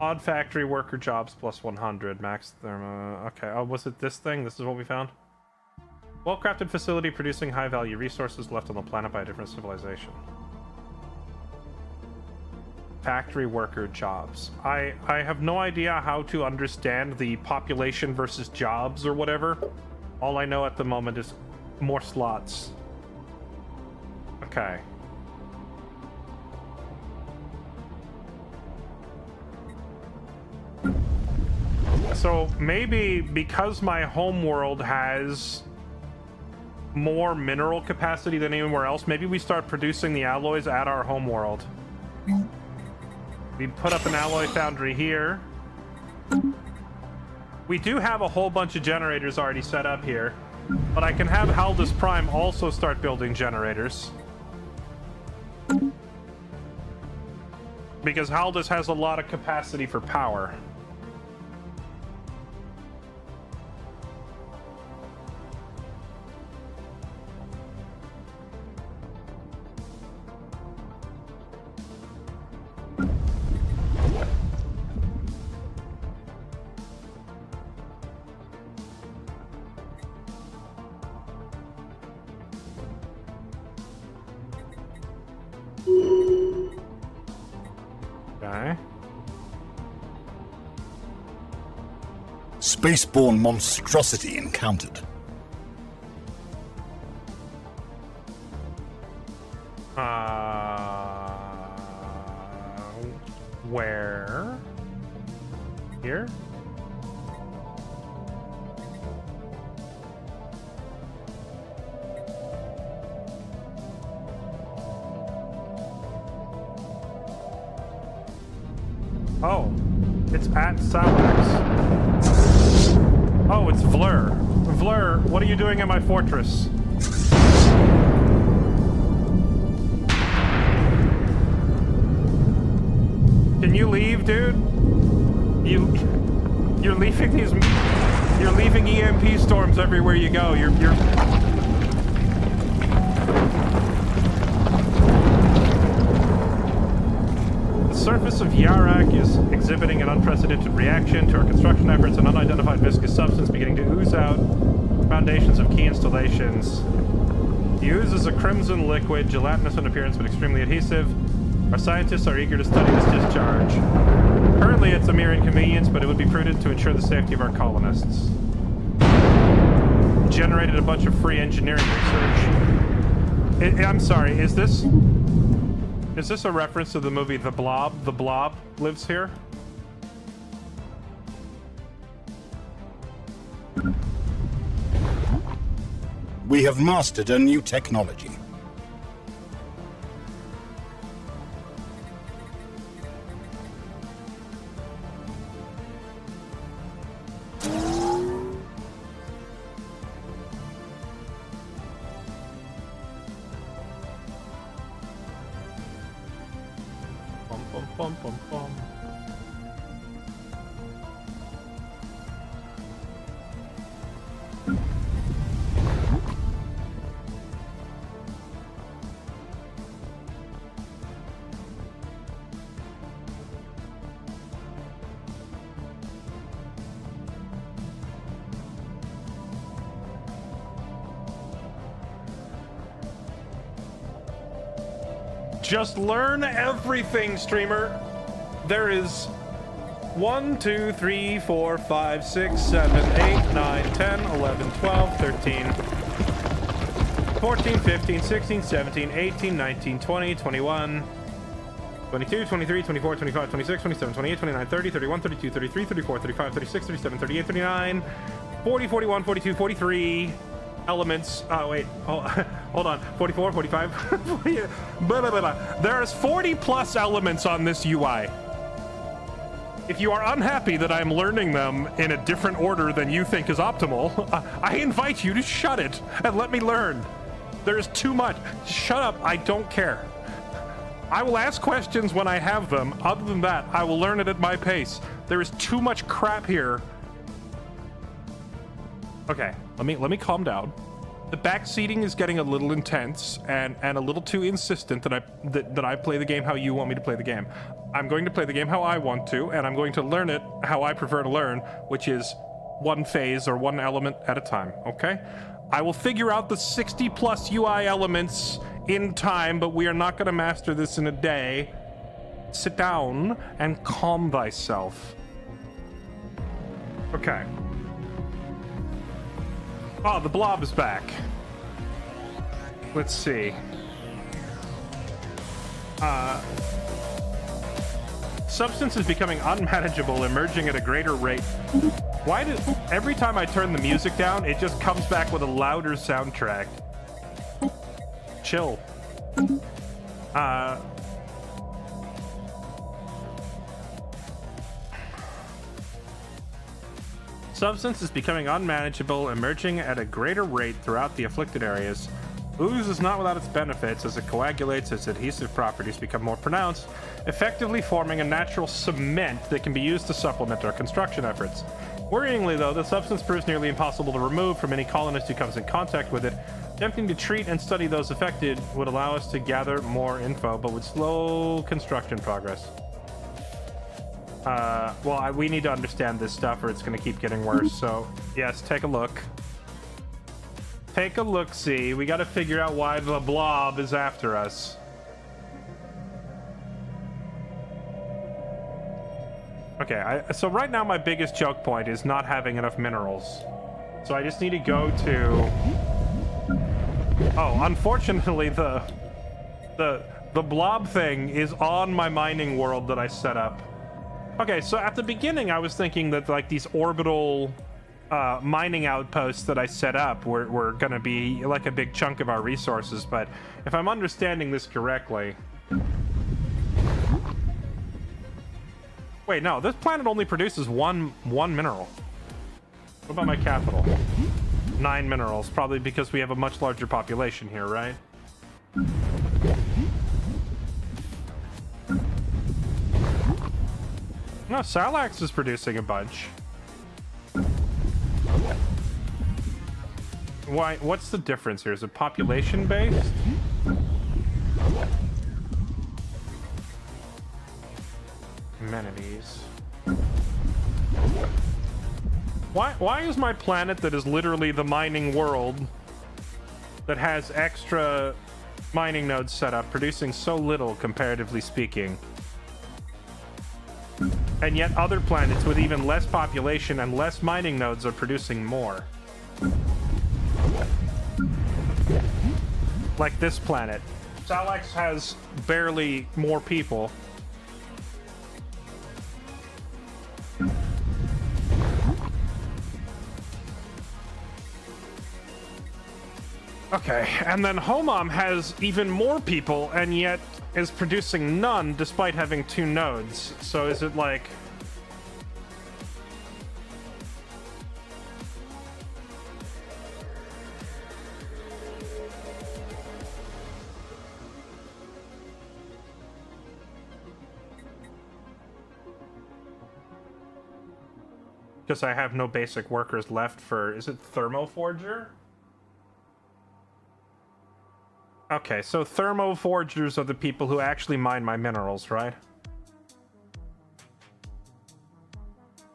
S1: Odd factory worker jobs plus 100 max thermo. Okay. Oh, was it this thing? This is what we found. Well-crafted facility producing high-value resources left on the planet by a different civilization. Factory worker jobs. I have no idea how to understand the population versus jobs or whatever. All I know at the moment is more slots. Okay. So maybe because my homeworld has more mineral capacity than anywhere else, maybe we start producing the alloys at our homeworld. We put up an alloy foundry here. We do have a whole bunch of generators already set up here, but I can have Haldus Prime also start building generators. Because Haldus has a lot of capacity for power. Okay.
S7: Spaceborne monstrosity encountered.
S1: Where? Here? Oh, it's at Salax. Oh, it's Vlur. Vlur, what are you doing in my fortress? Can you leave, dude? You're leaving these. You're leaving EMP storms everywhere you go. You're. The surface of Yarak is exhibiting an unprecedented reaction to our construction efforts. An unidentified viscous substance beginning to ooze out foundations of key installations. The ooze is a crimson liquid, gelatinous in appearance but extremely adhesive. Our scientists are eager to study this discharge. Currently, it's a mere inconvenience, but it would be prudent to ensure the safety of our colonists. generated a bunch of free engineering research. I'm sorry, is this a reference to the movie The Blob? The Blob lives here?
S7: We have mastered a new technology.
S1: Bum, bum, bum, bum. Just learn everything, streamer. There is 1, 2, 3, 4, 5, 6, 7, 8, 9, 10, 11, 12, 13, 14, 15, 16, 17, 18, 19, 20, 21, 22, 23, 24, 25, 26, 27, 28, 29, 30, 31, 32, 33, 34, 35, 36, 37, 38, 39, 40, 41, 42, 43 elements. Oh, wait. Oh, hold on. 44, 45, 40, blah, blah, blah. There's 40 plus elements on this UI. If you are unhappy that I'm learning them in a different order than you think is optimal, I invite you to shut it and let me learn. There's too much. Shut up. I don't care. I will ask questions when I have them. Other than that, I will learn it at my pace. There is too much crap here. Okay, let me calm down. The backseating is getting a little intense and a little too insistent that I play the game how you want me to play the game. I'm going to play the game how I want to, and I'm going to learn it how I prefer to learn, which is one phase or one element at a time, okay? I will figure out the 60 plus UI elements in time, but we are not going to master this in a day. Sit down and calm thyself. Okay. Oh, the blob is back. Let's see. Substance is becoming unmanageable, emerging at a greater rate. Why did every time I turn the music down, it just comes back with a louder soundtrack? Chill. Substance is becoming unmanageable, emerging at a greater rate throughout the afflicted areas. Ooze is not without its benefits. As it coagulates, its adhesive properties become more pronounced, effectively forming a natural cement that can be used to supplement our construction efforts. Worryingly, though, the substance proves nearly impossible to remove from any colonist who comes in contact with it. Attempting to treat and study those affected would allow us to gather more info, but would slow construction progress. Well, we need to understand this stuff or it's going to keep getting worse. So, yes, take a look. Take a look-see. We got to figure out why the blob is after us. Okay, so right now my biggest choke point is not having enough minerals. So I just need to go to... Oh, unfortunately, the blob thing is on my mining world that I set up. Okay, so at the beginning, I was thinking that like these orbital mining outposts that I set up were going to be like a big chunk of our resources, but if I'm understanding this correctly... Wait, no, this planet only produces one mineral. What about my capital? 9 minerals, probably because we have a much larger population here, right? No, Salax is producing a bunch. Why? What's the difference here? Is it population-based? Amenities. Why is my planet that is literally the mining world that has extra mining nodes set up producing so little, comparatively speaking? And yet other planets with even less population and less mining nodes are producing more. Like this planet. Salax has barely more people. Okay, and then Homom has even more people, and yet is producing none despite having 2 nodes. So is it like... Because I have no basic workers left for... Is it Thermoforger? Okay, so Thermoforgers are the people who actually mine my minerals, right?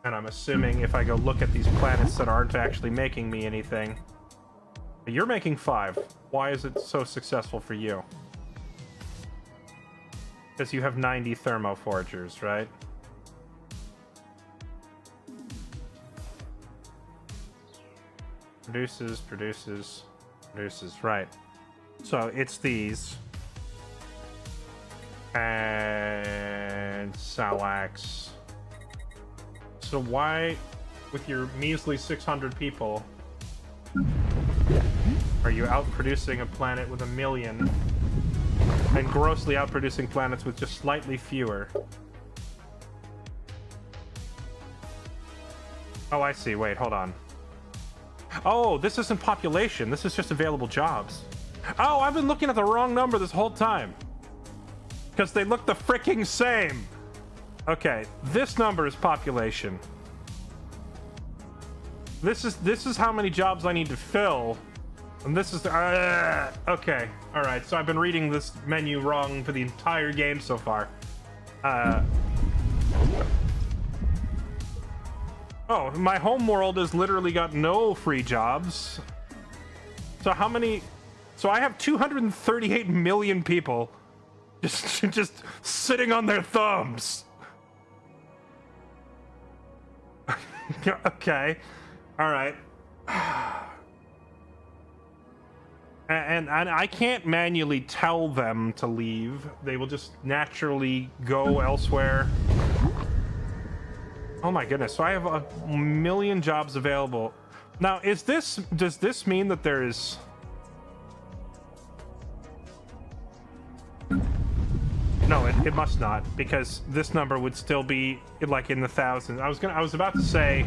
S1: And I'm assuming if I go look at these planets that aren't actually making me anything... You're making 5. Why is it so successful for you? Because you have 90 Thermoforgers, right? Produces, right. So it's these. And Salax. So why, with your measly 600 people, are you outproducing a planet with 1 million and grossly outproducing planets with just slightly fewer? Oh, I see. Wait, hold on. Oh, this isn't population. This is just available jobs. Oh, I've been looking at the wrong number this whole time. Because they look the freaking same. Okay, this number is population. This is how many jobs I need to fill. And this is... okay, alright. So I've been reading this menu wrong for the entire game so far. Oh, my home world has literally got no free jobs. So how many... So I have 238 million people just sitting on their thumbs. Okay. All right. And I can't manually tell them to leave. They will just naturally go elsewhere. Oh my goodness. So I have 1 million jobs available. Now, does this mean that there is... No, it must not, because this number would still be like in the thousands. I was about to say,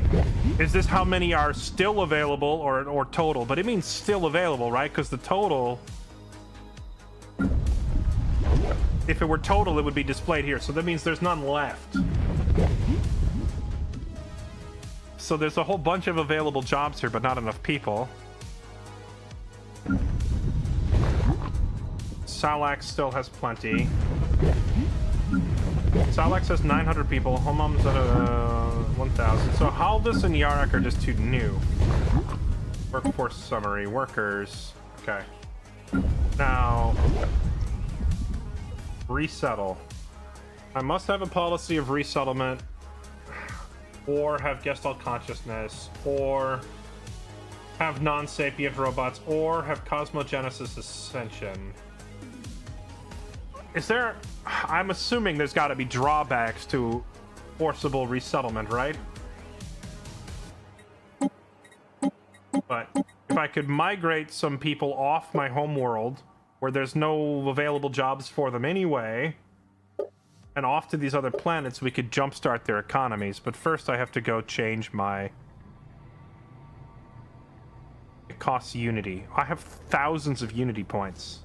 S1: is this how many are still available or total? But it means still available, right? Because the total, if it were total, it would be displayed here. So that means there's none left. So there's a whole bunch of available jobs here, but not enough people. Salax still has plenty. Salax has 900 people. Homom's at 1,000. So Haldus and Yarak are just too new. Workforce summary. Workers. Okay. Now, resettle. I must have a policy of resettlement, or have Gestalt consciousness, or have non-sapient robots, or have cosmogenesis ascension. Is there... I'm assuming there's got to be drawbacks to forcible resettlement, right? But if I could migrate some people off my home world, where there's no available jobs for them anyway, and off to these other planets, we could jumpstart their economies. But first I have to go change my... It costs Unity. I have thousands of Unity points.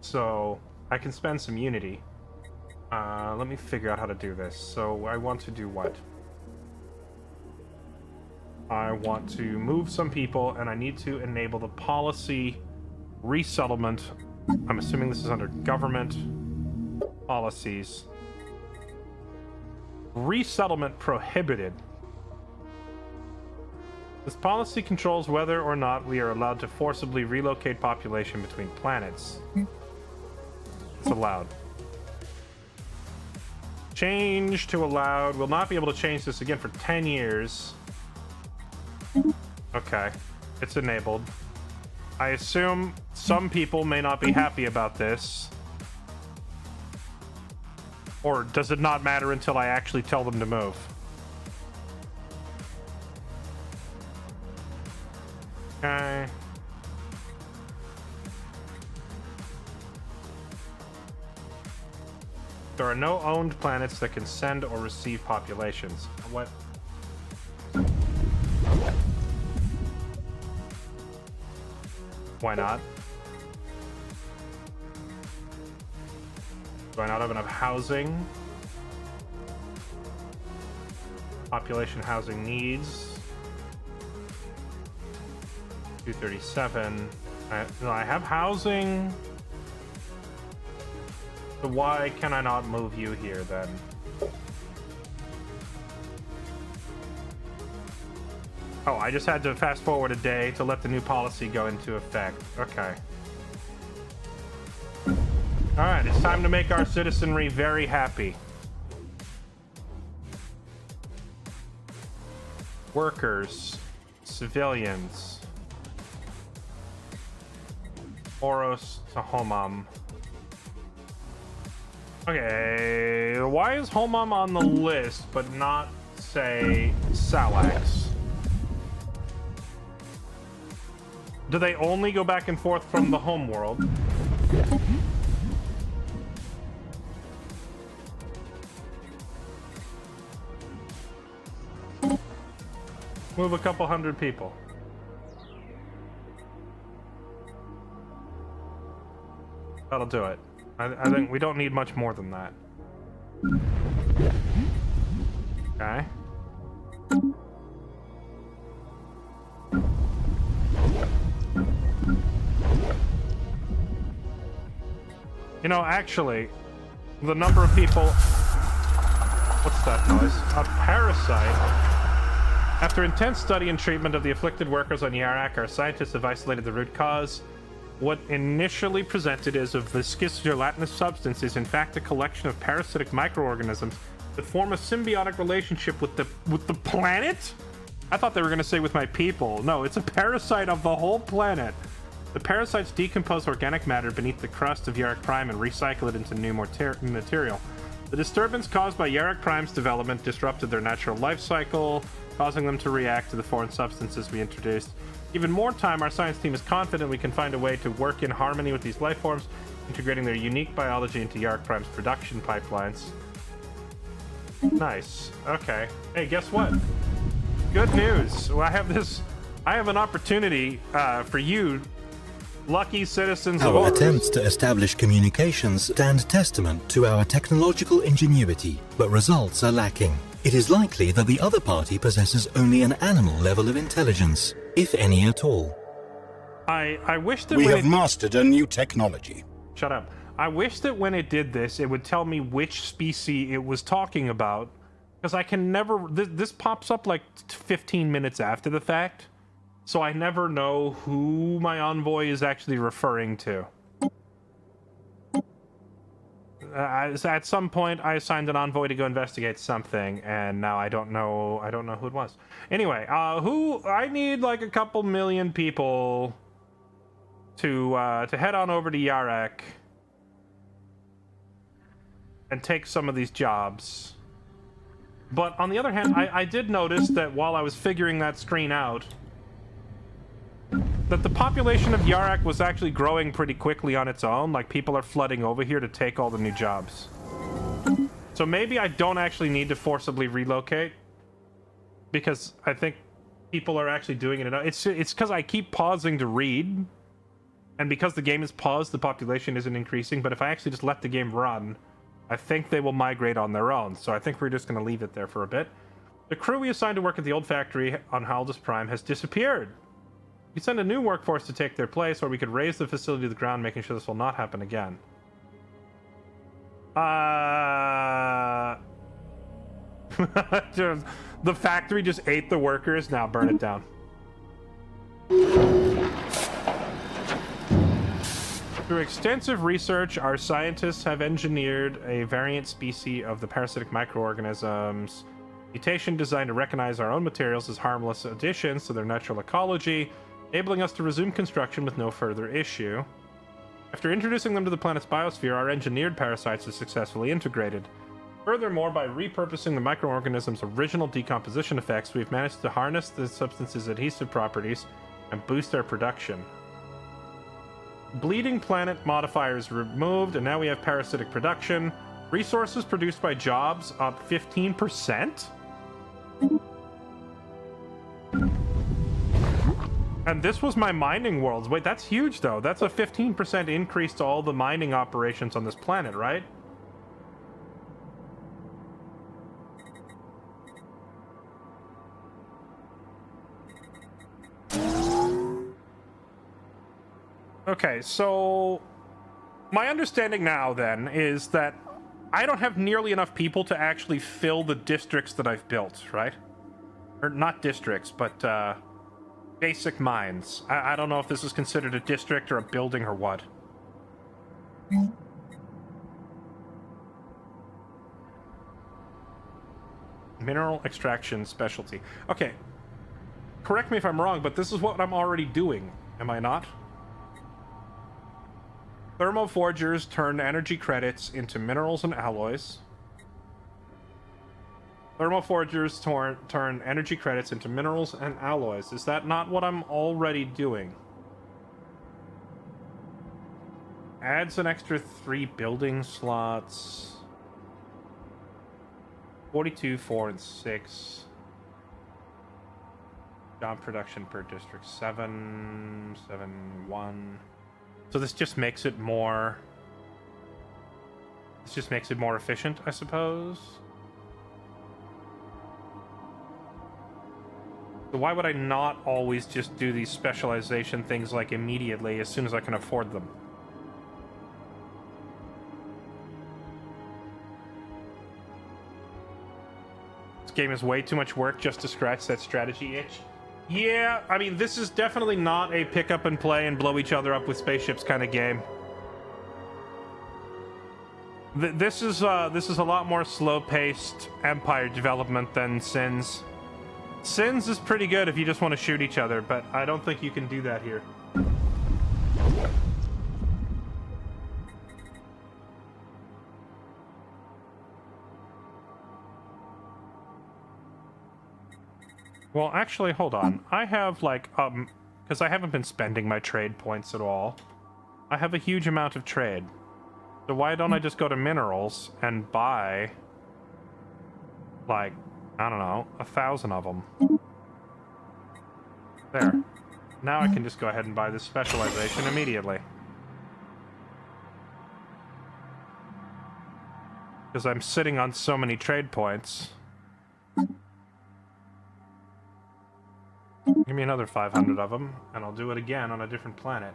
S1: So... I can spend some Unity. Let me figure out how to do this. So I want to do what? I want to move some people, and I need to enable the policy resettlement. I'm assuming this is under government policies. Resettlement prohibited. This policy controls whether or not we are allowed to forcibly relocate population between planets. It's allowed. Change to allowed. We'll not be able to change this again for 10 years. Okay. It's enabled. I assume some people may not be happy about this. Or does it not matter until I actually tell them to move? Okay. There are no owned planets that can send or receive populations. What? Why not? Do I not have enough housing? Population housing needs. 237. No, I have housing. So why can I not move you here then? Oh, I just had to fast forward a day to let the new policy go into effect. Okay. Alright, it's time to make our citizenry very happy. Workers. Civilians. Oros to Homam. Okay, why is Homam on the list, but not, say, Salax? Do they only go back and forth from the home world? Move a couple hundred people. That'll do it. I think we don't need much more than that. Okay. You know, actually, the number of people... What's that noise? A parasite? After intense study and treatment of the afflicted workers on Yarak, our scientists have isolated the root cause. What initially presented as a viscous gelatinous substance is in fact a collection of parasitic microorganisms that form a symbiotic relationship with the planet? I thought they were going to say with my people. No, it's a parasite of the whole planet. The parasites decompose organic matter beneath the crust of Yarak Prime and recycle it into new material. The disturbance caused by Yarak Prime's development disrupted their natural life cycle, causing them to react to the foreign substances we introduced. Given more time, our science team is confident we can find a way to work in harmony with these life forms, integrating their unique biology into Yarak Prime's production pipelines. Nice. Okay. Hey, guess what? Good news. Well, I have an opportunity for you, lucky citizens of
S8: Our
S1: Horus.
S8: attempts to establish communications stand testament to our technological ingenuity, but results are lacking. It is likely that the other party possesses only an animal level of intelligence, if any at all.
S1: I wish that
S7: We
S1: when
S7: have
S1: it...
S7: mastered a new technology.
S1: Shut up. I wish that when it did this, it would tell me which species it was talking about, because I can never... This pops up like 15 minutes after the fact, so I never know who my envoy is actually referring to. At some point, I assigned an envoy to go investigate something, and now I don't know who it was. Anyway, I need like a couple million people to head on over to Yarak and take some of these jobs. But on the other hand, I did notice that while I was figuring that screen out, that the population of Yarak was actually growing pretty quickly on its own. Like, people are flooding over here to take all the new jobs. So maybe I don't actually need to forcibly relocate, because I think people are actually doing it. It's because I keep pausing to read, and because the game is paused, the population isn't increasing. But if I actually just let the game run, I think they will migrate on their own. So I think we're just going to leave it there for a bit. The crew we assigned to work at the old factory on Haldus Prime has disappeared. We could send a new workforce to take their place, or we could raise the facility to the ground, making sure this will not happen again. The factory just ate the workers. Now burn it down. Through extensive research, our scientists have engineered a variant species of the parasitic microorganisms. Mutation designed to recognize our own materials as harmless additions to their natural ecology. enabling us to resume construction with no further issue. After introducing them to the planet's biosphere, our engineered parasites are successfully integrated. Furthermore, by repurposing the microorganism's original decomposition effects, we've managed to harness the substance's adhesive properties and boost their production. Bleeding planet modifiers removed, and now we have parasitic production. Resources produced by jobs up 15%? And this was my mining worlds. Wait, that's huge, though. That's a 15% increase to all the mining operations on this planet, right? Okay, so my understanding now, then, is that I don't have nearly enough people to actually fill the districts that I've built, right? Or not districts, but, basic mines. I don't know if this is considered a district or a building or what. Mineral extraction specialty. Okay. Correct me if I'm wrong, but this is what I'm already doing. Am I not? Thermoforgers turn energy credits into minerals and alloys. Thermoforgers turn energy credits into minerals and alloys. Is that not what I'm already doing? Adds an extra 3 building slots. 42, 4, and 6. Job production per district 7, 7, 1. So this just makes it more... This just makes it more efficient, I suppose. So why would I not always just do these specialization things like immediately as soon as I can afford them? This game is way too much work just to scratch that strategy itch. Yeah, I mean, this is definitely not a pick up and play and blow each other up with spaceships kind of game. This is a lot more slow-paced Empire development than Sins. Sins is pretty good if you just want to shoot each other, but I don't think you can do that here. Well, actually, hold on. I have, like, because I haven't been spending my trade points at all. I have a huge amount of trade. So why don't I just go to minerals and buy, like, I don't know, 1,000 of them. There. Now I can just go ahead and buy this specialization immediately. Because I'm sitting on so many trade points. Give me another 500 of them, and I'll do it again on a different planet.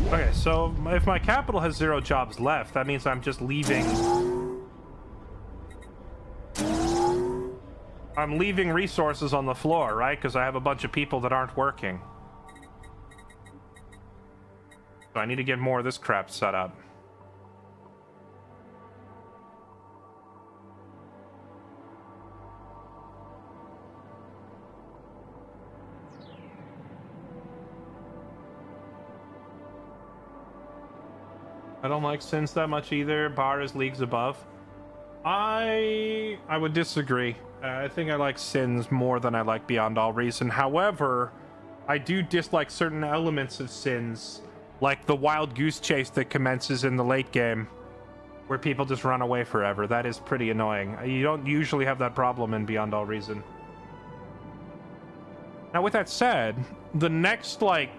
S1: Okay, so if my capital has 0 jobs left, that means I'm just leaving... I'm leaving resources on the floor, right? Because I have a bunch of people that aren't working. So I need to get more of this crap set up. I don't like Sins that much either. Bar is leagues above. I would disagree. I think I like Sins more than I like Beyond All Reason. However, I do dislike certain elements of Sins, like the wild goose chase that commences in the late game, where people just run away forever. That is pretty annoying. You don't usually have that problem in Beyond All Reason. Now, with that said, the next, like,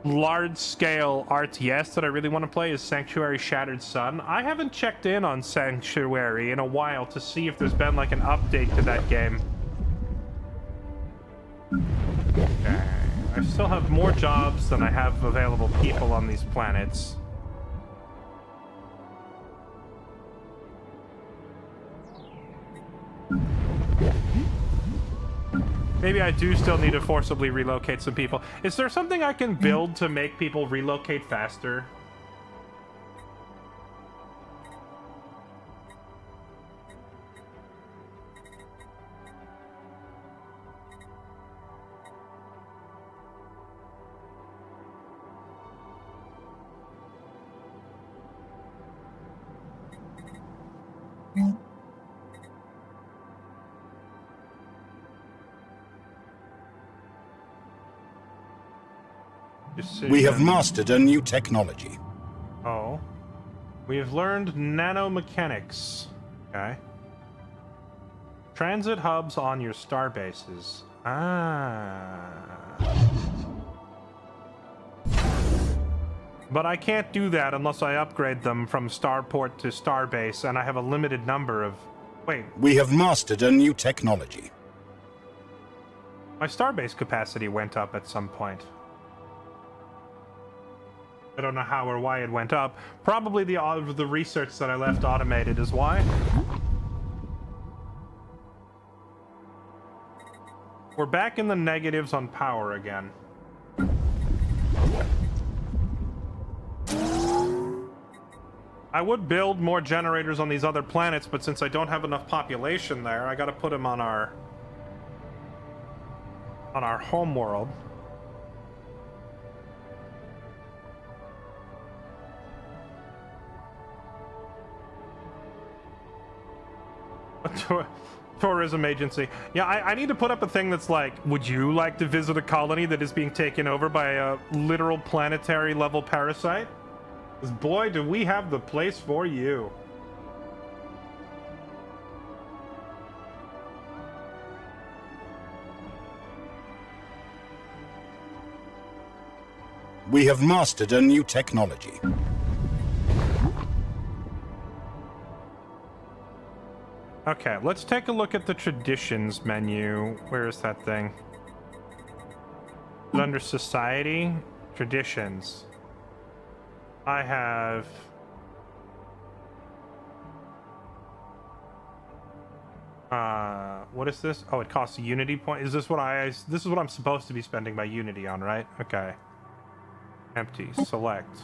S1: large-scale RTS that I really want to play is Sanctuary Shattered Sun. I haven't checked in on Sanctuary in a while to see if there's been, like, an update to that game. Okay. I still have more jobs than I have available people on these planets. Maybe I do still need to forcibly relocate some people. Is there something I can build to make people relocate faster?
S7: We have mastered a new technology.
S1: Oh. We have learned nanomechanics. Okay. Transit hubs on your star bases. Ah. But I can't do that unless I upgrade them from starport to starbase, and I have a limited number of... Wait.
S7: We have mastered a new technology.
S1: My starbase capacity went up at some point. I don't know how or why it went up. Probably the research that I left automated is why. We're back in the negatives on power again. I would build more generators on these other planets, but since I don't have enough population there, I gotta put them on our home world. Tourism agency. Yeah, I need to put up a thing that's like, would you like to visit a colony that is being taken over by a literal planetary level parasite? Because boy, do we have the place for you.
S7: We have mastered a new technology.
S1: Okay, let's take a look at the traditions menu. Where is that thing? Under society, traditions. I have... what is this? Oh, it costs a unity point. Is this what this is what I'm supposed to be spending my unity on, right? Okay. Empty. Select.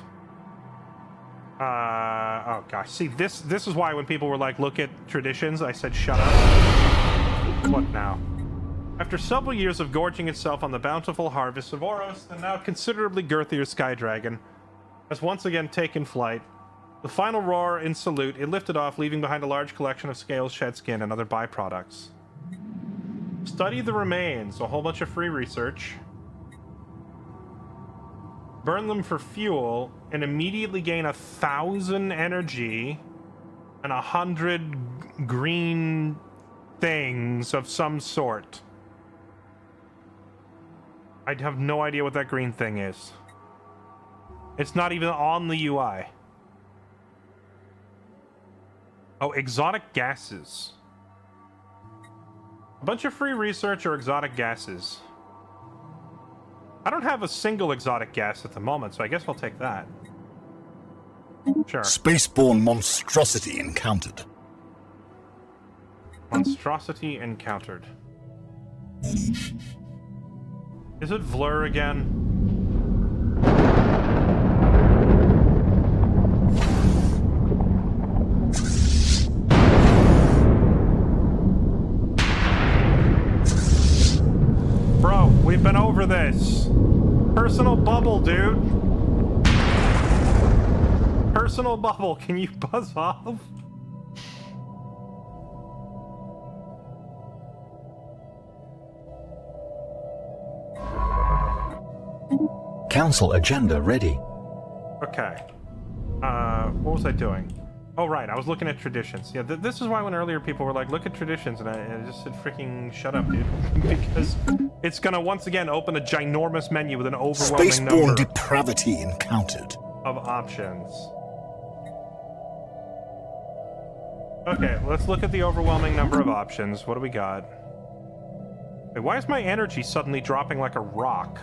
S1: Oh gosh. See, this is why when people were like, look at traditions, I said, shut up. What now? After several years of gorging itself on the bountiful harvest of Oros, the now considerably girthier Sky Dragon has once again taken flight. The final roar in salute, it lifted off, leaving behind a large collection of scales, shed skin, and other byproducts. Study the remains, a whole bunch of free research. Burn them for fuel, and immediately gain 1,000 energy and 100 green things of some sort. I have no idea what that green thing is. It's not even on the UI. Oh, exotic gases. A bunch of free research or exotic gases. I don't have a single exotic gas at the moment, so I guess I'll take that. Sure.
S7: Spaceborne monstrosity encountered.
S1: Monstrosity encountered. Is it Vlur again? Bro, we've been over this. Personal bubble, dude. Personal bubble, can you buzz off?
S8: Council agenda ready.
S1: Okay. What was I doing? Oh, right, I was looking at traditions. Yeah, this is why when earlier people were like, look at traditions, and I just said, freaking shut up, dude. Because it's gonna once again open a ginormous menu with an overwhelming
S7: Spaceborne
S1: number
S7: depravity encountered.
S1: of options. Okay, let's look at the overwhelming number of options. What do we got? Wait, why is my energy suddenly dropping like a rock?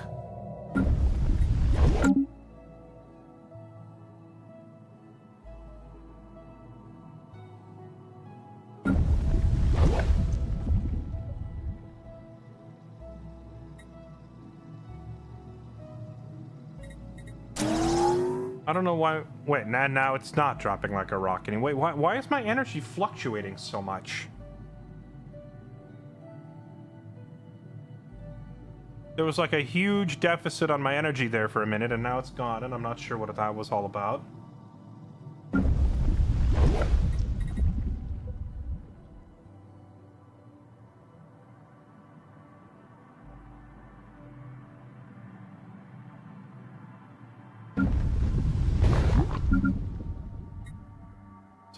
S1: I don't know why. Wait, now it's not dropping like a rock anyway. Why is my energy fluctuating so much? There was like a huge deficit on my energy there for a minute, and now it's gone, and I'm not sure what that was all about.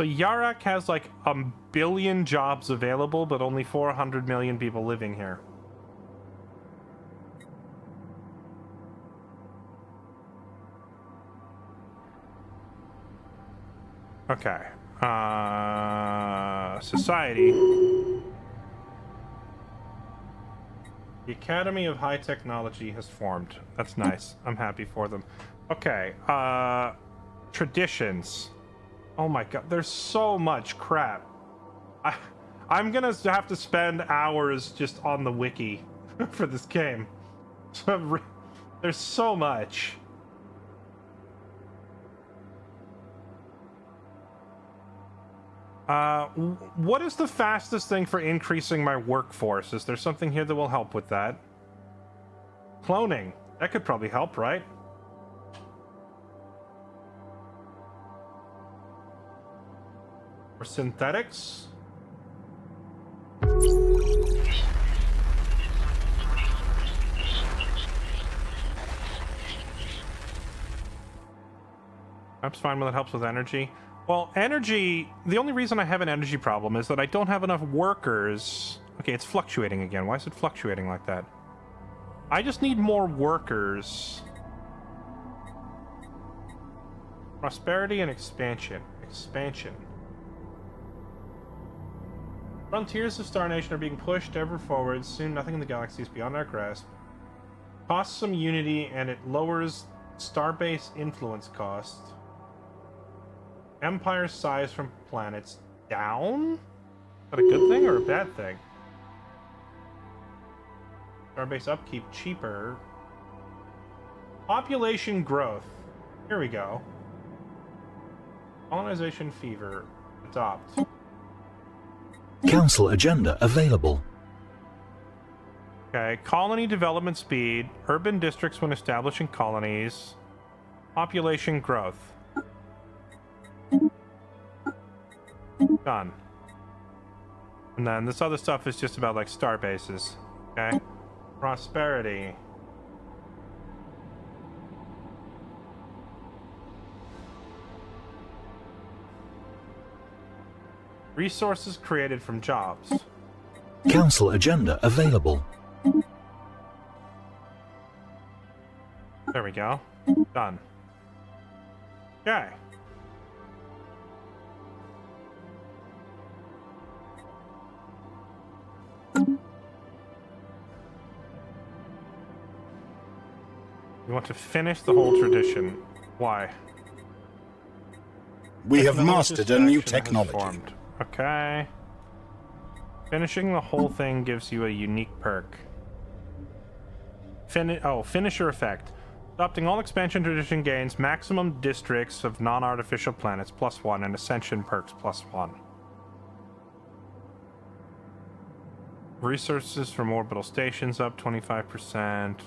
S1: So Yarak has like 1 billion jobs available, but only 400 million people living here. Okay. Society. The Academy of High Technology has formed. That's nice. I'm happy for them. Okay. Traditions. Oh my god, there's so much crap. I'm gonna have to spend hours just on the wiki for this game. There's so much. What is the fastest thing for increasing my workforce? Is there something here that will help with that? Cloning. That could probably help, right? Or synthetics? That's fine when it helps with energy. Well, energy, the only reason I have an energy problem is that I don't have enough workers. Okay, it's fluctuating again. Why is it fluctuating like that? I just need more workers. Prosperity and expansion. Expansion. Frontiers of Star Nation are being pushed ever forward. Soon nothing in the galaxy is beyond our grasp. Costs some unity and it lowers starbase influence cost. Empire size from planets down? Is that a good thing or a bad thing? Starbase upkeep cheaper. Population growth. Here we go. Colonization fever. Adopt.
S8: Council agenda available.
S1: Okay, colony development speed. Urban districts when establishing colonies. Population growth. Done. And then this other stuff is just about like star bases. Okay. Prosperity. Resources created from jobs.
S8: Council agenda available.
S1: There we go. Done. Okay. You want to finish the whole tradition. Why?
S7: We have mastered a new technology.
S1: Formed. Okay. Finishing the whole thing gives you a unique perk. Finisher effect. Adopting all expansion tradition gains maximum districts of non-artificial planets +1 and ascension perks +1. Resources from orbital stations up 25%.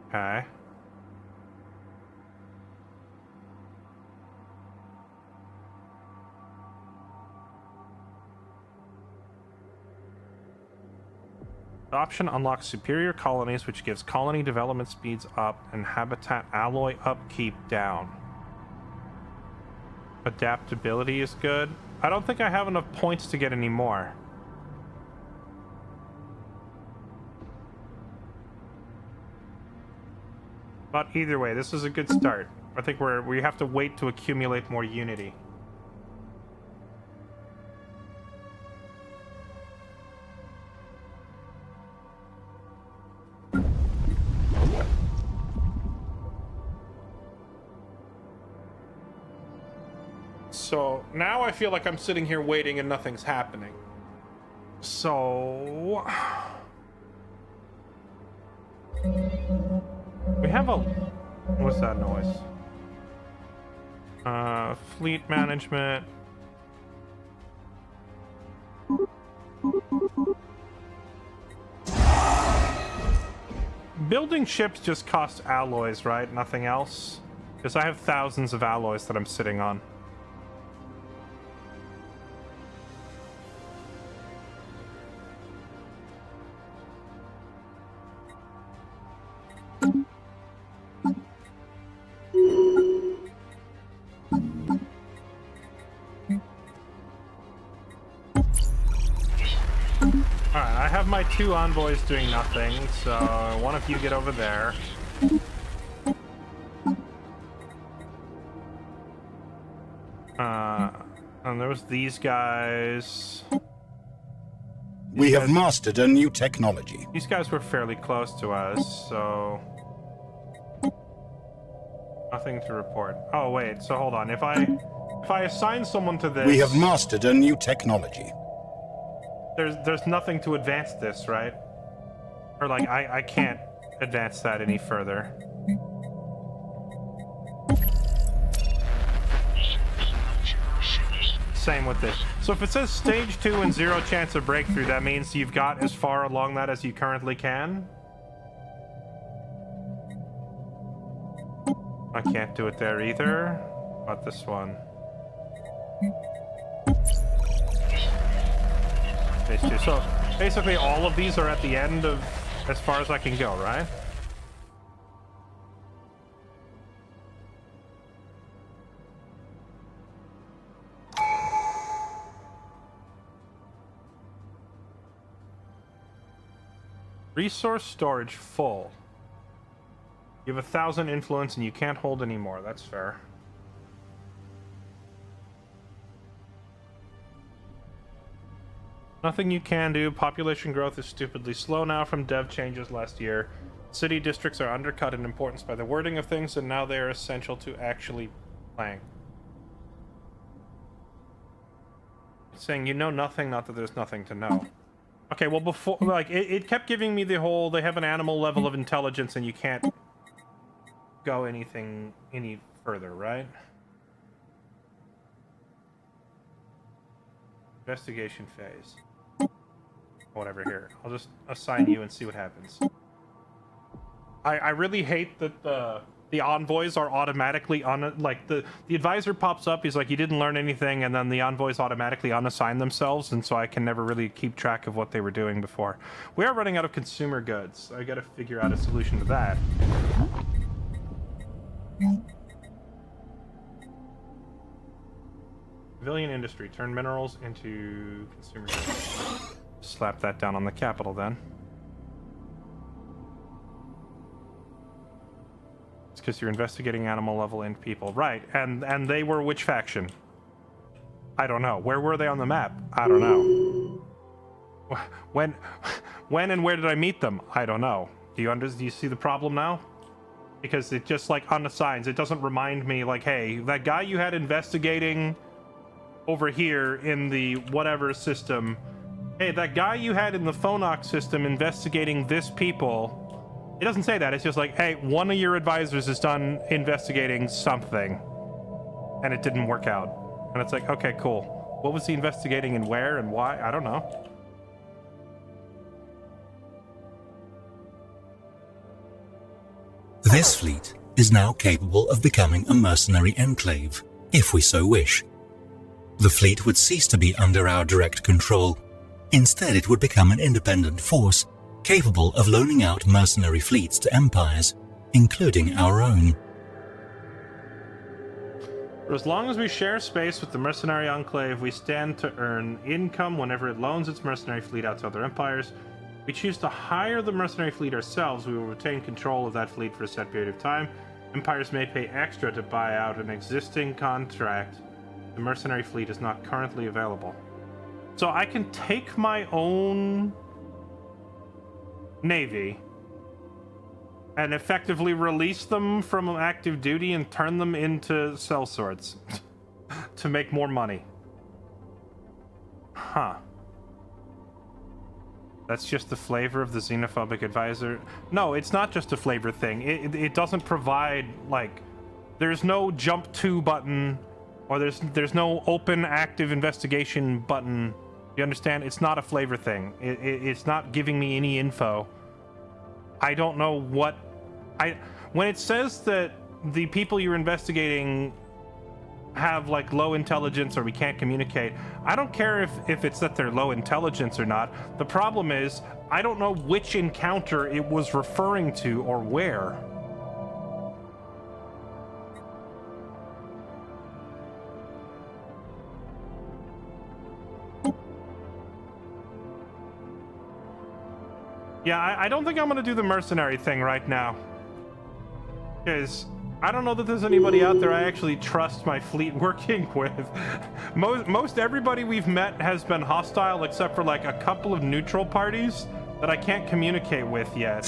S1: Okay. The option unlocks superior colonies, which gives colony development speeds up and habitat alloy upkeep down. Adaptability is good. I don't think I have enough points to get any more. But either way, this is a good start. I think we have to wait to accumulate more unity. So now I feel like I'm sitting here waiting and nothing's happening. So we have a... What's that noise? Fleet management. Building ships just costs alloys, right? Nothing else? Because I have thousands of alloys that I'm sitting on. Alright, I have my 2 envoys doing nothing, so one of you get over there. And there was these guys.
S7: We have mastered a new technology.
S1: These guys were fairly close to us, so... Nothing to report. Oh, wait, so hold on. If I assign someone to this...
S7: We have mastered a new technology.
S1: There's nothing to advance this, right? Or, like, I can't advance that any further. Same with this. So if it says stage 2 and 0 chance of breakthrough, that means you've got as far along that as you currently can? I can't do it there either. About this one. These two. So basically all of these are at the end of as far as I can go, right? Resource storage full. You have 1,000 influence and you can't hold any more. That's fair. Nothing you can do. Population growth is stupidly slow now from dev changes last year. City districts are undercut in importance by the wording of things, and now they are essential to actually playing. It's saying you know nothing, not that there's nothing to know. Okay, well before, like, it kept giving me the whole, they have an animal level of intelligence and you can't go any further, right? Investigation phase. Whatever, here. I'll just assign you and see what happens. I really hate that the envoys are automatically on, like, the advisor pops up, he's like, you didn't learn anything, and then the envoys automatically unassign themselves, and so I can never really keep track of what they were doing before. We are running out of consumer goods. I gotta figure out a solution to that. Civilian industry. Turn minerals into consumer goods. Slap that down on the capital then. It's because you're investigating animal level and people. Right, and they were which faction? I don't know. Where were they on the map? I don't know. When and where did I meet them? I don't know. Do you see the problem now? Because it just, like, unassigns. It doesn't remind me, like, hey, that guy you had investigating over here in the whatever system, hey, that guy you had in the Phonox system investigating this people, it doesn't say that. It's just like, hey, one of your advisors is done investigating something and it didn't work out. And it's like, okay, cool. What was he investigating and where and why? I don't know.
S8: This fleet is now capable of becoming a mercenary enclave, if we so wish. The fleet would cease to be under our direct control. Instead, it would become an independent force, capable of loaning out mercenary fleets to empires, including our own.
S1: For as long as we share space with the mercenary enclave, we stand to earn income whenever it loans its mercenary fleet out to other empires. If we choose to hire the mercenary fleet ourselves, we will retain control of that fleet for a set period of time. Empires may pay extra to buy out an existing contract. The mercenary fleet is not currently available. So I can take my own navy and effectively release them from active duty and turn them into sellswords to make more money. Huh. That's just the flavor of the xenophobic advisor. No, it's not just a flavor thing. It doesn't provide, like, there's no jump to button, or there's no open active investigation button. You understand? It's not a flavor thing. It's not giving me any info. I don't know what when it says that the people you're investigating have, like, low intelligence or we can't communicate, I don't care if it's that they're low intelligence or not. The problem is I don't know which encounter it was referring to or where. Yeah, I don't think I'm gonna do the mercenary thing right now. Because I don't know that there's anybody out there I actually trust my fleet working with. Most everybody we've met has been hostile except for like a couple of neutral parties that I can't communicate with yet.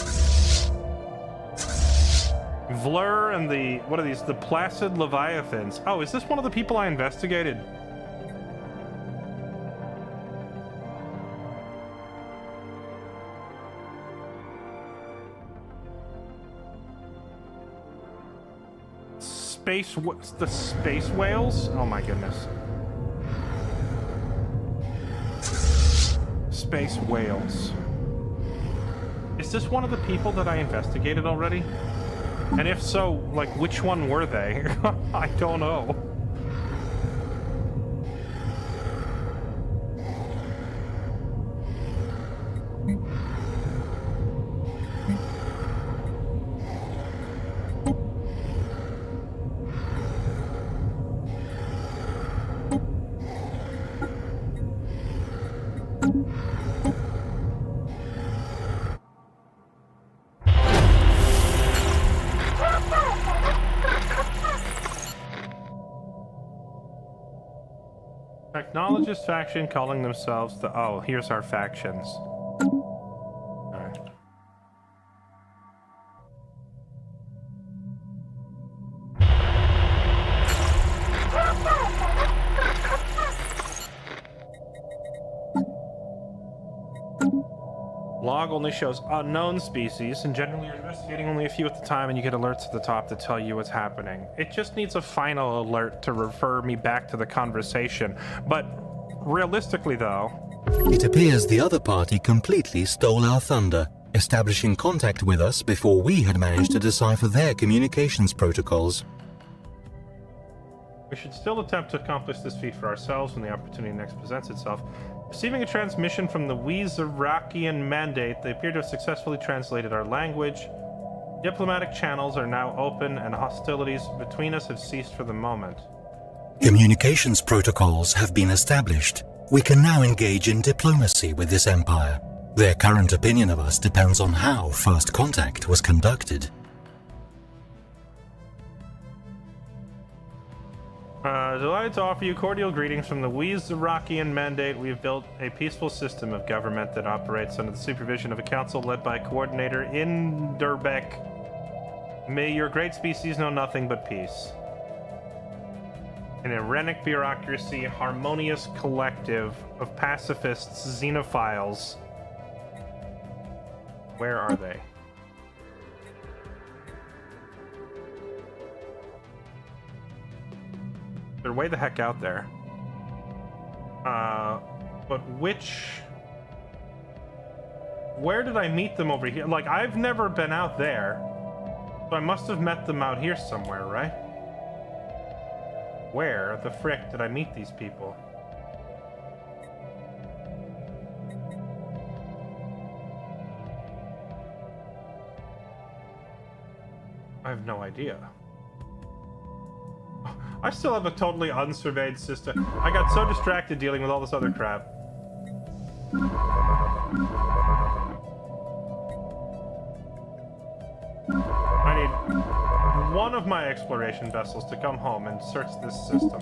S1: Vlur and the, what are these? The Placid Leviathans. Oh, is this one of the people I investigated? What's the space whales? Oh my goodness. Space whales. Is this one of the people that I investigated already? And if so, like, which one were they? I don't know. Technologist faction calling themselves the... Oh, here's our factions. Alright. Log only shows unknown species, and generally you're investigating only a few at the time, and you get alerts at the top to tell you what's happening. It just needs a final alert to refer me back to the conversation. But realistically, though...
S8: It appears the other party completely stole our thunder, establishing contact with us before we had managed to decipher their communications protocols.
S1: We should still attempt to accomplish this feat for ourselves when the opportunity next presents itself. Receiving a transmission from the Wizarakian Mandate, they appear to have successfully translated our language. Diplomatic channels are now open, and hostilities between us have ceased for the moment.
S8: Communications protocols have been established. We can now engage in diplomacy with this empire. Their current opinion of us depends on how first contact was conducted.
S1: Delighted to offer you cordial greetings from the Wizarakian Mandate. We have built a peaceful system of government that operates under the supervision of a council led by Coordinator Inderbeck. May your great species know nothing but peace. An Irenic bureaucracy, harmonious collective of pacifists, xenophiles. Where are they? They're way the heck out there. But where did I meet them over here? Like, I've never been out there. So I must have met them out here somewhere, right? Where the frick did I meet these people? I have no idea. I still have a totally unsurveyed system. I got so distracted dealing with all this other crap. I need one of my exploration vessels to come home and search this system.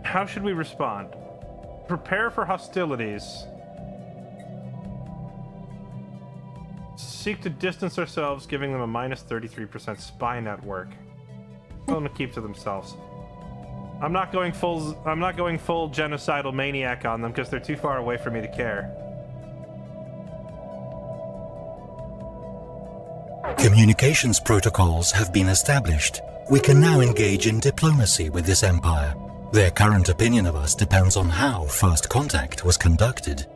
S1: How should we respond? Prepare for hostilities. Seek to distance ourselves, giving them a minus 33% spy network. Tell them to keep to themselves. I'm not going full genocidal maniac on them because they're too far away for me to care.
S8: Communications protocols have been established. We can now engage in diplomacy with this empire. Their current opinion of us depends on how first contact was conducted.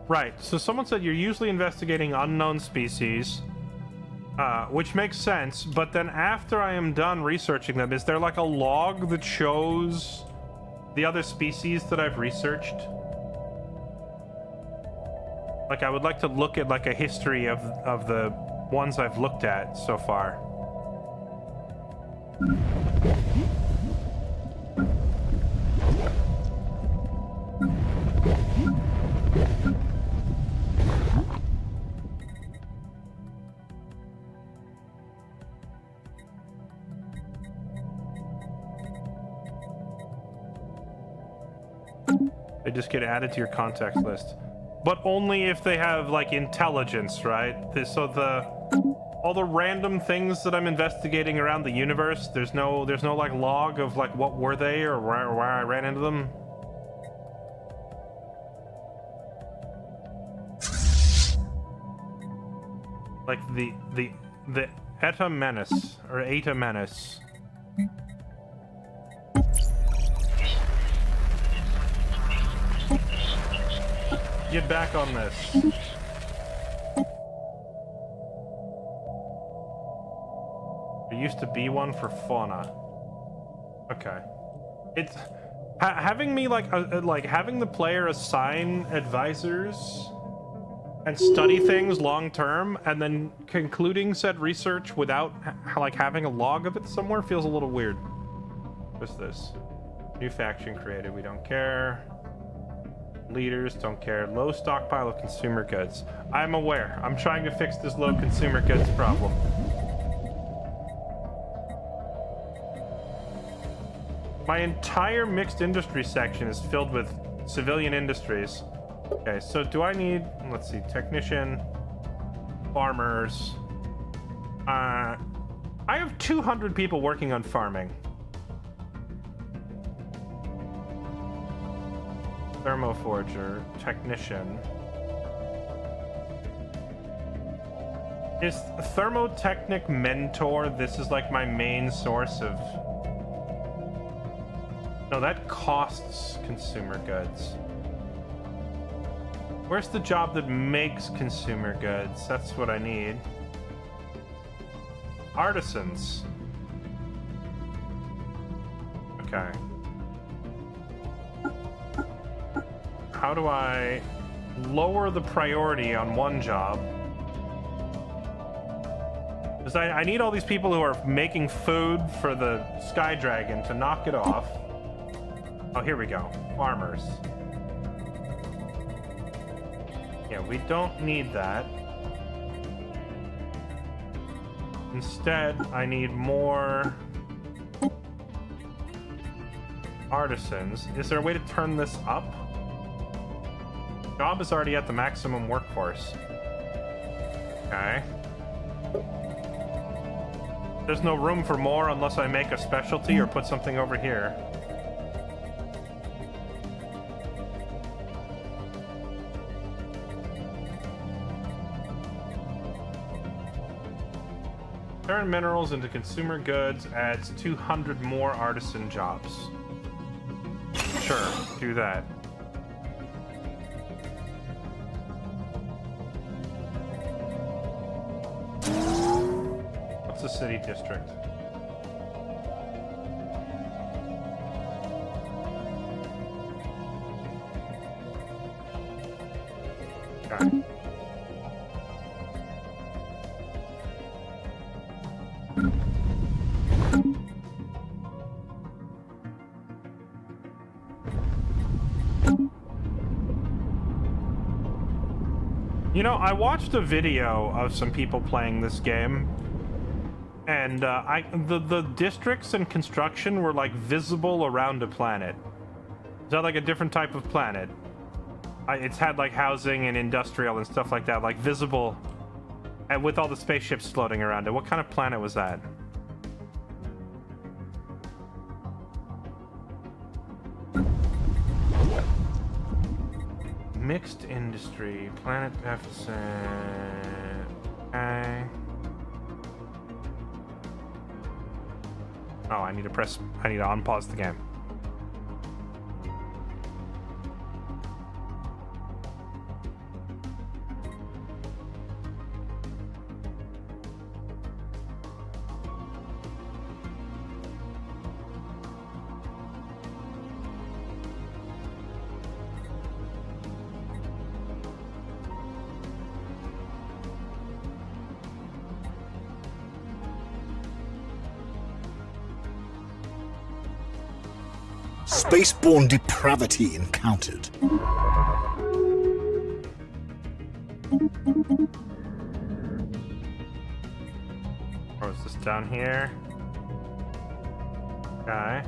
S1: Right, so someone said you're usually investigating unknown species, which makes sense, but then after I am done researching them, is there like a log that shows the other species that I've researched? Like, I would like to look at like a history of the ones I've looked at so far. They just get added to your contact list. But only if they have, like, intelligence, right? So all the random things that I'm investigating around the universe, there's no like log of like what were they or where I ran into them. Like the Eta Menace or Eta Menace. Get back on this. There used to be one for fauna. Okay. It's having me like having the player assign advisors and study things long term and then concluding said research without like having a log of it somewhere feels a little weird. What's this? New faction created. We don't care. Leaders don't care. Low stockpile of consumer goods. I'm aware. I'm trying to fix this low consumer goods problem. My entire mixed industry section is filled with civilian industries. Okay, so do I need, let's see, technician, farmers. I have 200 people working on farming. Thermoforger, technician. Is Thermotechnic Mentor, this is like my main source of... No, that costs consumer goods. Where's the job that makes consumer goods? That's what I need. Artisans. Okay. How do I lower the priority on one job? Because I need all these people who are making food for the Sky Dragon to knock it off. Oh, here we go. Farmers. Yeah, we don't need that. Instead, I need more artisans. Is there a way to turn this up? Job is already at the maximum workforce. Okay. There's no room for more unless I make a specialty or put something over here. Turn minerals into consumer goods adds 200 more artisan jobs. Sure, do that. What's the city district? Okay. You know, I watched a video of some people playing this game, and the districts and construction were like visible around a planet. Is that like a different type of planet? It's had like housing and industrial and stuff like that, like visible, and with all the spaceships floating around it. What kind of planet was that? Mixed industry, planet deficit. Okay. Oh, I need to unpause the game.
S7: Spaceborne depravity encountered.
S1: Or is this down here? Okay.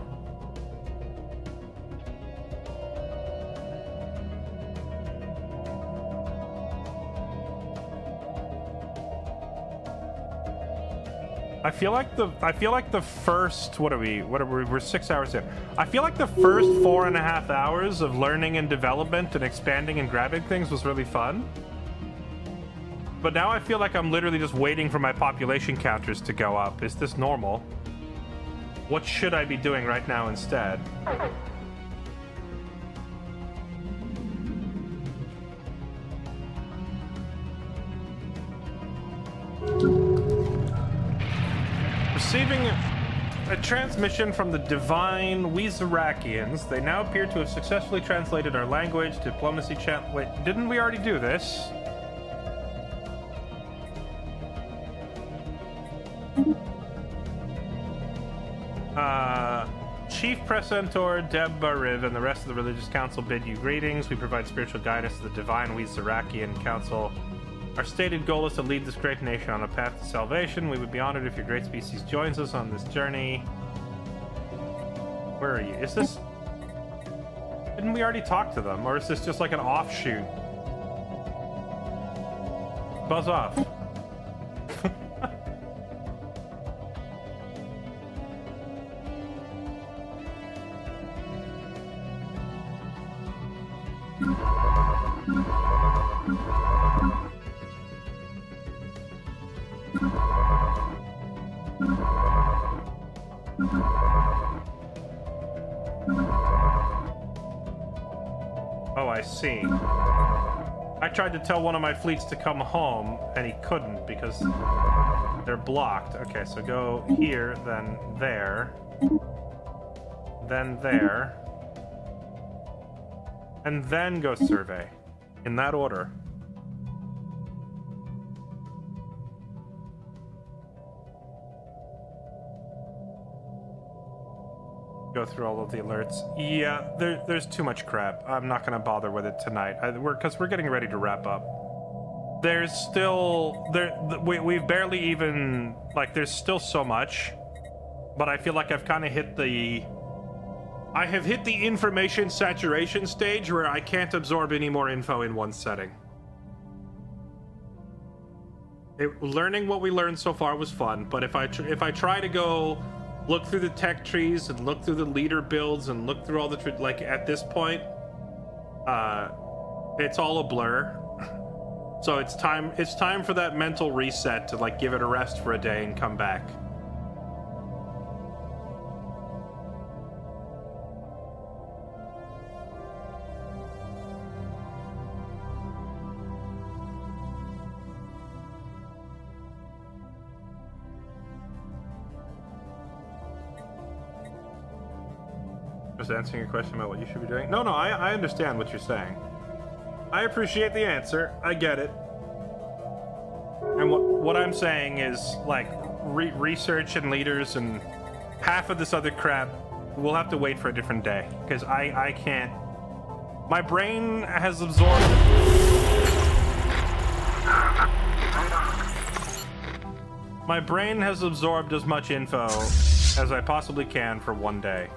S1: I feel like the first we're 6 hours in. I feel like the first 4.5 hours of learning and development and expanding and grabbing things was really fun. But now I feel like I'm literally just waiting for my population counters to go up. Is this normal? What should I be doing right now instead? Receiving a transmission from the divine Weezerakians. They now appear to have successfully translated our language, diplomacy chat. Wait, didn't we already do this? Chief Precentor Deb Bariv and the rest of the religious council bid you greetings. We provide spiritual guidance to the divine Weezerakian council. Our stated goal is to lead this great nation on a path to salvation. We would be honored if your great species joins us on this journey. Where are you? Is this... Didn't we already talk to them? Or is this just like an offshoot? Buzz off. Oh, I see. I tried to tell one of my fleets to come home, and he couldn't because they're blocked. Okay, so go here, then there, and then go survey. In that order. Go through all of the alerts. Yeah, there's too much crap. I'm not gonna bother with it tonight. Because we're getting ready to wrap up. There's still we've barely even there's still so much, but I feel like I've kind of hit the information saturation stage where I can't absorb any more info in one setting. Learning what we learned so far was fun, but if I try to go look through the tech trees and look through the leader builds and look through all the at this point, it's all a blur. So it's time for that mental reset to give it a rest for a day and come back. Just answering your question about what you should be doing. No, I understand what you're saying. I appreciate the answer. I get it. And what I'm saying is, research and leaders and half of this other crap, we'll have to wait for a different day. Because I can't... My brain has absorbed... My brain has absorbed as much info as I possibly can for one day.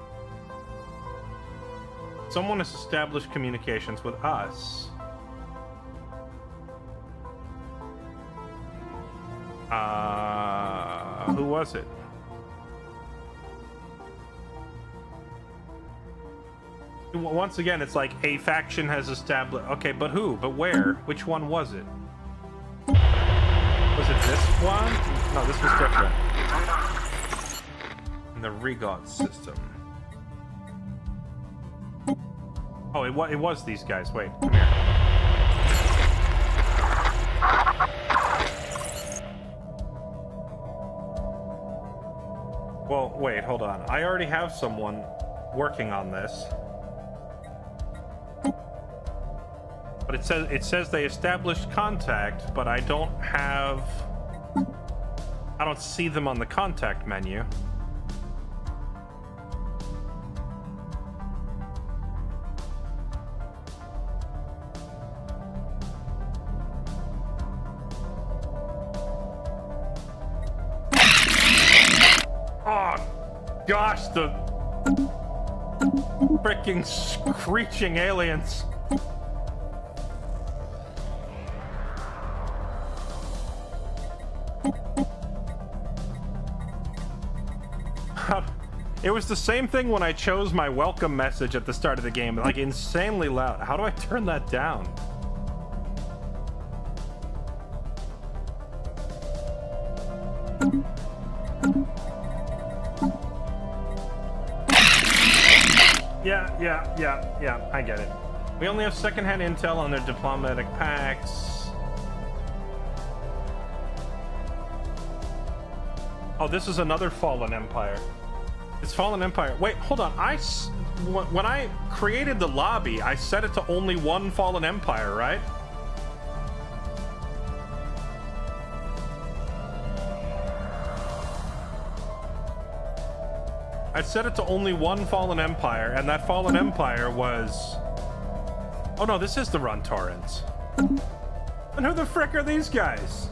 S1: Someone has established communications with us. Who was it? Once again, it's like a faction has established... Okay, but who? But where? Which one was it? Was it this one? No, this was different. In the Regot system. Oh, it was these guys. Wait, come here. Well, wait, hold on. I already have someone working on this. But it says they established contact, but I don't see them on the contact menu. Gosh, the freaking screeching aliens. It was the same thing when I chose my welcome message at the start of the game, like insanely loud. How do I turn that down? Yeah, I get it. We only have secondhand intel on their diplomatic pacts. Oh, this is another Fallen Empire. It's Fallen Empire. Wait, hold on. When I created the lobby, I set it to only one Fallen Empire, right? I set it to only one Fallen Empire, and that Fallen Empire was... Oh no, this is the Run Torrents. And who the frick are these guys?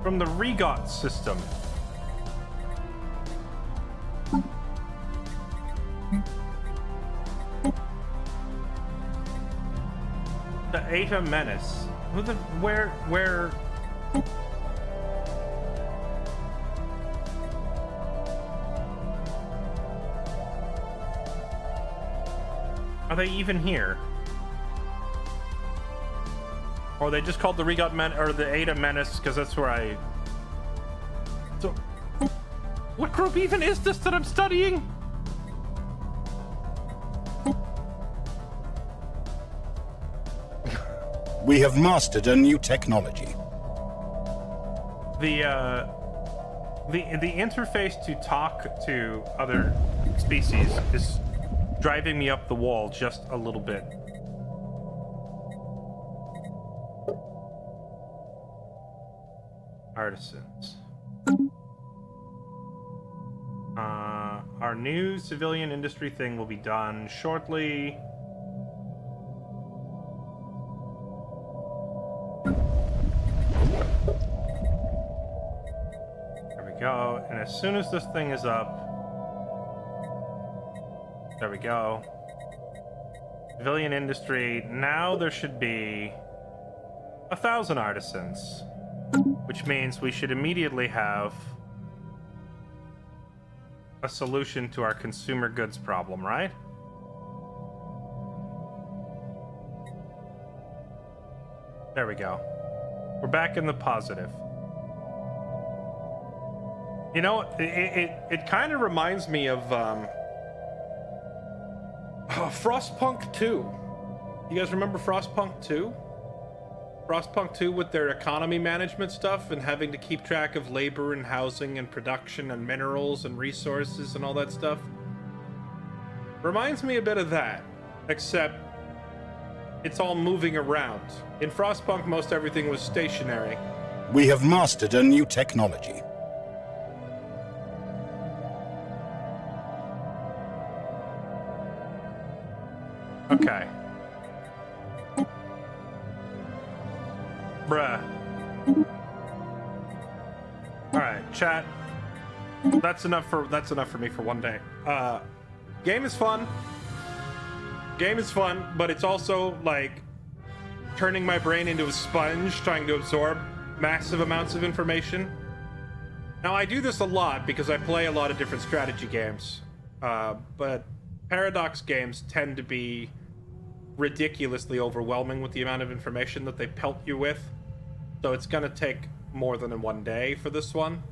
S1: From the Regot system. The Eta Menace. Who the... where... Are they even here? Or are they just called the Regot Men or the Eta Menace because that's where I... So, what group even is this that I'm studying?
S7: We have mastered a new technology.
S1: The interface to talk to other species is driving me up the wall just a little bit. Artisans. Our new civilian industry thing will be done shortly. There we go. And as soon as this thing is up, there we go. Civilian industry. Now there should be 1,000 artisans, which means we should immediately have a solution to our consumer goods problem, right? There we go. We're back in the positive. You know, it kind of reminds me of Frostpunk 2. You guys remember Frostpunk 2? Frostpunk 2 with their economy management stuff and having to keep track of labor and housing and production and minerals and resources and all that stuff. Reminds me a bit of that, except it's all moving around. In Frostpunk, most everything was stationary.
S7: We have mastered a new technology.
S1: Okay. Bruh. Alright, chat. That's enough for me for one day. Game is fun. Game is fun, but it's also like turning my brain into a sponge, trying to absorb massive amounts of information. Now I do this a lot because I play a lot of different strategy games. But Paradox games tend to be ridiculously overwhelming with the amount of information that they pelt you with. So it's gonna take more than one day for this one.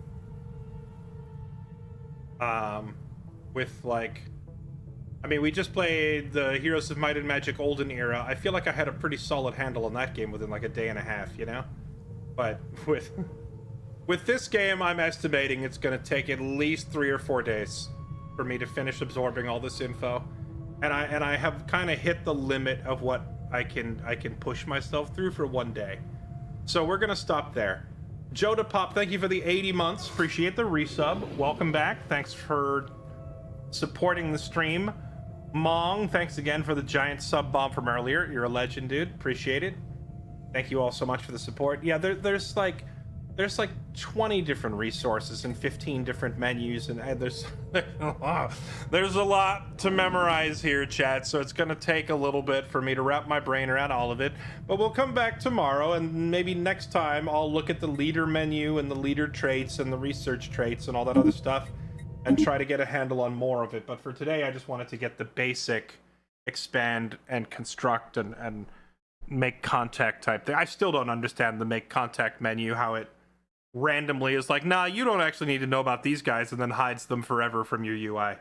S1: With like, I mean, we just played the Heroes of Might and Magic Olden Era. I feel like I had a pretty solid handle on that game within like a day and a half, you know? But with this game, I'm estimating it's gonna take at least 3 or 4 days for me to finish absorbing all this info. And I have kind of hit the limit of what I can push myself through for one day. So we're gonna stop there. Joda Pop, thank you for the 80 months. Appreciate the resub. Welcome back. Thanks for supporting the stream. Mong, thanks again for the giant sub bomb from earlier. You're a legend, dude. Appreciate it. Thank you all so much for the support. Yeah, there's like 20 different resources and 15 different menus, and there's a lot to memorize here, chat, so it's gonna take a little bit for me to wrap my brain around all of it. But we'll come back tomorrow, and maybe next time I'll look at the leader menu and the leader traits and the research traits and all that other stuff, and try to get a handle on more of it. But for today, I just wanted to get the basic expand and construct and make contact type thing. I still don't understand the make contact menu, how it randomly is like, nah, you don't actually need to know about these guys, and then hides them forever from your UI.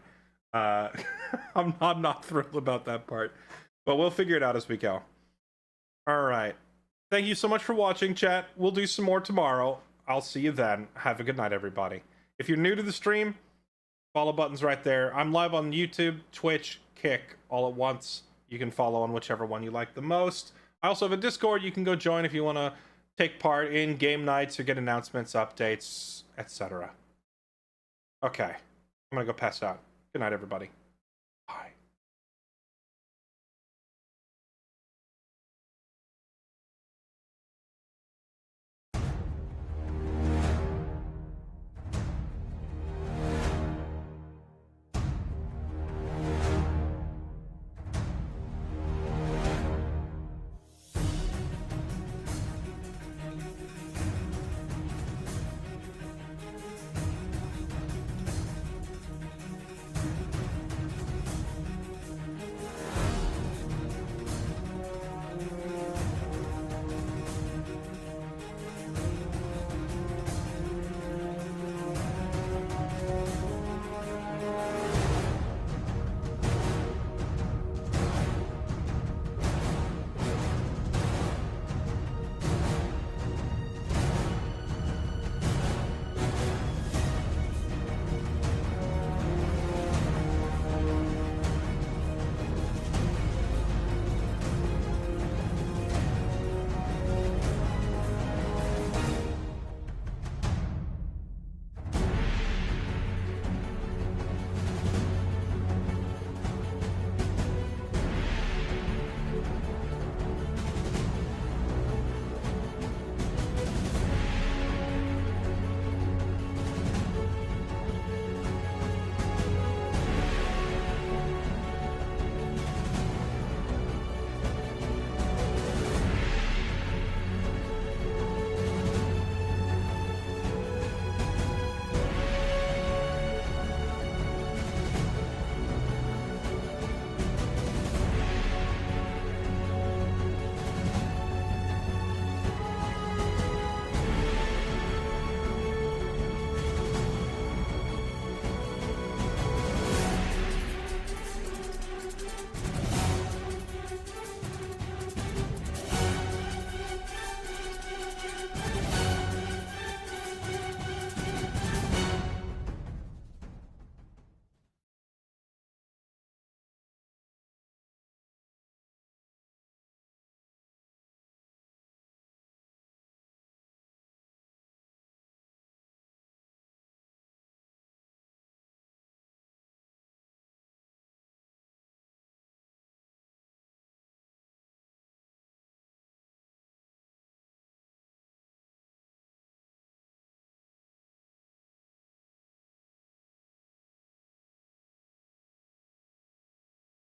S1: I'm not thrilled about that part, but we'll figure it out as we go. All right. Thank you so much for watching, chat. We'll do some more tomorrow. I'll see you then. Have a good night, everybody. If you're new to the stream, follow button's right there. I'm live on YouTube, Twitch, Kick, all at once. You can follow on whichever one you like the most. I also have a Discord you can go join if you want to take part in game nights or get announcements, updates, etc. Okay. I'm going to go pass out. Good night, everybody.